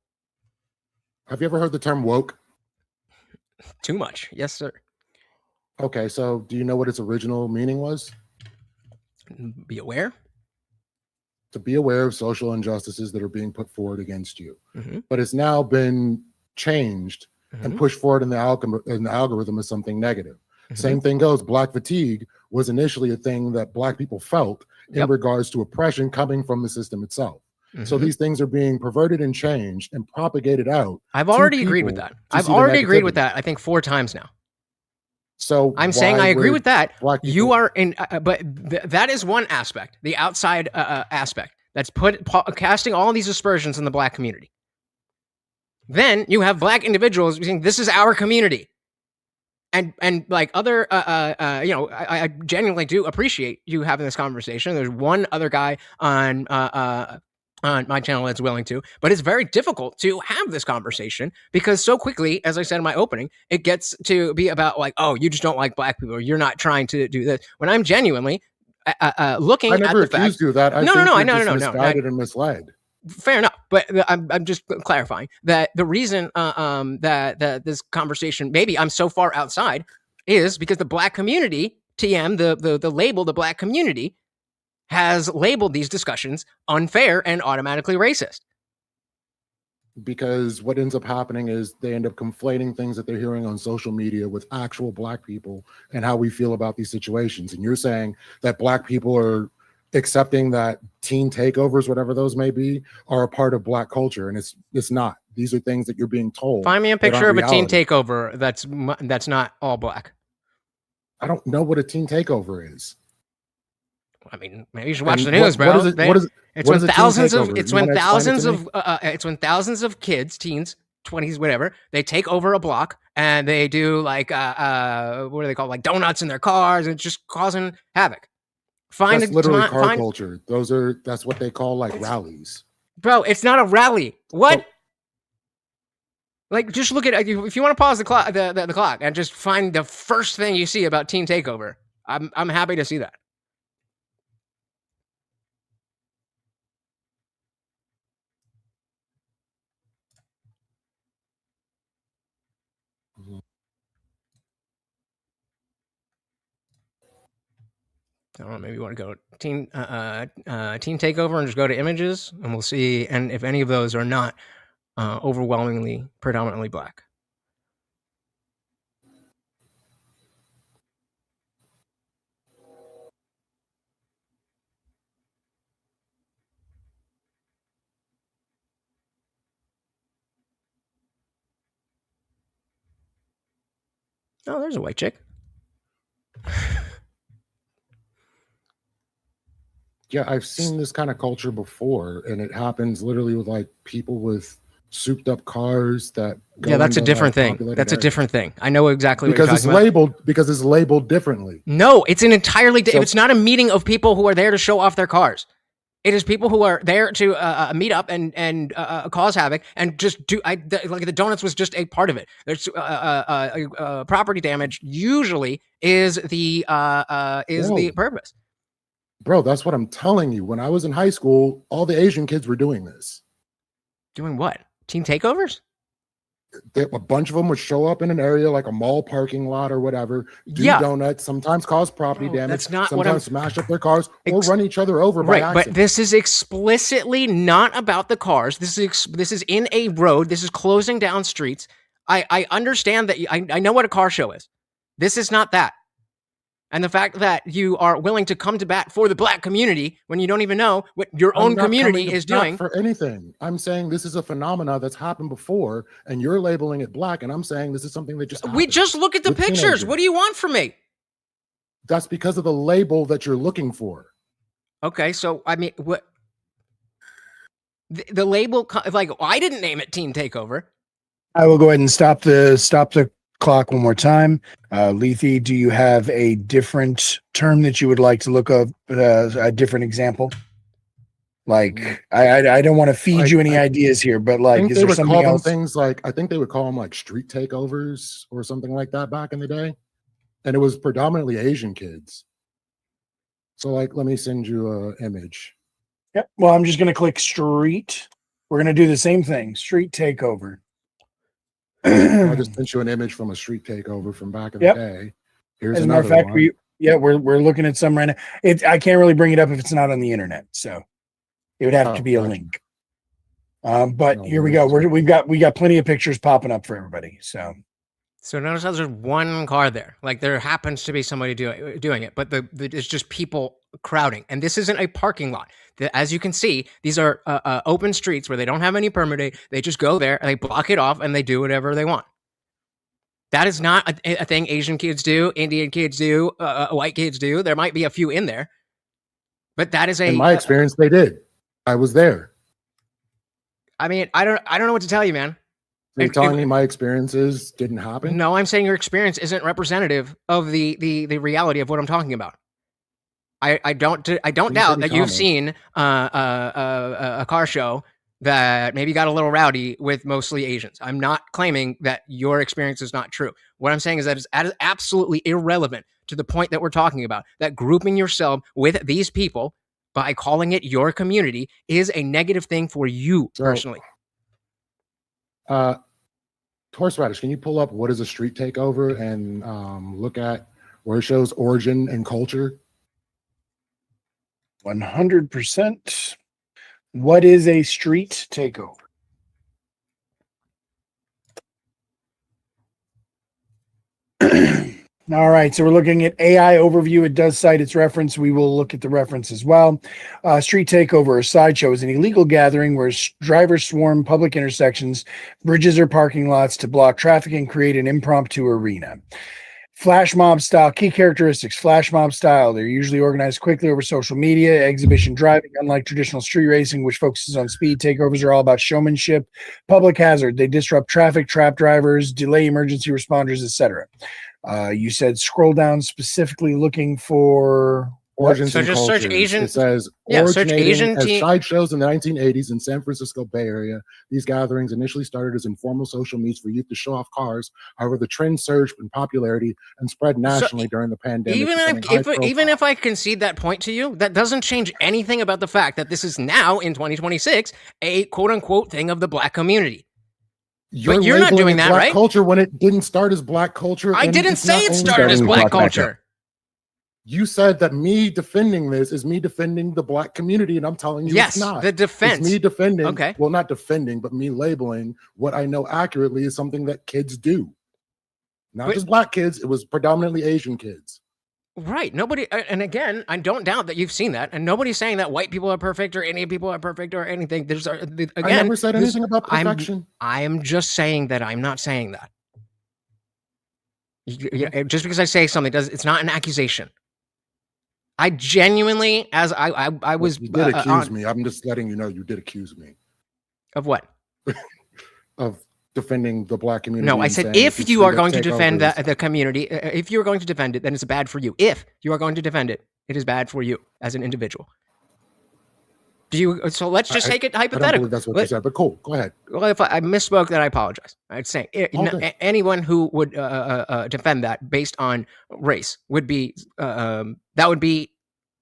Have you ever heard the term woke? Too much. Yes, sir. Okay, so do you know what its original meaning was? Be aware. To be aware of social injustices that are being put forward against you. Mhm. But it's now been changed and Mhm. pushed forward in the algorithm as something negative. Mhm. Same thing goes. Black fatigue was initially a thing that black people felt in regards to oppression coming from the system itself. So Mhm. these things are being perverted and changed and propagated out. I've to already agreed with people that. to I've see the already agreed with negativity. that, I think 4 times now. So I'm saying why I agree would with that. black You people- are in, but that is one aspect, the outside aspect that's casting all these aspersions in the black community. Then you have black individuals saying, "This is our community," and like other, I genuinely do appreciate you having this conversation. There's one other guy on my channel that's willing to, but it's very difficult to have this conversation because so quickly, as I said in my opening, it gets to be about like, oh, you just don't like black people, or you're not trying to do this. When I'm genuinely looking I never at the accused fact, you of that. I no, think no, you're no, just no, no, no, misguided and misled. fair enough, but I'm just clarifying that the reason that this conversation, maybe I'm so far outside, is because the black community, TM, the label, the black community, has labeled these discussions unfair and automatically racist. Because what ends up happening is they end up conflating things that they're hearing on social media with actual black people and how we feel about these situations. And you're saying that black people are accepting that teen takeovers, whatever those may be, are a part of black culture, and it's not. These are things that you're being told. Find me a that picture of aren't a teen reality. takeover that's not all black. I don't know what a teen takeover is. I mean, maybe you should watch And the news, bro. What is it? What is It's what when is a teen thousands of takeover? it's You when wanna explain it thousands to me? of it's when thousands of kids, teens, 20s, whatever, they take over a block and they do like what do they call it? Like donuts in their cars, and it's just causing havoc. That's literally car Find, culture. That's what they call like rallies. bro. It's not a rally. What? Like, just look at if you want to pause the clock, the clock, and just find the first thing you see about teen takeover. I'm happy to see that. I don't know, maybe you want to go teen takeover and just go to images, and we'll see. And if any of those are not overwhelmingly predominantly black. Oh, there's a white chick. Yeah, I've seen this kind of culture before, and it happens literally with like people with souped up cars that go Yeah, that's a into, different like, thing. populated That's a areas. different thing. I know exactly what Because you're it's talking about. labeled differently. No, it's an entirely. So- It's not a meeting of people who are there to show off their cars. It is people who are there to meet up and cause havoc and just do. Like the donuts was just a part of it. There's property damage usually is the purpose. Bro, that's what I'm telling you. When I was in high school, all the Asian kids were doing this. Doing what? Team takeovers? A bunch of them would show up in an area like a mall parking lot or whatever, do donuts, sometimes cause property damage, that's not what I'm- sometimes smash up their cars or run each other over by Right, accident. but this is explicitly not about the cars. This is in a road. This is closing down streets. I understand that. I know what a car show is. This is not that. And the fact that you are willing to come to bat for the black community when you don't even know what your I'm own not community coming to is bat doing. for anything. I'm saying this is a phenomena that's happened before, and you're labeling it black, and I'm saying this is something that just happened. We just look at the with pictures. teenagers. What do you want from me? That's because of the label that you're looking for. Okay, so I mean, what the label? Like, I didn't name it Teen Takeover. I will go ahead and stop the clock one more time. Lethe, do you have a different term that you would like to look up? A different example? Like, I don't want to feed you any ideas here, but I like, think is they there would something call them else? things like, I think they would call them like street takeovers or something like that back in the day. And it was predominantly Asian kids. So like, let me send you an image. Yep. Well, I'm just going to click street. We're going to do the same thing. Street takeover. I just sent you an image from a street takeover from back in Yep. the day. Here's As a matter of another fact, one. we're looking at some right now. I can't really bring it up if it's not on the internet, so it would have to be a link. But here we go. We got plenty of pictures popping up for everybody. So notice how there's one car there. Like, there happens to be somebody doing it, but it's just people crowding. And this isn't a parking lot. As you can see, these are open streets where they don't have any permitting. They just go there and they block it off and they do whatever they want. That is not a thing Asian kids do, Indian kids do, white kids do. There might be a few in there, but that is In my experience, they did. I was there. I mean, I don't know what to tell you, man. You're telling me my experiences didn't happen? No, I'm saying your experience isn't representative of the reality of what I'm talking about. I don't doubt that you've seen a car show that maybe got a little rowdy with mostly Asians. I'm not claiming that your experience is not true. What I'm saying is that it's absolutely irrelevant to the point that we're talking about, that grouping yourself with these people by calling it your community is a negative thing for you personally. Horseradish, can you pull up what is a street takeover and look at where it shows origin and culture? 100%. What is a street takeover? All right, so we're looking at AI overview. It does cite its reference. We will look at the reference as well. Street takeover or sideshow is an illegal gathering where drivers swarm public intersections, bridges, or parking lots to block traffic and create an impromptu arena. Flash mob style. Key characteristics. Flash mob style. They're usually organized quickly over social media. Exhibition driving. Unlike traditional street racing, which focuses on speed, takeovers are all about showmanship. Public hazard. They disrupt traffic, trap drivers, delay emergency responders, etc. You said scroll down, specifically looking for Origins So and just search cultures. Asian- It says Yeah, search originating Asian as teen- sideshows in the 1980s in San Francisco Bay Area. These gatherings initially started as informal social meets for youth to show off cars. However, the trend surged in popularity and spread nationally during the pandemic. Even if I concede that point to you, that doesn't change anything about the fact that this is now in 2026 a quote unquote thing of the black community. But you're not labeling doing it that, black right? culture when it didn't start as black culture. I and didn't it's say not it only started as that- black culture. You said that me defending this is me defending the black community, and I'm telling you Yes, it's not. the defense. It's me defending. Okay. Well, not defending, but me labeling what I know accurately is something that kids do. Not just black kids. It was predominantly Asian kids. Right. Nobody, and again, I don't doubt that you've seen that, and nobody's saying that white people are perfect or Indian people are perfect or anything. There's again, I never said anything about perfection. I'm just saying that I'm not saying that. Just because I say something it's not an accusation. I genuinely, as I was. You did accuse me. I'm just letting you know you did accuse me. Of what? Of defending the black community. No, I said if you are going to defend the community, if you are going to defend it, then it's bad for you. If you are going to defend it, it is bad for you as an individual. Do you? So let's just take it hypothetical. I don't believe that's what you said, but cool. Go ahead. Well, if I misspoke, then I apologize. I'd say anyone who would defend that based on race would be that would be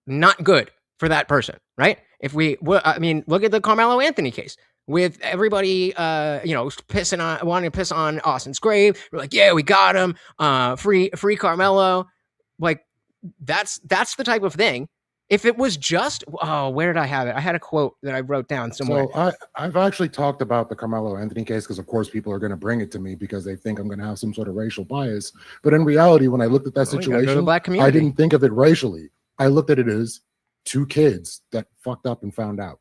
not good for that person, right? If we, I mean, look at the Carmelo Anthony case with everybody, wanting to piss on Austin's grave. We're like, yeah, we got him. Free Carmelo. Like that's the type of thing. If it was just, where did I have it? I had a quote that I wrote down somewhere. So I've actually talked about the Carmelo Anthony case because, of course, people are going to bring it to me because they think I'm going to have some sort of racial bias. But in reality, when I looked at that situation, I didn't think of it racially. I looked at it as two kids that fucked up and found out.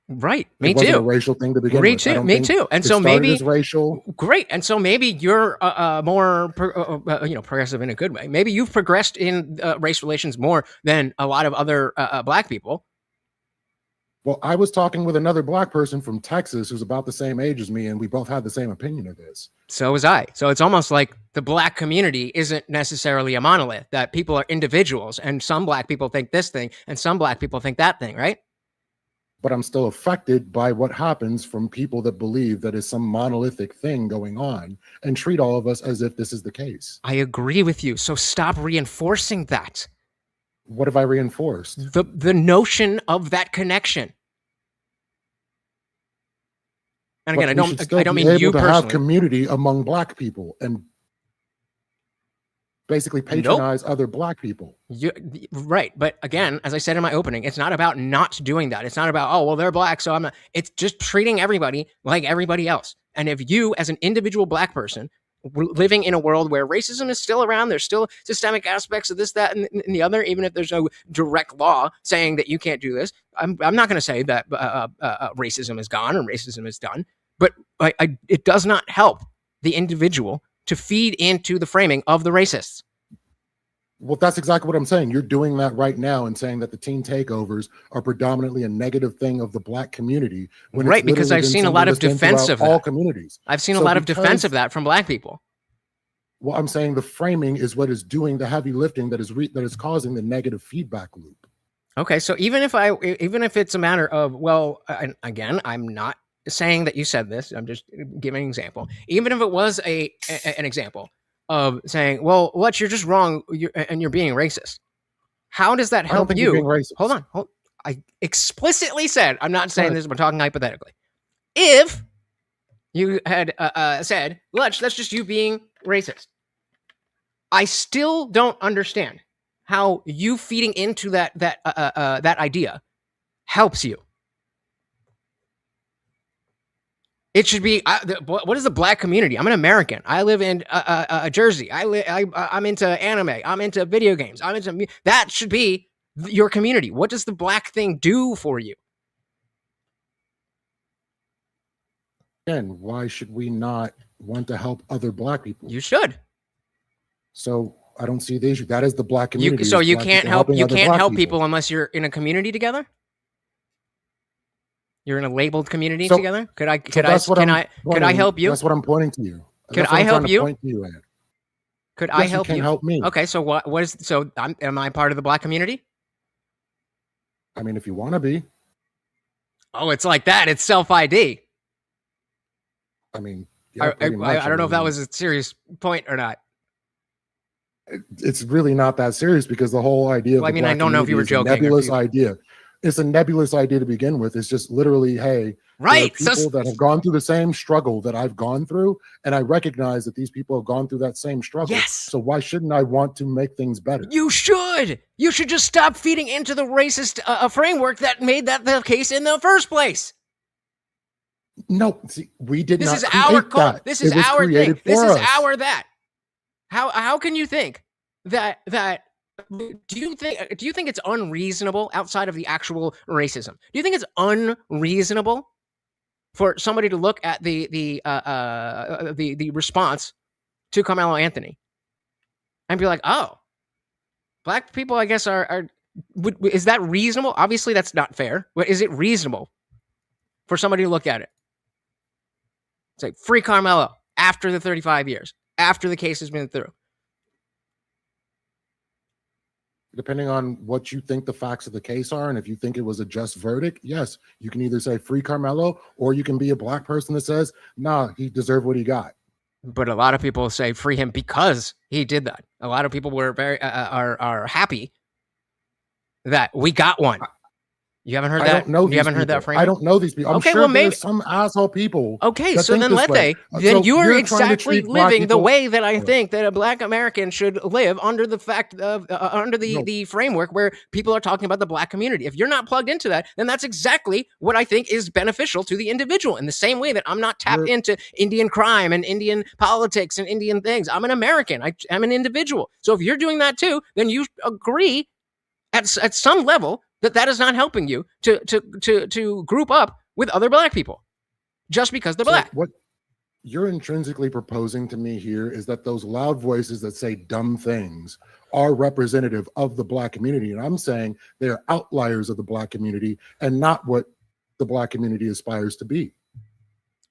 Right. It wasn't a racial thing to begin with. Me too. And so maybe it's racial. Great. And so maybe you're more progressive in a good way. Maybe you've progressed in race relations more than a lot of other black people. Well, I was talking with another black person from Texas who's about the same age as me, and we both had the same opinion of this. So was I. So it's almost like the black community isn't necessarily a monolith, that people are individuals, and some black people think this thing, and some black people think that thing, right? But I'm still affected by what happens from people that believe that is some monolithic thing going on and treat all of us as if this is the case. I agree with you. So stop reinforcing that. What have I reinforced? The notion of that connection. And again, I don't mean you personally. Have community among black people and basically patronize other black people. Right. But again, as I said in my opening, it's not about not doing that. It's not about, oh, well, they're black, so I'm not. It's just treating everybody like everybody else. And if you, as an individual black person, living in a world where racism is still around, there's still systemic aspects of this, that, and the other, even if there's no direct law saying that you can't do this. I'm not going to say that racism is gone or racism is done, but it does not help the individual to feed into the framing of the racists. Well, that's exactly what I'm saying. You're doing that right now and saying that the teen takeovers are predominantly a negative thing of the black community. Right, because I've seen a lot of defense of all communities. I've seen a lot of defense of that from black people. Well, I'm saying the framing is what is doing the heavy lifting that is causing the negative feedback loop. Okay, so even if it's a matter of, well, again, I'm not saying that you said this, I'm just giving an example. Even if it was an example of saying, well, Lutz, you're just wrong, and you're being racist. How does that help you? Hold on. I explicitly said, I'm not saying this, we're talking hypothetically. If you had said, Lutz, that's just you being racist, I still don't understand how you feeding into that idea helps you. It should be, what is the black community? I'm an American. I live in Jersey. I'm into anime. I'm into video games. That should be your community. What does the black thing do for you? Again, why should we not want to help other black people? You should. So I don't see the issue. That is the black community. So you can't help people unless you're in a community together? You're in a labeled community together? Could I help you? That's what I'm pointing to you. Could I help you? Could I help you? You can help me. Okay, so am I part of the black community? I mean, if you want to be. Oh, it's like that. It's self-ID. I mean, yeah, I don't know if that was a serious point or not. It's really not that serious because the whole idea of I don't know if you were joking. Nebulous idea. It's a nebulous idea to begin with. It's just literally, hey, right, there are people that have gone through the same struggle that I've gone through, and I recognize that these people have gone through that same struggle. Yes. So why shouldn't I want to make things better? You should. You should just stop feeding into the racist framework that made that the case in the first place. No, see, we did not. This is our call. This is our thing. This is our that. How can you think that? Do you think it's unreasonable outside of the actual racism? Do you think it's unreasonable for somebody to look at the response to Carmelo Anthony and be like, oh, Black people, I guess, is that reasonable? Obviously, that's not fair. But is it reasonable for somebody to look at it? It's like free Carmelo after the 35 years, after the case has been through. Depending on what you think the facts of the case are, and if you think it was a just verdict, yes, you can either say free Carmelo, or you can be a black person that says, nah, he deserved what he got. But a lot of people say free him because he did that. A lot of people were very are happy that we got one. You haven't heard that? I don't know you haven't heard that people. framing? I don't know these people. I'm okay, sure well, maybe there's some asshole people. Okay, that so think then this let way. they. Then So you are you're trying to exactly treat black living the people- way that I think that a black American should live under the fact of under the framework where people are talking about the black community. If you're not plugged into that, then that's exactly what I think is beneficial to the individual. In the same way that I'm not tapped into Indian crime and Indian politics and Indian things. I'm an American. I'm an individual. So if you're doing that too, then you agree at some level that is not helping you to group up with other black people just because they're black. What you're intrinsically proposing to me here is that those loud voices that say dumb things are representative of the black community. And I'm saying they're outliers of the black community and not what the black community aspires to be.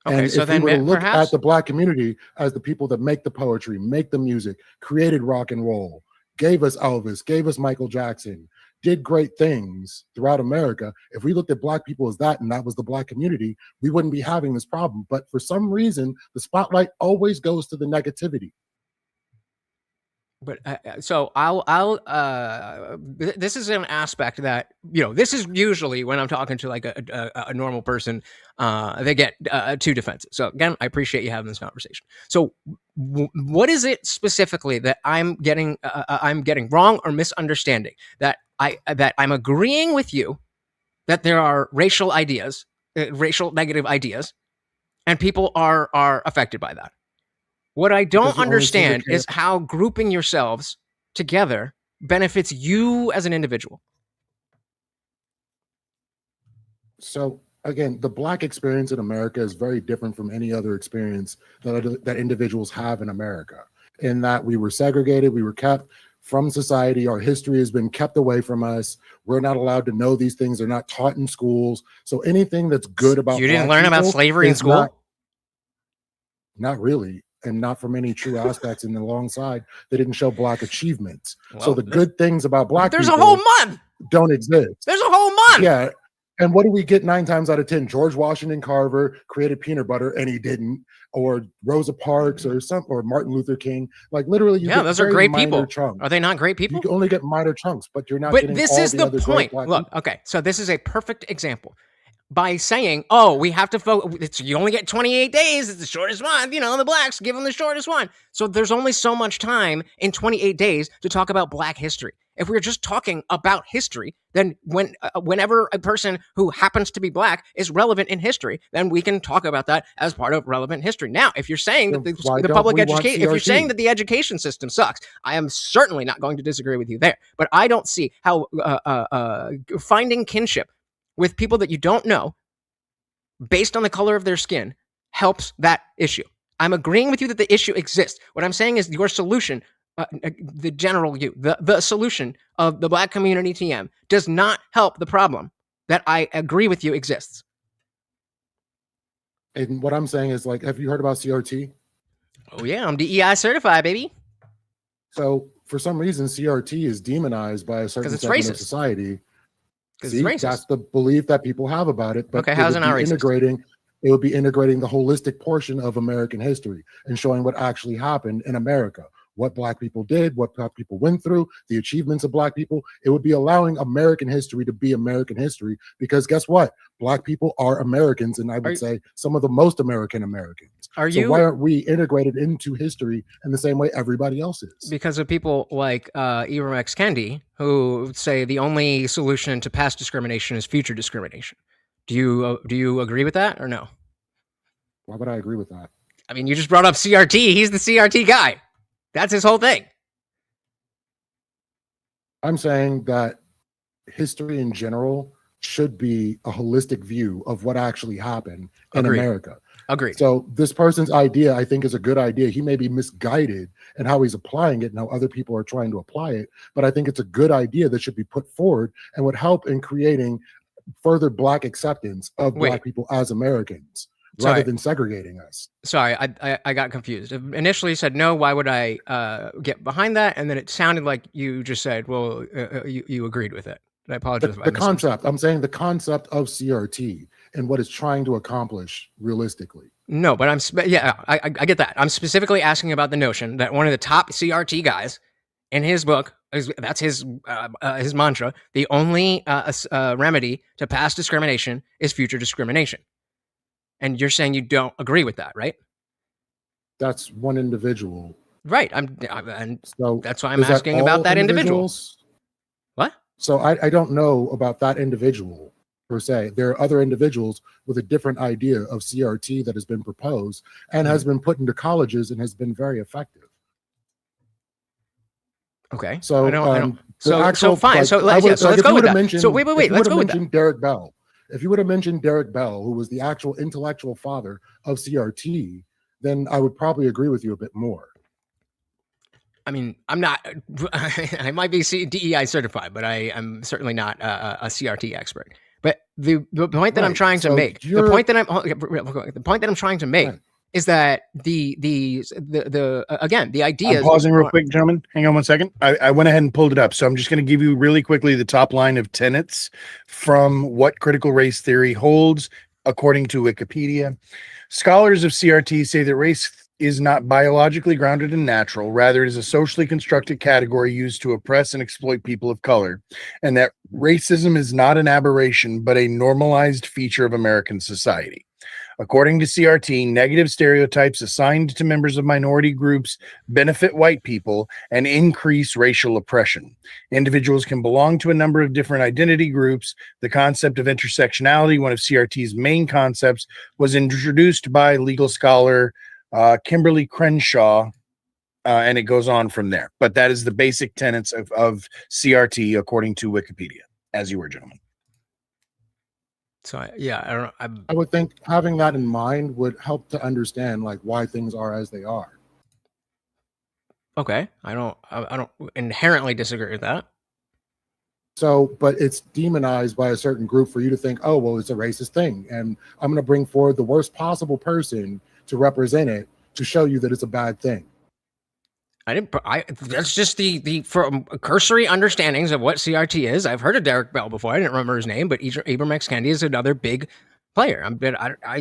Okay, and so if then we were to look perhaps at the black community as the people that make the poetry, make the music, created rock and roll, gave us Elvis, gave us Michael Jackson, did great things throughout America. If we looked at black people as that, and that was the black community, we wouldn't be having this problem. But for some reason, the spotlight always goes to the negativity. But so this is an aspect that, this is usually when I'm talking to like a normal person, they get too defensive. So again, I appreciate you having this conversation. So what is it specifically that I'm getting wrong or misunderstanding that I'm agreeing with you that there are racial ideas, racial negative ideas, and people are affected by that? What I don't understand is how grouping yourselves together benefits you as an individual. So again, the black experience in America is very different from any other experience that individuals have in America, in that we were segregated, we were kept from society, our history has been kept away from us. We're not allowed to know these things. They're not taught in schools. So anything that's good about you didn't learn about slavery in school? Not really. And not from any true aspects. And alongside, they didn't show black achievements. So the good things about black there's people a whole month don't exist. There's a whole month. Yeah. And what do we get 9 times out of 10? George Washington Carver created peanut butter and he didn't, or Rosa Parks or Martin Luther King. Like literally, you get those are great people. Chunks. Are they not great people? You can only get minor chunks, but you're not. But getting this all is the other point. great Look, people. okay, so this is a perfect example. By saying, oh, we have to focus, you only get 28 days, it's the shortest month, the blacks give them the shortest one. So there's only so much time in 28 days to talk about black history. If we're just talking about history, then whenever a person who happens to be black is relevant in history, then we can talk about that as part of relevant history. Now, if you're saying that the public education, if you're saying that the education system sucks, I am certainly not going to disagree with you there. But I don't see how finding kinship with people that you don't know based on the color of their skin helps that issue. I'm agreeing with you that the issue exists. What I'm saying is your solution, the general you, the solution of the black community TM does not help the problem that I agree with you exists. And what I'm saying is, like, have you heard about CRT? Oh yeah, I'm DEI certified, baby. So for some reason, CRT is demonized by a certain segment of society. See, that's the belief that people have about it. But okay, how's it not racist? It would be integrating the holistic portion of American history and showing what actually happened in America, what black people did, what black people went through, the achievements of black people. It would be allowing American history to be American history, because guess what? Black people are Americans, and I would say some of the most American Americans. So why aren't we integrated into history in the same way everybody else is? Because of people like Ibram X. Kendi, who say the only solution to past discrimination is future discrimination. Do you agree with that or no? Why would I agree with that? I mean, you just brought up CRT. He's the CRT guy. That's his whole thing. I'm saying that history in general should be a holistic view of what actually happened in America. Agreed. So this person's idea, I think, is a good idea. He may be misguided in how he's applying it and how other people are trying to apply it, but I think it's a good idea that should be put forward and would help in creating further Black acceptance of Black people as Americans, rather than segregating us. Sorry, I got confused. Initially you said no, why would I get behind that? And then it sounded like you just said, well, you agreed with it. I apologize. The concept, I'm saying the concept of CRT and what it's trying to accomplish realistically. No, but I get that. I'm specifically asking about the notion that one of the top CRT guys in his book, that's his mantra, the only remedy to past discrimination is future discrimination. And you're saying you don't agree with that, right? That's one individual. Right. And so that's why I'm asking about that individual. What? So I don't know about that individual per se. There are other individuals with a different idea of CRT that has been proposed and has been put into colleges and has been very effective. Okay. So I don't. So fine. Like, so let's go with that. So wait. Let's go with that. Derek Bell. If you would have mentioned Derek Bell, who was the actual intellectual father of CRT, then I would probably agree with you a bit more. I mean, I'm not. I might be DEI certified, but I am certainly not a CRT expert. But the point that I'm trying to make, the point that I'm trying to make is that again, the idea. I'm pausing real quick, gentlemen. Hang on one second. I went ahead and pulled it up, so I'm just going to give you really quickly the top line of tenets from what critical race theory holds, according to Wikipedia. Scholars of CRT say that race is not biologically grounded and natural. Rather, it is a socially constructed category used to oppress and exploit people of color, and that racism is not an aberration, but a normalized feature of American society. According to CRT, negative stereotypes assigned to members of minority groups benefit white people and increase racial oppression. Individuals can belong to a number of different identity groups. The concept of intersectionality, one of CRT's main concepts, was introduced by legal scholar Kimberly Crenshaw, and it goes on from there. But that is the basic tenets of CRT according to Wikipedia, as you were, gentlemen. So I don't know. I would think having that in mind would help to understand like why things are as they are. Okay, I don't inherently disagree with that. So, but it's demonized by a certain group for you to think, oh, well, it's a racist thing, and I'm going to bring forward the worst possible person to represent it to show you that it's a bad thing. That's just the from cursory understandings of what CRT is. I've heard of Derek Bell before. I didn't remember his name, but Ibram X. Kendi is another big player.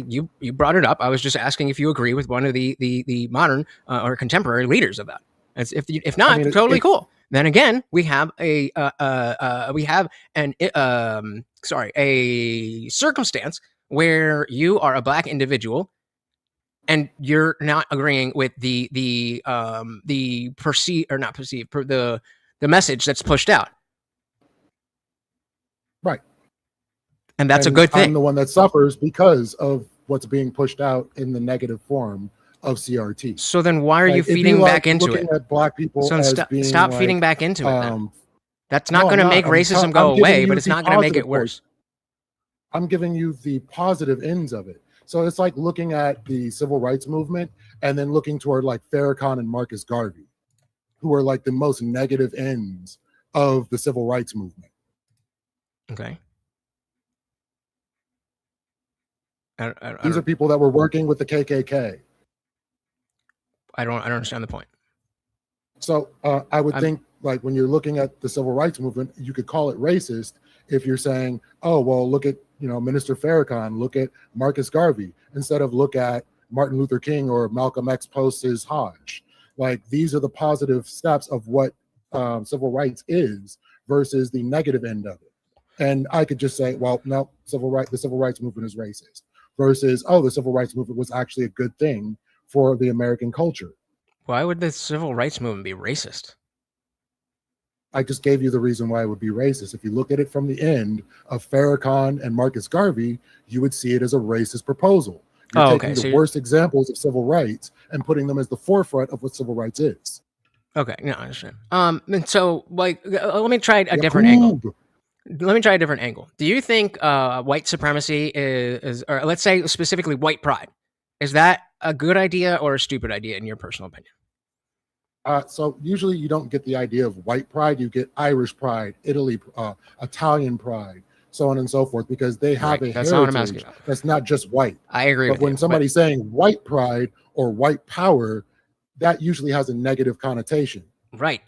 You brought it up. I was just asking if you agree with one of the modern or contemporary leaders of that. If not, totally cool. Then again, we have a circumstance where you are a Black individual and you're not agreeing with the message that's pushed out. Right. And that's a good thing. I'm the one that suffers because of what's being pushed out in the negative form of CRT. So then why are you feeding back into it? At Black people so stop feeding back into it then. That's not no, going to make racism go away, but it's not going to make it worse. I'm giving you the positive ends of it. So it's like looking at the civil rights movement and then looking toward like Farrakhan and Marcus Garvey, who are like the most negative ends of the civil rights movement. Okay. These are people that were working with the KKK. I don't understand the point. So I would think like when you're looking at the civil rights movement, you could call it racist if you're saying, oh, well, look at, Minister Farrakhan, look at Marcus Garvey, instead of look at Martin Luther King or Malcolm X post his Hodge. Like these are the positive steps of what civil rights is versus the negative end of it. And I could just say, well, no, the civil rights movement is racist versus, oh, the civil rights movement was actually a good thing for the American culture. Why would the civil rights movement be racist? I just gave you the reason why it would be racist. If you look at it from the end of Farrakhan and Marcus Garvey, you would see it as a racist proposal. You're taking the worst examples of civil rights and putting them as the forefront of what civil rights is. Okay, no, I understand. And so, like, let me try a different angle. Let me try a different angle. Do you think white supremacy is, or let's say specifically white pride, Is that a good idea or a stupid idea in your personal opinion? So usually you don't get the idea of white pride. You get Irish pride, Italian pride, so on and so forth, because they have a That's not what I'm asking heritage about. that's not just white. I agree But with when you, somebody's saying white pride or white power, that usually has a negative connotation. Right.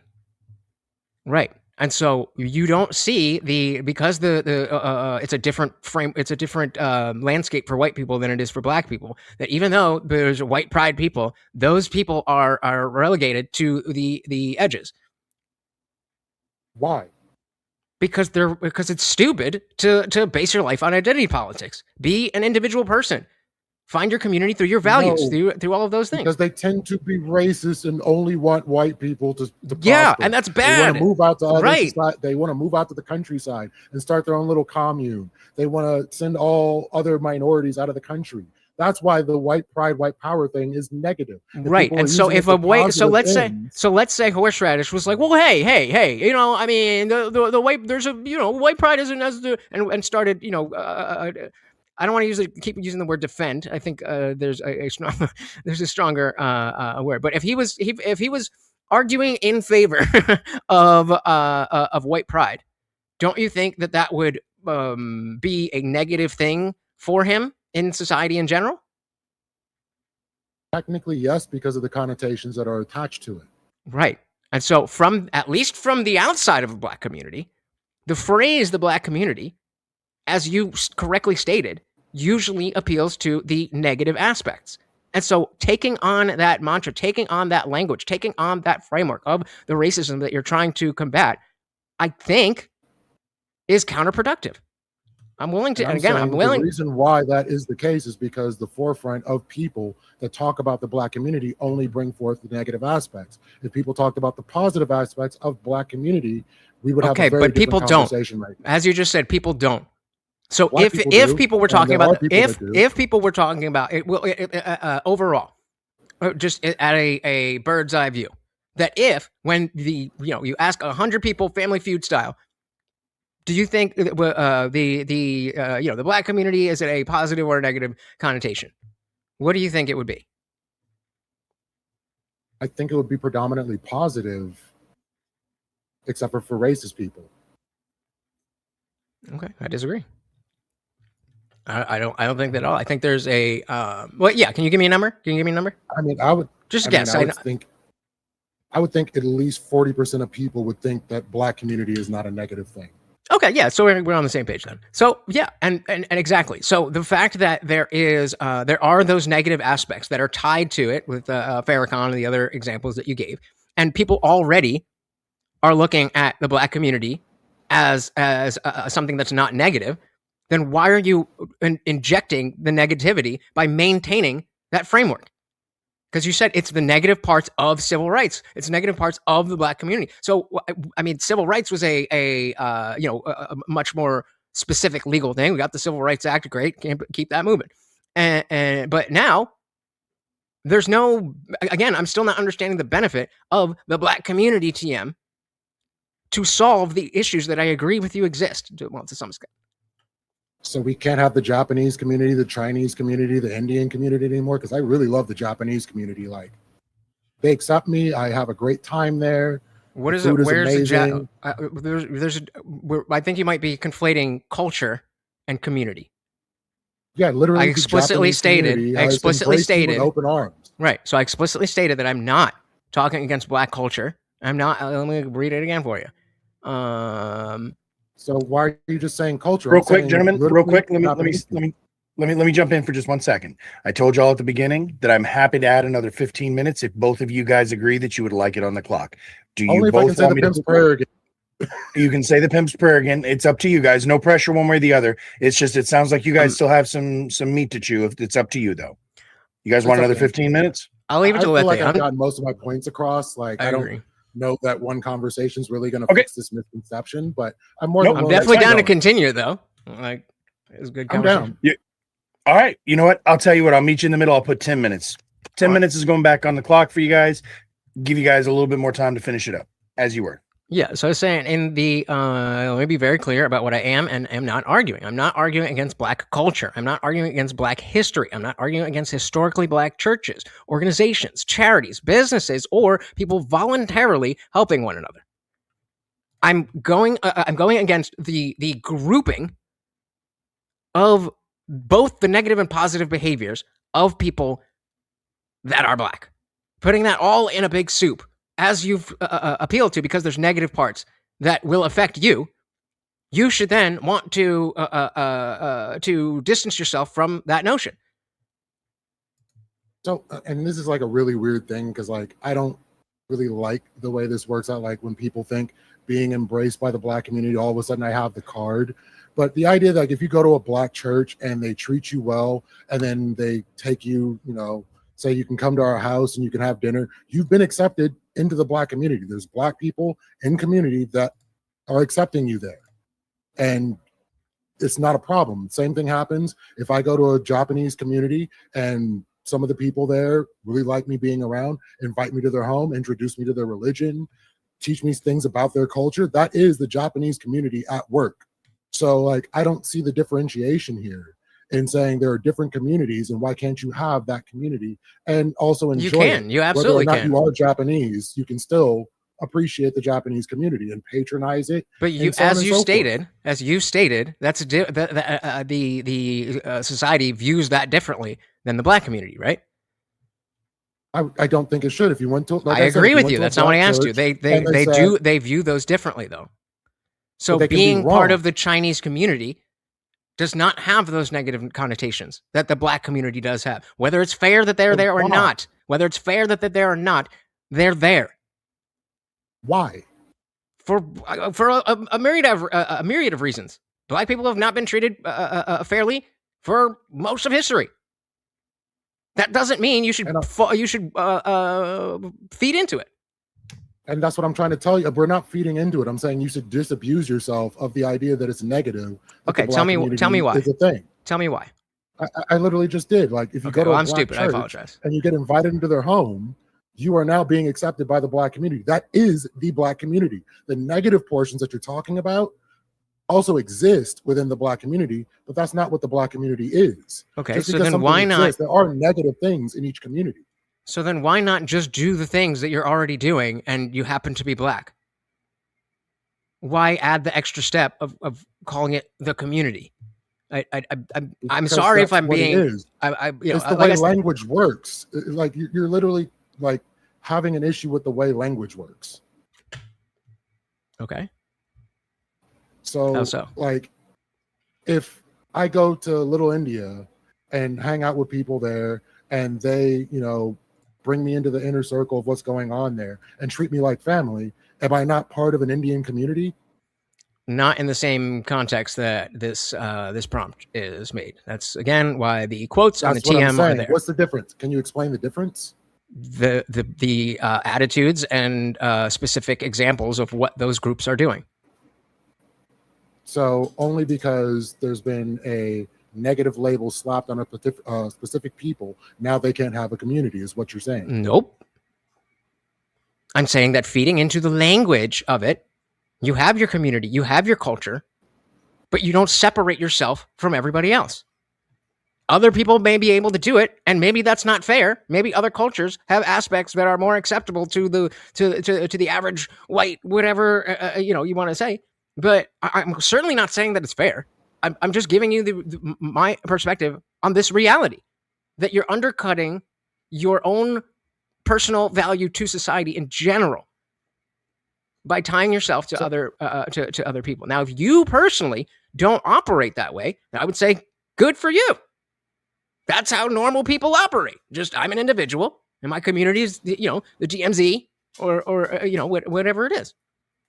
And so you don't see because it's a different frame, it's a different landscape for white people than it is for black people. That even though there's white pride people, those people are relegated to the edges. Why? Because it's stupid to base your life on identity politics. Be an individual person. Find your community through your values, through all of those things. Because they tend to be racist and only want white people to yeah, prosper. and that's bad. They want to move out to other right. society. They want to move out to the countryside and start their own little commune. They want to send all other minorities out of the country. That's why the white pride, white power thing is negative. Right. And so if a white, so let's say horseradish was like, well, hey, you know, I mean, the white, there's a, you know, white pride isn't as the, and started, you know, I don't want to keep using the word defend. I think there's a stronger word. But if he was arguing in favor of white pride, don't you think that would be a negative thing for him in society in general? Technically, yes, because of the connotations that are attached to it. Right. And so at least from the outside of the black community, the phrase the black community, as you correctly stated, usually appeals to the negative aspects. And so taking on that mantra, taking on that language, taking on that framework of the racism that you're trying to combat, I think is counterproductive. I'm willing to, and again, I'm willing. The reason why that is the case is because the forefront of people that talk about the black community only bring forth the negative aspects. If people talked about the positive aspects of black community, we would have a very different conversation right now. As you just said, people don't. So if people were talking about if people were talking about it, overall, just at a bird's eye view, that when you ask 100 people, Family Feud style, do you think the black community is a positive or a negative connotation? What do you think it would be? I think it would be predominantly positive, except for racist people. Okay, I disagree. I don't think that at all. I think there's a well, yeah. Can you give me a number? I mean, I would just guess. I would think at least 40% of people would think that black community is not a negative thing. Okay, yeah. So we're on the same page then. So yeah, and exactly. So the fact that there are those negative aspects that are tied to it with Farrakhan and the other examples that you gave, and people already are looking at the black community as something that's not negative. Then why are you injecting the negativity by maintaining that framework? Because you said it's the negative parts of civil rights. It's negative parts of the black community. So, I mean, civil rights was a much more specific legal thing. We got the Civil Rights Act. Great. Can't keep that moving. But now there's again, I'm still not understanding the benefit of the black community TM to solve the issues that I agree with you exist to some extent. So we can't have the Japanese community, the Chinese community, the Indian community anymore, because I really love the Japanese community. Like, they accept me. I have a great time there. What is it? Where's the I think you might be conflating culture and community. Yeah, literally. I explicitly stated with open arms. Right. So I explicitly stated that I'm not talking against black culture. I'm not. Let me read it again for you. So why are you just saying culture? Real quick, gentlemen. Real quick. Let me jump in for just 1 second. I told y'all at the beginning that I'm happy to add another 15 minutes if both of you guys agree that you would like it on the clock. Do you Only both if I can say the pimp's prayer again? You can say the pimp's prayer again. It's up to you guys. No pressure one way or the other. It's just it sounds like you guys still have some meat to chew. If it's up to you though. You guys want another 15 minutes? I'll leave it to I've gotten most of my points across. Like I don't know that one conversation is really going to fix this misconception, but I'm more. I'm definitely down to continue though. Like it's a good conversation. I'm down. Yeah. All right. You know what? I'll tell you what. I'll meet you in the middle. I'll put 10 minutes. 10 minutes is going back on the clock for you guys. Give you guys a little bit more time to finish it up as you were. Yeah, so I was saying in the let me be very clear about what I am and am not arguing. I'm not arguing against black culture. I'm not arguing against black history. I'm not arguing against historically black churches, organizations, charities, businesses, or people voluntarily helping one another. I'm going against the grouping of both the negative and positive behaviors of people that are black. Putting that all in a big soup, as you've appealed to, because there's negative parts that will affect you. You should then want to distance yourself from that notion. So, and this is like a really weird thing because, like, I don't really like the way this works out. Like, when people think being embraced by the black community, all of a sudden I have the card. But the idea that, like, if you go to a black church and they treat you well, and then they take you, you know, say you can come to our house and you can have dinner, you've been accepted into the black community. There's black people in community that are accepting you there. And it's not a problem. Same thing happens if I go to a Japanese community and some of the people there really like me being around, invite me to their home, introduce me to their religion, teach me things about their culture. That is the Japanese community at work. So, like, I don't see the differentiation here in saying there are different communities and why can't you have that community and also enjoy you can. it. You absolutely Whether or not can. you are Japanese, you can still appreciate the Japanese community and patronize it. But you, and so on as and you so stated, forth. that's the society views that differently than the black community, right? I don't think it should. If you went to, like I I said, agree if you with went you. to a That's not what I black asked you. church and said- They view those differently though. So they can be being part wrong. of the Chinese community does not have those negative connotations that the black community does have. Whether it's fair that they're there or why? not, whether it's fair that they're there or not, they're there. Why? For a myriad of reasons. Black people have not been treated fairly for most of history. That doesn't mean you should feed into it. And that's what I'm trying to tell you. We're not feeding into it. I'm saying you should disabuse yourself of the idea that it's negative. Okay, tell me why. Is a thing. Tell me why. I literally just did. Like, if you Okay, go to well, a I'm black stupid. I church apologize. and you get invited into their home, you are now being accepted by the black community. That is the black community. The negative portions that you're talking about also exist within the black community, but that's not what the black community is. Okay, Just so because then something why not? exists, there are negative things in each community. So then why not just do the things that you're already doing and you happen to be black? Why add the extra step of calling it the community? I'm Because sorry if that's I'm what it being. is. It's the way language works. Like, you're literally like having an issue with the way language works. Okay. So, How so? like, if I go to Little India and hang out with people there and they, you know, bring me into the inner circle of what's going on there and treat me like family, am I not part of an Indian community? Not in the same context that this prompt is made. That's again why the quotes on the That's what I'm TM are saying. there. What's the difference? Can you explain the difference? The attitudes and specific examples of what those groups are doing. So only because there's been a negative label slapped on a specific people, now they can't have a community, is what you're saying. Nope. I'm saying that feeding into the language of it, you have your community, you have your culture, but you don't separate yourself from everybody else. Other people may be able to do it, and maybe that's not fair. Maybe other cultures have aspects that are more acceptable to the average white, whatever you want to say. But I'm certainly not saying that it's fair. I'm just giving you my perspective on this reality, that you're undercutting your own personal value to society in general by tying yourself to other people. Now, if you personally don't operate that way, I would say good for you. That's how normal people operate. Just, I'm an individual, and my community is, the DMZ or whatever it is.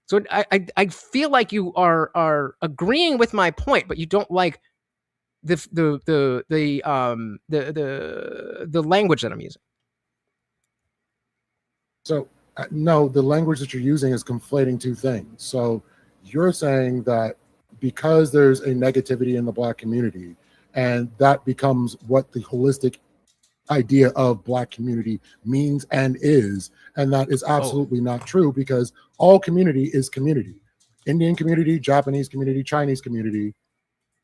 So I feel like you are agreeing with my point, but you don't like the language that I'm using. So no, the language that you're using is conflating two things. So you're saying that because there's a negativity in the black community, and that becomes what the holistic idea of Black community means and is, and that is absolutely not true, because all community is community. Indian community, Japanese community, Chinese community,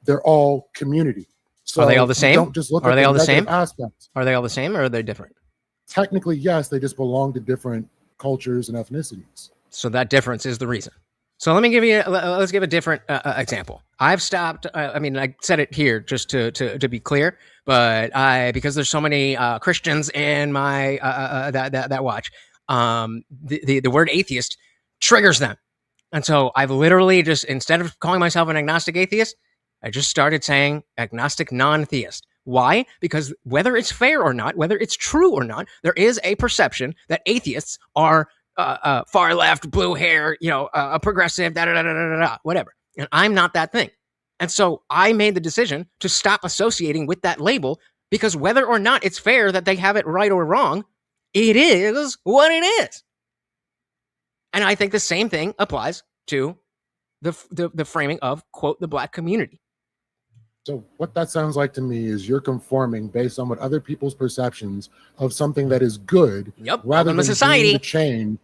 they're all community. So are they all the same? Don't just look are at they all the negative same aspects. Are they all the same, or are they different? Technically, yes, they just belong to different cultures and ethnicities. So that difference is the reason. So let me give you, let's give a different example. I've stopped, I mean, I said it here just to be clear, but because there's so many Christians in my, that watch, the word atheist triggers them. And so I've literally just, instead of calling myself an agnostic atheist, I just started saying agnostic non-theist. Why? Because whether it's fair or not, whether it's true or not, there is a perception that atheists are far left, blue hair, progressive, whatever. And I'm not that thing. And so I made the decision to stop associating with that label, because whether or not it's fair that they have it right or wrong, it is what it is. And I think the same thing applies to the framing of, quote, the Black community. So what that sounds like to me is you're conforming based on what other people's perceptions of something that is good, rather than society. Being the change,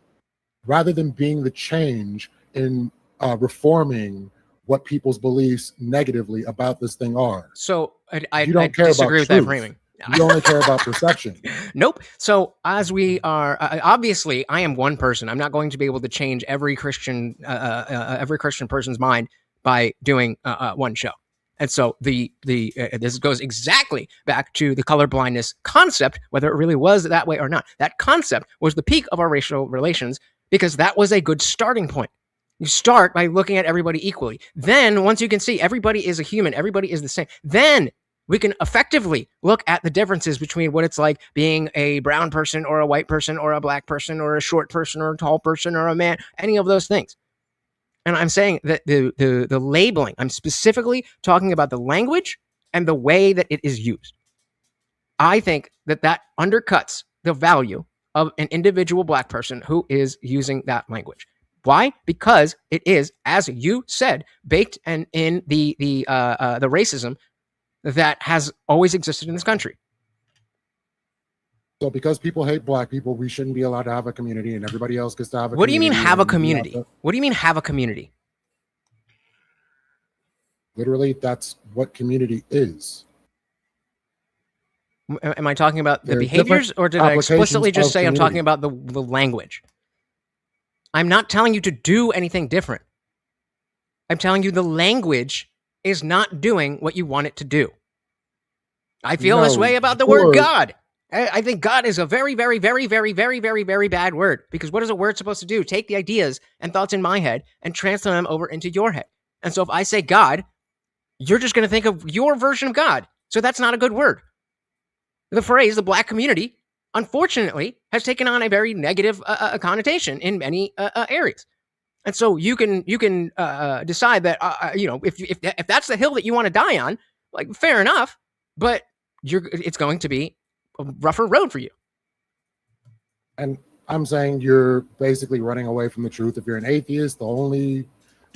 rather than being the change in reforming what people's beliefs negatively about this thing are. So I don't care disagree with about that truth. framing. You only care about perception. Nope. So as we are, obviously, I am one person. I'm not going to be able to change every Christian person's mind by doing one show. And so this goes exactly back to the colorblindness concept, whether it really was that way or not. That concept was the peak of our racial relations, because that was a good starting point. You start by looking at everybody equally. Then once you can see everybody is a human, everybody is the same, then we can effectively look at the differences between what it's like being a brown person or a white person or a Black person or a short person or a tall person or a man, any of those things. And I'm saying that the labeling, I'm specifically talking about the language and the way that it is used. I think that undercuts the value of an individual Black person who is using that language. Why? Because it is, as you said, baked and in the racism that has always existed in this country. So because people hate Black people, we shouldn't be allowed to have a community, and everybody else gets to have a community. What do you mean have a community? What do you mean have a community? Literally, that's what community is. Am I talking about the behaviors, or did I explicitly just say I'm talking about the language? I'm not telling you to do anything different. I'm telling you the language is not doing what you want it to do. I feel this way about the word God. I think God is a very, very, very, very, very, very, very bad word, because what is a word supposed to do? Take the ideas and thoughts in my head and transfer them over into your head. And so if I say God, you're just going to think of your version of God. So that's not a good word. The phrase, the Black community, unfortunately, has taken on a very negative connotation in many areas. And so you can decide that, if that's the hill that you want to die on, like, fair enough, but it's going to be a rougher road for you. And I'm saying you're basically running away from the truth. If you're an atheist, the only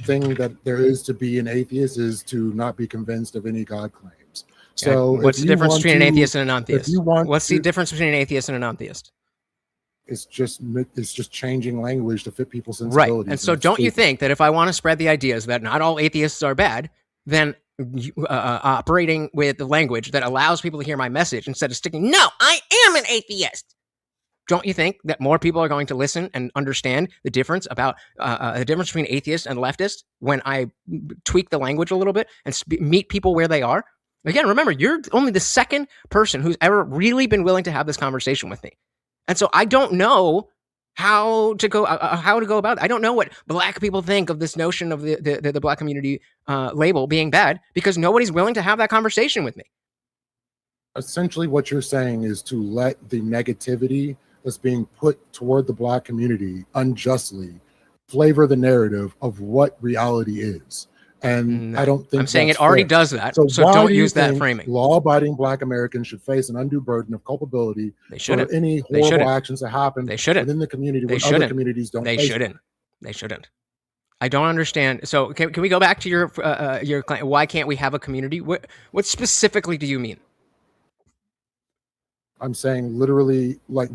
thing that there is to be an atheist is to not be convinced of any God claims. So what's the difference between an atheist and a non-theist? What's the difference between an atheist and a non-theist? It's just changing language to fit people's sensibilities. Right. And so don't you think that if I want to spread the ideas that not all atheists are bad, then operating with the language that allows people to hear my message instead of sticking, no, I am an atheist. Don't you think that more people are going to listen and understand the difference about the difference between atheist and leftist when I tweak the language a little bit and meet people where they are? Again, remember, you're only the second person who's ever really been willing to have this conversation with me. And so I don't know how to go about it. I don't know what Black people think of this notion of the Black community label being bad, because nobody's willing to have that conversation with me. Essentially, what you're saying is to let the negativity that's being put toward the Black community unjustly flavor the narrative of what reality is. And I don't think I'm saying that's it already fair. does that. So why don't do you use that think framing. Law-abiding Black Americans should face an undue burden of culpability for any horrible actions that happen within the community when other communities don't face them? They shouldn't. I don't understand. So can we go back to your why can't we have a community? What specifically do you mean? I'm saying literally, like,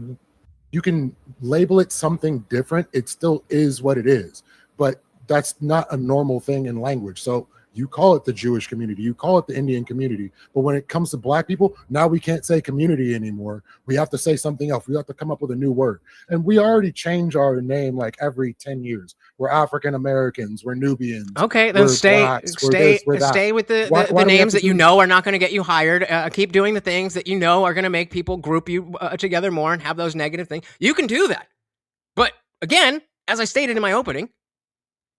you can label it something different. It still is what it is, but that's not a normal thing in language. So you call it the Jewish community, you call it the Indian community, but when it comes to black people, now we can't say community anymore. We have to say something else. We have to come up with a new word. And we already change our name like every 10 years. We're African Americans, we're Nubians. Okay, then we're stay blacks, we're this, we're that. stay with the Why do we have names to that you do- know are not going to get you hired. Keep doing the things that you know are going to make people group you together more and have those negative things. You can do that. But again, as I stated in my opening,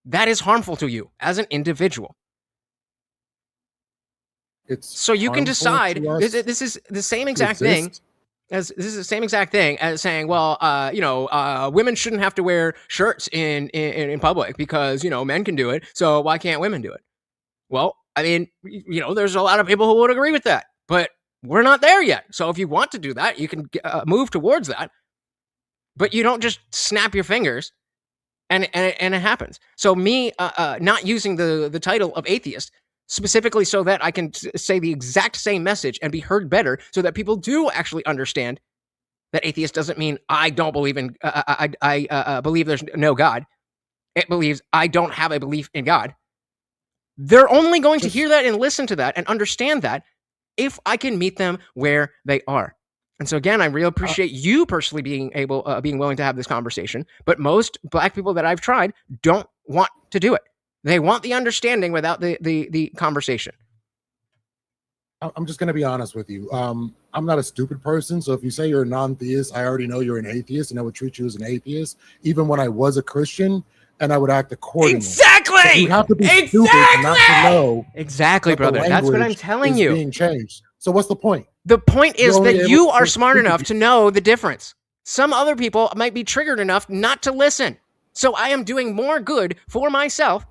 that is harmful to you as an individual. So you can decide. This is the same exact thing as saying, well, women shouldn't have to wear shirts in public because men can do it. So why can't women do it? Well, I mean, there's a lot of people who would agree with that, but we're not there yet. So if you want to do that, you can move towards that. But you don't just snap your fingers and it happens. So me not using the title of atheist specifically so that I can say the exact same message and be heard better so that people do actually understand that atheist doesn't mean I don't believe in, I believe there's no God. It believes I don't have a belief in God. They're only going to hear that and listen to that and understand that if I can meet them where they are. And so again, I really appreciate you personally being willing to have this conversation. But most black people that I've tried don't want to do it. They want the understanding without the conversation. I'm just going to be honest with you. I'm not a stupid person. So if you say you're a non-theist, I already know you're an atheist, and I would treat you as an atheist, even when I was a Christian, and I would act accordingly. Exactly. So you have to be stupid not to know. Exactly, brother. That's what I'm telling you. Being changed. So what's the point? The point is that you are smart enough to know the difference. Some other people might be triggered enough not to listen. So I am doing more good for myself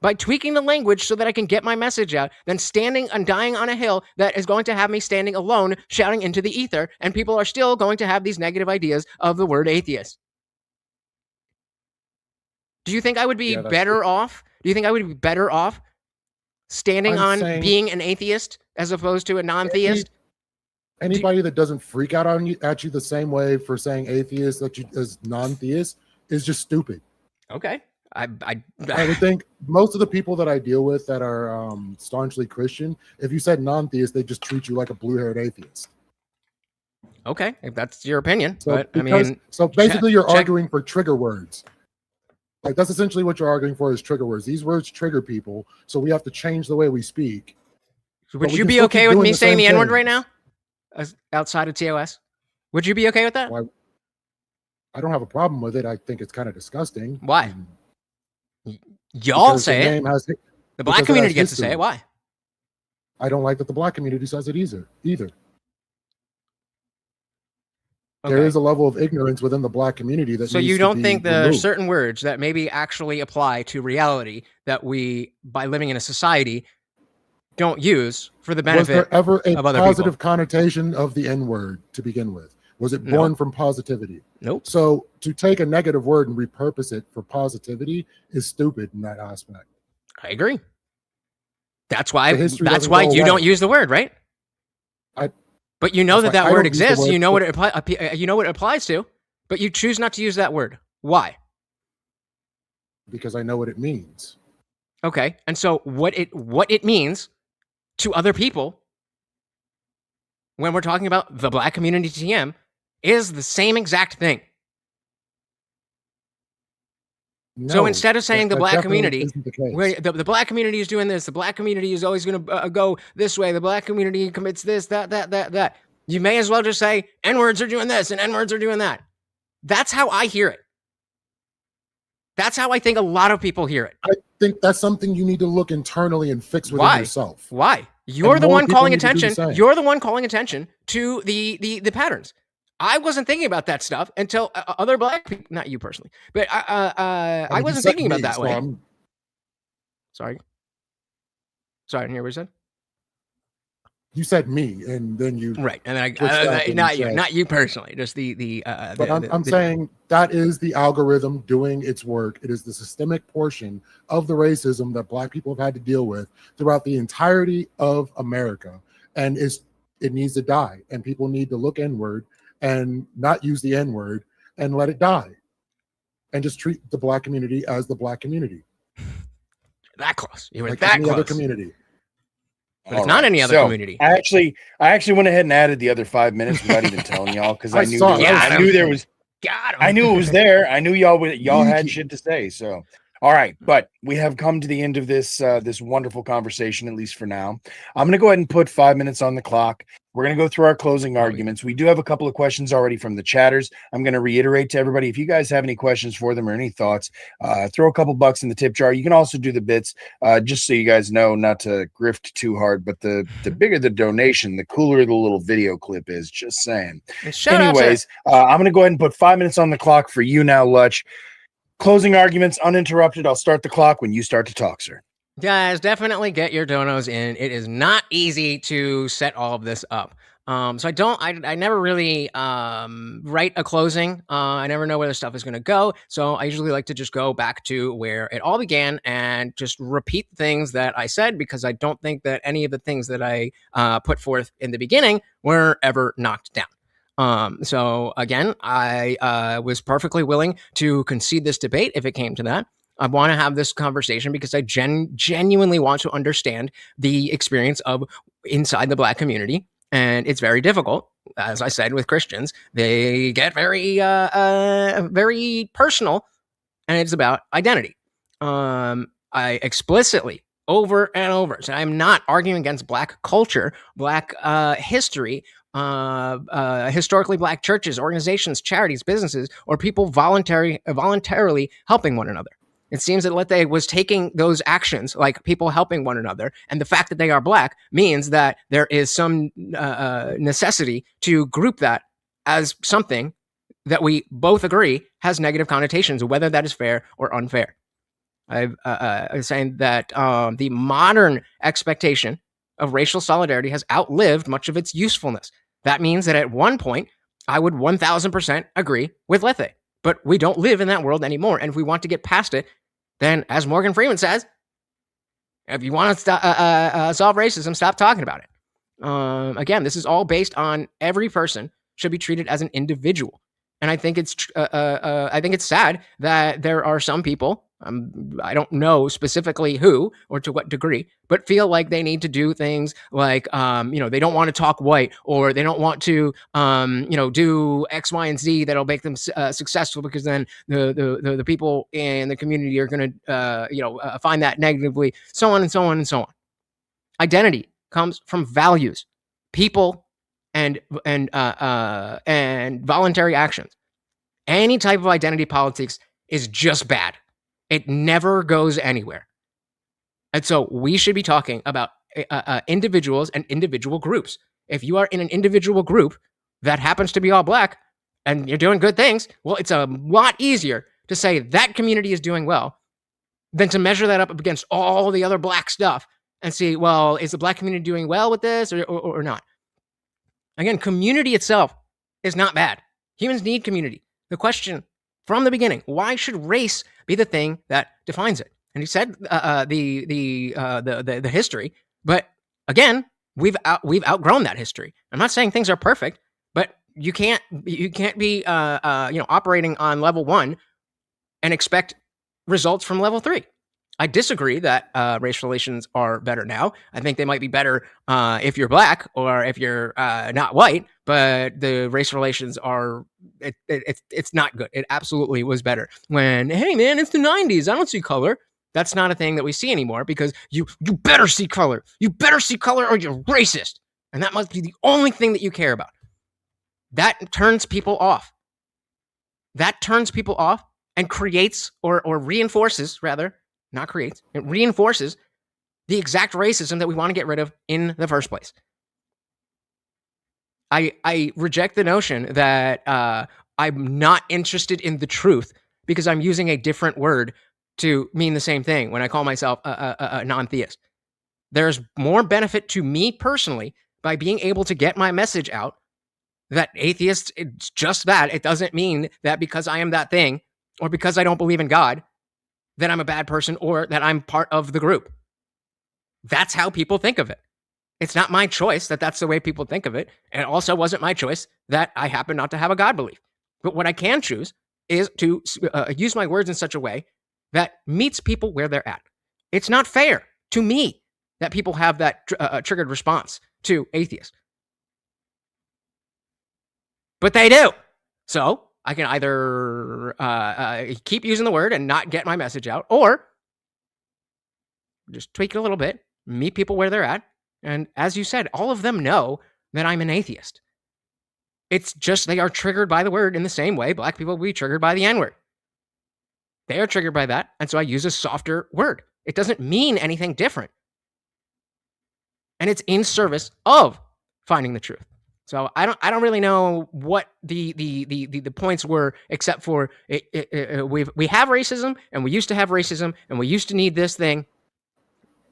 by tweaking the language so that I can get my message out than standing and dying on a hill that is going to have me standing alone, shouting into the ether, and people are still going to have these negative ideas of the word atheist. Do you think I would be better off? Do you think I would be better off standing on being an atheist as opposed to a non-theist? Anybody that doesn't freak out at you the same way for saying atheist as non-theist is just stupid. Okay. I would think most of the people that I deal with that are staunchly Christian, if you said non-theist, they just treat you like a blue-haired atheist. Okay, if that's your opinion. So, but I mean, so basically, you're arguing for trigger words. Like that's essentially what you're arguing for is trigger words. These words trigger people, so we have to change the way we speak. Would you be okay with me saying the N-word right now, outside of TOS? Would you be okay with that? Well, I don't have a problem with it. I think it's kind of disgusting. Why? Y'all say it. The black community gets to say it. Why? I don't like that the black community says it either. Okay. There is a level of ignorance within the black community that. So you don't think there are certain words that maybe actually apply to reality that we, by living in a society, don't use for the benefit of other people? Was there ever a positive connotation of the N-word to begin with? Was it born from positivity? Nope. So to take a negative word and repurpose it for positivity is stupid in that aspect. I agree. That's why you don't use the word, right? But you know that word exists. You know what it applies to, but you choose not to use that word. Why? Because I know what it means. Okay. And so what it means to other people when we're talking about the black community TM is the same exact thing. No, so instead of saying the black community, the black community is doing this, the black community is always going to go this way, the black community commits this, that, you may as well just say N-words are doing this and N-words are doing that. That's how I hear it. That's how I think a lot of people hear it. I think that's something you need to look internally and fix within yourself. Why? You're the one calling attention. You're the one calling attention to the patterns. I wasn't thinking about that stuff until other black people, not you personally, but I wasn't thinking about that way. Sorry, I didn't hear what you said. You said me, and then you right, and then not you personally, just the. But I'm saying that is the algorithm doing its work. It is the systemic portion of the racism that black people have had to deal with throughout the entirety of America, and is It needs to die, and people need to look inward and not use the N-word and let it die, and just treat the Black community as the Black community. That close. You went like that any close. other community. But it's not any other community. I actually went ahead and added the other 5 minutes without even telling y'all because I knew I knew there was. I knew it was there. I knew y'all had shit to say. So, all right, but we have come to the end of this this wonderful conversation, at least for now. I'm going to go ahead and put 5 minutes on the clock. We're going to go through our closing arguments. We do have a couple of questions already from the chatters. I'm going to reiterate to everybody, if you guys have any questions for them or any thoughts, throw a couple bucks in the tip jar. You can also do the bits, just so you guys know, not to grift too hard, but the bigger the donation, the cooler the little video clip is. Just saying. Anyways, I'm going to go ahead and put 5 minutes on the clock for you now, Lutch. Closing arguments uninterrupted. I'll start the clock when you start to talk, sir. Guys, definitely get your donos in. It is not easy to set all of this up. So I never really write a closing. I never know where the stuff is going to go. So I usually like to just go back to where it all began and just repeat things that I said, because I don't think that any of the things that I put forth in the beginning were ever knocked down. So again, I was perfectly willing to concede this debate if it came to that. I want to have this conversation because I genuinely want to understand the experience of inside the Black community. And it's very difficult. As I said, with Christians, they get very, very personal, and it's about identity. I explicitly, over and over, said I'm not arguing against Black culture, Black history, historically Black churches, organizations, charities, businesses, or people voluntarily helping one another. It seems that Lethe was taking those actions, like people helping one another, and the fact that they are Black means that there is some necessity to group that as something that we both agree has negative connotations, whether that is fair or unfair. I'm saying that the modern expectation of racial solidarity has outlived much of its usefulness. That means that at one point, I would 1000% agree with Lethe, but we don't live in that world anymore. And if we want to get past it, then, as Morgan Freeman says, if you want to solve racism, stop talking about it. Again, this is all based on every person should be treated as an individual, and I think it's sad that there are some people. I don't know specifically who or to what degree, but feel like they need to do things like, they don't want to talk white, or they don't want to, do X, Y, and Z that'll make them successful, because then the people in the community are going to, find that negatively, so on and so on and so on. Identity comes from values, people, and voluntary actions. Any type of identity politics is just bad. It never goes anywhere. And so we should be talking about individuals and individual groups. If you are in an individual group that happens to be all Black and you're doing good things, well, it's a lot easier to say that community is doing well than to measure that up against all the other Black stuff and see, well, is the Black community doing well with this or not? Again, community itself is not bad. Humans need community. The question from the beginning, why should race be the thing that defines it? And he said the history, but again, we've outgrown that history. I'm not saying things are perfect, but you can't be operating on level 1 and expect results from level 3. I disagree that race relations are better now. I think they might be better if you're Black or if you're not white, but the race relations are, it's not good. It absolutely was better when, hey man, it's the 90s. I don't see color. That's not a thing that we see anymore, because you better see color. You better see color or you're racist. And that must be the only thing that you care about. That turns people off. That turns people off and creates or reinforces, rather, not creates, it reinforces the exact racism that we want to get rid of in the first place. I reject the notion that I'm not interested in the truth because I'm using a different word to mean the same thing when I call myself a non-theist. There's more benefit to me personally by being able to get my message out that atheists, it's just that. It doesn't mean that because I am that thing or because I don't believe in God, that I'm a bad person or that I'm part of the group. That's how people think of it. It's not my choice that that's the way people think of it. And it also wasn't my choice that I happen not to have a God belief. But what I can choose is to use my words in such a way that meets people where they're at. It's not fair to me that people have that triggered response to atheists. But they do. So I can either keep using the word and not get my message out, or just tweak it a little bit, meet people where they're at. And as you said, all of them know that I'm an atheist. It's just they are triggered by the word in the same way Black people will be triggered by the N-word. They are triggered by that, and so I use a softer word. It doesn't mean anything different. And it's in service of finding the truth. So I don't really know what the points were, except for we have racism, and we used to have racism, and we used to need this thing.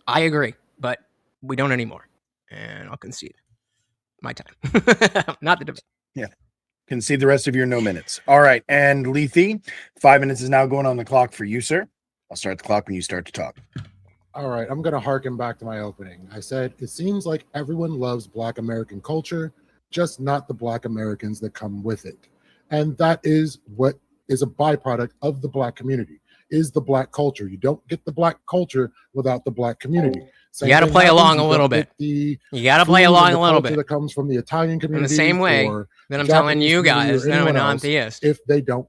I agree, but we don't anymore. And I'll concede my time, not the debate. Yeah. Concede the rest of your no minutes. All right. And Lethe, 5 minutes is now going on the clock for you, sir. I'll start the clock when you start to talk. All right. I'm going to harken back to my opening. I said, it seems like everyone loves Black American culture, just not the Black Americans that come with it. And that is what is a byproduct of the Black community, is the Black culture. You don't get the Black culture without the Black community. You got to play along a little bit. You got to play along a little bit. That comes from the Italian community. In the same way that I'm telling you guys that I'm a non-theist. If they don't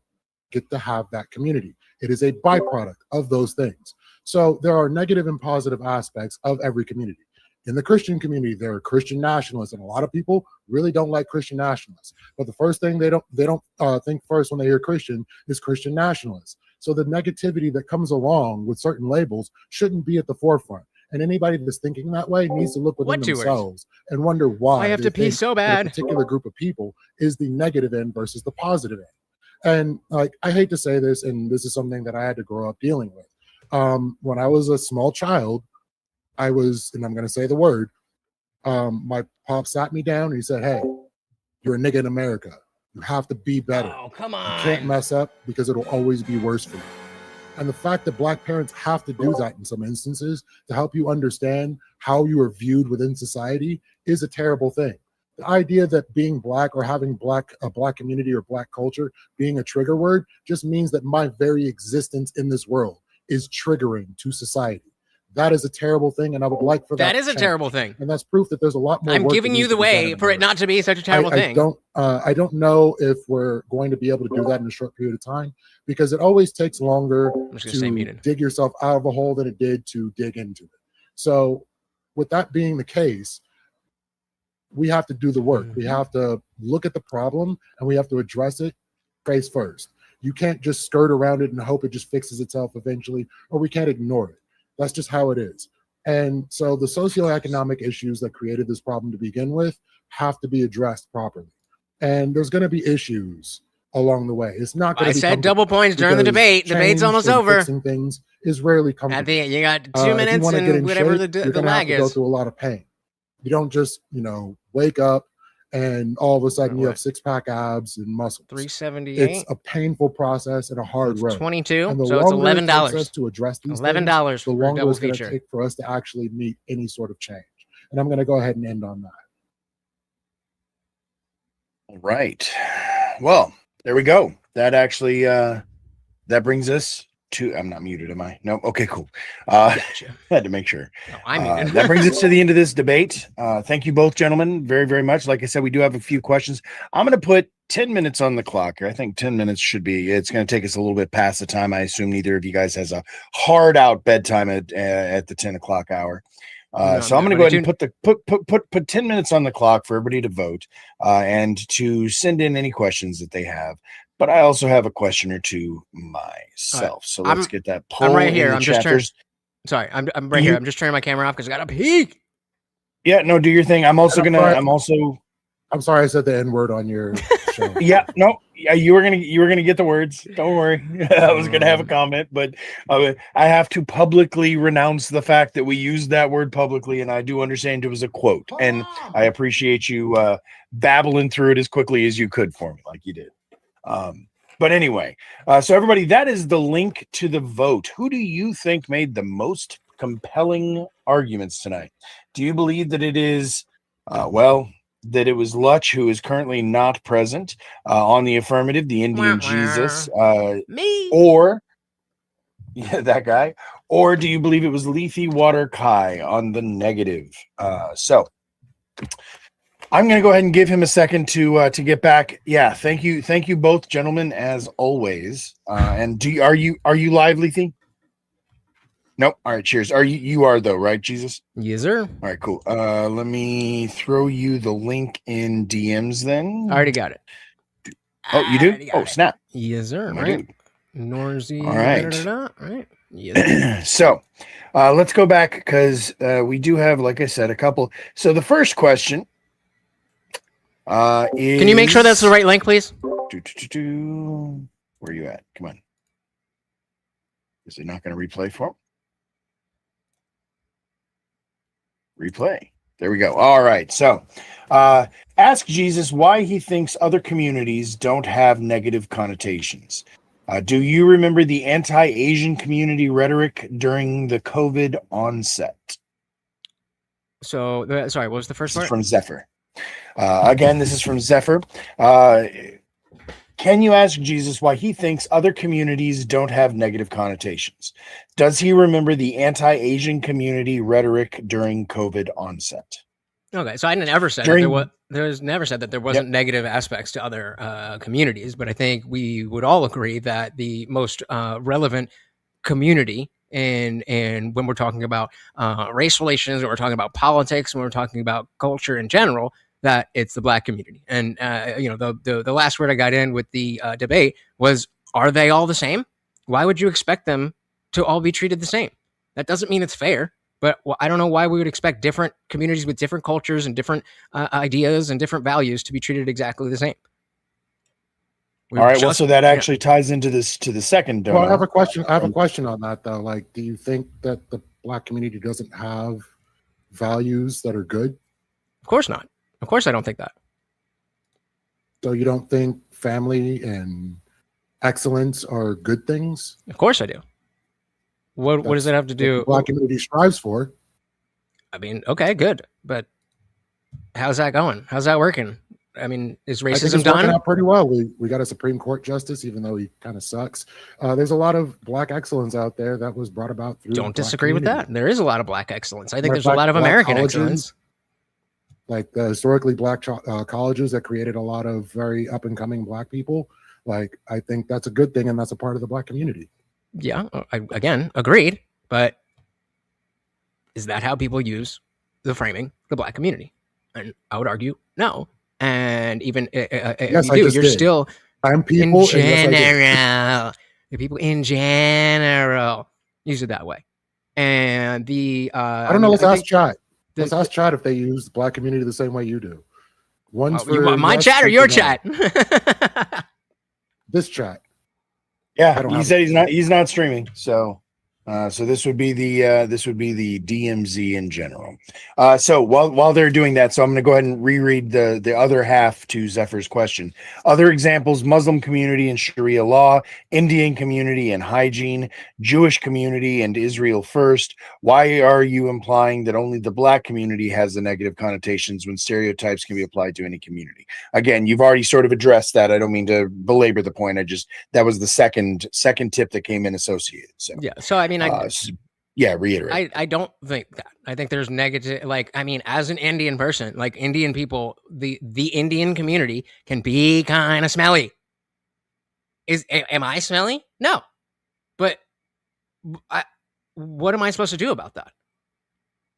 get to have that community, it is a byproduct of those things. So there are negative and positive aspects of every community. In the Christian community, there are Christian nationalists, and a lot of people really don't like Christian nationalists. But the first thing they don't think first when they hear Christian is Christian nationalists. So the negativity that comes along with certain labels shouldn't be at the forefront. And anybody that's thinking that way needs to look within themselves and wonder why I have to pee so bad. A particular group of people is the negative end versus the positive end. And like, I hate to say this, and this is something that I had to grow up dealing with. When I was a small child, and I'm going to say the word, my pop sat me down and he said, "Hey, you're a nigga in America. You have to be better. Oh, come on. You can't mess up because it'll always be worse for you." And the fact that Black parents have to do that in some instances to help you understand how you are viewed within society is a terrible thing. The idea that being Black or having a Black community or Black culture being a trigger word just means that my very existence in this world is triggering to society. That is a terrible thing, and I would like for that. That is a terrible thing, and that's proof that there's a lot more. I'm giving you the way for it not to be such a terrible thing. I don't know if we're going to be able to do that in a short period of time, because it always takes longer to dig yourself out of a hole than it did to dig into it. So, with that being the case, we have to do the work. We have to look at the problem and we have to address it face first. You can't just skirt around it and hope it just fixes itself eventually, or we can't ignore it. That's just how it is. And so the socioeconomic issues that created this problem to begin with have to be addressed properly. And there's going to be issues along the way. It's not going to be. I said double points during the debate. Debate's almost over. Fixing things is rarely comfortable. At the end, you got 2 minutes and whatever the lag is. Go through a lot of pain. You don't just, wake up and all of a sudden you have six-pack abs and muscles. 378. It's a painful process and a hard road. 22. And So it's $11 to address these $11 things, the longer it's going to take for us to actually meet any sort of change. And I'm going to go ahead and end on that. All right. Well, there we go. That actually that brings us to, I'm not muted, am I? No. Okay, cool. Gotcha. Had to make sure. No, I'm muted. That brings us to the end of this debate. Thank you both, gentlemen, very, very much. Like I said, we do have a few questions. I'm going to put 10 minutes on the clock. I think 10 minutes should be, it's going to take us a little bit past the time. I assume neither of you guys has a hard out bedtime at the 10 o'clock hour. So I'm going to go ahead and put 10 minutes on the clock for everybody to vote and to send in any questions that they have. But I also have a question or two myself. So let's get that poll. I'm right here. I'm just turning. Sorry, I'm right here. I'm just turning my camera off because I got a peek. Yeah, no, do your thing. I'm sorry I said the N-word on your show. Yeah, no, you were gonna get the words. Don't worry. I was gonna have a comment, but I have to publicly renounce the fact that we used that word publicly, and I do understand it was a quote, and I appreciate you babbling through it as quickly as you could for me, like you did. But anyway, so everybody, that is the link to the vote. Who do you think made the most compelling arguments tonight. Do you believe that it is, that it was Lutch who is currently not present on the affirmative, the Indian Jesus, me, or that guy, or do you believe it was Lethe Water Kai on the negative? So I'm going to go ahead and give him a second to get back. Yeah, thank you both, gentlemen, as always. And are you live, Lethe? Nope. All right, cheers. You are though, right, Jesus? Yes, sir. All right, cool. Let me throw you the link in DMs then. I already got it. Oh, you do? Oh, snap. Yes, sir. My Right. dude. Norsy. All right. Right. Yes. So let's go back because we do have, like I said, a couple. So the first question is... Can you make sure that's the right link, please? Where are you at? Come on. Is it not going to replay for him? Replay. There we go. All right. So ask Jesus why he thinks other communities don't have negative connotations. Do you remember the anti-Asian community rhetoric during the COVID onset? So, sorry, what was the first This is part? from Zephyr. Again, this is from Zephyr. Can you ask Jesus why he thinks other communities don't have negative connotations? Does he remember the anti-Asian community rhetoric during COVID onset? Okay, so I never said there's never said that there wasn't negative aspects to other communities, but I think we would all agree that the most relevant community and when we're talking about race relations, when we're talking about politics, when we're talking about culture in general, that it's the Black community. And the last word I got in with the debate was, are they all the same? Why would you expect them to all be treated the same? That doesn't mean it's fair, but I don't know why we would expect different communities with different cultures and different ideas and different values to be treated exactly the same. All right. Well, so that actually ties into the second dono. Well, I have a question. I have a question on that though. Like, do you think that the Black community doesn't have values that are good? Of course not. Of course, I don't think that. So you don't think family and excellence are good things? Of course I do. What does that have to do? The Black community strives for. I mean, okay, good, but how's that going? How's that working? I mean, is racism I think it's done? working out pretty well. We got a Supreme Court justice, even though he kind of sucks. There's a lot of Black excellence out there that was brought about through. Don't disagree with that. There is a lot of Black excellence. I think there's a lot of American excellence. Like the historically Black colleges that created a lot of very up and coming Black people. Like, I think that's a good thing, and that's a part of the Black community. Yeah, again, agreed. But is that how people use the framing the Black community? And I would argue no. And even yes, you're still I'm people in general. The people in general use it that way. And I don't know. Let's ask chat. Let's ask chat if they use the Black community the same way you do. One's for my chat or your chat? This chat. Yeah, he said he's not streaming. So this would be the DMZ in general. So while they're doing that, so I'm going to go ahead and reread the other half to Zephyr's question. Other examples: Muslim community and Sharia law, Indian community and hygiene, Jewish community and Israel first. Why are you implying that only the Black community has the negative connotations when stereotypes can be applied to any community? Again, you've already sort of addressed that. I don't mean to belabor the point. That was the second tip that came in associated. So yeah. So I mean, reiterate. I don't think that. I think there's negative. Like, I mean, as an Indian person, like Indian people, the Indian community can be kind of smelly. Am I smelly? No, but what am I supposed to do about that?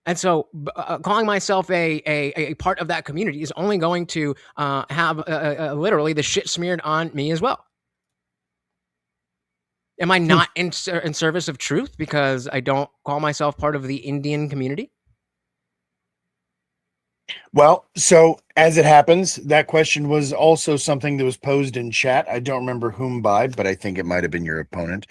And so, calling myself a part of that community is only going to have literally the shit smeared on me as well. Am I not in service of truth because I don't call myself part of the Indian community? Well, so as it happens, that question was also something that was posed in chat. I don't remember whom by, but I think it might have been your opponent.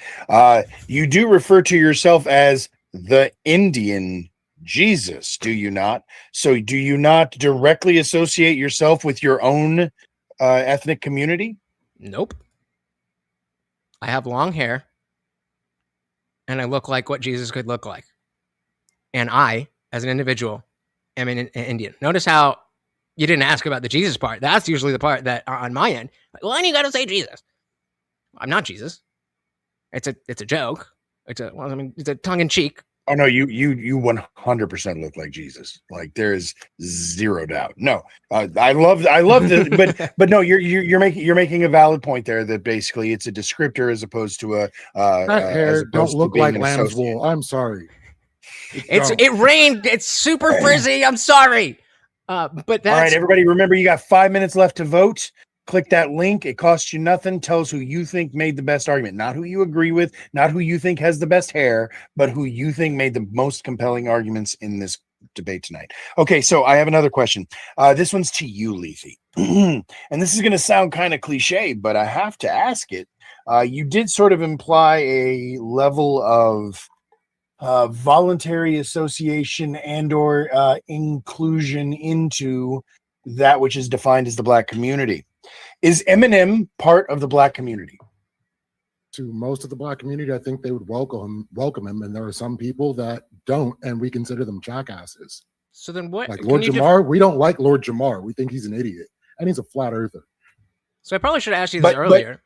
You do refer to yourself as the Indian Jesus, do you not? So do you not directly associate yourself with your own ethnic community? Nope. I have long hair, and I look like what Jesus could look like. and I, as an individual, am an Indian. Notice how you didn't ask about the Jesus part. That's usually the part that on my end. Like, well, then you got to say Jesus. I'm not Jesus. It's a joke. It's a tongue in cheek. Oh no, you 100% look like Jesus. Like there's zero doubt. No, I love the but no, you're making a valid point there that basically it's a descriptor as opposed to a that hair don't look like lamb's wool. I'm sorry. It rained. It's super frizzy. I'm sorry. But that's all right. Everybody, remember you got 5 minutes left to vote. Click that link. It costs you nothing. Tell us who you think made the best argument. Not who you agree with, not who you think has the best hair, but who you think made the most compelling arguments in this debate tonight. Okay, so I have another question. This one's to you, Lethy. And this is going to sound kind of cliche, but I have to ask it. You did sort of imply a level of voluntary association and or inclusion into that which is defined as the Black community. Is Eminem part of the Black community? To most of the Black community, I think they would welcome him, and there are some people that don't, and we consider them jackasses. So then what? Like Lord Jamar, we don't like Lord Jamar. We think he's an idiot, and he's a flat earther. So I probably should have asked you this earlier.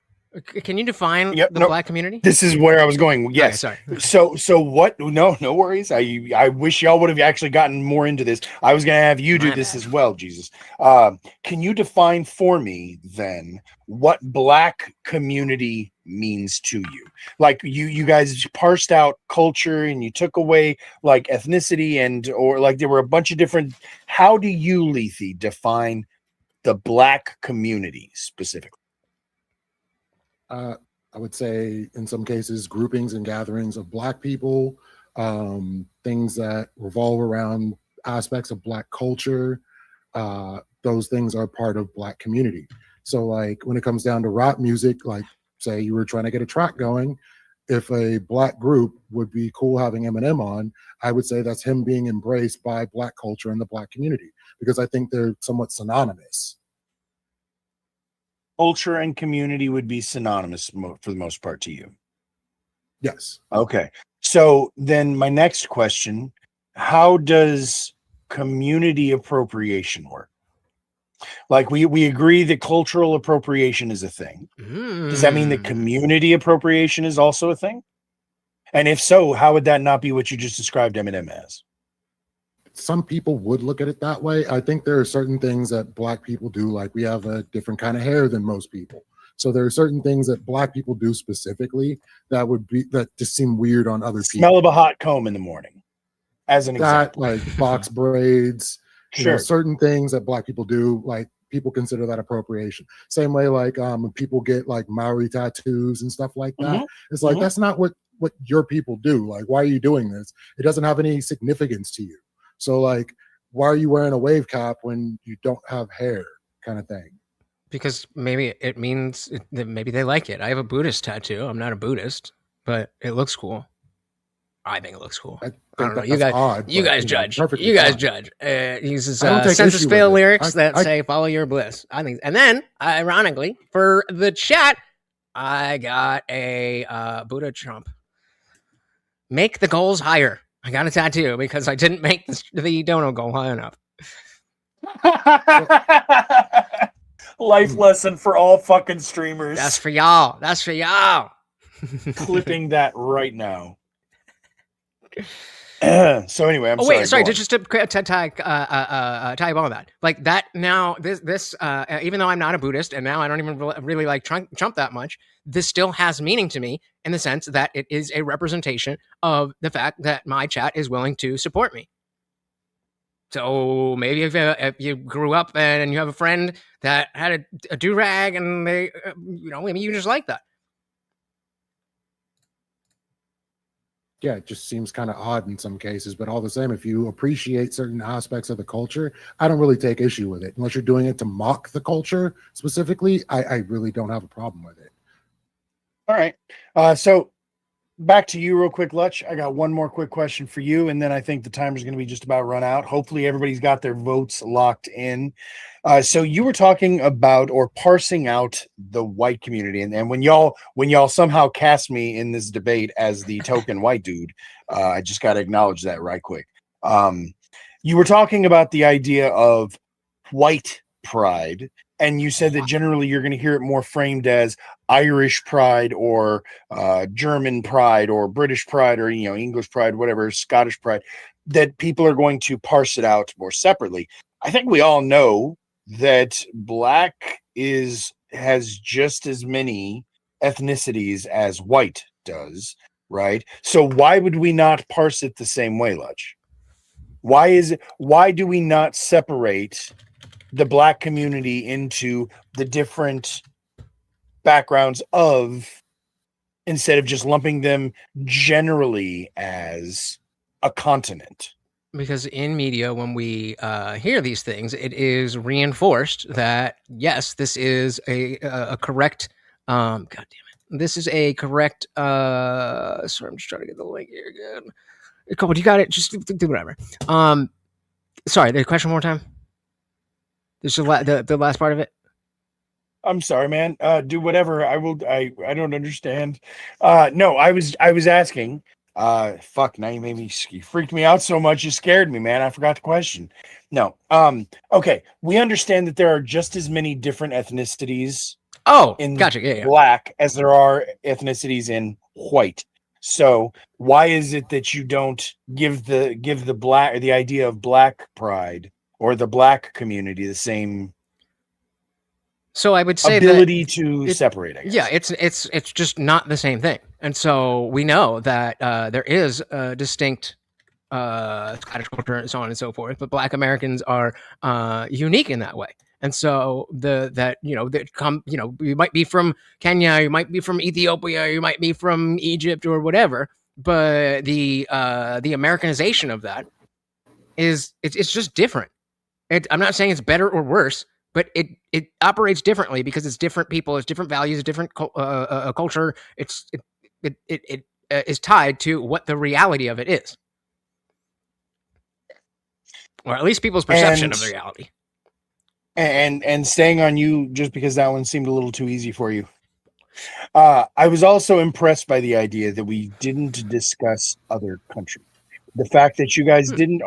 Can you define the Black community? This is where I was going. Yes. Okay, sorry. So what? No worries. I wish y'all would have actually gotten more into this. I was going to have you do this as well, Jesus. Can you define for me then what Black community means to you? Like you guys parsed out culture and you took away like ethnicity or like there were a bunch of different. How do you, Lethy, define the Black community specifically? I would say in some cases, groupings and gatherings of Black people, things that revolve around aspects of Black culture. Those things are part of Black community. So like when it comes down to rap music, like say you were trying to get a track going, if a Black group would be cool having Eminem on, I would say that's him being embraced by Black culture and the Black community, because I think they're somewhat synonymous. Culture and community would be synonymous for the most part to you. Yes. Okay. So then my next question, how does community appropriation work? Like we agree that cultural appropriation is a thing. Does that mean that community appropriation is also a thing? And if so, how would that not be what you just described Eminem as? Some people would look at it that way. I think there are certain things that Black people do, like we have a different kind of hair than most people. So there are certain things that Black people do specifically that just seem weird on other people. Smell of a hot comb in the morning, as an example. Like box braids, sure. Certain things that Black people do, like people consider that appropriation. Same way, like when people get like Maori tattoos and stuff like that. It's like that's not what your people do. Like, why are you doing this? It doesn't have any significance to you. So like, why are you wearing a wave cap when you don't have hair, kind of thing? Because maybe it means that maybe they like it. I have a Buddhist tattoo. I'm not a Buddhist, but it looks cool. I think it looks cool. I don't know. You guys judge. You guys judge. Uses Census Fail lyrics that say "Follow your bliss." I think, and then ironically for the chat, I got a Buddha Trump. Make the goals higher. I got a tattoo because I didn't make the dono goal high enough. Life lesson for all fucking streamers. That's for y'all. That's for y'all. Clipping that right now. So anyway, I'm sorry. Sorry, just to tie up on that. Like that now, this even though I'm not a Buddhist and now I don't even really like Trump that much, this still has meaning to me in the sense that it is a representation of the fact that my chat is willing to support me. So maybe if you grew up and you have a friend that had a do-rag and they, maybe you just like that. Yeah, it just seems kind of odd in some cases, but all the same, if you appreciate certain aspects of the culture, I don't really take issue with it. Unless you're doing it to mock the culture specifically, I really don't have a problem with it. All right. So back to you real quick, Lutch. I got one more quick question for you, and then I think the timer's going to be just about run out. Hopefully everybody's got their votes locked in. So you were talking about or parsing out the white community, and when y'all somehow cast me in this debate as the token white dude, I just got to acknowledge that right quick. You were talking about the idea of white pride, and you said that generally you're going to hear it more framed as Irish pride or German pride or British pride or English pride, whatever, Scottish pride, that people are going to parse it out more separately. I think we all know that black has just as many ethnicities as white does, right? So why would we not parse it the same way, Lutch? Why do we not separate the black community into the different backgrounds instead of just lumping them generally as a continent? Because in media, when we hear these things, it is reinforced that yes, this is a correct. God damn it! This is a correct. Sorry, I'm just trying to get the link here again. Cool, you got it. Just do whatever. Sorry, the question one more time. This is the last part of it. I'm sorry, man. Do whatever. I will. I don't understand. No, I was asking. Fuck. Now you freaked me out so much. You scared me, man. I forgot the question. No. Okay. We understand that there are just as many different ethnicities. In gotcha. Yeah. Black as there are ethnicities in white. So why is it that you don't give the black, or the idea of black pride or the black community the same? So I would say ability to separate. I guess. Yeah, it's just not the same thing, and so we know that there is a distinct Scottish culture and so on and so forth, but Black Americans are unique in that way. And so you might be from Kenya, you might be from Ethiopia, you might be from Egypt or whatever, but the Americanization of that it's just different. I'm not saying it's better or worse, but it operates differently because it's different people, it's different values, it's different culture. It is tied to what the reality of it is, or at least people's perception of the reality. And staying on you just because that one seemed a little too easy for you. I was also impressed by the idea that we didn't discuss other countries. The fact that you guys didn't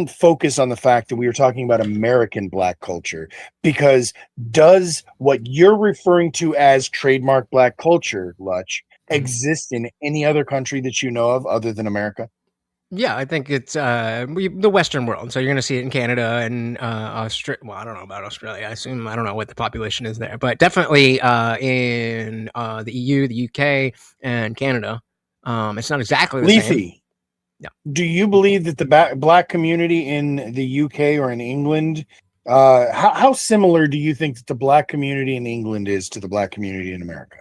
focus on the fact that we were talking about American Black culture, because does what you're referring to as trademark Black culture, Lutch, exist in any other country that you know of other than America? Yeah, I think it's the Western world. So you're going to see it in Canada and Australia. Well, I don't know about Australia. I don't know what the population is there, but definitely in the EU, the UK, and Canada. It's not exactly the same. Yeah. Do you believe that the Black community in the UK or in England, how similar do you think that the Black community in England is to the Black community in America?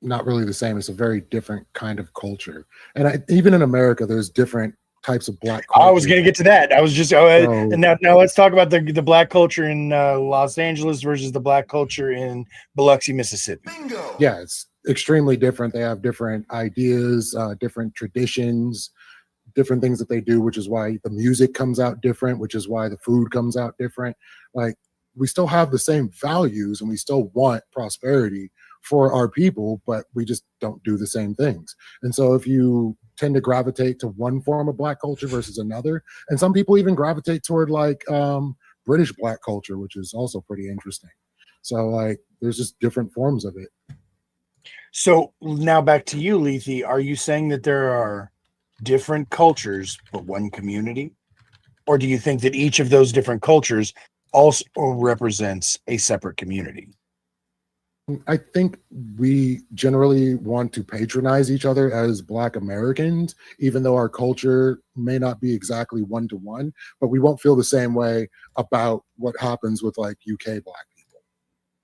Not really the same. It's a very different kind of culture. And even in America, there's different types of Black culture. I was going to get to that. I was just, and now let's talk about the Black culture in Los Angeles versus the Black culture in Biloxi, Mississippi. Bingo. Yeah, it's extremely different. They have different ideas, different traditions, different things that they do, which is why the music comes out different, which is why the food comes out different. Like, we still have the same values and we still want prosperity for our people, but we just don't do the same things. And so if you tend to gravitate to one form of Black culture versus another, and some people even gravitate toward like British Black culture, which is also pretty interesting. So like there's just different forms of it. So now back to you, Lethe. Are you saying that there are different cultures but one community? Or do you think that each of those different cultures also represents a separate community? I think we generally want to patronize each other as Black Americans, even though our culture may not be exactly one-to-one, but we won't feel the same way about what happens with like UK Black people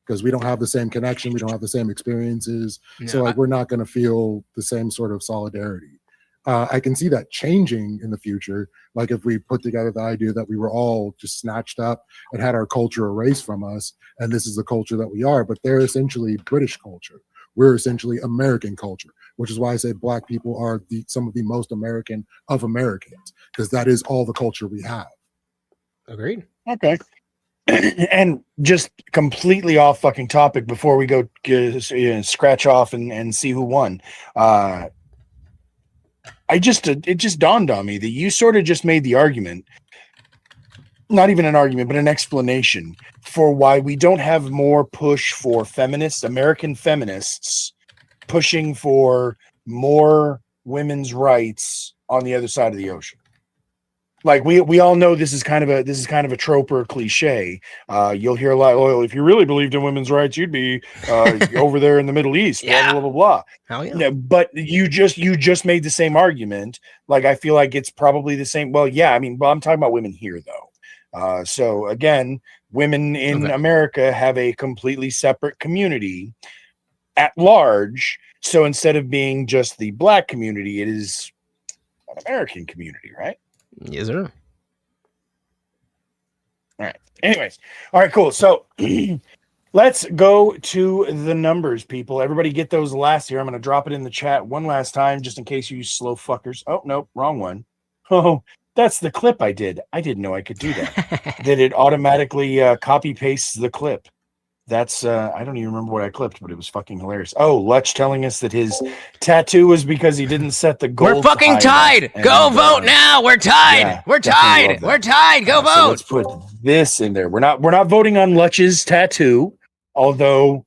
because we don't have the same connection. We don't have the same experiences. Yeah. So like, we're not going to feel the same sort of solidarity. I can see that changing in the future. Like if we put together the idea that we were all just snatched up and had our culture erased from us, and this is the culture that we are, but they're essentially British culture. We're essentially American culture, which is why I say Black people are some of the most American of Americans, because that is all the culture we have. Agreed. Okay. And just completely off fucking topic before we go scratch off and see who won. it just dawned on me that you sort of just made the argument, not even an argument, but an explanation for why we don't have more push for feminists, American feminists, pushing for more women's rights on the other side of the ocean. Like we all know this is kind of a trope or a cliche. You'll hear a lot. Well, if you really believed in women's rights, you'd be over there in the Middle East. Yeah. Blah blah blah. Hell yeah. No, but you just made the same argument. Like I feel like it's probably the same. Well, yeah. I mean, well, I'm talking about women here though. So again, women in America have a completely separate community at large. So instead of being just the Black community, it is an American community, right? Yes, sir. All right. Anyways. All right, cool. So let's go to the numbers, people. Everybody get those last here. I'm going to drop it in the chat one last time, just in case you slow fuckers. Oh, nope. Wrong one. Oh, that's the clip I did. I didn't know I could do that. That it automatically copy pastes the clip. That's I don't even remember what I clipped, but it was fucking hilarious. Oh, Lutch telling us that his tattoo was because he didn't set the goal. We're fucking tied. Go vote now. We're tied. Yeah, we're tied. We're tied. Go vote. So let's put this in there. We're not voting on Lutch's tattoo, although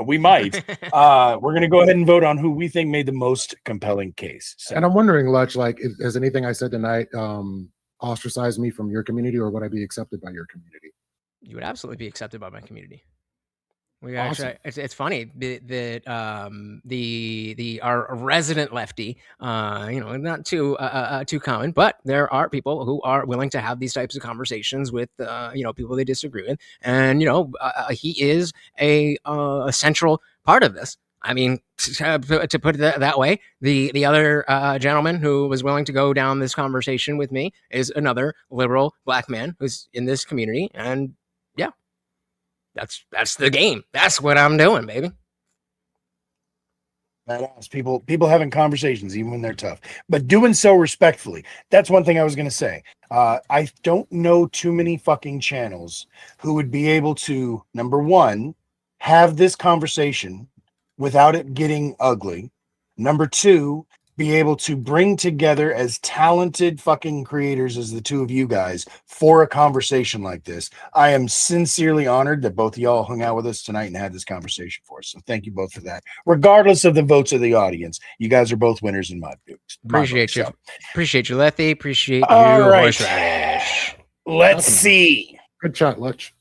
we might. We're gonna go ahead and vote on who we think made the most compelling case. So. And I'm wondering, Lutch, like, has anything I said tonight ostracized me from your community, or would I be accepted by your community? You would absolutely be accepted by my community. We Awesome. actually, it's funny that our resident lefty, not too common, but there are people who are willing to have these types of conversations with people they disagree with, and he is a central part of this. I mean, to put it that way, the other gentleman who was willing to go down this conversation with me is another liberal Black man who's in this community, and yeah, that's the game. That's what I'm doing, baby. Badass. People having conversations even when they're tough, but doing so respectfully. That's one thing I was going to say. I don't know too many fucking channels who would be able to, number one, have this conversation without it getting ugly. Number two, be able to bring together as talented fucking creators as the two of you guys for a conversation like this. I am sincerely honored that both of y'all hung out with us tonight and had this conversation for us. So thank you both for that. Regardless of the votes of the audience, you guys are both winners in my books. Appreciate you. Appreciate you, Lethy. Appreciate you, Horseradish. Let's see. Good shot, Lutch.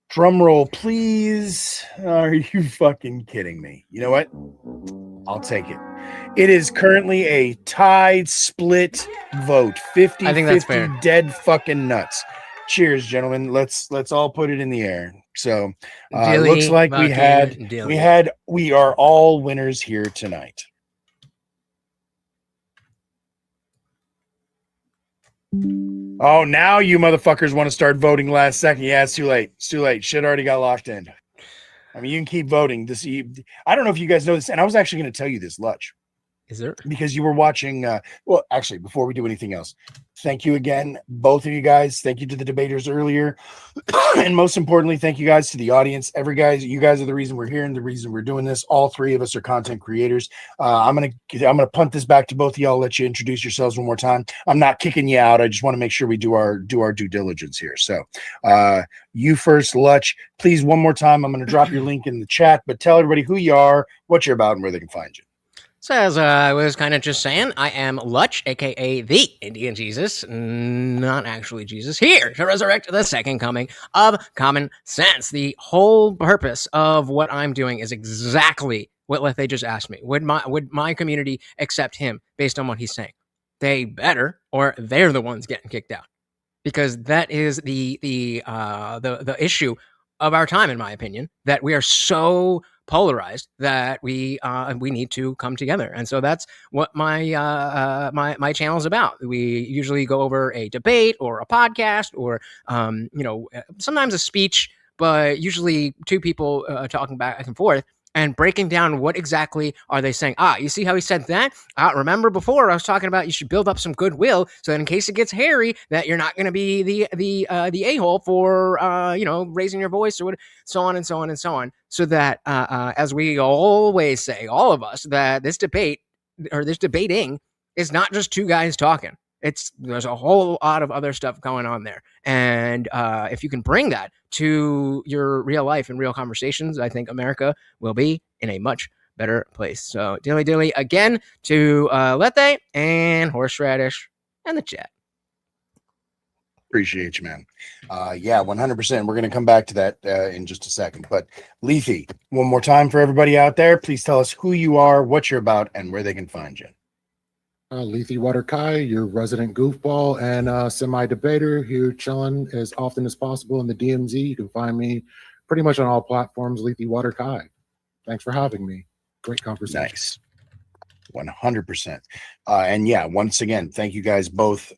Drum roll, please. Are you fucking kidding me? You know what? I'll take it. It is currently a tied split vote. 50-50 I think that's fair. Dead fucking nuts. Cheers, gentlemen. Let's all put it in the air. So looks like we are all winners here tonight. Oh, now you motherfuckers want to start voting last second. Yeah, it's too late. It's too late. Shit already got locked in. I mean, you can keep voting. I don't know if you guys know this, and I was actually going to tell you this, Lutch. Is there? Because you were watching. Well, actually, before we do anything else, thank you again, both of you guys. Thank you to the debaters earlier, and most importantly, thank you guys to the audience. You guys are the reason we're here and the reason we're doing this. All three of us are content creators. I'm gonna punt this back to both of y'all. Let you introduce yourselves one more time. I'm not kicking you out. I just want to make sure we do our due diligence here. So, you first, Lutch. Please, one more time. I'm gonna drop your link in the chat, but tell everybody who you are, what you're about, and where they can find you. So as I was kind of just saying, I am Lutch, aka the Indian Jesus, not actually Jesus, here to resurrect the second coming of common sense. The whole purpose of what I'm doing is exactly what Lethe just asked me. Would my community accept him based on what he's saying? They better, or they're the ones getting kicked out, because that is the issue of our time, in my opinion, that we are so polarized that we need to come together. And so that's what my my channel is about. We usually go over a debate or a podcast or sometimes a speech, but usually two people talking back and forth and breaking down what exactly are they saying. You see how he said that? Remember before I was talking about you should build up some goodwill so that in case it gets hairy, that you're not going to be the a-hole for raising your voice or so on and so on and so on. So that as we always say, all of us, that this debate or this debating is not just two guys talking. There's a whole lot of other stuff going on there. And if you can bring that to your real life and real conversations, I think America will be in a much better place. So dilly again to Lethe and Horseradish and the chat. Appreciate you, man. Yeah, 100%. We're going to come back to that in just a second. But Lethe, one more time for everybody out there, please tell us who you are, what you're about, and where they can find you. Lethe Waterkai, your resident goofball and semi-debater, here chilling as often as possible in the DMZ. You can find me pretty much on all platforms, Lethe Waterkai. Thanks for having me. Great conversation. Nice. 100%. And yeah, once again, thank you guys both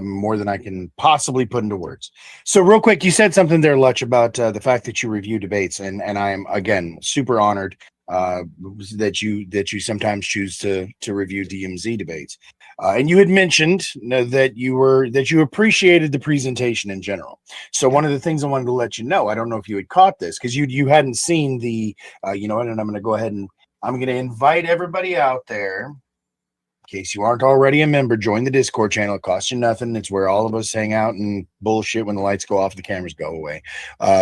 more than I can possibly put into words. So real quick, you said something there, Lutch, about the fact that you review debates, and I am, again, super honored that you sometimes choose to review DMZ debates. And you had mentioned that you appreciated the presentation in general. So one of the things I wanted to let you know, I don't know if you had caught this because you hadn't seen the and I'm going to go ahead and I'm going to invite everybody out there. In case you aren't already a member, join the Discord channel. It costs you nothing. It's where all of us hang out and bullshit when the lights go off, the cameras go away.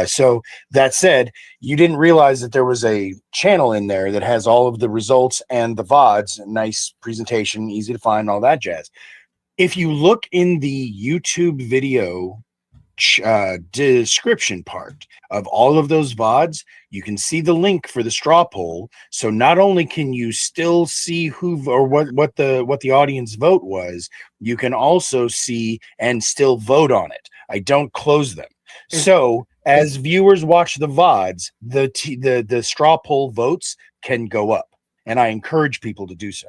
So that said, you didn't realize that there was a channel in there that has all of the results and the VODs. Nice presentation, easy to find, all that jazz. If you look in the YouTube video description part of all of those VODs, you can see the link for the straw poll. So not only can you still see who or what the audience vote was, you can also see and still vote on it. I don't close them. So as viewers watch the VODs, the straw poll votes can go up, and I encourage people to do so.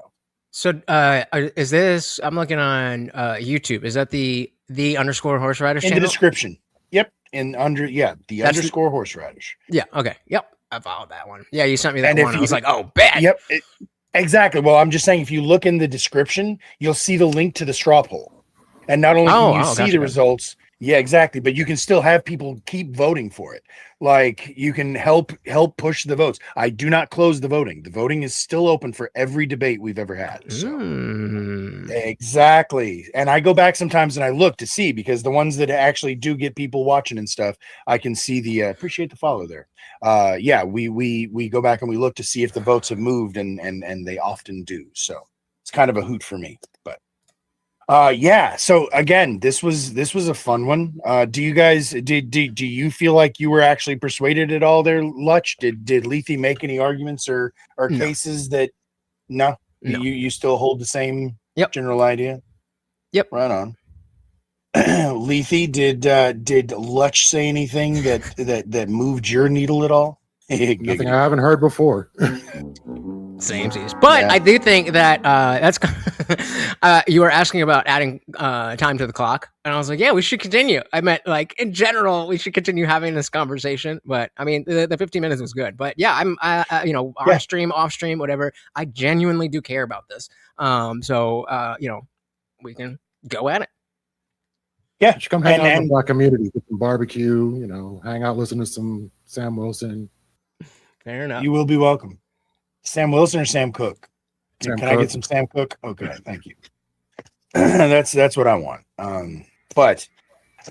So is this, I'm looking on YouTube, is that the underscore horseradish in channel? The description? Yep. The underscore horseradish. Yeah. Okay. Yep. I followed that one. Yeah, you sent me that one. I was like, oh, bad. Yep. Exactly. Well, I'm just saying, if you look in the description, you'll see the link to the straw poll, and not only can you see the results. Yeah, exactly. But you can still have people keep voting for it. Like, you can help push the votes. I do not close the voting. The voting is still open for every debate we've ever had. So exactly. And I go back sometimes and I look to see, because the ones that actually do get people watching and stuff, I can see the appreciate the follow there. Yeah, we go back and we look to see if the votes have moved, and they often do. So it's kind of a hoot for me. But yeah, so again, this was a fun one. Do you guys do you feel like you were actually persuaded at all there, Lutch? Did Lethe make any arguments or cases that no. You still hold the same general idea? Yep. Right on. Lethe, did Lutch say anything that moved your needle at all? Nothing I haven't heard before. Same. But yeah. I do think that that's you were asking about adding time to the clock, and I was like, yeah, we should continue. I meant, like, in general, we should continue having this conversation. But I mean, the 15 minutes was good. But yeah, I'm on stream, off stream, whatever. I genuinely do care about this. So we can go at it. Yeah, you should come hang out in the Black community, get some barbecue, hang out, listen to some Sam Wilson. Fair enough. You will be welcome. Sam Wilson or Sam Cooke? Sam Can Cooke. I get some Sam Cooke? Okay, thank you. That's what I want. But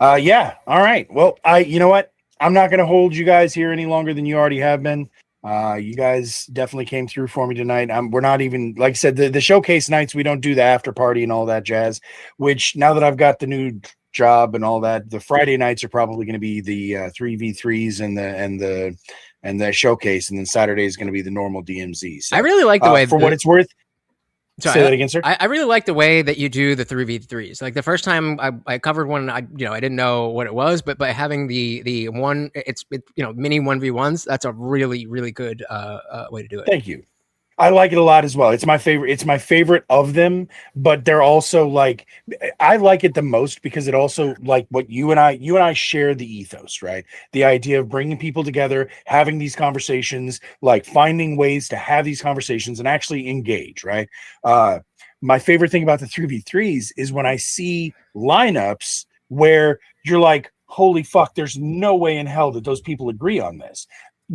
yeah, all right. Well, you know what? I'm not going to hold you guys here any longer than you already have been. You guys definitely came through for me tonight. We're not even, like I said, the showcase nights, we don't do the after party and all that jazz, which now that I've got the new job and all that, the Friday nights are probably going to be the 3v3s and the showcase, and then Saturday is going to be the normal DMZ. So, I really like the way, for what it's worth. Sorry, say that again, sir. I really like the way that you do the 3v3s. Like, the first time I covered one, I didn't know what it was, but by having the one, it's mini 1v1s, that's a really, really good way to do it. Thank you. I like it a lot as well. It's my favorite. It's my favorite of them, but they're also, like, I like it the most because it also, like, what you and I share the ethos, right? The idea of bringing people together, having these conversations, like finding ways to have these conversations and actually engage, right? My favorite thing about the 3v3s is when I see lineups where you're like, holy fuck, there's no way in hell that those people agree on this.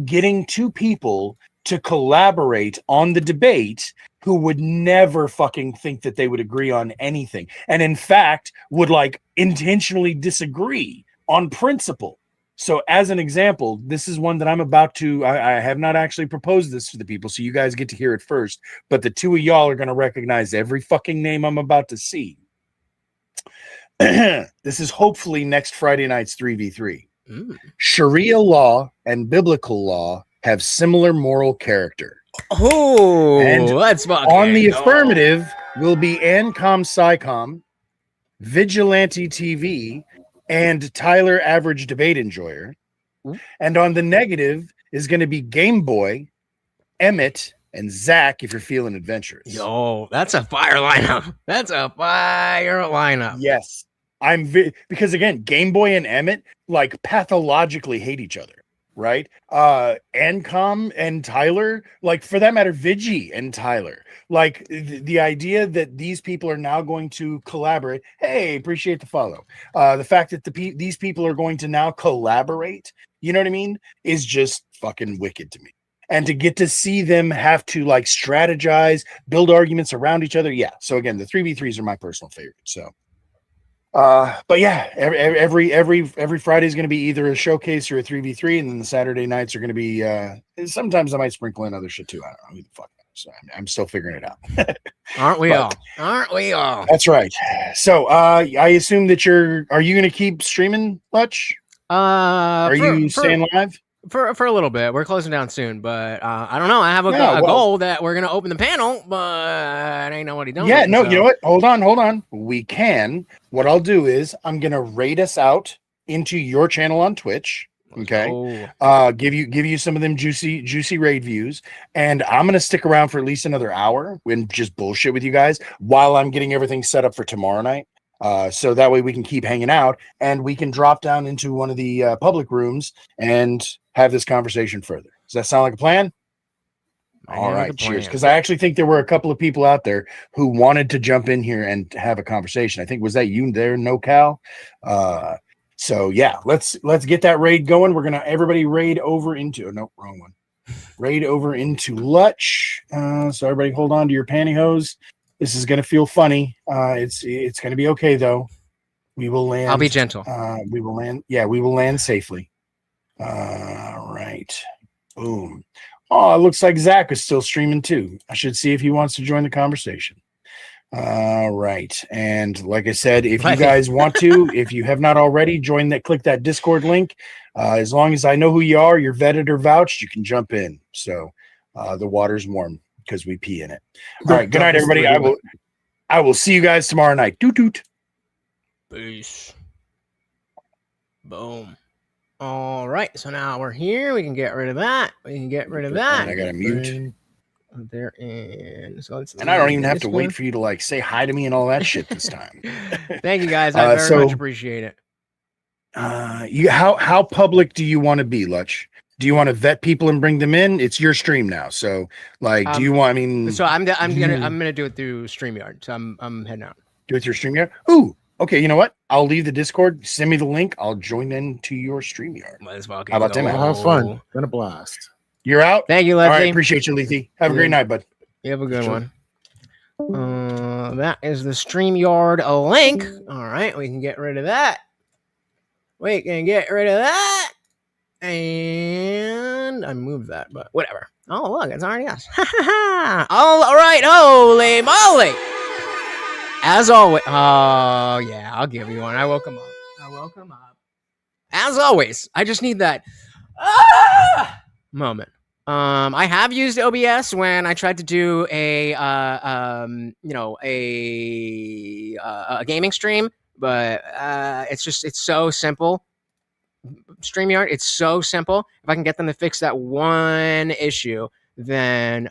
Getting two people to collaborate on the debate who would never fucking think that they would agree on anything, and in fact would like intentionally disagree on principle. So as an example, this is one that I'm about to, I have not actually proposed this to the people, so you guys get to hear it first, but the two of y'all are going to recognize every fucking name I'm about to see. This is hopefully next Friday night's 3v3. Sharia law and biblical law have similar moral character. Oh, and let's fucking on the go. affirmative will be Ancom Psycom, Vigilante TV, and Tyler Average Debate Enjoyer. And on the negative is going to be Game Boy, Emmett, and Zach if you're feeling adventurous. Yo, that's a fire lineup. That's a fire lineup. Yes. Because again, Game Boy and Emmett like pathologically hate each other, right? Ancom and Tyler, like for that matter, Vigi and Tyler, like the idea that these people are now going to collaborate. Hey, appreciate the follow. The fact that these people are going to now collaborate, you know what I mean, is just fucking wicked to me. And to get to see them have to like strategize, build arguments around each other. Yeah. So again, the 3v3s are my personal favorite. So but yeah, every Friday is going to be either a showcase or a 3v3, and then the Saturday nights are going to be sometimes I might sprinkle in other shit too. I don't know who the fuck knows. So I'm still figuring it out. Aren't we all? Aren't we all? That's right. So I assume that are you going to keep streaming much? Are you staying live? For a little bit. We're closing down soon, but I don't know. I have a goal that we're gonna open the panel, but I ain't know what he doing. Yeah, no, you know what? Hold on. We can. What I'll do is I'm gonna raid us out into your channel on Twitch. Okay. Give you some of them juicy raid views, and I'm gonna stick around for at least another hour and just bullshit with you guys while I'm getting everything set up for tomorrow night. So that way we can keep hanging out and we can drop down into one of the public rooms and have this conversation further. Does that sound like a plan? All right, cheers. Because I actually think there were a couple of people out there who wanted to jump in here and have a conversation. I think, was that you there, NoCal? So yeah, let's get that raid going. We're gonna everybody raid over into wrong one. Raid over into Lutch. So everybody hold on to your pantyhose. This is gonna feel funny. It's gonna be okay though. We will land. I'll be gentle. We will land. Yeah, we will land safely. Right. Boom. Oh, it looks like Zach is still streaming too. I should see if he wants to join the conversation. Right. And like I said, if you guys want to, if you have not already, click that Discord link. As long as I know who you are, you're vetted or vouched, you can jump in. So the water's warm because we pee in it. All right. Good night, everybody. I will see you guys tomorrow night. Doot doot. Peace. Boom. All right, so now we're here. We can get rid of that. We can get rid of that. I gotta mute. They're in. So and I don't even have to wait for you to like say hi to me and all that shit this time. Thank you guys. I very much appreciate it. How public do you want to be, Lutch? Do you want to vet people and bring them in? It's your stream now, so like, do you want? I mean, so I'm gonna do it through StreamYard. So I'm heading out. Do it through StreamYard. Ooh. Okay, you know what? I'll leave the Discord. Send me the link. I'll join into your StreamYard. How about that? Have fun. Been a blast. You're out. Thank you, Leslie. Leslie. All right, appreciate you, Lethy. Have a great night, bud. You have a good one. That is the StreamYard link. All right, we can get rid of that. We can get rid of that. And I moved that, but whatever. Oh, look, it's already us. All right, holy moly. As always, oh yeah, I'll give you one. I woke him up. As always, I just need that moment. I have used OBS when I tried to do a gaming stream, but it's so simple. StreamYard, it's so simple. If I can get them to fix that one issue, then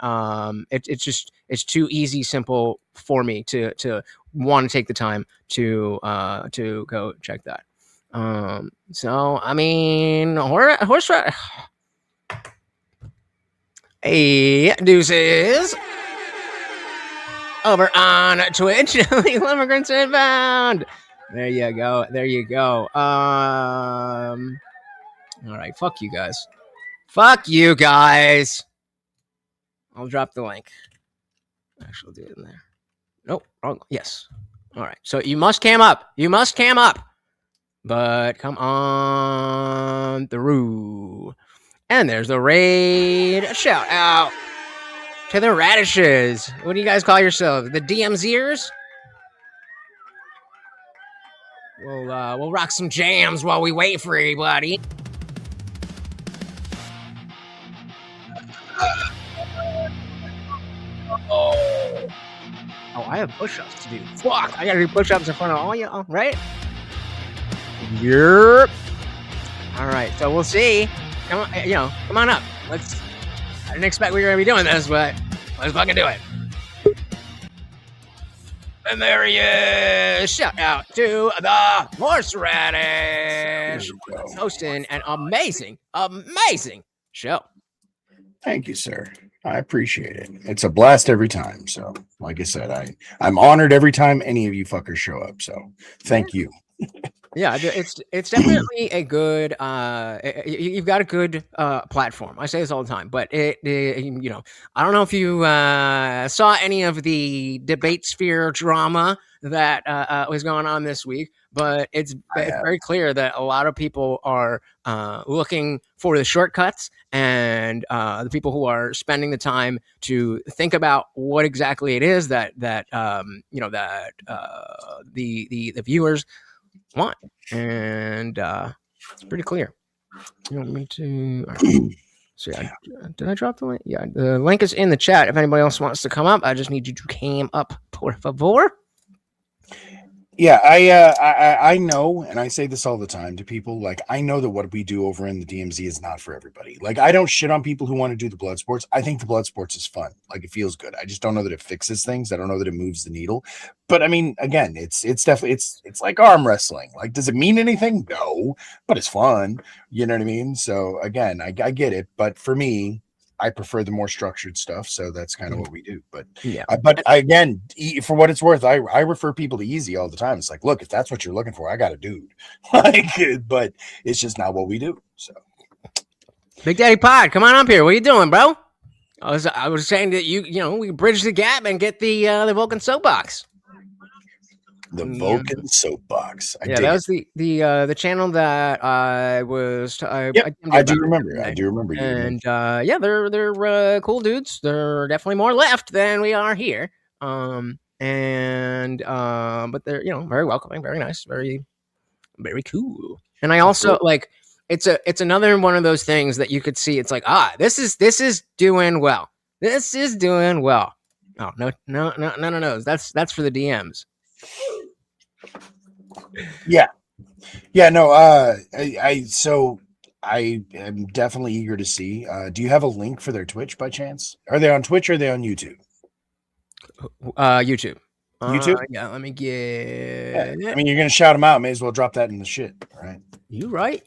it's too easy, simple for me to want to take the time to go check that. So I mean, horse ride. Hey, deuces. Over on Twitch, illegal immigrants inbound. There you go. All right, fuck you guys. I'll drop the link. Actually, I'll do it in there. Nope. Wrong. Yes. All right. So you must cam up. You must cam up. But come on through. And there's the raid. Shout out to the radishes. What do you guys call yourselves? The DMZers? We'll rock some jams while we wait for everybody. Oh, I have push-ups to do. Fuck, I gotta do push-ups in front of all y'all, right? Yep. All right, so we'll see. Come on, come on up. I didn't expect we were gonna be doing this, but let's fucking do it. And there he is. Shout out to the horseradish. Hosting an amazing show. Thank you, sir. I appreciate it. It's a blast every time. So, like I said, I'm honored every time any of you fuckers show up. So, thank you. Yeah, it's definitely a good. You've got a good platform. I say this all the time, but I don't know if you saw any of the debate sphere drama that was going on this week, but it's very clear that a lot of people are looking for the shortcuts, and the people who are spending the time to think about what exactly it is that the viewers want, and it's pretty clear. You want me to? So yeah, did I drop the link? Yeah, the link is in the chat. If anybody else wants to come up, I just need you to come up, por favor. Yeah, I know, and I say this all the time to people, like, I know that what we do over in the DMZ is not for everybody. Like, I don't shit on people who want to do the blood sports. I think the blood sports is fun. Like, it feels good. I just don't know that it fixes things. I don't know that it moves the needle. But I mean, again, it's definitely it's like arm wrestling. Like, does it mean anything? No, but it's fun. You know what I mean? So again, I get it. But for me, I prefer the more structured stuff, so that's kind of what we do. But yeah, again, for what it's worth, I refer people to Easy all the time. It's like, look, if that's what you're looking for, I got a dude. Like, but it's just not what we do. So, Big Daddy Pod, come on up here. What are you doing, bro? I was saying that we bridge the gap and get the Vulcan soapbox. The Vulcan soapbox. That was the channel that I was. I do remember. I do remember you. And they're cool dudes. They're definitely more left than we are here. But they're very welcoming, very nice, very very cool. And I also it's another one of those things that you could see. It's like this is doing well. This is doing well. Oh no. That's for the DMs. Yeah, no, I am definitely eager to see. Do you have a link for their Twitch by chance? Are they on Twitch or are they on YouTube? YouTube. YouTube? Yeah, let me get. I mean, you're gonna shout them out. May as well drop that in the shit, right? You right.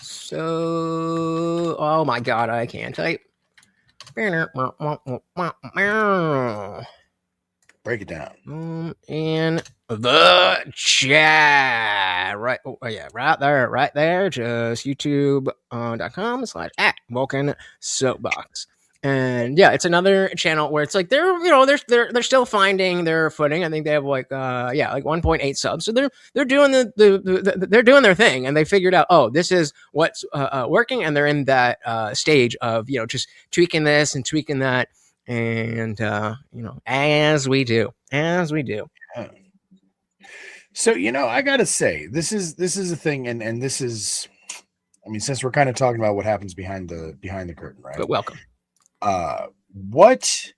So, oh my god, I can't type. Break it down. In the chat. Right. Oh, yeah. Right there. Just youtube.com/@Vulcan Soapbox. And yeah, it's another channel where it's like they're still finding their footing. I think they have like 1.8 subs. So they're doing they're doing their thing, and they figured out, this is what's working, and they're in that stage of just tweaking this and tweaking that. And as we do. So I gotta say, this is a thing, and this is, I mean, since we're kind of talking about what happens behind the curtain, right? But welcome. What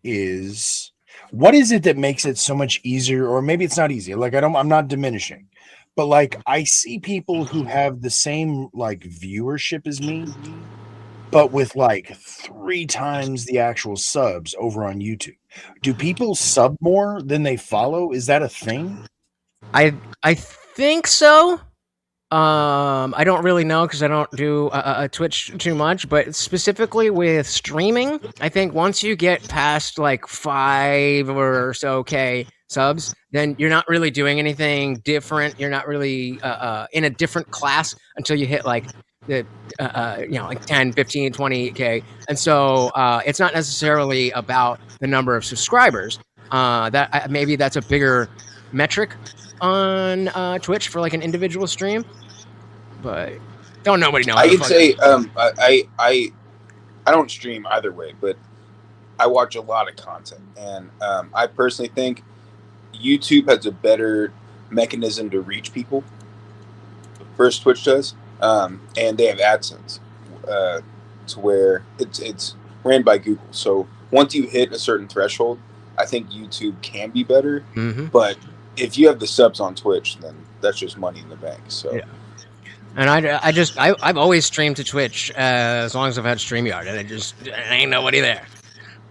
is it that makes it so much easier, or maybe it's not easy? Like, I'm not diminishing, but like, I see people who have the same like viewership as me, but with like 3 times the actual subs over on YouTube. Do people sub more than they follow? Is that a thing? I think so. I don't really know because I don't do Twitch too much, but specifically with streaming, I think once you get past like 5 or so K subs, then you're not really doing anything different. You're not really in a different class until you hit like like 10, 15, 20K. And so it's not necessarily about the number of subscribers. That maybe that's a bigger metric on Twitch for like an individual stream, but don't nobody know. I could say I don't stream either way, but I watch a lot of content, and I personally think YouTube has a better mechanism to reach people. First, Twitch does, and they have AdSense to where it's ran by Google. So once you hit a certain threshold, I think YouTube can be better. Mm-hmm. But if you have the subs on Twitch, then that's just money in the bank. So. Yeah. And I've always streamed to Twitch as long as I've had StreamYard, and I ain't nobody there.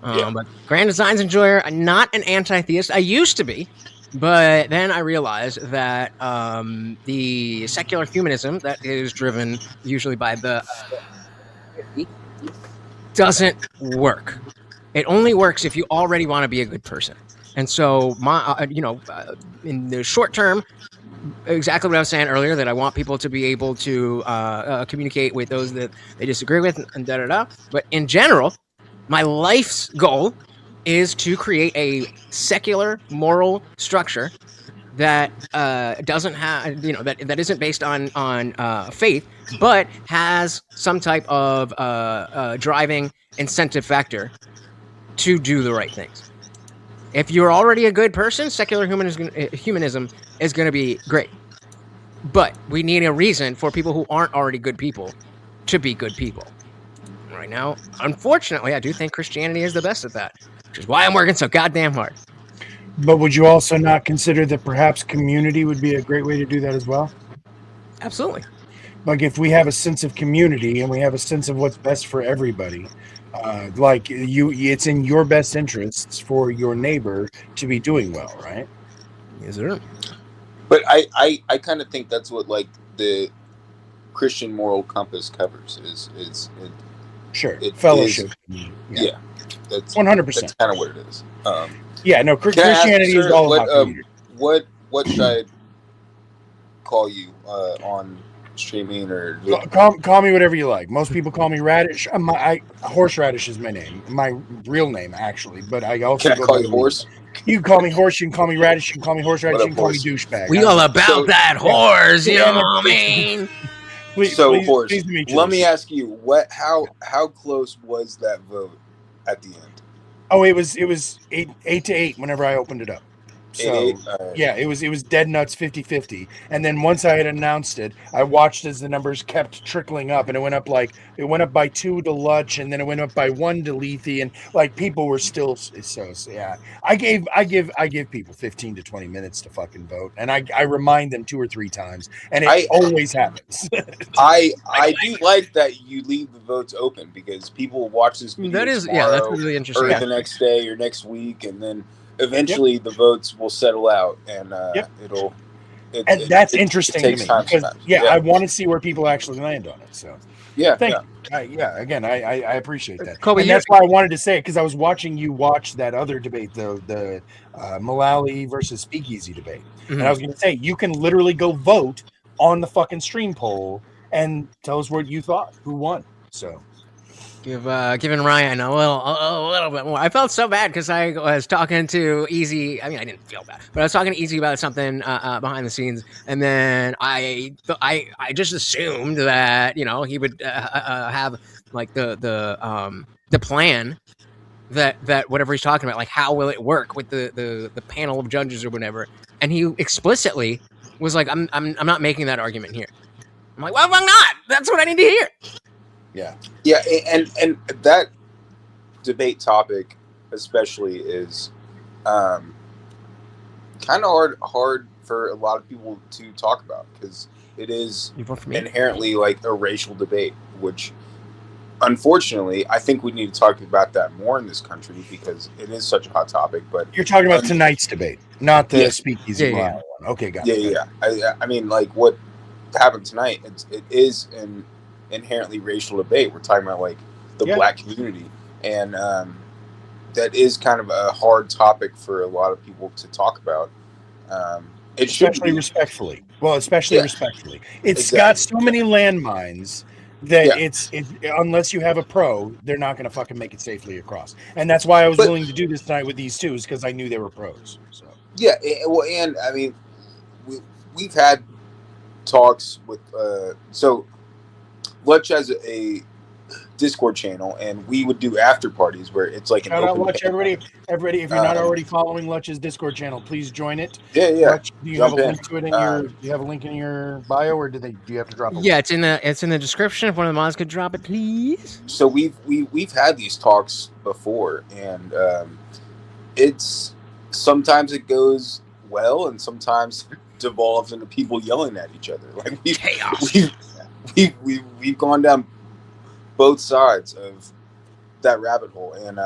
But Grand Designs Enjoyer, I'm not an anti-theist. I used to be, but then I realized that the secular humanism that is driven usually by the doesn't work. It only works if you already want to be a good person. And so, in the short term, exactly what I was saying earlier, that I want people to be able to communicate with those that they disagree with and da-da-da. But in general, my life's goal is to create a secular moral structure that doesn't have, that isn't based on faith, but has some type of driving incentive factor to do the right things. If you're already a good person, secular humanism is going to be great. But we need a reason for people who aren't already good people to be good people. Right now, unfortunately, I do think Christianity is the best at that, which is why I'm working so goddamn hard. But would you also not consider that perhaps community would be a great way to do that as well? Absolutely. Like if we have a sense of community and we have a sense of what's best for everybody, it's in your best interests for your neighbor to be doing well, right? Yes, sir. But I kind of think that's what like the Christian moral compass covers is fellowship. Yeah, that's 100%. That's kind of what it is. Christianity is all about community. What should I call you on streaming or call me whatever you like. Most people call me Radish. Horseradish is my name, my real name actually. But I also call you Horse. You can call me Horse. You can call me Radish. You can call me Horseradish. You can call me douchebag. We all about that horse. You know what I mean? Horse. Let me ask you, how close was that vote at the end? Oh, it was 8-8 whenever I opened it up. So 8-8? Yeah, it was dead nuts 50-50. And then once I had announced it, I watched as the numbers kept trickling up, and it went up by 2 to Lutch, and then it went up by 1 to Lethe, and like people were still so yeah. I give people 15 to 20 minutes to fucking vote, and I remind them 2 or 3 times, and it always happens. I do like that you leave the votes open because people will watch this video that's really interesting. Or the next day or next week, and then eventually the votes will settle out, and that's interesting to me because I want to see where people actually land on it. So thank you. Again, I appreciate that. Kobe, and that's why I wanted to say it, because I was watching you watch that other debate, the Mullally versus Speakeasy debate, and I was going to say you can literally go vote on the fucking stream poll and tell us what you thought, who won. So. Giving Ryan a little bit more. I felt so bad because I was talking to Easy. I mean, I didn't feel bad, but I was talking to Easy about something behind the scenes, and then I just assumed that he would have like the plan that whatever he's talking about, like how will it work with the panel of judges or whatever, and he explicitly was like, I'm not making that argument here. I'm like, well, I'm not. That's what I need to hear. Yeah, and that debate topic especially is kind of hard for a lot of people to talk about because it is inherently like a racial debate, which unfortunately I think we need to talk about that more in this country because it is such a hot topic. But you're talking about tonight's debate, not the Speakeasy one. Okay, got it. Yeah. I mean, like what happened tonight, it is an inherently racial debate. We're talking about like the black community, and that is kind of a hard topic for a lot of people to talk about. Especially respectfully. Well, especially respectfully. It's got so many landmines that it's unless you have a pro, they're not going to fucking make it safely across. And that's why I was willing to do this tonight with these two, is because I knew they were pros. So well, and I mean, we've had talks with so Lutch has a Discord channel, and we would do after parties where it's like shout out Lutch, everybody, if you're not already following Lutch's Discord channel, please join it. Yeah. Lutch, do you have a link to it in your do you have a link in your bio, or do you have to drop it? Yeah, it's in the description. If one of the mods could drop it, please. So we've had these talks before, and it's sometimes it goes well, and sometimes it devolves into people yelling at each other. Like we've gone down both sides of that rabbit hole, and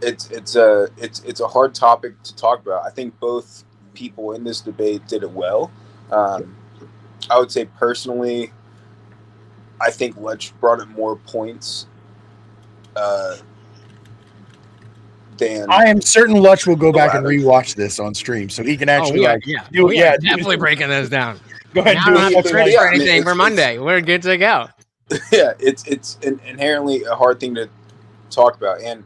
it's a hard topic to talk about. I think both people in this debate did it well. I would say personally, I think Lutch brought it more points than. I am certain Lutch will go back and rewatch this on stream, so he can actually definitely breaking this down. Go ahead, now I don't have to search for anything for Monday. We're good to go. Yeah, it's inherently a hard thing to talk about, and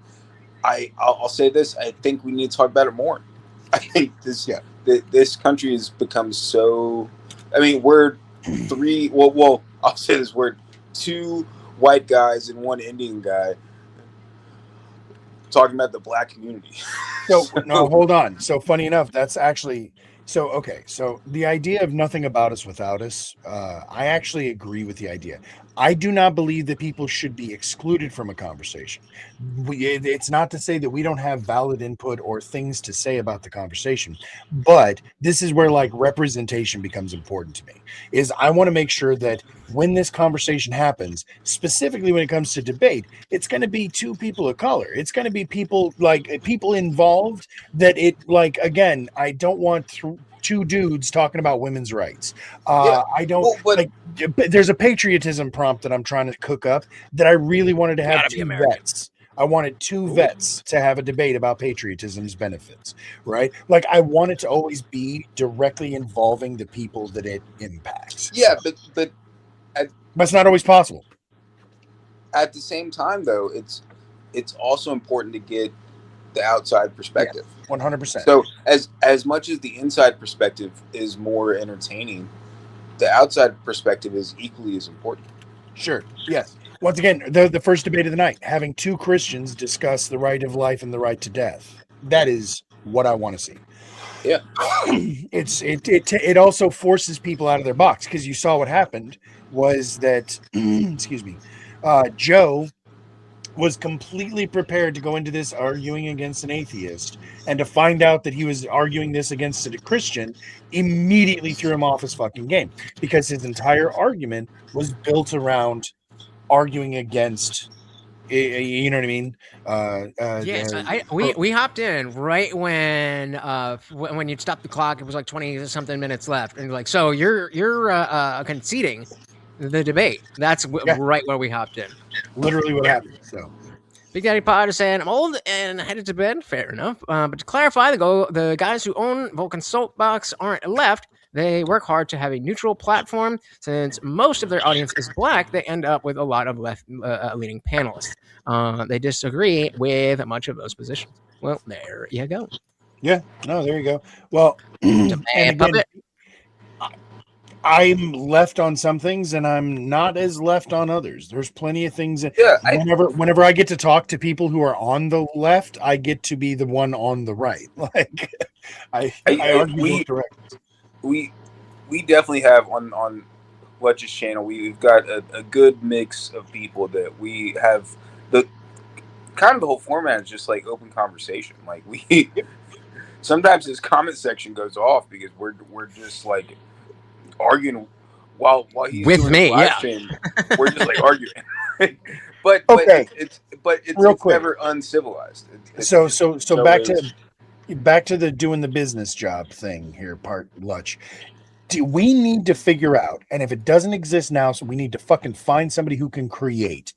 I'll say this: I think we need to talk about it more. I think this country has become so. I mean, we're three. Well, I'll say this: we're two white guys and one Indian guy talking about the black community. So no, hold on. So funny enough, that's actually. So, okay. So the idea of nothing about us without us, I actually agree with the idea. I do not believe that people should be excluded from a conversation. It's not to say that we don't have valid input or things to say about the conversation, but this is where like representation becomes important to me. Is I want to make sure that when this conversation happens, specifically when it comes to debate, it's going to be two people of color. It's going to be people involved that it like, again, I don't want two dudes talking about women's rights. I don't there's a patriotism prompt that I'm trying to cook up that I really wanted to have two vets. I wanted two vets to have a debate about patriotism's benefits, right? Like I want it to always be directly involving the people that it impacts. Yeah, but that's not always possible. At the same time, though, it's also important to get the outside perspective. 100%. So as much as the inside perspective is more entertaining, the outside perspective is equally as important. Sure. Yes. Once again, the first debate of the night, having two Christians discuss the right of life and the right to death. That is what I want to see. Yeah. It also forces people out of their box, because you saw what happened was that excuse me, Joe was completely prepared to go into this arguing against an atheist, and to find out that he was arguing this against a Christian immediately threw him off his fucking game, because his entire argument was built around arguing against, you know what I mean? We hopped in right when you'd stop the clock. It was like 20 something minutes left, and like, so you're conceding the debate. That's right where we hopped in. Literally what happened. So Big Daddy Pod is saying, I'm old and headed to bed. Fair enough. But to clarify, the guys who own Vulcan Soapbox aren't left. They work hard to have a neutral platform. Since most of their audience is black, they end up with a lot of left-leaning panelists. They disagree with much of those positions. Well, there you go. Yeah, no, there you go. Well, I'm left on some things, and I'm not as left on others. There's plenty of things that whenever I get to talk to people who are on the left, I get to be the one on the right. Like I argue correct. We definitely have on Lutch's channel. We've got a good mix of people that we have. The whole format is just like open conversation. Like we sometimes this comment section goes off because we're just like arguing while he's with doing me. Live stream, we're just like arguing. but it's never uncivilized. So back to the doing the business job thing here, Lutch. We need to figure out, and if it doesn't exist now, so we need to fucking find somebody who can create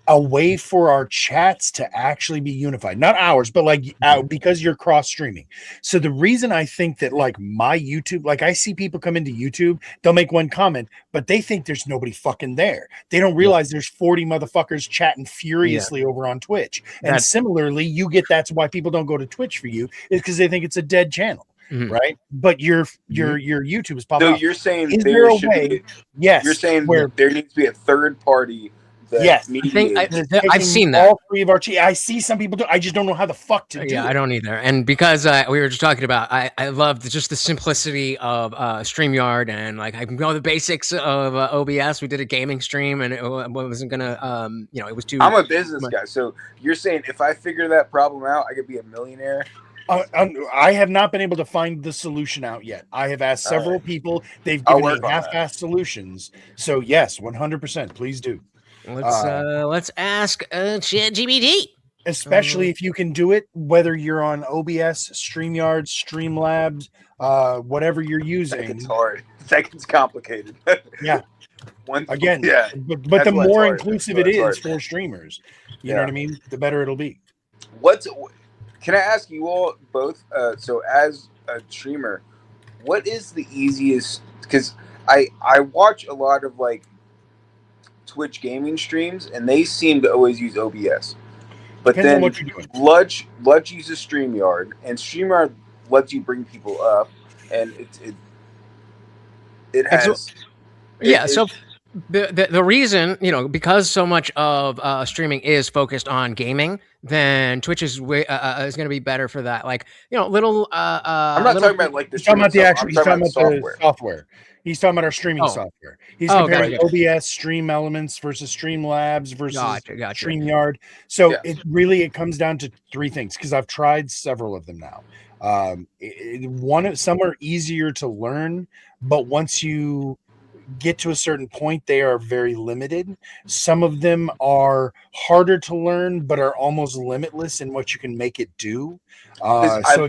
a way for our chats to actually be unified, not ours, but like because you're cross streaming. So the reason I think that like my YouTube, like I see people come into YouTube, they'll make one comment, but they think there's nobody fucking there. They don't realize there's 40 motherfuckers chatting furiously over on Twitch. And similarly, you get that's why people don't go to Twitch for you is because they think it's a dead channel. Right, but your YouTube is popping. So off. you're saying is there there a should way? be? Yes, You're saying where there needs to be a third party. That yes, mediates. I've seen that. All three of our. I see some people do. I just don't know how the fuck to do. Yeah, it. I don't either. And because we were just talking about, I love just the simplicity of StreamYard and like I know the basics of OBS. We did a gaming stream and it wasn't gonna, it was too. I'm a business guy, so you're saying if I figure that problem out, I could be a millionaire. I have not been able to find the solution out yet. I have asked several people. They've given me half-assed solutions. So yes, 100%. Please do. Let's ask ChatGPT. Especially if you can do it, whether you're on OBS, StreamYard, Streamlabs, whatever you're using. It's hard. It's complicated. Yeah. But the more inclusive it is for streamers, you know what I mean, the better it'll be. Can I ask you all both? So as a streamer, what is the easiest? Because I watch a lot of like Twitch gaming streams, and they seem to always use OBS. But Depends on then what you're doing. Ludge uses StreamYard, and StreamYard lets you bring people up, and it has. So the reason, because so much of streaming is focused on gaming, then Twitch is going to be better for that. Like, little. I'm not talking about like the. He's talking about the actual. He's talking about the software. He's talking about our streaming software. He's comparing OBS, Stream Elements versus Streamlabs versus StreamYard. So it comes down to three things because I've tried several of them now. Some are easier to learn, but once you get to a certain point, they are very limited. Some of them are harder to learn, but are almost limitless in what you can make it do. So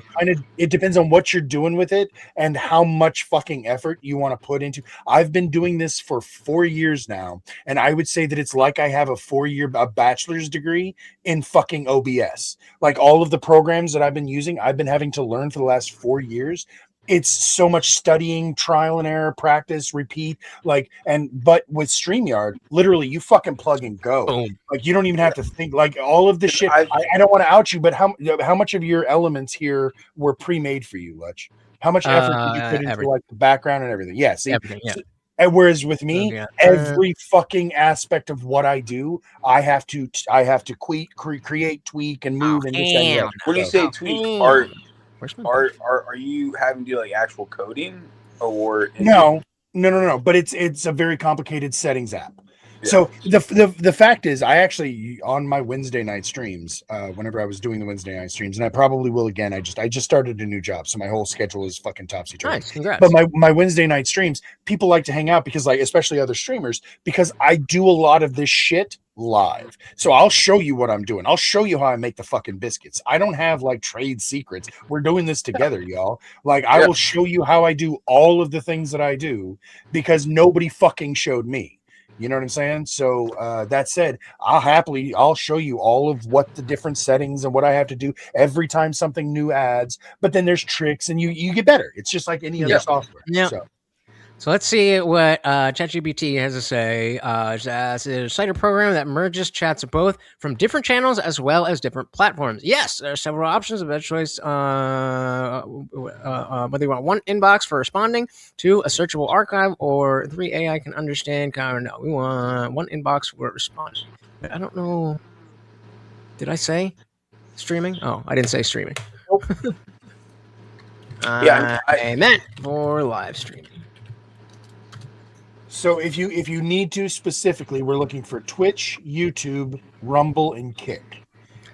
it depends on what you're doing with it and how much fucking effort you want to put into. I've been doing this for 4 years now, and I would say that it's like I have a 4-year bachelor's degree in fucking OBS. Like all of the programs that I've been using, I've been having to learn for the last 4 years. It's so much studying, trial and error, practice, repeat, but with StreamYard, literally you fucking plug and go. Boom. Like you don't even have to think like all of the shit. I don't want to out you, but how much of your elements here were pre-made for you, Lutch? How much effort did you put into like the background and everything? Yeah, see, everything, yeah. And whereas with me, every fucking aspect of what I do, I have to create, tweak, and move. And when you say tweak, are you having to do like actual coding or no? But it's a very complicated settings app. Yeah. So the fact is, I actually on my Wednesday night streams, whenever I was doing the Wednesday night streams, and I probably will again. I just started a new job, so my whole schedule is fucking topsy-turvy. Nice, congrats. But my Wednesday night streams, people like to hang out because especially other streamers, because I do a lot of this shit live. So I'll show you what I'm doing. I'll show you how I make the fucking biscuits. I don't have like trade secrets. We're doing this together, y'all. Like I will show you how I do all of the things that I do because nobody fucking showed me. You know what I'm saying? So that said, I'll show you all of what the different settings and what I have to do every time something new adds. But then there's tricks and you get better. It's just like any other software. Yeah. So let's see what ChatGPT has to say. It's a cider program that merges chats both from different channels as well as different platforms. Yes, there are several options of better choice. Whether you want one inbox for responding, 2 a searchable archive, or 3 AI can understand. No, we want one inbox for responding. I don't know. Did I say streaming? Oh, I didn't say streaming. Nope. I meant for live streaming. So if you need to specifically, we're looking for Twitch, YouTube, Rumble, and Kick.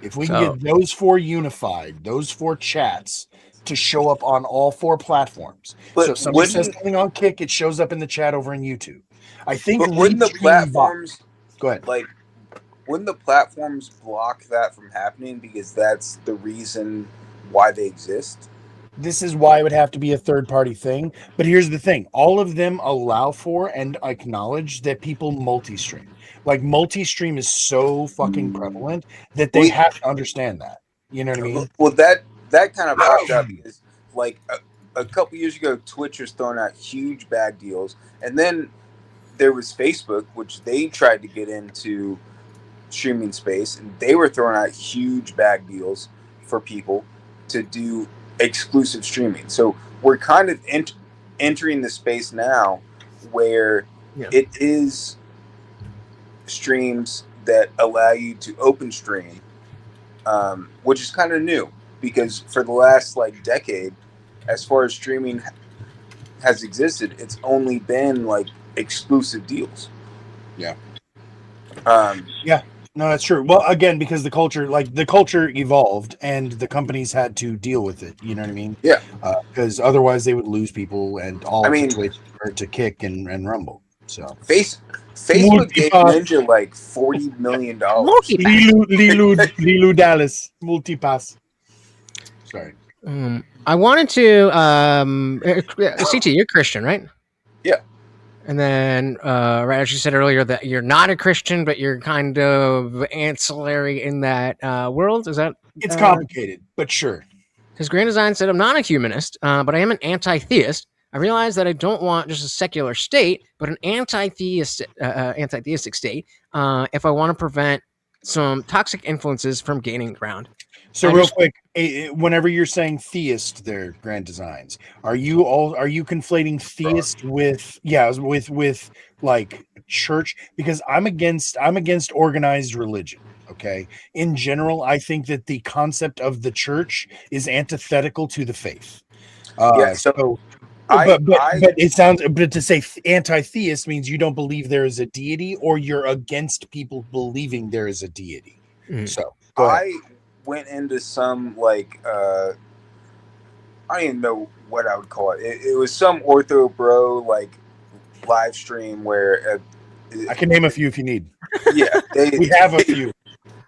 If we can get those 4 unified, those 4 chats to show up on all 4 platforms. So if somebody says something on Kick, it shows up in the chat over in YouTube. I think wouldn't the platforms go ahead. Like wouldn't the platforms block that from happening because that's the reason why they exist? This is why it would have to be a third party thing. But here's the thing. All of them allow for and acknowledge that people multi-stream. Like multi-stream is so fucking prevalent that they have to understand that. You know what I mean? Well, that kind of popped up because, like, a couple years ago, Twitch was throwing out huge bag deals, and then there was Facebook, which they tried to get into streaming space, and they were throwing out huge bag deals for people to do exclusive streaming. So we're kind of entering the space now where it is streams that allow you to open stream, which is kind of new because for the last like decade, as far as streaming has existed, it's only been like exclusive deals. Yeah. Yeah. No, that's true. Well, again, because the culture evolved and the companies had to deal with it. You know what I mean? Yeah. Because otherwise they would lose people and all I mean, to Twitch or to Kick and Rumble. So Facebook gave Ninja like $40 million. Lilu Dallas multipass. Sorry. I wanted to CT, you're Christian, right? Yeah. And then right as you said earlier that you're not a Christian, but you're kind of ancillary in that world. Is that it's complicated, but sure. Because Grand Design said I'm not a humanist, but I am an anti-theist. I realize that I don't want just a secular state, but an anti-theistic state if I want to prevent some toxic influences from gaining ground. So real quick, whenever you're saying theist there, Grand Designs, are you conflating theist with like church? Because I'm against organized religion. Okay. In general, I think that the concept of the church is antithetical to the faith. But it sounds, but to say anti-theist means you don't believe there is a deity, or you're against people believing there is a deity. So go ahead. I went into some like I don't even know what I would call it. It was some ortho bro like live stream where I can name a few if you need. Yeah, we have a few.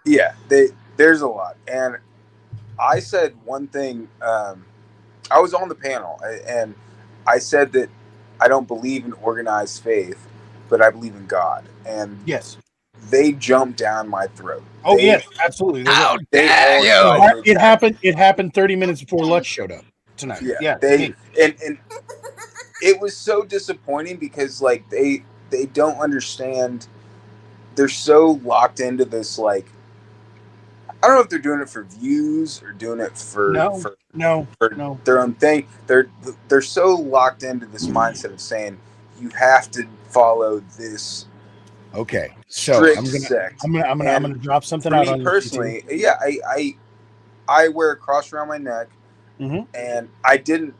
Yeah, there's a lot, and I said one thing. I was on the panel, and I said that I don't believe in organized faith, but I believe in God. And yes, they jumped down my throat. Oh yes, absolutely. It happened. It happened 30 minutes before Lutz showed up tonight. Yeah. And it was so disappointing because like they don't understand. They're so locked into this like. I don't know if they're doing it for views or doing it for their own thing. They're so locked into this mindset of saying you have to follow this. Okay, so I'm gonna drop something out on me personally. Yeah, I wear a cross around my neck, and I didn't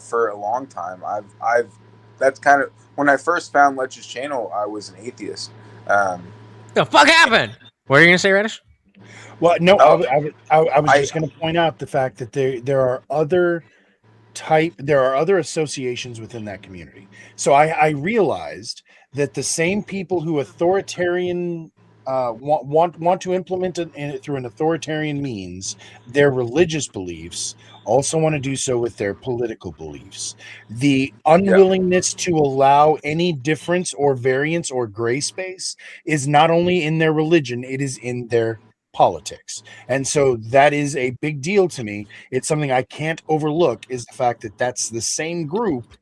for a long time. I've that's kind of when I first found Lutch's channel. I was an atheist. The fuck happened? What are you gonna say, Radish? Well, no, I was just going to point out the fact that there are other associations within that community. So I realized that the same people who authoritarian want to implement it through an authoritarian means, their religious beliefs also want to do so with their political beliefs. The unwillingness to allow any difference or variance or gray space is not only in their religion, it is in their politics. And so that is a big deal to me. It's something I can't overlook, is the fact that that's the same group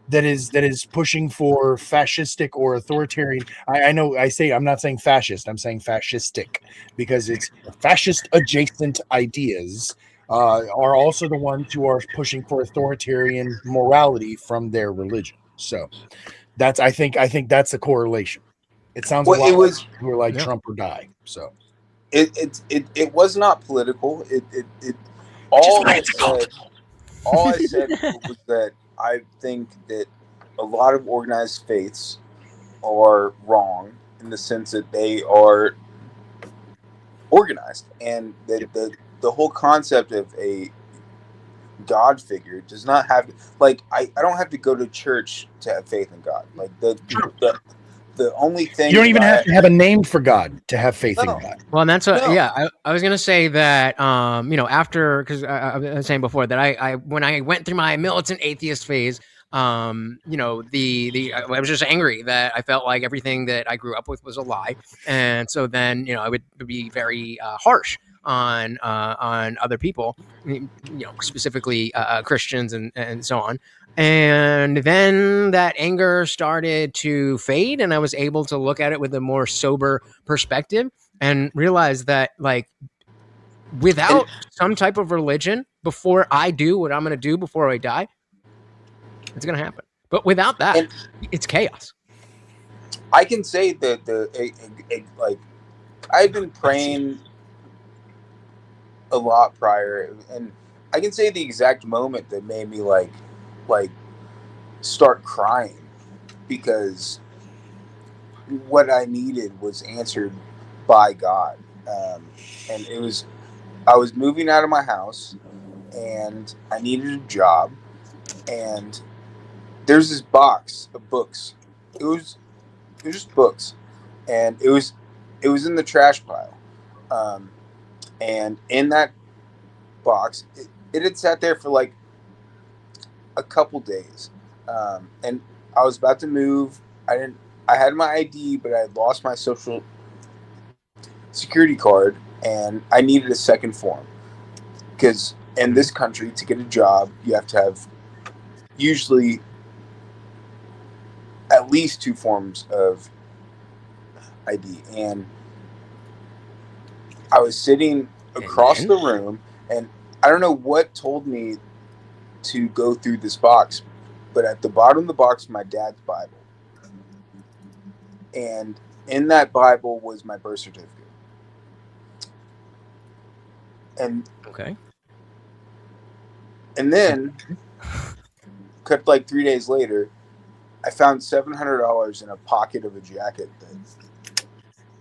that is pushing for fascistic or authoritarian. I know I'm not saying fascist, I'm saying fascistic, because it's fascist adjacent ideas are also the ones who are pushing for authoritarian morality from their religion. So that's I think that's a correlation. It sounds like who are like Trump or die. So It was not political. All I said was that I think that a lot of organized faiths are wrong in the sense that they are organized, and that the whole concept of a God figure does not have like I don't have to go to church to have faith in God. Like the only thing You don't even have to have a name for God to have faith in No. God. Well, and that's No. yeah. I was gonna say that after, because I was saying before that I when I went through my militant atheist phase, I was just angry that I felt like everything that I grew up with was a lie, and so then I would be very harsh on other people, specifically Christians and so on. And then that anger started to fade, and I was able to look at it with a more sober perspective and realize that, like, without some type of religion, before I do what I'm going to do before I die, it's going to happen. But without that, it's chaos. I can say that like I've been praying a lot prior, and I can say the exact moment that made me like start crying, because what I needed was answered by God. And it was, I was moving out of my house and I needed a job, and there's this box of books. It was just books, and it was in the trash pile. And in that box, it had sat there for like a couple days. And I was about to move. I had my ID, but I had lost my social security card, and I needed a second form, because in this country, to get a job, you have to have usually at least 2 forms of ID. And I was sitting across the room, and I don't know what told me to go through this box, but at the bottom of the box, my dad's Bible. And in that Bible was my birth certificate. And okay. And then, cut like 3 days later, I found $700 in a pocket of a jacket that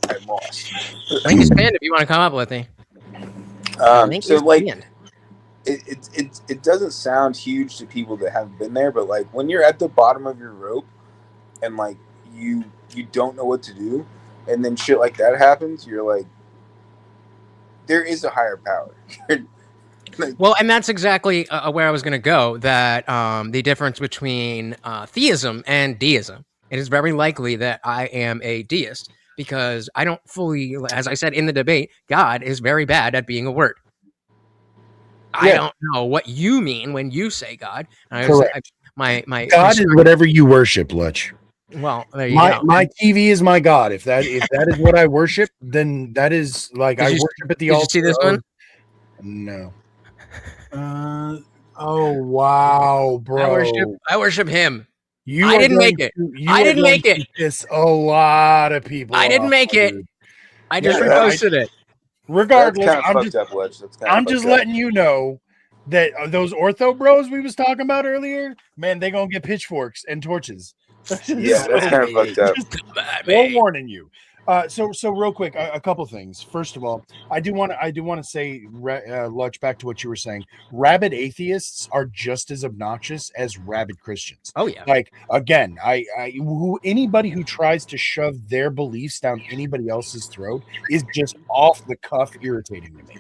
I lost. Link is pinned if you want to come up with me. So like, it doesn't sound huge to people that haven't been there, but like when you're at the bottom of your rope and like you don't know what to do, and then shit like that happens, you're like, there is a higher power. Well, and that's exactly where I was going to go, that the difference between theism and deism. It is very likely that I am a deist, because I don't fully, as I said in the debate, God is very bad at being a word. I don't know what you mean when you say God. Correct. My God is whatever you worship, Lutch. Well, there you go. My TV is my God. If that is what I worship, then that is like I worship at the altar. Did you see this one? No. Oh wow, bro! I worship him. You I didn't make it. I didn't make it. Piss a lot of people. I didn't make it. I just reposted it. Regardless, That's I'm just letting you know that those ortho bros we was talking about earlier, man, they gonna get pitchforks and torches. Yeah, that's kind of fucked up. Forewarning you. So real quick, a couple things. First of all, I do want to say, Lutch, back to what you were saying. Rabid atheists are just as obnoxious as rabid Christians. Oh yeah. Like again, anybody who tries to shove their beliefs down anybody else's throat is just off the cuff irritating to me.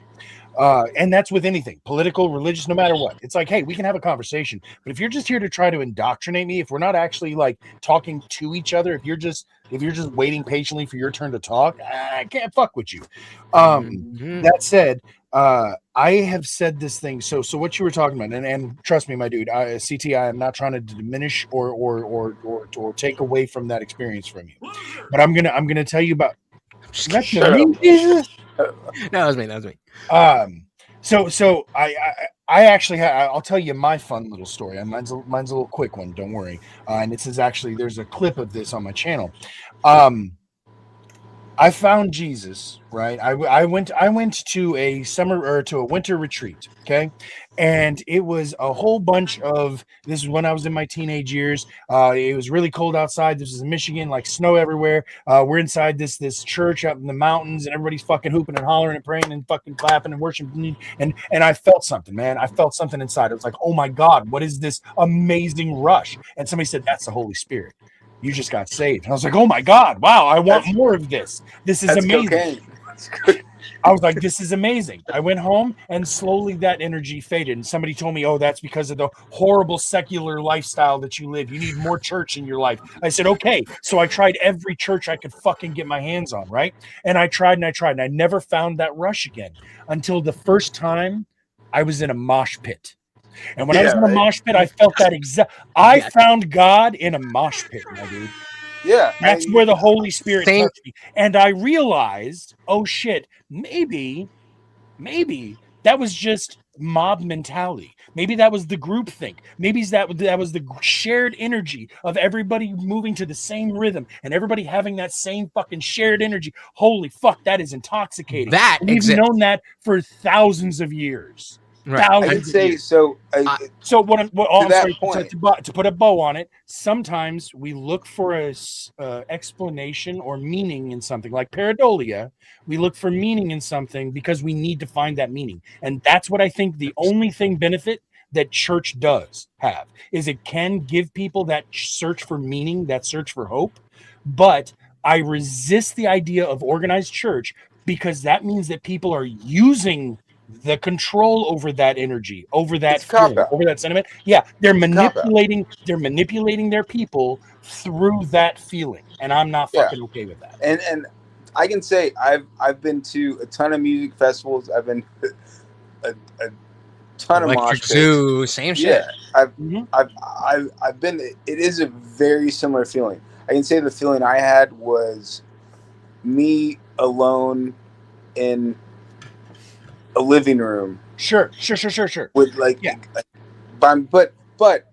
And that's with anything, political, religious, no matter what. It's like, hey, we can have a conversation, but if you're just here to try to indoctrinate me, if we're not actually like talking to each other, if you're just waiting patiently for your turn to talk, I can't fuck with you. That said, I have said this thing. So what you were talking about, and trust me, my dude, CT, I am not trying to diminish or take away from that experience from you, but I'm gonna tell you about. That was me. So I actually I'll tell you my fun little story. And mine's a little quick one. Don't worry. And this is actually, there's a clip of this on my channel. I found Jesus, right? I went to a winter retreat, okay? And it was a whole bunch of, this is when I was in my teenage years. It was really cold outside. This is in Michigan, like snow everywhere. We're inside this church out in the mountains, and everybody's fucking hooping and hollering and praying and fucking clapping and worshiping. And I felt something, man. I felt something inside. I was like, oh my God, what is this amazing rush? And somebody said, that's the Holy Spirit. You just got saved. And I was like, oh my God, wow, I want more of this. This is amazing. Cocaine. I was like, this is amazing. I went home and slowly that energy faded. And somebody told me, oh, that's because of the horrible secular lifestyle that you live. You need more church in your life. I said, okay. So I tried every church I could fucking get my hands on, right? And I tried and I tried, and I never found that rush again until the first time I was in a mosh pit. And when I was in a mosh pit, I felt that I found God in a mosh pit, my dude. Yeah. That's where the Holy Spirit touched me. And I realized, oh shit, maybe that was just mob mentality. Maybe that was the group think. Maybe that was the shared energy of everybody moving to the same rhythm and everybody having that same fucking shared energy. Holy fuck, that is intoxicating. That we've known that for thousands of years. Right. I would say so. So I'm sorry, point. to put a bow on it, sometimes we look for a explanation or meaning in something like pareidolia. We look for meaning in something because we need to find that meaning. And that's what I think the only thing benefit that church does have is it can give people that search for meaning, that search for hope. But I resist the idea of organized church because that means that people are using the control over that energy, over that feeling, over that sentiment. Yeah, they're manipulating their people through that feeling, and I'm not fucking okay with that. And I can say I've been to a ton of music festivals. I've been a ton of mosh pits. Zoo, same shit. Yeah, I've been. It is a very similar feeling. I can say the feeling I had was me alone in a living room. Sure. With but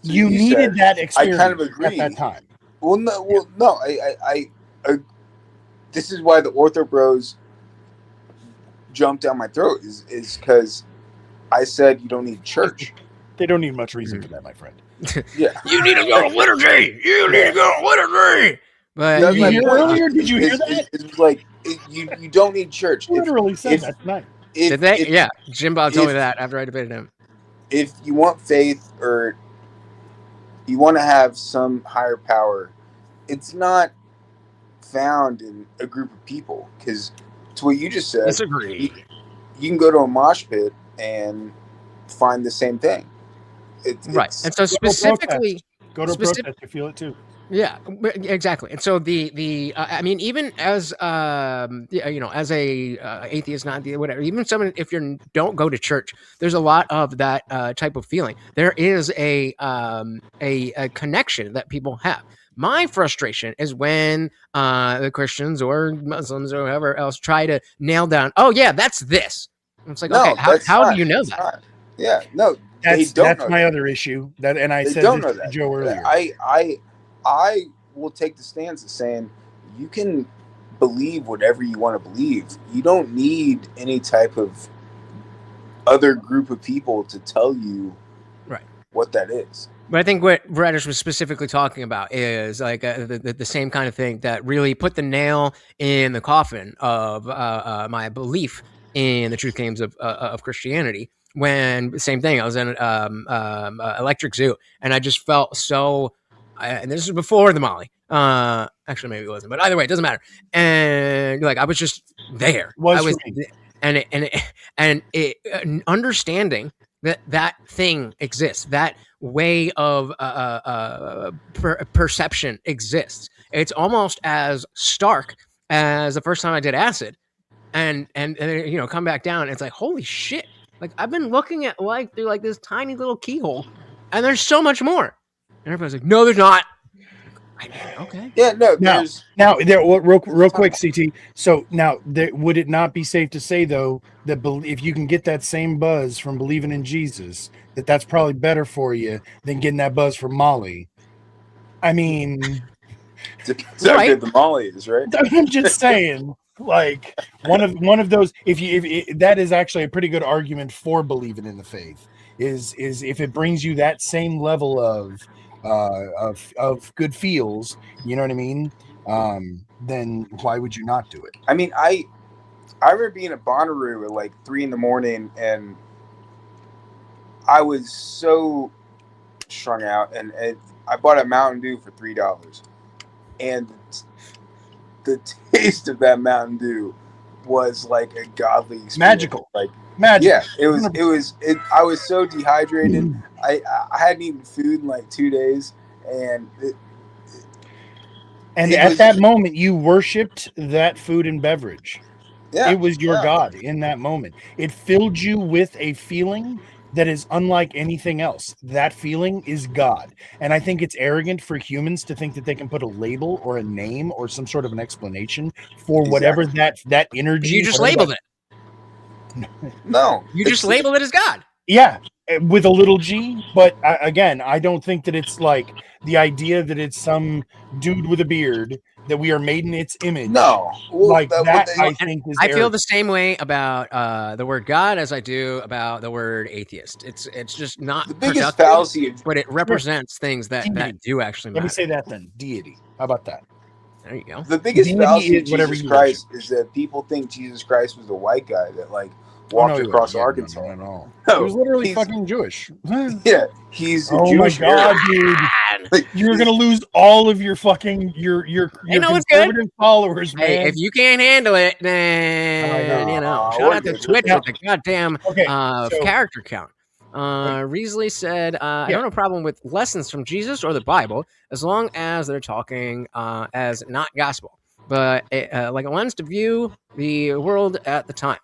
you needed that experience. I kind of agree at that time. Well, no. I this is why the Ortho Bros jumped down my throat is because I said you don't need church. They don't need much reason for that, my friend. Yeah, you need to go to liturgy. You need to go to liturgy. But that's my point. Earlier, did you hear that? It's like you don't need church. Literally said that tonight. Did they? Yeah, Jim Bob told me that after I debated him. If you want faith or you want to have some higher power, it's not found in a group of people. Because to what you just said, disagree. You can go to a mosh pit and find the same thing. Right, and so specifically, go to a protest, you feel it too. Yeah, exactly. And so I mean, even as as a atheist, not whatever, even someone if you don't go to church, there's a lot of that type of feeling. There is a connection that people have. My frustration is when the Christians or Muslims or whoever else try to nail down. Oh yeah, that's this. And it's like, no, okay, how do you know that? Not. Yeah, no, that's my other issue. And I said this to Joe earlier. I will take the stance of saying you can believe whatever you want to believe. You don't need any type of other group of people to tell you what that is. But I think what Radish was specifically talking about is like the same kind of thing that really put the nail in the coffin of my belief in the truth claims of Christianity. When same thing, I was in Electric Zoo, and I just felt so. And this is before the Molly. Actually, maybe it wasn't, but either way, it doesn't matter. And like, I was just there. Understanding that thing exists, that way of perception exists. It's almost as stark as the first time I did acid, and come back down. And it's like, holy shit! Like I've been looking at life through like this tiny little keyhole, and there's so much more. And everybody's like, no, there's not. Okay. Yeah, no. Now, real quick, CT. So now, would it not be safe to say though that if you can get that same buzz from believing in Jesus, that's probably better for you than getting that buzz from Molly? I mean, that's how good the Molly is, right? I'm just saying. Like one of those. If that is actually a pretty good argument for believing in the faith. Is if it brings you that same level of good feels, you know what I mean? Then why would you not do it? I mean, I remember being at Bonnaroo at like 3 a.m, and I was so strung out, and I bought a Mountain Dew for $3, and the taste of that Mountain Dew was like a godly experience. Magical. Like magic. Yeah, it was. I was so dehydrated. I hadn't eaten food in like 2 days, and at that moment, you worshipped that food and beverage. Yeah, it was your God in that moment. It filled you with a feeling that is unlike anything else. That feeling is God. And I think it's arrogant for humans to think that they can put a label or a name or some sort of an explanation for whatever that energy. You just labeled it. No, you just labeled it as God. Yeah, with a little g. But again, I don't think that it's like the idea that it's some dude with a beard that we are made in its image. No, like that I think is. I feel the same way about the word God as I do about the word atheist. It's just not the biggest fallacy, but it represents things that do actually matter. Let me say that then. Deity. How about that? There you go. The biggest Deity fallacy of is whatever Jesus you Christ is that people think Jesus Christ was a white guy that like walked across Arkansas. No. He was literally fucking Jewish. Yeah, he's a oh Jewish. My God, dude! You're gonna lose all of your fucking your conservative followers, man. Hey, if you can't handle it, then you know. Shout out to Twitch with the goddamn character count. Riesly said, I don't have a problem with lessons from Jesus or the Bible as long as they're talking as not gospel, but like a lens to view the world at the time.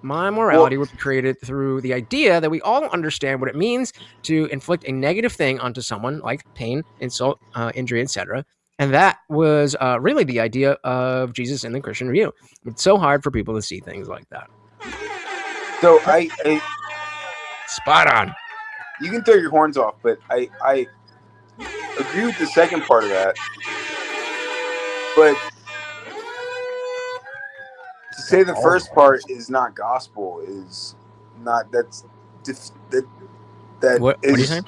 My morality would be created through the idea that we all understand what it means to inflict a negative thing onto someone, like pain, insult, injury, etc. And that was really the idea of Jesus in the Christian view. It's so hard for people to see things like that. So I spot on. You can throw your horns off, but I agree with the second part of that. But to say the first part is not gospel is not that what are you saying?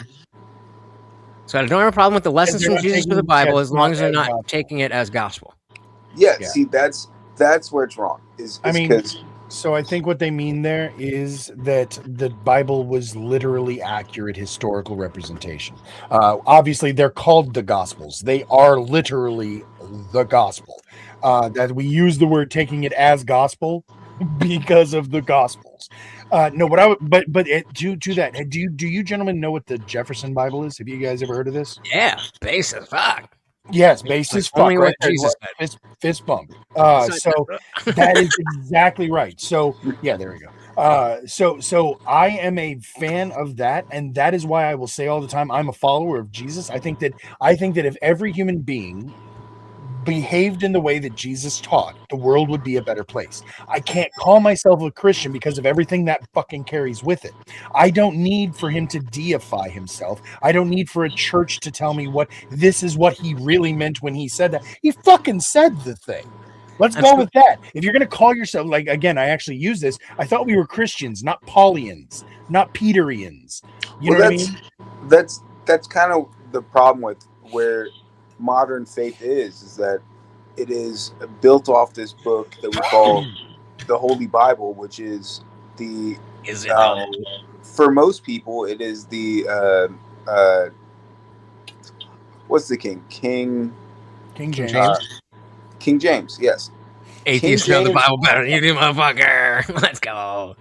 So I don't have a problem with the lessons from Jesus or the Bible as long as they're not taking it as gospel. Yeah, see, that's where it's wrong. So I think what they mean there is that the Bible was literally accurate historical representation. Obviously, they're called the Gospels. They are literally the gospel. That we use the word taking it as gospel because of the Gospels. No, but to that, do you gentlemen know what the Jefferson Bible is? Have you guys ever heard of this? Yeah, base as fuck. Yes, base as fuck. Right there, fist bump. So that is exactly right. So yeah, there we go. So I am a fan of that, and that is why I will say all the time I'm a follower of Jesus. I think that if every human being behaved in the way that Jesus taught, the world would be a better place. I can't call myself a Christian because of everything that fucking carries with it. I don't need for him to deify himself. I don't need for a church to tell me this is what he really meant when he said that. He fucking said the thing. Let's go with that. If you're going to call yourself, like, again, I actually use this. I thought we were Christians, not Paulians, not Peterians. You know what I mean? That's kind of the problem with where modern faith is that it is built off this book that we call the Holy Bible, which is the for most people it is the what's the king James? King James, yes. Atheists know the Bible better than you do, motherfucker. Let's go.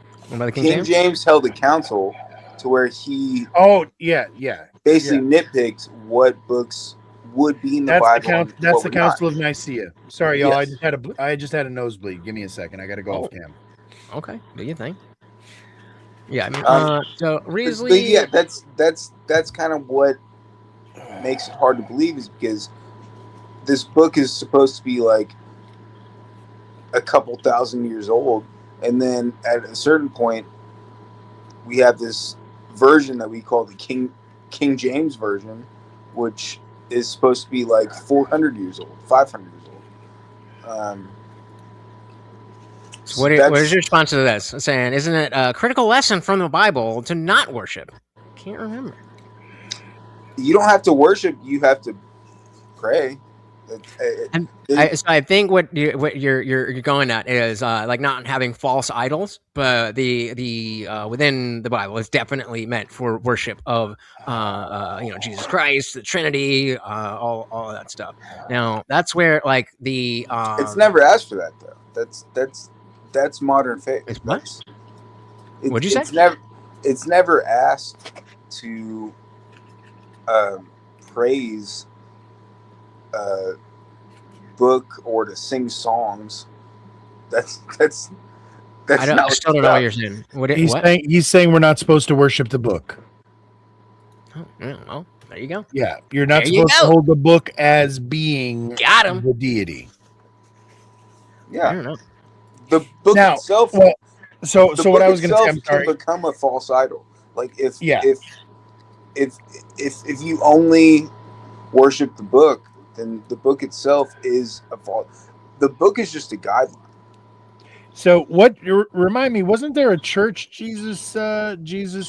King James held a council to where he basically nitpicked what books would be in the Bible. That's the Council of Nicaea. Sorry, y'all. Yes. I just had a nosebleed. Give me a second. I got to go off cam. Okay, do you think? Yeah, I mean, so Riesly. But yeah, that's kind of what makes it hard to believe, is because this book is supposed to be like a couple thousand years old, and then at a certain point, we have this version that we call the King James version, which is supposed to be like 400 years old, 500 years old. So what is your response to this? Saying, isn't it a critical lesson from the Bible to not worship? Can't remember. You don't have to worship. You have to pray. And I think what you're going at is like not having false idols, but the within the Bible is definitely meant for worship of Jesus Christ, the Trinity, all of that stuff. Now that's where like the it's never asked for that though. That's modern faith. It's what? What'd you say? It's never asked to praise a book or to sing songs. That's I still don't know what you're saying. He's saying we're not supposed to worship the book. Oh, well, there you go. Yeah, you're not supposed to hold the book as being the deity. Yeah, I don't know. The book itself. Well, so what I was going to say, I'm sorry, can become a false idol. Like if you only worship the book, then the book itself is a false. The book is just a guideline. So what? Remind me, wasn't there a church Jesus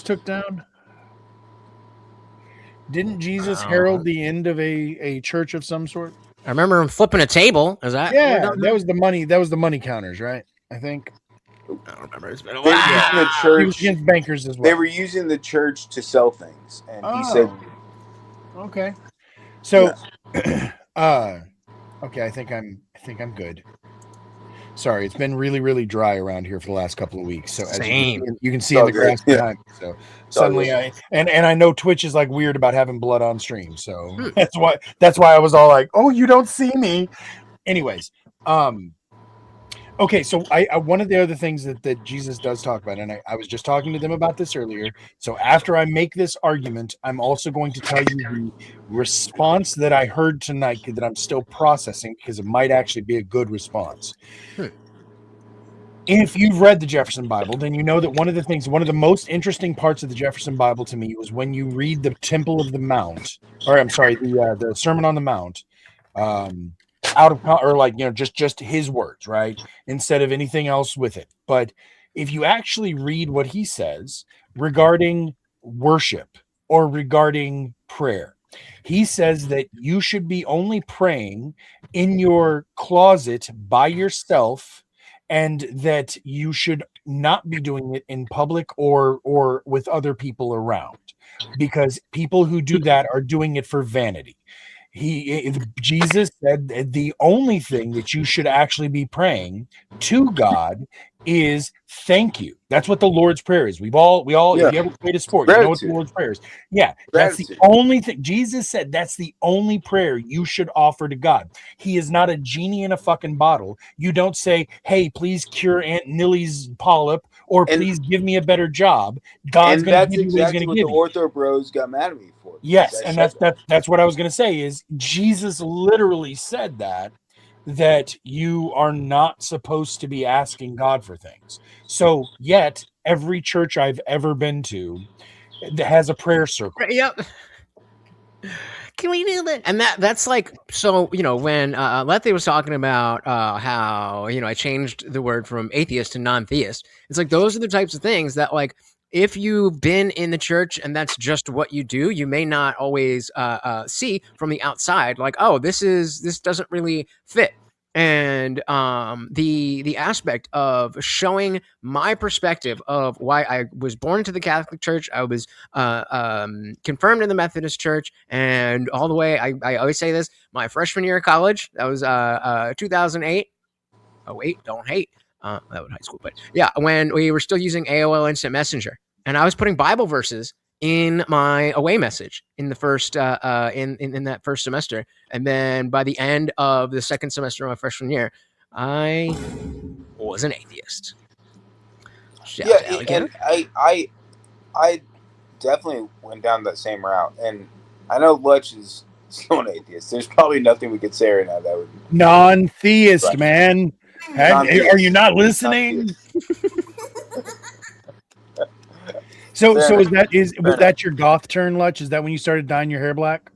took down? Didn't Jesus herald the end of a church of some sort? I remember him flipping a table. Is that? Yeah, that was the money. That was the money counters, right? I think. I don't remember. It's been a They were while. using the He church. was against bankers as well. They were using the church to sell things, and he said, "Okay." So, okay, I think I'm good. Sorry, it's been really, really dry around here for the last couple of weeks. So Same. as you can see in the grass behind me. So suddenly I know Twitch is like weird about having blood on stream. So that's why I was all like, "Oh, you don't see me." Anyways, okay, so I one of the other things that Jesus does talk about, and I was just talking to them about this earlier. So after I make this argument, I'm also going to tell you the response that I heard tonight that I'm still processing because it might actually be a good response. If you've read the Jefferson Bible, then you know that one of the most interesting parts of the Jefferson Bible to me was when you read the Temple of the Mount, or I'm sorry, the Sermon on the Mount, out of, or like, just his words, right? Instead of anything else with it. But if you actually read what he says regarding worship or regarding prayer, he says that you should be only praying in your closet by yourself, and that you should not be doing it in public or with other people around, because people who do that are doing it for vanity. Jesus said that the only thing that you should actually be praying to God is thank you. That's what the Lord's Prayer is. If you ever played a sport, you know what the Lord's Prayer is. Yeah, that's the only thing. Jesus said that's the only prayer you should offer to God. He is not a genie in a fucking bottle. You don't say, "Hey, please cure Aunt Nillie's polyp," or "Please give me a better job." God's going to give you what he's going to give you. Ortho Bros got mad at me for. Yes, and that's what I was going to say is Jesus literally said that you are not supposed to be asking God for things. So yet every church I've ever been to has a prayer circle. Yep. Can we do that? And that's like, so, when Lethe was talking about how, I changed the word from atheist to non-theist. It's like, those are the types of things that, like, if you've been in the church and that's just what you do, you may not always see from the outside, like, oh, this doesn't really fit. And the aspect of showing my perspective of why I was born into the Catholic Church, I was confirmed in the Methodist Church, and all the way, I always say this, my freshman year of college, that was 2008. Oh, wait, don't hate. That was high school, but yeah, when we were still using AOL Instant Messenger, and I was putting Bible verses in my away message in the first in that first semester, and then by the end of the second semester of my freshman year, I was an atheist. And I definitely went down that same route, and I know Lutch is still an atheist. There's probably nothing we could say right now that would non-theist, man. Are you not listening? So was that your goth turn, Lutch? Is that when you started dyeing your hair black?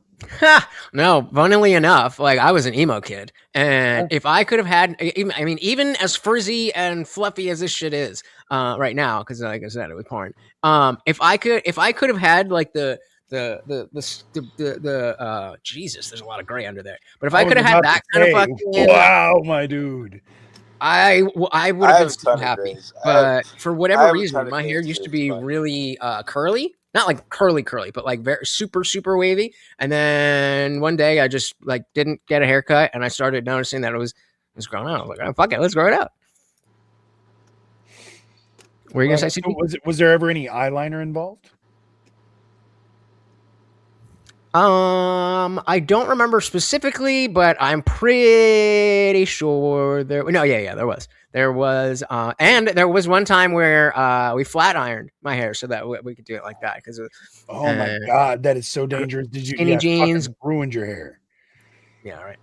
No, funnily enough, like, I was an emo kid, and if I could have had, even as frizzy and fluffy as this shit is right now, because like I said, it was porn. If I could have had like the Jesus, there's a lot of gray under there. But if I could have had that kind of fucking, wow, my dude, I would have been so happy. But for I whatever have a reason, ton of my hair grays used to too, be really curly. Not like curly, but like very super wavy. And then one day I just like didn't get a haircut, and I started noticing that it was growing out. I was like, oh, fuck it, let's grow it out. Were you gonna say, was there ever any eyeliner involved? I don't remember specifically, but I'm pretty sure there. No, yeah, there was. There was, and there was one time where we flat ironed my hair so that we could do it like that because. Oh my god, that is so dangerous! Did you skinny jeans ruined your hair? Yeah, right.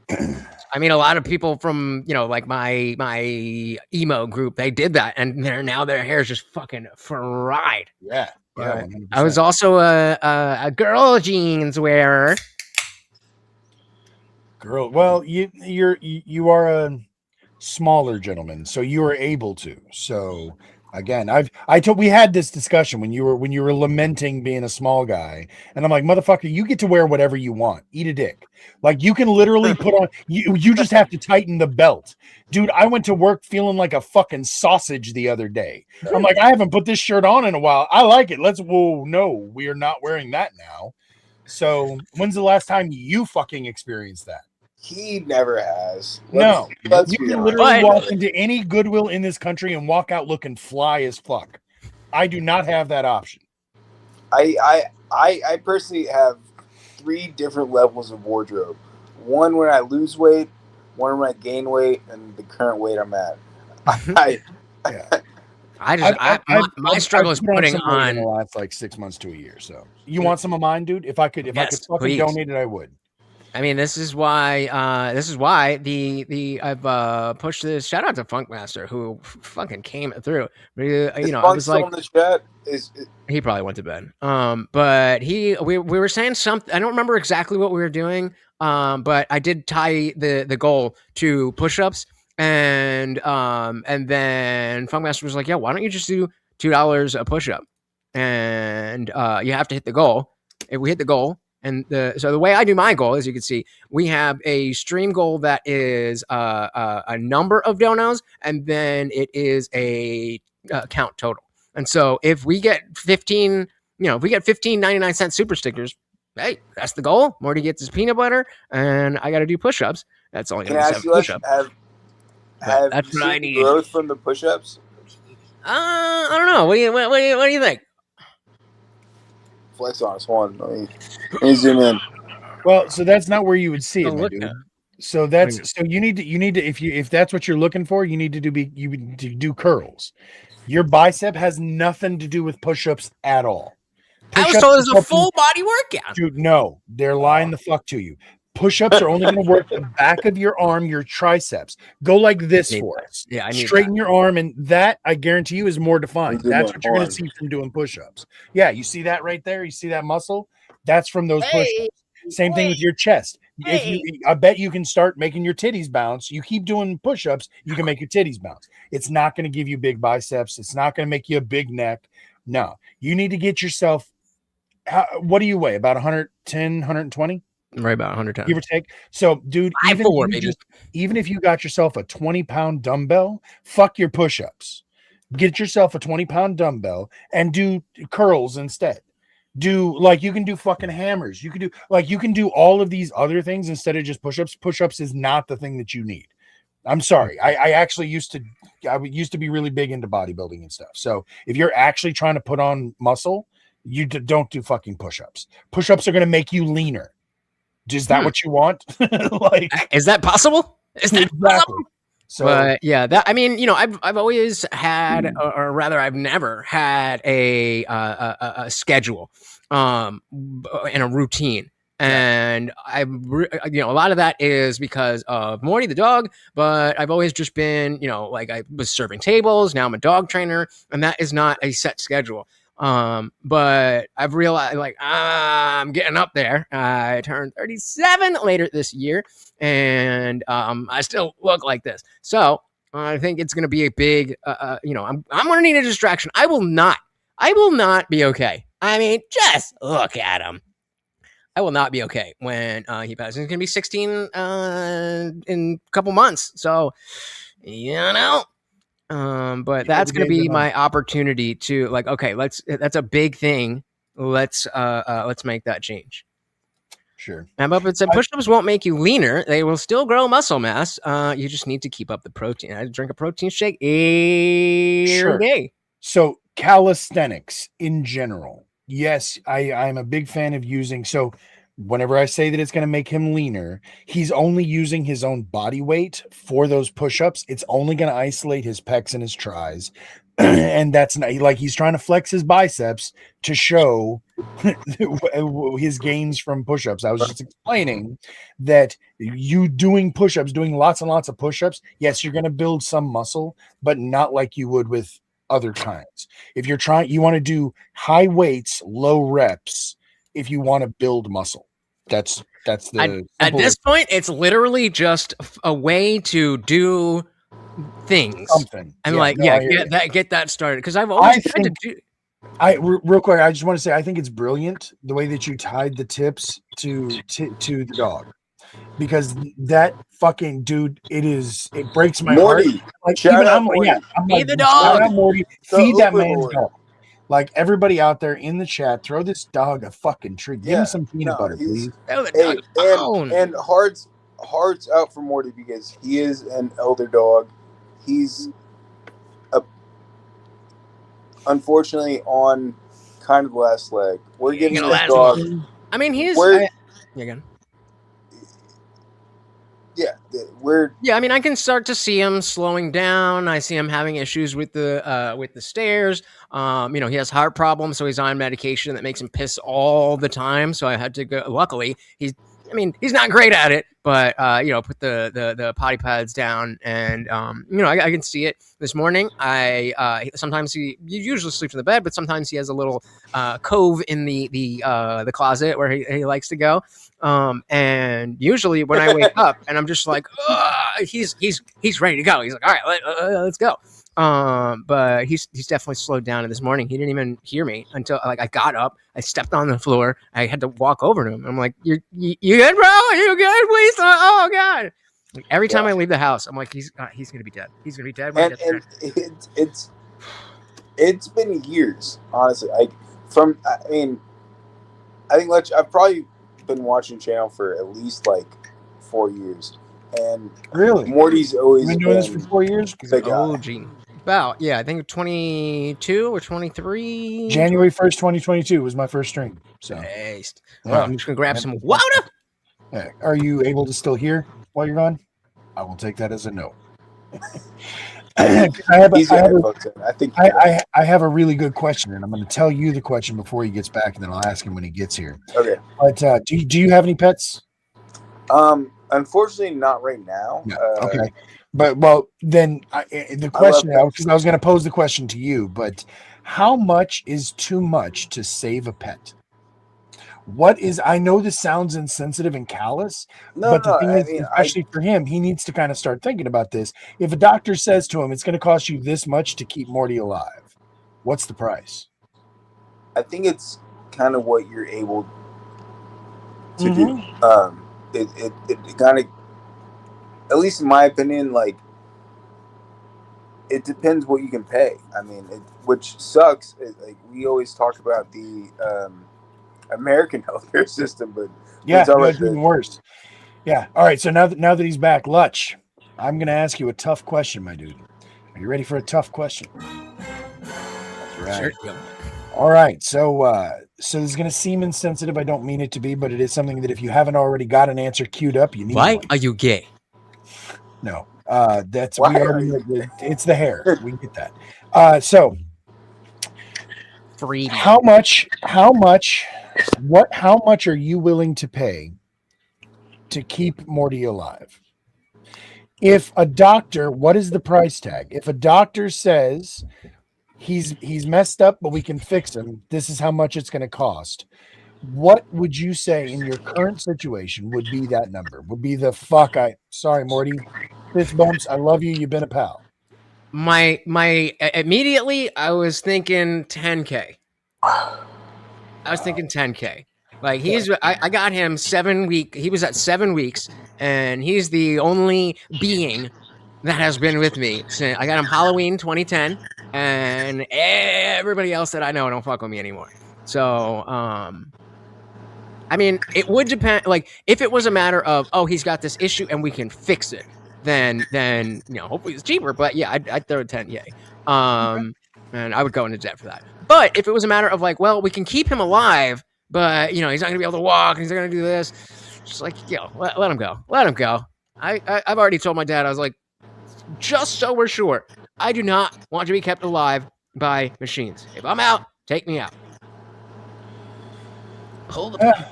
I mean, a lot of people from like my emo group, they did that, and their hair is just fucking fried. Yeah. But I was also a girl jeans wearer. Girl, well, you are a smaller gentleman, so you are able to. So again, we had this discussion when you were lamenting being a small guy, and I'm like, motherfucker, you get to wear whatever you want. Eat a dick. Like you can literally put on you just have to tighten the belt. Dude, I went to work feeling like a fucking sausage the other day. I'm like, I haven't put this shirt on in a while. I like it. No, we are not wearing that now. So when's the last time you fucking experienced that? He never has. No, let's you be can honest. literally walk into any Goodwill in this country and walk out looking fly as fuck. I do not have that option. I personally have 3 different levels of wardrobe. One when I lose weight, one when I gain weight, and the current weight I'm at. My struggle is putting on in the last like 6 months to a year. So you want some of mine, dude? If I could fucking please. donate it, I would. I mean, this is why I've pushed this. Shout out to Funkmaster who fucking came through. I was like, in the chat? He probably went to bed. But we were saying something. I don't remember exactly what we were doing. But I did tie the goal to push-ups, and then Funkmaster was like, yeah, why don't you just do $2 a push-up, and you have to hit the goal. If we hit the goal. And so the way I do my goal, as you can see, we have a stream goal that is a number of donos, and then it is a count total. And so if we get 15, if we get 15 99-cent super stickers, hey, that's the goal. Morty gets his peanut butter, and I got to do push-ups. That's only going to be 7 push-ups. Have that's you what I seen need. Growth from the push-ups? I don't know. What do you think? Flex on us one. Let me zoom in. Well, so that's not where you would see it, my dude. So you need to if that's what you're looking for, you need to do curls. Your bicep has nothing to do with push-ups at all. I was told it was a full body workout. Dude, no, they're lying the fuck to you. Push-ups are only going to work the back of your arm, your triceps. Go like this for us. Yeah, straighten your arm, and that I guarantee you is more defined. That's what you're going to see from doing push-ups. Yeah, you see that right there? You see that muscle? That's from those push-ups. Same thing with your chest. I bet you can start making your titties bounce. You keep doing push-ups, you can make your titties bounce. It's not going to give you big biceps. It's not going to make you a big neck. No, you need to get yourself. What do you weigh? About 110, 120? Right about 110. Give or take. So, dude, even if you got yourself a 20-pound dumbbell, fuck your push-ups. Get yourself a 20-pound dumbbell and do curls instead. You can do fucking hammers. You can do all of these other things instead of just push-ups. Push-ups is not the thing that you need. I'm sorry. I actually used to be really big into bodybuilding and stuff. So if you're actually trying to put on muscle, you don't do fucking push-ups. Push-ups are going to make you leaner. Is that what you want? Is that possible? Is that possible? So, but yeah, that I mean, I've always had, or rather, I've never had a schedule, and a routine, and a lot of that is because of Morty the dog. But I've always just been, I was serving tables. Now I'm a dog trainer, and that is not a set schedule. But I've realized I'm getting up there. I turned 37 later this year, and I still look like this. So I think it's going to be a big, I'm going to need a distraction. I will not be okay. I mean, just look at him. I will not be okay when he passes. He's gonna be 16 in a couple months. So, you know. But that's gonna be my opportunity to like, okay, that's a big thing. Let's make that change. Sure. And Buffett said push-ups won't make you leaner. They will still grow muscle mass. You just need to keep up the protein. I drink a protein shake every day. So calisthenics in general. Yes, I'm a big fan of using. So whenever I say that it's going to make him leaner, he's only using his own body weight for those push-ups. It's only going to isolate his pecs and his tries. And that's not like he's trying to flex his biceps to show his gains from push-ups. I was just explaining that you doing push-ups, doing lots and lots of push-ups, yes, you're going to build some muscle, but not like you would with other kinds. If you're trying, you want to do high weights, low reps. If you want to build muscle, that's the at this point, it's literally just a way to do things. Something. And get that started because I've always tried to do. Real quick, I just want to say I think it's brilliant the way that you tied the tips to the dog, because that fucking dude, it breaks my heart. Like Shout out Morty. Feed the dog. Shout out Morty. Feed that man's dog. Like everybody out there in the chat, throw this dog a fucking treat. Give him some peanut butter, please. And hearts out for Morty because he is an elder dog. He's unfortunately on kind of the last leg. We're getting this dog. I mean, he's. I mean, I can start to see him slowing down. I see him having issues with the stairs. He has heart problems, so he's on medication that makes him piss all the time. So I had to go. Luckily, he's not great at it, but put the potty pads down, and I can see it. This morning, sometimes he usually sleeps in the bed, but sometimes he has a little cove in the closet where he likes to go. And usually when I wake up and I'm just like, he's ready to go. He's like, all right, let's go. But he's definitely slowed down. And this morning he didn't even hear me until I got up. I stepped on the floor. I had to walk over to him. I'm like, you good, bro? Are you good? Please. Oh God. Like, every time I leave the house, I'm like, he's gonna be dead. He's gonna be dead. And it's been years, honestly. I think I've probably been watching channel for at least 4 years, and really Morty's always been doing this for 4 years. About I think 22 or 23. January 1st, 2022 was my first stream. So I'm just gonna grab some water. Are you able to still hear while you're gone? I will take that as a no. I have a really good question, and I'm going to tell you the question before he gets back, and then I'll ask him when he gets here. Okay. But do you have any pets? Unfortunately, not right now. No. Okay. But then the question, because I was going to pose the question to you, but how much is too much to save a pet? I know this sounds insensitive and callous, but the thing is, especially for him, he needs to kind of start thinking about this. If a doctor says to him, it's going to cost you this much to keep Morty alive, what's the price? I think it's kind of what you're able to do. It kind of, at least in my opinion, it depends what you can pay. I mean, which sucks. We always talk about the American healthcare system, but it's even worse. Yeah. All right. So now that he's back, Lutch, I'm going to ask you a tough question, my dude. Are you ready for a tough question? That's right. Sure. All right. So this is going to seem insensitive. I don't mean it to be, but it is something that if you haven't already got an answer queued up, you need. Why one. are you gay? No. It's the hair. We get that. So free. How much are you willing to pay to keep Morty alive? If a doctor, what is the price tag? If a doctor says he's messed up, but we can fix him, this is how much it's going to cost. What would you say in your current situation would be that number? Would be sorry, Morty, fist bumps. I love you. You've been a pal. My immediately I was thinking 10K. Like I got him 7 week. He was at 7 weeks, and he's the only being that has been with me since I got him Halloween 2010, and everybody else that I know don't fuck with me anymore. So, I mean, it would depend. Like, if it was a matter of, oh, he's got this issue and we can fix it, then hopefully it's cheaper. But yeah, I'd throw 10, yay. And I would go into debt for that. But if it was a matter of like, well, we can keep him alive, but he's not gonna be able to walk, he's not gonna do this. Just like, let him go. Let him go. I've already told my dad, I was like, just so we're sure, I do not want to be kept alive by machines. If I'm out, take me out. Hold the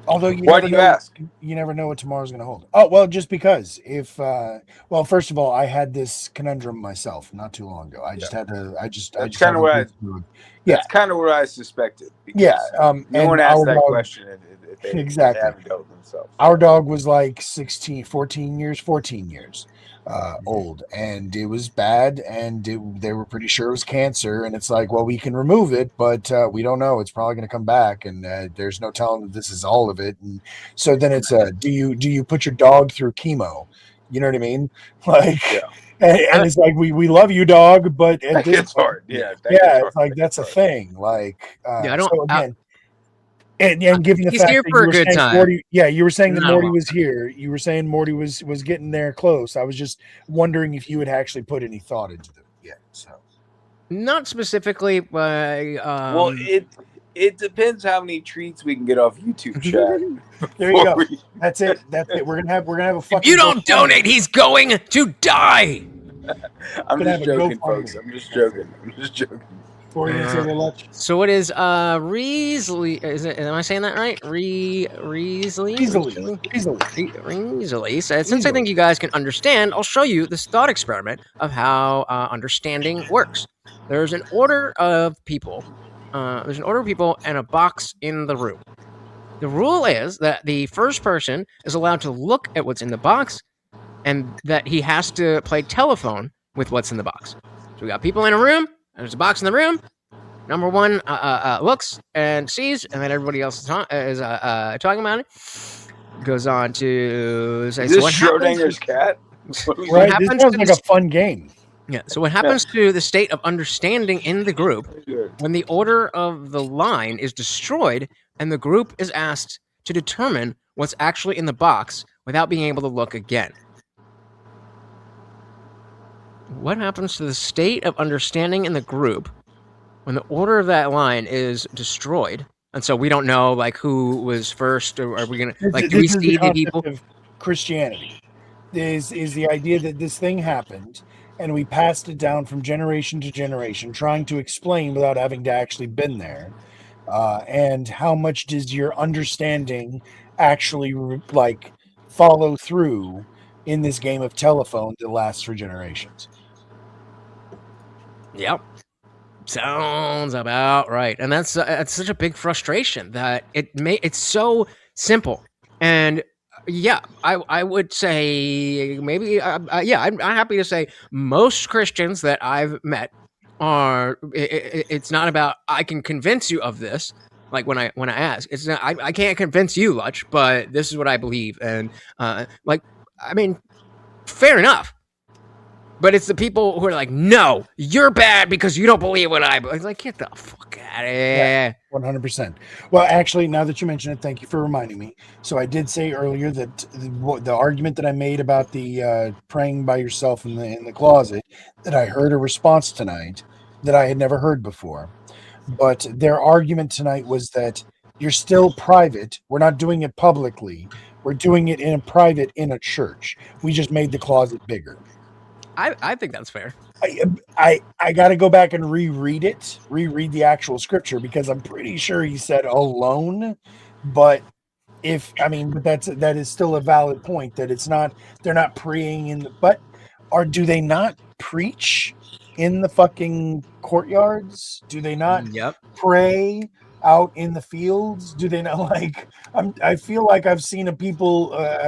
Although Why do you ask? You never know what tomorrow's going to hold. Oh, well, just because if, well, first of all, I had this conundrum myself not too long ago. That's kind of what I suspected. Yeah. No one asked that question if they haven't dealt with themselves. Our dog was like 14 years old, and it was bad, and they were pretty sure it was cancer, and it's like, well, we can remove it, but we don't know, it's probably going to come back, and there's no telling that this is all of it. And so then it's do you put your dog through chemo? You know what I mean? Like, and it's like, we love you, dog, but at this it's hard. Yeah, it's like that's a thing. Like, I don't. So again, and given the he's fact here that for you a good time. Morty, you were saying that Not a Morty long was here. You were saying Morty was getting there close. I was just wondering if you had actually put any thought into it yet. So, not specifically, but well, it depends how many treats we can get off YouTube chat. There you go. That's it. We're gonna have a fucking. If you don't donate, he's going to die. I'm just joking, folks. I'm just joking. So what is Riesly? Am I saying that right? Riesly. So since I think you guys can understand, I'll show you this thought experiment of how understanding works. There's an order of people. There's an order of people and a box in the room. The rule is that the first person is allowed to look at what's in the box, and that he has to play telephone with what's in the box. So we got people in a room. There's a box in the room. Number one looks and sees, and then everybody else is talking about it. Goes on to say, is this Schrodinger's cat? Right, this sounds like a fun game. Yeah. So what happens to the state of understanding in the group when the order of the line is destroyed and the group is asked to determine what's actually in the box without being able to look again? What happens to the state of understanding in the group when the order of that line is destroyed, and so we don't know like who was first, or are we gonna like do we see the people? Of Christianity is the idea that this thing happened, and we passed it down from generation to generation, trying to explain without having to actually been there. And how much does your understanding actually like follow through in this game of telephone that lasts for generations? Yep. Sounds about right. And that's such a big frustration that it's so simple. And yeah, I would say maybe I'm happy to say most Christians that I've met are it's not about I can convince you of this. Like when I ask, it's not I can't convince you much, but this is what I believe. And like, I mean, fair enough. But it's the people who are like, no, you're bad because you don't believe what I believe. It's like, get the fuck out of here. 100%. Well, actually, now that you mention it, thank you for reminding me. So I did say earlier that the argument that I made about the praying by yourself in the closet, that I heard a response tonight that I had never heard before. But their argument tonight was that you're still private. We're not doing it publicly. We're doing it in private in a church. We just made the closet bigger. I think that's fair. I got to go back and reread the actual scripture, because I'm pretty sure he said alone. But that is still a valid point, that it's not, they're not praying in the, but do they not preach in the fucking courtyards? Do they not pray out in the fields? Do they not I feel like I've seen a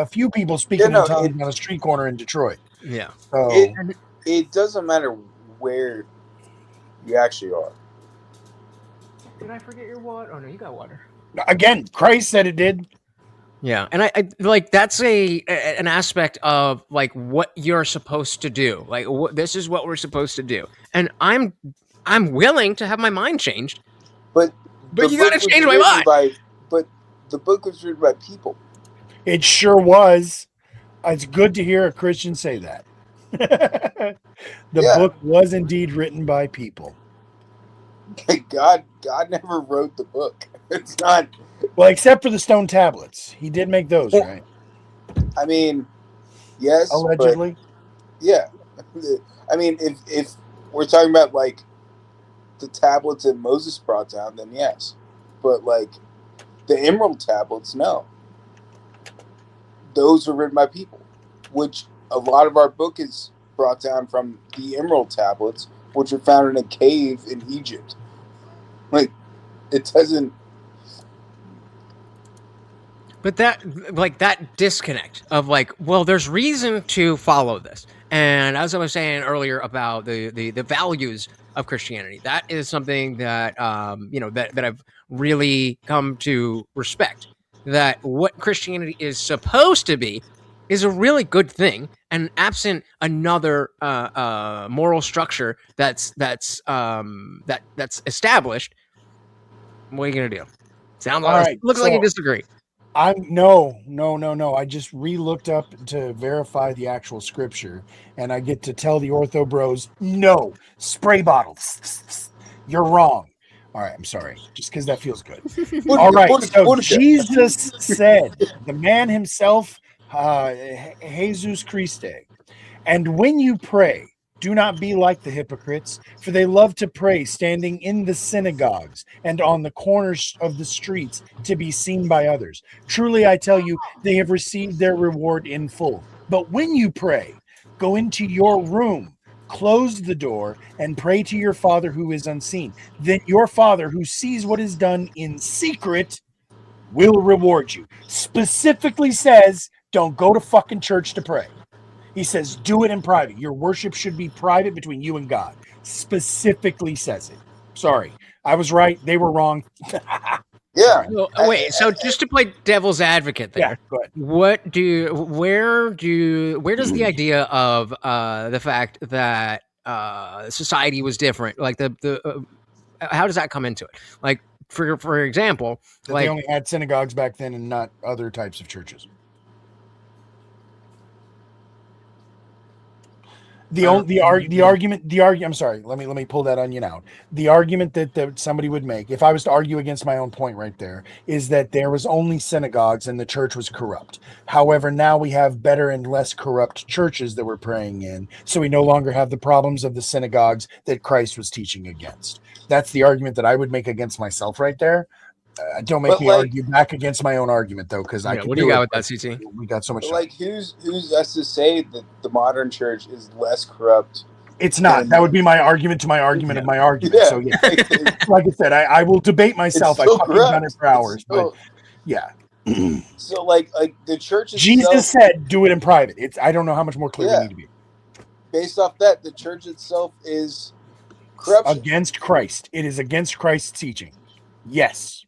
few people speaking in tongues on a street corner in Detroit. Yeah. So it doesn't matter where you actually are. Did I forget your water? Oh no, you got water. Again, Christ said it did. Yeah, and I like that's an aspect of like what you're supposed to do. Like this is what we're supposed to do, and I'm willing to have my mind changed. But you got to change my mind. But the book was written by people. It sure was. It's good to hear a Christian say that. The book was indeed written by people. God never wrote the book. It's not. Well, except for the stone tablets. He did make those, right? I mean, yes. Allegedly. Yeah. I mean, if we're talking about like the tablets that Moses brought down, then yes. But like the emerald tablets, no. Those were written by people, which a lot of our book is brought down from the emerald tablets, which are found in a cave in Egypt. Like, it doesn't. But that disconnect of like, well, there's reason to follow this. And as I was saying earlier about the values of Christianity, that is something that that I've really come to respect. That what Christianity is supposed to be is a really good thing, and absent another moral structure that's established, what are you gonna do? Sounds like looks like you disagree. No. I just re-looked up to verify the actual scripture, and I get to tell the ortho bros, no, spray bottles. You're wrong. All right, I'm sorry, just because that feels good. All right, so Jesus said, the man himself, Jesus Christe, and when you pray, do not be like the hypocrites, for they love to pray standing in the synagogues and on the corners of the streets to be seen by others. Truly, I tell you, they have received their reward in full. But when you pray, go into your room, close the door, and pray to your Father who is unseen. Then your Father who sees what is done in secret will reward you. Specifically says, don't go to fucking church to pray. He says, do it in private. Your worship should be private between you and God. Specifically says it. Sorry, I was right. They were wrong. Yeah. Well, wait. So just to play devil's advocate there, where does the idea of the fact that society was different, like how does that come into it? Like for example, that they only had synagogues back then and not other types of churches. I'm sorry. Let me pull that on you now. The argument that somebody would make, if I was to argue against my own point right there, is that there was only synagogues and the church was corrupt. However, now we have better and less corrupt churches that we're praying in, so we no longer have the problems of the synagogues that Christ was teaching against. That's the argument that I would make against myself right there. Don't make me argue back against my own argument, though, because I can. What do you got with that, CT? We got so much. Like, who's us to say that the modern church is less corrupt? It's not. That would be my argument to my argument of my argument. Yeah. So, yeah. Like I said, I will debate myself. I've fucking done it for hours. But, yeah. So, like the church itself, Jesus said, do it in private. I don't know how much more clear we need to be. Based off that, the church itself is corruption. Against Christ. It is against Christ's teaching. Yes.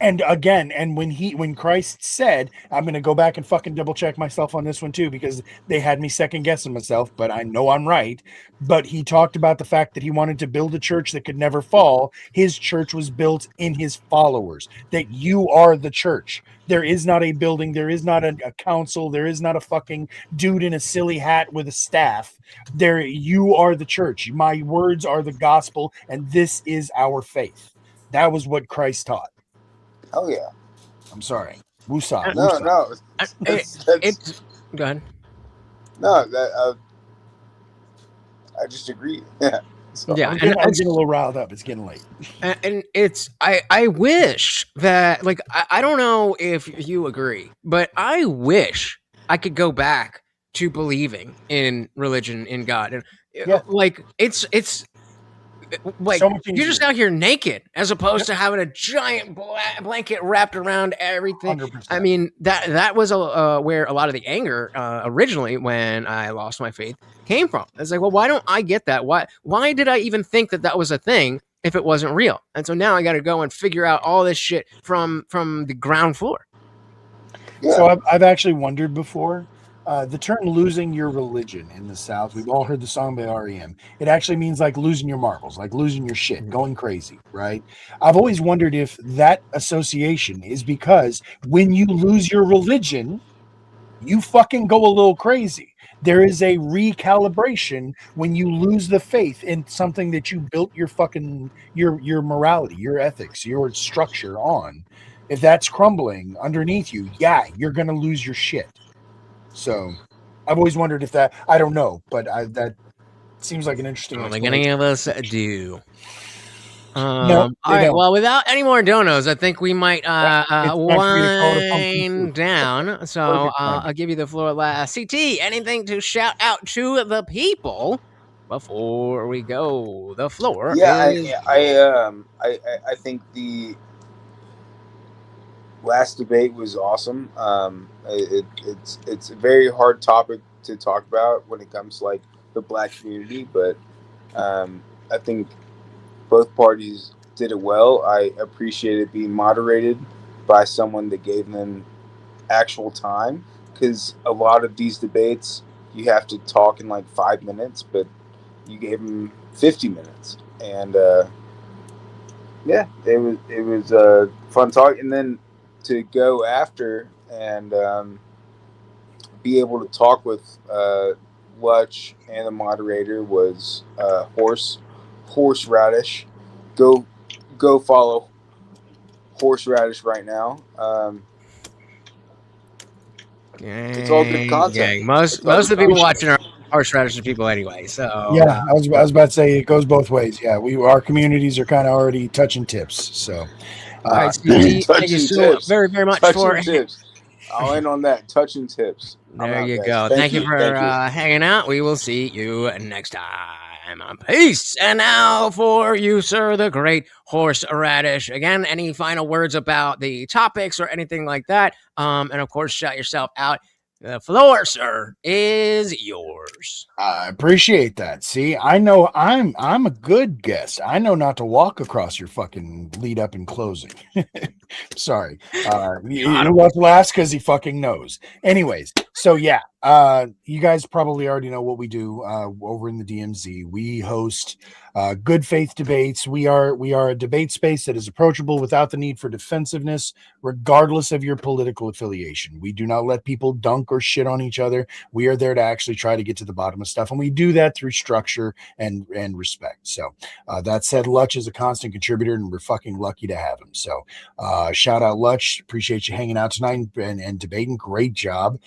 And when Christ said, I'm going to go back and fucking double check myself on this one too, because they had me second guessing myself, but I know I'm right. But he talked about the fact that he wanted to build a church that could never fall. His church was built in his followers, that you are the church. There is not a building. There is not a council. There is not a fucking dude in a silly hat with a staff. You are the church. My words are the gospel, and this is our faith. That was what Christ taught. Oh yeah. I'm sorry. Wusa. No. Go ahead. No, I just agree. Yeah. So. Yeah. I'm getting a little riled up. It's getting late. And I wish that, like, I don't know if you agree, but I wish I could go back to believing in religion, in God. And like, it's like, so you're just out here naked as opposed to having a giant blanket wrapped around everything. 100%. I mean, that was where a lot of the anger originally, when I lost my faith, came from. It's like, well, why don't I get that? Why did I even think that was a thing if it wasn't real. And so now I got to go and figure out all this shit from the ground floor. So I've actually wondered before. The term losing your religion in the South, we've all heard the song by REM. It actually means like losing your marbles, like losing your shit, going crazy, right? I've always wondered if that association is because when you lose your religion, you fucking go a little crazy. There is a recalibration when you lose the faith in something that you built your fucking your morality, your ethics, your structure on. If that's crumbling underneath you, yeah, you're gonna lose your shit. So I've always wondered if that, I don't know, but that seems like an interesting I don't think any of us do. No, all right. Well, without any more donos, I think we might wind down. So I'll give you the floor last. CT, anything to shout out to the people before we go? The floor is I think the last debate was awesome. It's a very hard topic to talk about when it comes to like the black community, but I think both parties did it well. I appreciated being moderated by someone that gave them actual time, because a lot of these debates you have to talk in like 5 minutes, but you gave them 50 minutes, and yeah, it was fun talk. And then to go after and be able to talk with Lutch and the moderator was Horseradish. Go follow Horseradish right now. It's all good content. Most of the people watching are horseradish people anyway. So yeah, I was about to say it goes both ways. Yeah, our communities are kind of already touching tips. So, all right, CT, thank you so very much for tips. I'll end on that. Touching tips. There you go. Thank you for hanging out. We will see you next time. Peace. And now for you, sir, the great Horseradish. Again, any final words about the topics or anything like that? And of course, shout yourself out. The floor, sir, is yours. I appreciate that. See, I know I'm a good guest. I know not to walk across your fucking lead up and closing. Sorry. You watch last because he fucking knows. Anyways, so yeah, you guys probably already know what we do over in the DMZ. We host good faith debates. We are a debate space that is approachable without the need for defensiveness, regardless of your political affiliation. We do not let people dunk or shit on each other. We are there to actually try to get to the bottom of stuff, and we do that through structure and respect. So that said, Lutch is a constant contributor, and we're fucking lucky to have him. So shout out Lutch. Appreciate you hanging out tonight and debating. Great job.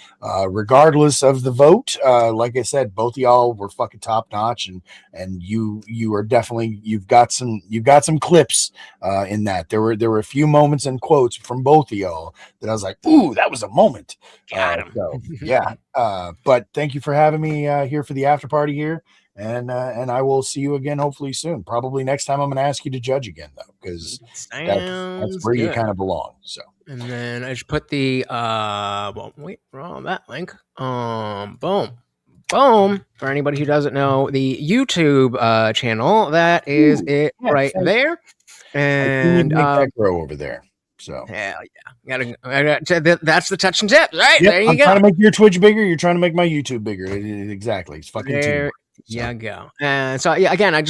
Regardless of the vote, like I said, both of y'all were fucking top notch, and you are definitely, you've got some clips in that. There were a few moments and quotes from both of y'all that I was like, ooh, that was a moment. Got him. So, yeah. But thank you for having me here for the after party here. And I will see you again hopefully soon. Probably next time I'm going to ask you to judge again though, because that's where you kind of belong. So. And then I just put the wait, wrong that link. Boom. For anybody who doesn't know, the YouTube channel, that is it right there. And make that grow over there. So hell yeah, that's the touch and tips, right? Yep, there you I'm go. trying to make your Twitch bigger. You're trying to make my YouTube bigger. Exactly. It's fucking teamwork. You go. And so yeah, again, I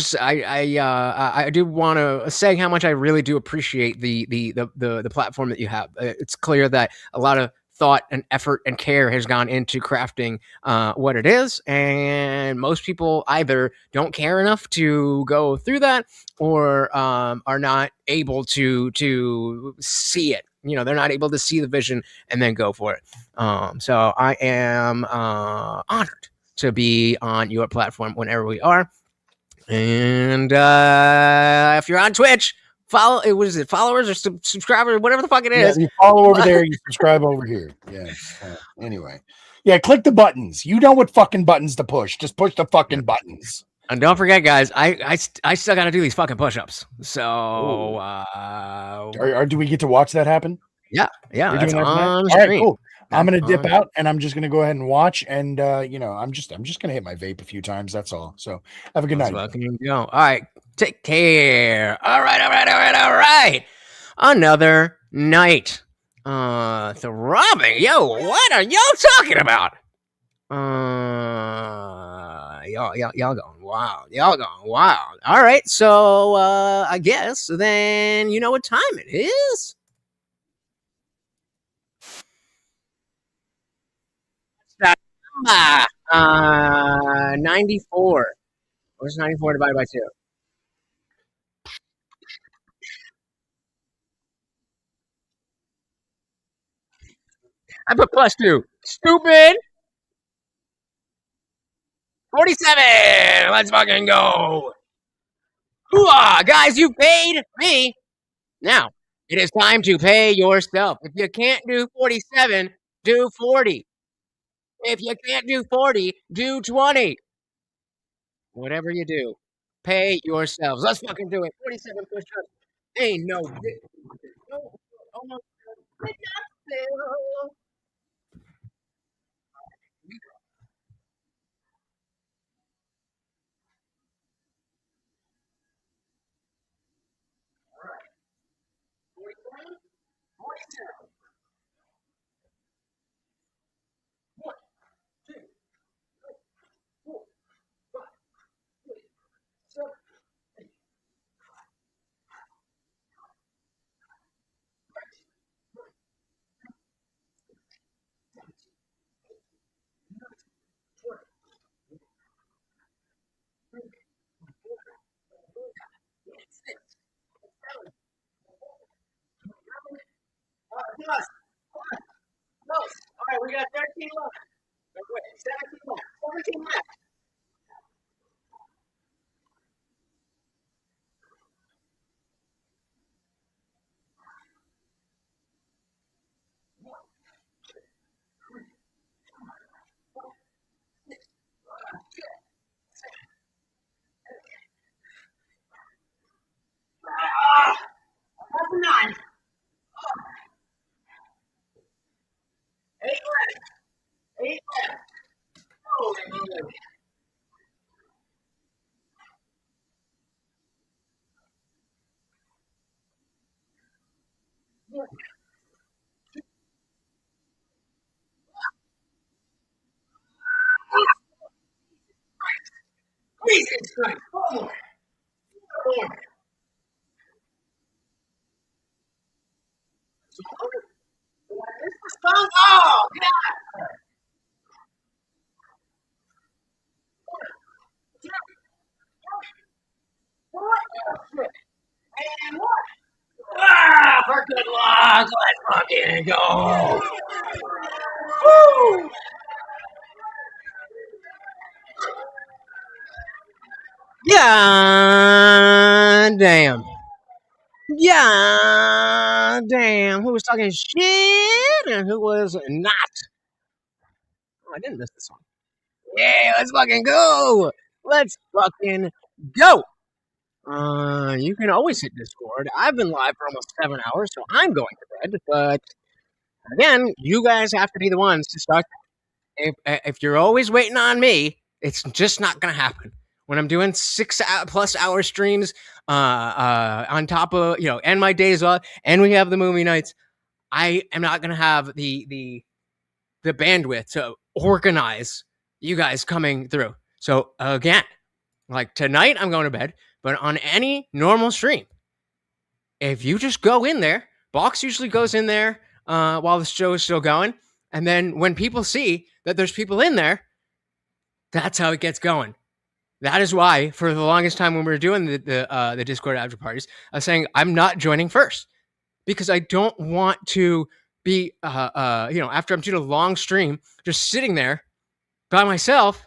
do want to say how much I really do appreciate the platform that you have. It's clear that a lot of thought and effort and care has gone into crafting what it is, and most people either don't care enough to go through that or are not able to see it. You know, they're not able to see the vision and then go for it. So I am honored to be on your platform whenever we are. And if you're on Twitch, follow. What is it? Followers or subscribers, whatever the fuck it is. You follow over there. You subscribe over here. Yeah. Anyway, yeah. Click the buttons. You know what fucking buttons to push. Just push the fucking buttons. And don't forget, guys, I still got to do these fucking push-ups. So, do we get to watch that happen? Yeah. That's on All screen. right, cool. I'm gonna dip out, and I'm just gonna go ahead and watch, and I'm just gonna hit my vape a few times. That's all. So have a good night. All right. Take care. All right. Another night. Throbbing. Yo, what are y'all talking about? Y'all going wild. Y'all going wild. All right, so I guess then you know what time it is. Number 94. What's 94 divided by 2? I put +2. Stupid. 47. Let's fucking go. Hooah! Guys, you paid me. Now, it is time to pay yourself. If you can't do 47, do 40. If you can't do 40, do 20. Whatever you do, pay yourselves. Let's fucking do it. 47 push-ups. Ain't no big. Oh, All right, we got 13 left. Wait, 17 left. 17 left. That's 9. 8 left. 8 left. Holy moly. Jesus Christ. Oh, Lord. Oh, this is fun. Oh, God. What? And what? For good luck. Let's fucking go. Woo! Yeah, damn. Yeah, damn. Who was talking shit and who was not? Oh, I didn't miss this one. Yeah, let's fucking go. Let's fucking go. You can always hit Discord. I've been live for almost 7 hours, so I'm going to bed. But again, you guys have to be the ones to start. If you're always waiting on me, it's just not gonna happen. When I'm doing 6+ hour streams, on top of and my days off, and we have the movie nights, I am not gonna have the bandwidth to organize you guys coming through. So again, like tonight, I'm going to bed. But on any normal stream, if you just go in there, Box usually goes in there while the show is still going, and then when people see that there's people in there, that's how it gets going. That is why, for the longest time when we were doing the Discord after parties, I was saying I'm not joining first because I don't want to be, after I'm doing a long stream, just sitting there by myself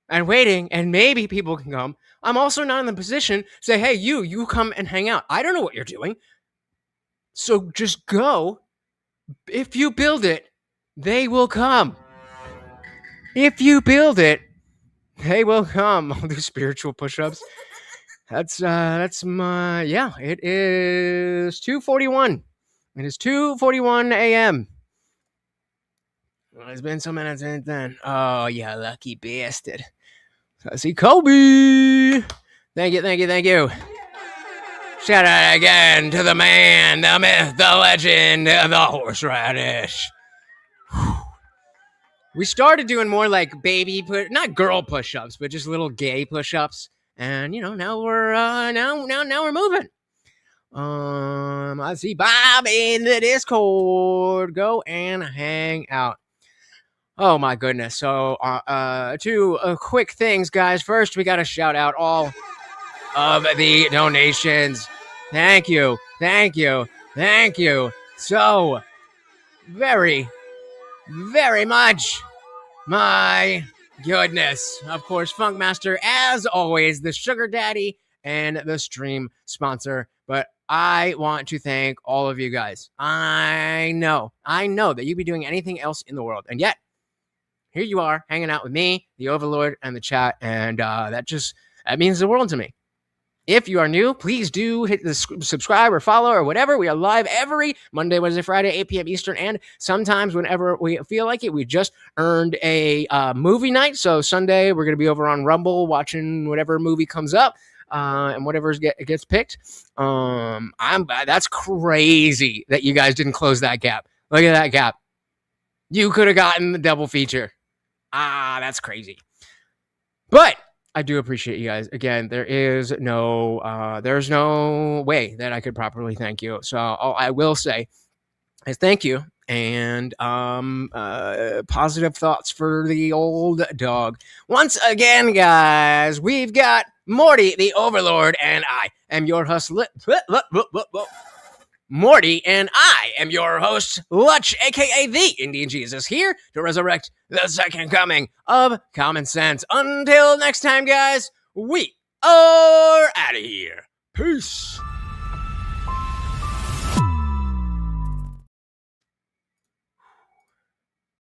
and waiting, and maybe people can come. I'm also not in the position to say, hey, you come and hang out. I don't know what you're doing. So just go. If you build it, they will come. If you build it, they will come. I'll do spiritual push-ups. That's my, it is 2:41. It is 2:41 a.m. Well, it's been some minutes since then. Oh, yeah, lucky bastard. I see Kobe. Thank you, thank you, thank you. Shout out again to the man, the myth, the legend, the horseradish. We started doing more like not girl push-ups, but just little gay push-ups. And now we're now we're moving. I see Bob in the Discord. Go and hang out. Oh my goodness. So two quick things, guys. First, we got to shout out all of the donations. Thank you. Thank you. Thank you so very, very much. My goodness. Of course, Funkmaster, as always, the sugar daddy and the stream sponsor. But I want to thank all of you guys. I know that you'd be doing anything else in the world. And yet, here you are hanging out with me, the Overlord, and the chat. And that means the world to me. If you are new, please do hit the subscribe or follow or whatever. We are live every Monday, Wednesday, Friday, 8 p.m. Eastern, and sometimes whenever we feel like it. We just earned a movie night, so Sunday we're going to be over on Rumble watching whatever movie comes up and whatever gets picked. That's crazy that you guys didn't close that gap. Look at that gap. You could have gotten the double feature. That's crazy. But I do appreciate you guys. Again, there's no way that I could properly thank you. So all I will say is thank you and positive thoughts for the old dog. Once again, guys, we've got Morty, the Overlord, and I am your host. Morty, and I am your host, Lutch, aka the Indian Jesus, here to resurrect the second coming of common sense. Until next time, guys, we are out of here. Peace.